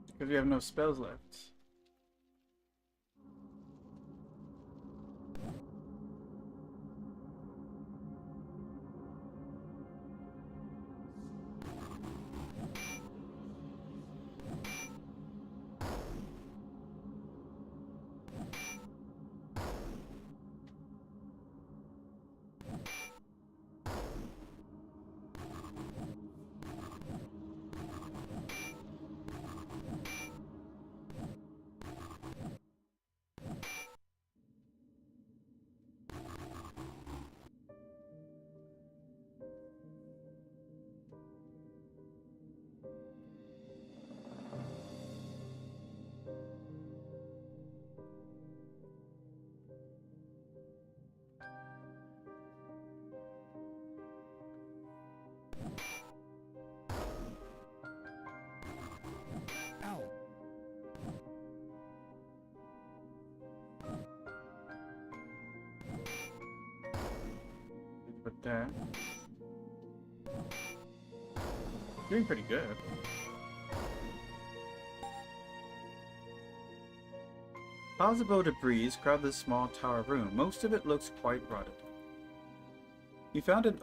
[SPEAKER 1] Because we have no spells left.
[SPEAKER 2] Ow.
[SPEAKER 1] With that. Doing pretty good. Possible debris crowd this small tower room. Most of it looks quite rotted. You found an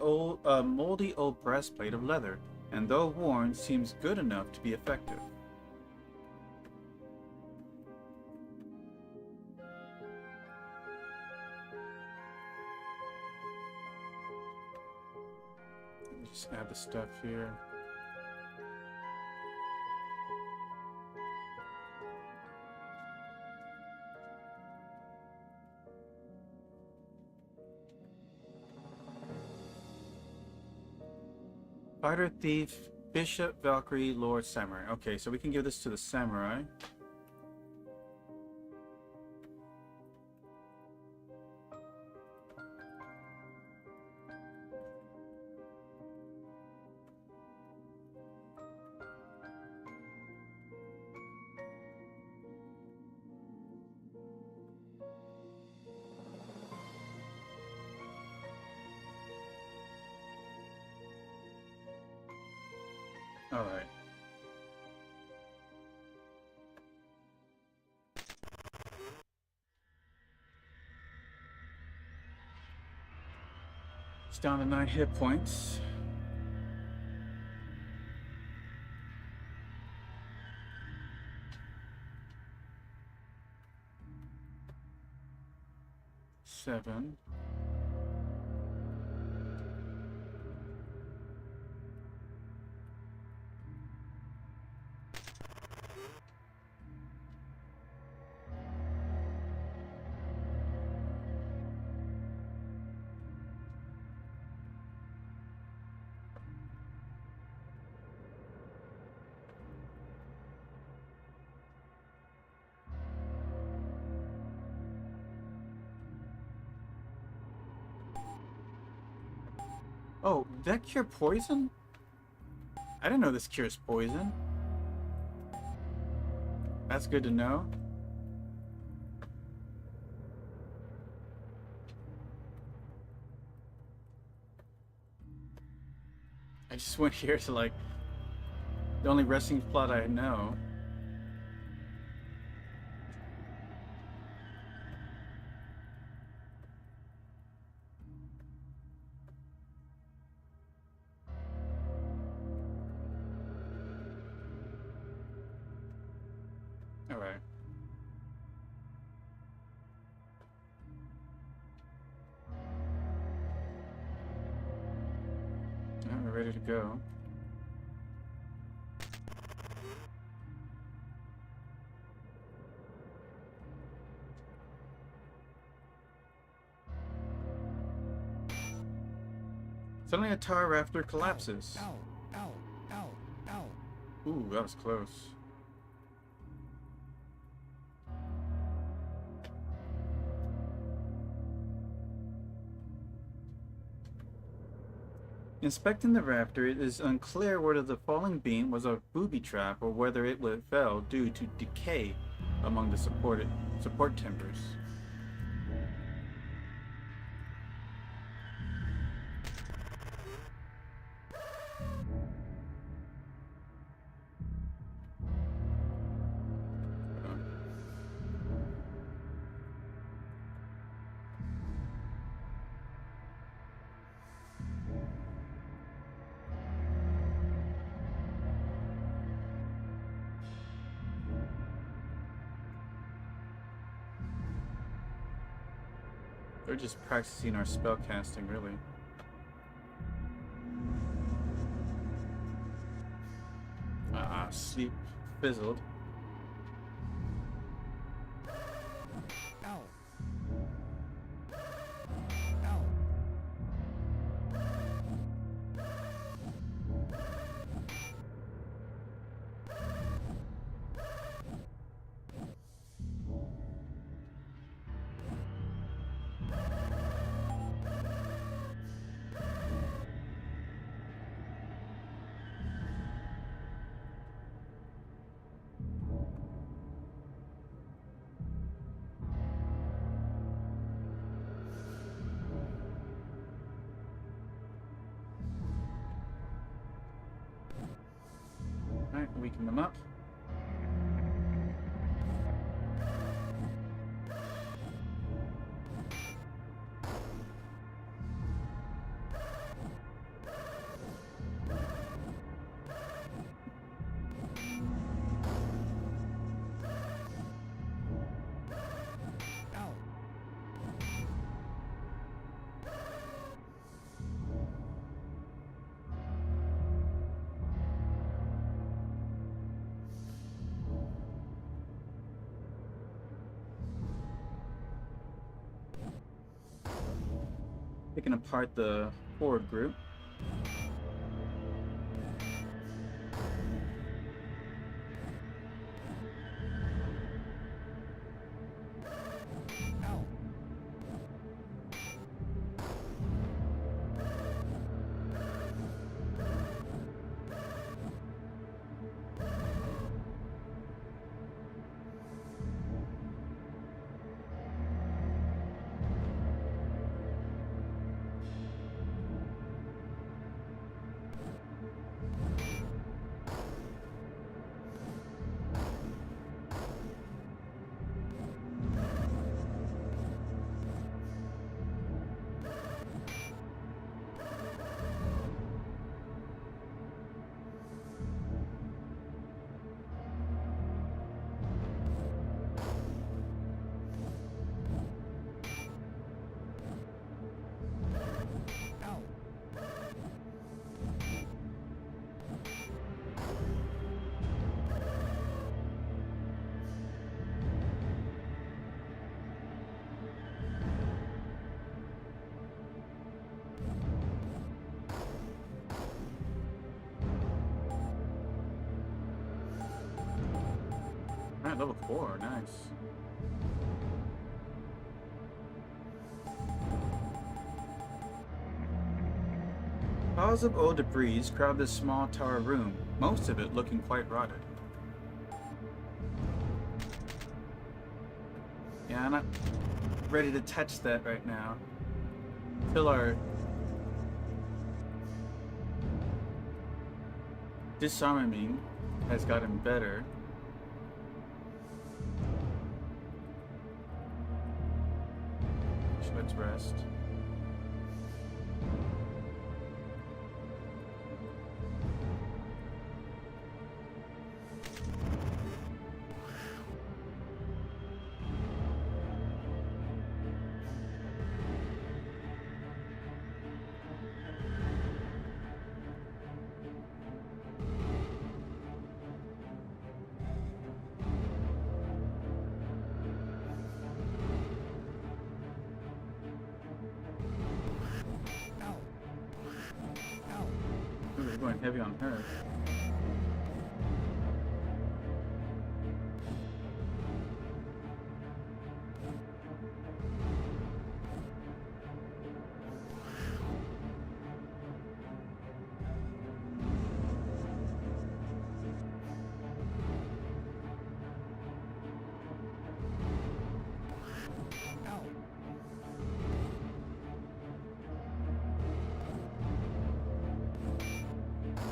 [SPEAKER 1] moldy old breastplate of leather, and though worn, seems good enough to be effective. Let me just add the stuff here. Fighter, Thief, Bishop, Valkyrie, Lord, Samurai. Okay, so we can give this to the Samurai. Alright. It's down to 9 hit points. Seven. Oh, did that cure poison? I didn't know this cures poison. That's good to know. I just went here to like the only resting plot I know. Alright. Alright, we're ready to go. Suddenly a tower rafter collapses.
[SPEAKER 2] Ow, ow, ow, ow.
[SPEAKER 1] Ooh, that was close. Inspecting the rafter, it is unclear whether the falling beam was a booby trap or whether it fell due to decay among the support timbers. We're just practicing our spell casting, really. Sleep fizzled.
[SPEAKER 2] Ow. Ow.
[SPEAKER 1] Alright, weaken them up.
[SPEAKER 2] Ow.
[SPEAKER 1] Picking apart the forward group.
[SPEAKER 2] Ow.
[SPEAKER 1] level 4, nice. Piles of old debris crowd this small tower room, most of it looking quite rotted. Yeah, I'm not ready to touch that right now. Till our disarming has gotten better. So let's rest. Ooh, they're going heavy on her.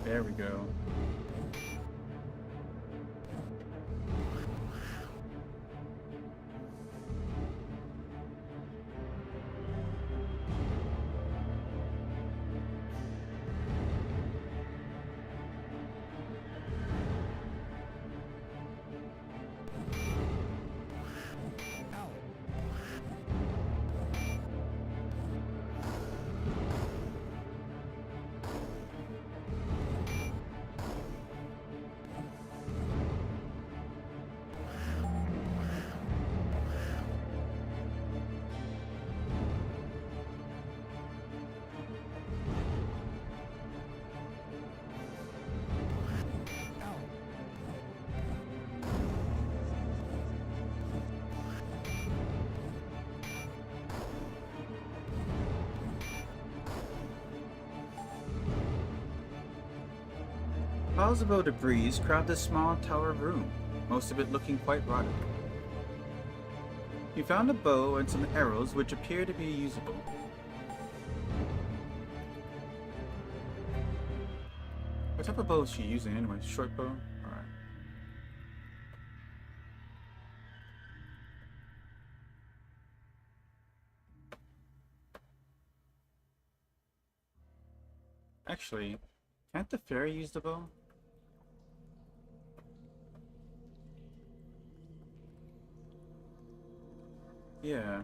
[SPEAKER 1] There we go. Piles of old debris crowd this small tower room, most of it looking quite rotted. You found a bow and some arrows which appear to be usable. What type of bow is she using anyway? Short bow? Alright. Actually, can't the fairy use the bow? Yeah.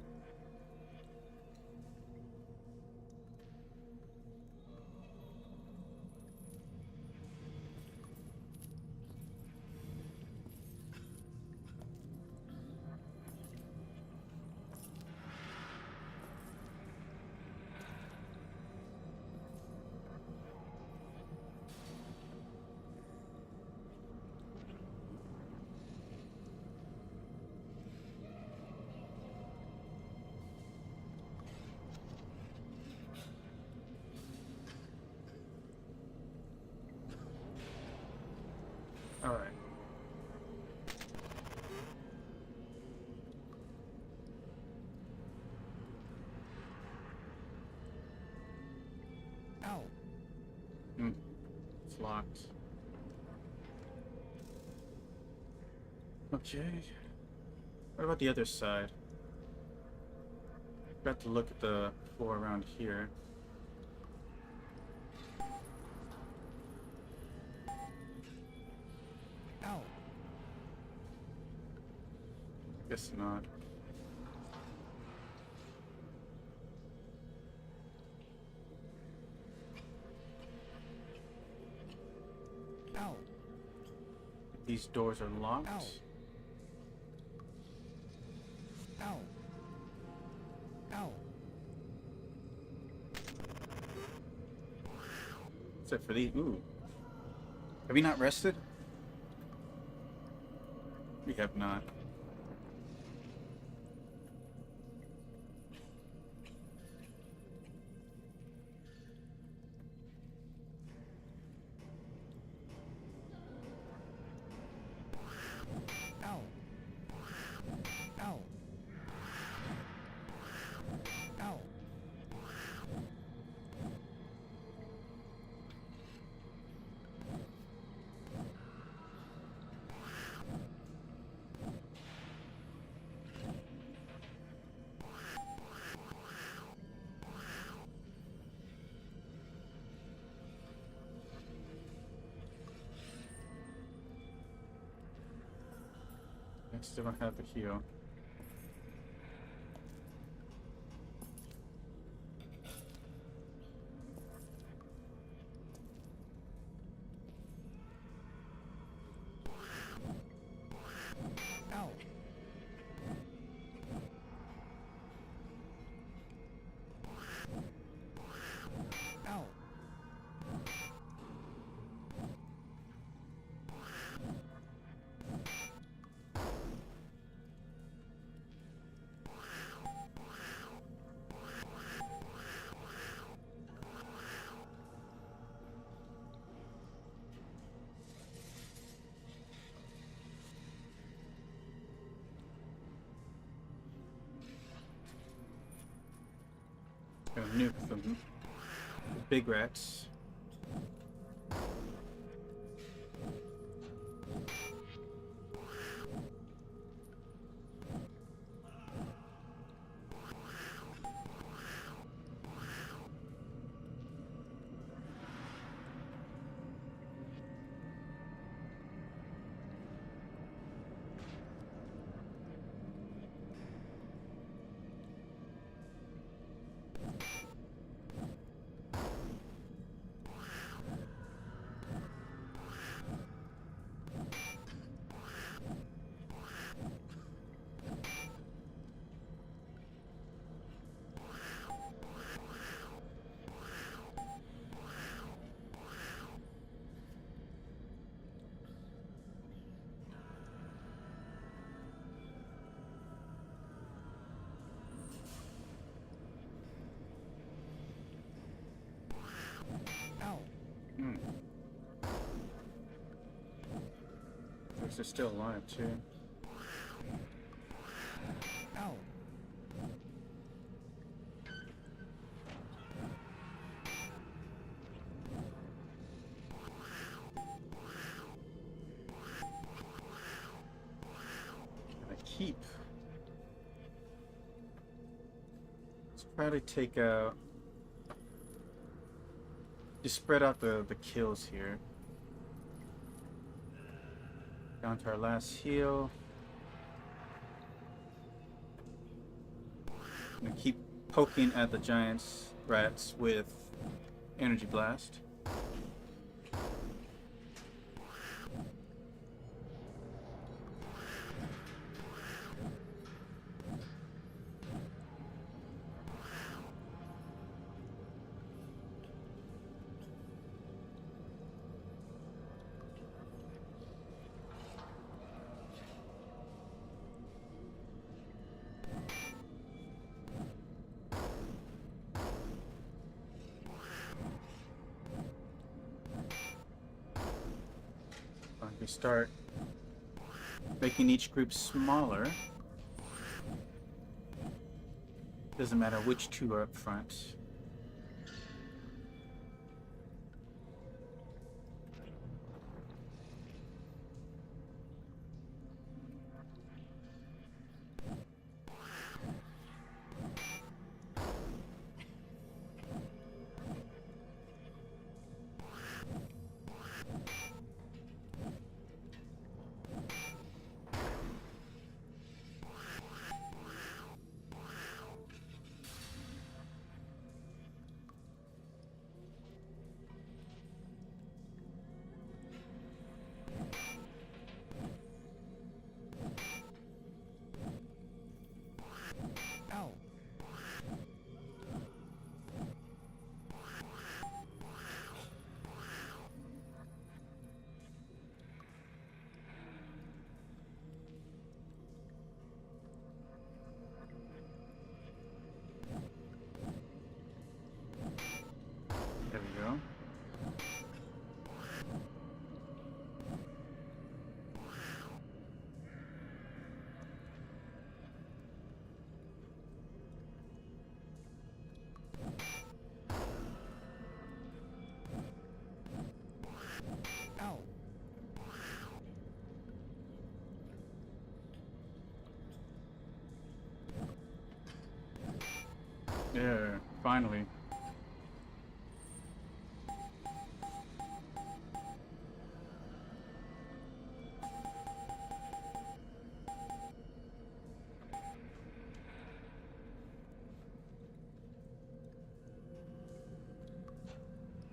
[SPEAKER 1] Alright.
[SPEAKER 2] Ow.
[SPEAKER 1] It's locked. Okay. What about the other side? Got to look at the floor around here.
[SPEAKER 2] Ow.
[SPEAKER 1] Guess not.
[SPEAKER 2] Ow.
[SPEAKER 1] These doors are locked.
[SPEAKER 2] Ow. Ow. Ow.
[SPEAKER 1] Except for these. Ooh. Have you not rested? We have not.
[SPEAKER 2] Ow. Ow. Ow.
[SPEAKER 1] I still don't have the heal.
[SPEAKER 2] Ow. Ow.
[SPEAKER 1] Gonna nuke them. The big rats.
[SPEAKER 2] Ow.
[SPEAKER 1] Hmm. Those are still alive too.
[SPEAKER 2] Ow.
[SPEAKER 1] I keep. Let's probably take out. Just spread out the kills here. Down to our last heal. I'm gonna keep poking at the giants rats with energy blast. We start making each group smaller. Doesn't matter which two are up front. Yeah, finally.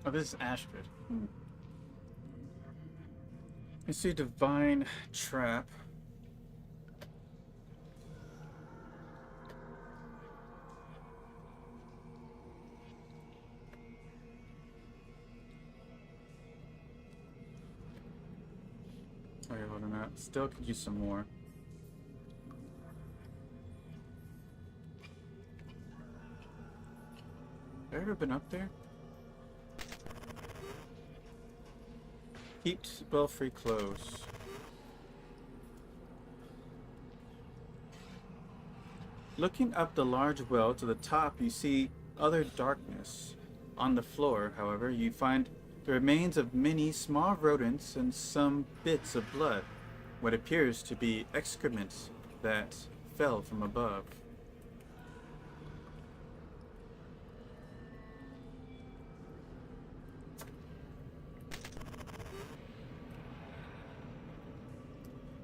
[SPEAKER 1] Oh, this is Ashford. You see Divine Trap. Oh, yeah, hold on that. Still could use some more. Have I ever been up there? Keep Belfry close. Looking up the large well to the top, you see utter darkness. On the floor, however, you find the remains of many small rodents and some bits of blood, what appears to be excrement that fell from above.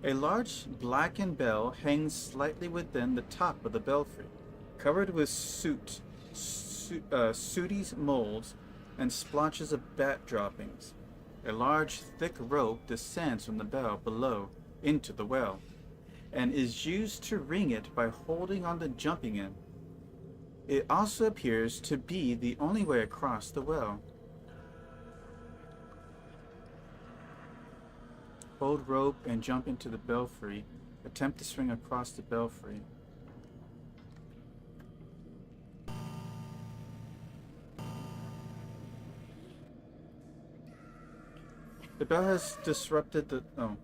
[SPEAKER 1] A large blackened bell hangs slightly within the top of the belfry, covered with sooty molds and splotches of bat droppings. A large, thick rope descends from the bell below into the well, and is used to ring it by holding on the jumping end. It also appears to be the only way across the well. Hold rope and jump into the belfry. Attempt to swing across the belfry. The bell has disrupted the... Oh.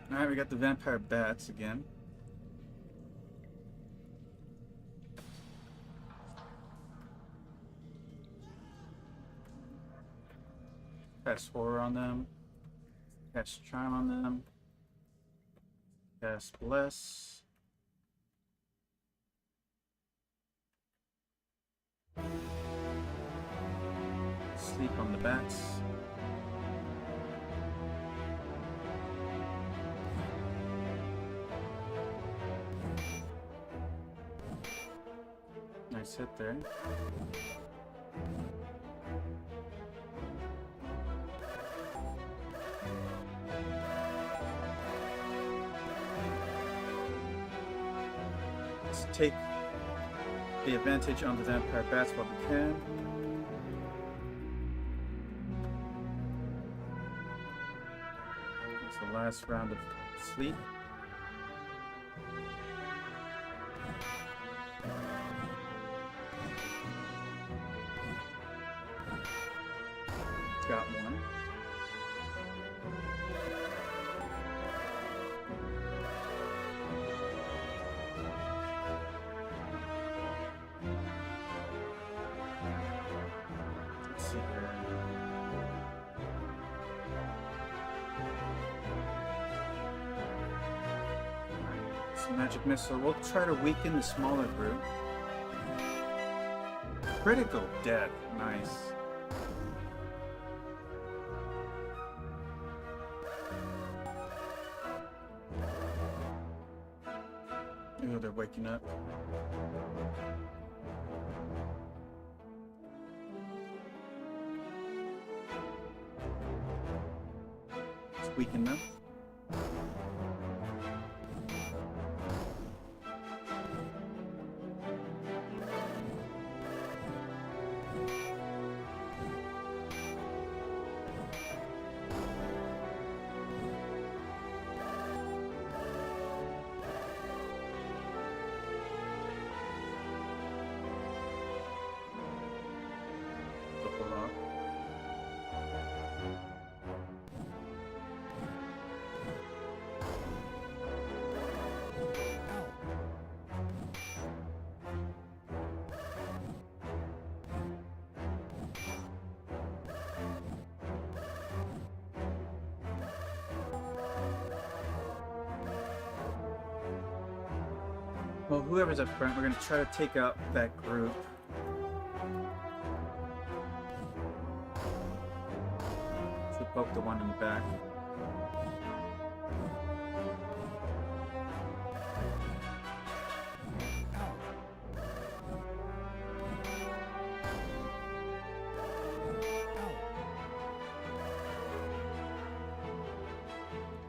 [SPEAKER 1] Alright, we got the vampire bats again. Cast horror on them. Cast charm on them. Cast bless. Sleep on the bats. Nice hit there. Let's take the advantage on the vampire bats while we can. It's the last round of sleep. Got one. Let's see here. Some magic missile. We'll try to weaken the smaller group. Critical death. Nice. Oh, they're waking up. Let's weaken them. Well, whoever's up front, we're gonna try to take out that group. Should poke the one in the back.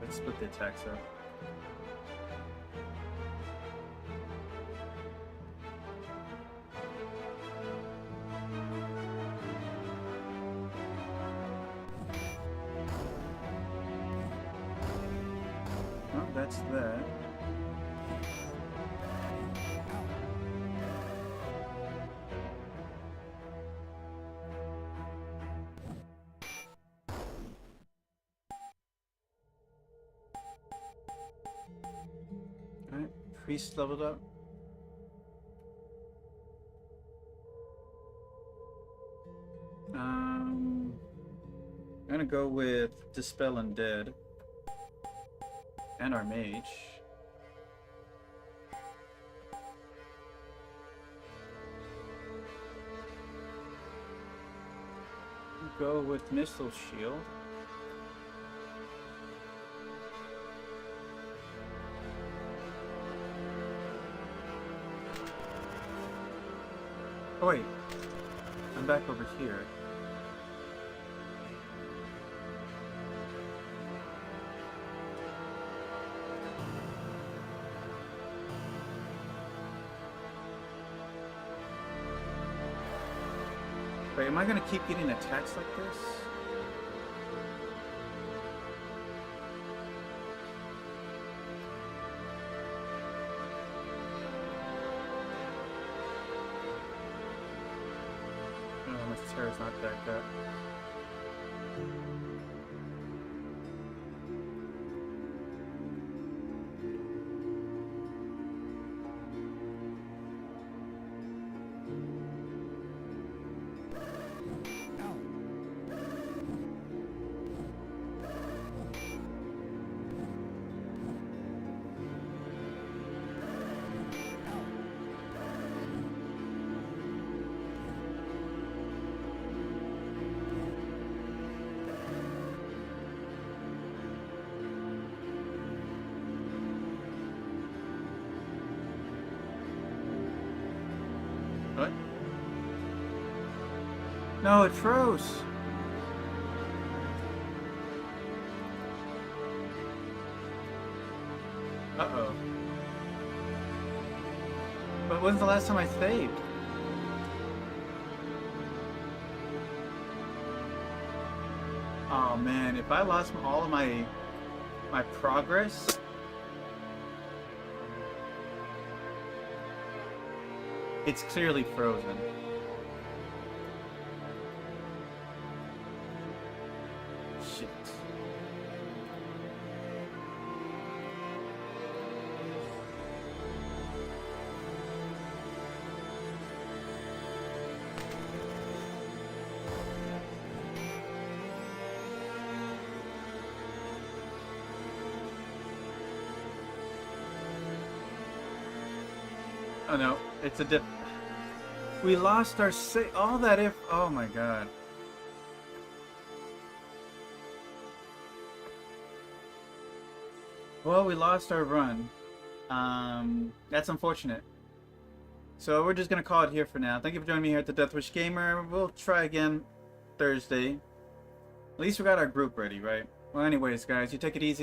[SPEAKER 1] Let's split the attacks up. Well, that's that. Alright, priest leveled up. I'm gonna go with Dispel Undead. And our mage. Go with Missile Shield. Oh wait, I'm back over here. Wait, am I gonna keep getting attacks like this? Oh, my terror's not backed up. What? No, it froze. Uh-oh. But when's the last time I saved? Oh man, if I lost all of my progress, it's clearly frozen. Shit. Oh no, it's a dip. We lost our all that if. Oh my god. Well, we lost our run. That's unfortunate. So we're just gonna call it here for now. Thank you for joining me here at the Deathwish Gamer. We'll try again Thursday. At least we got our group ready, right? Well, anyways, guys, you take it easy.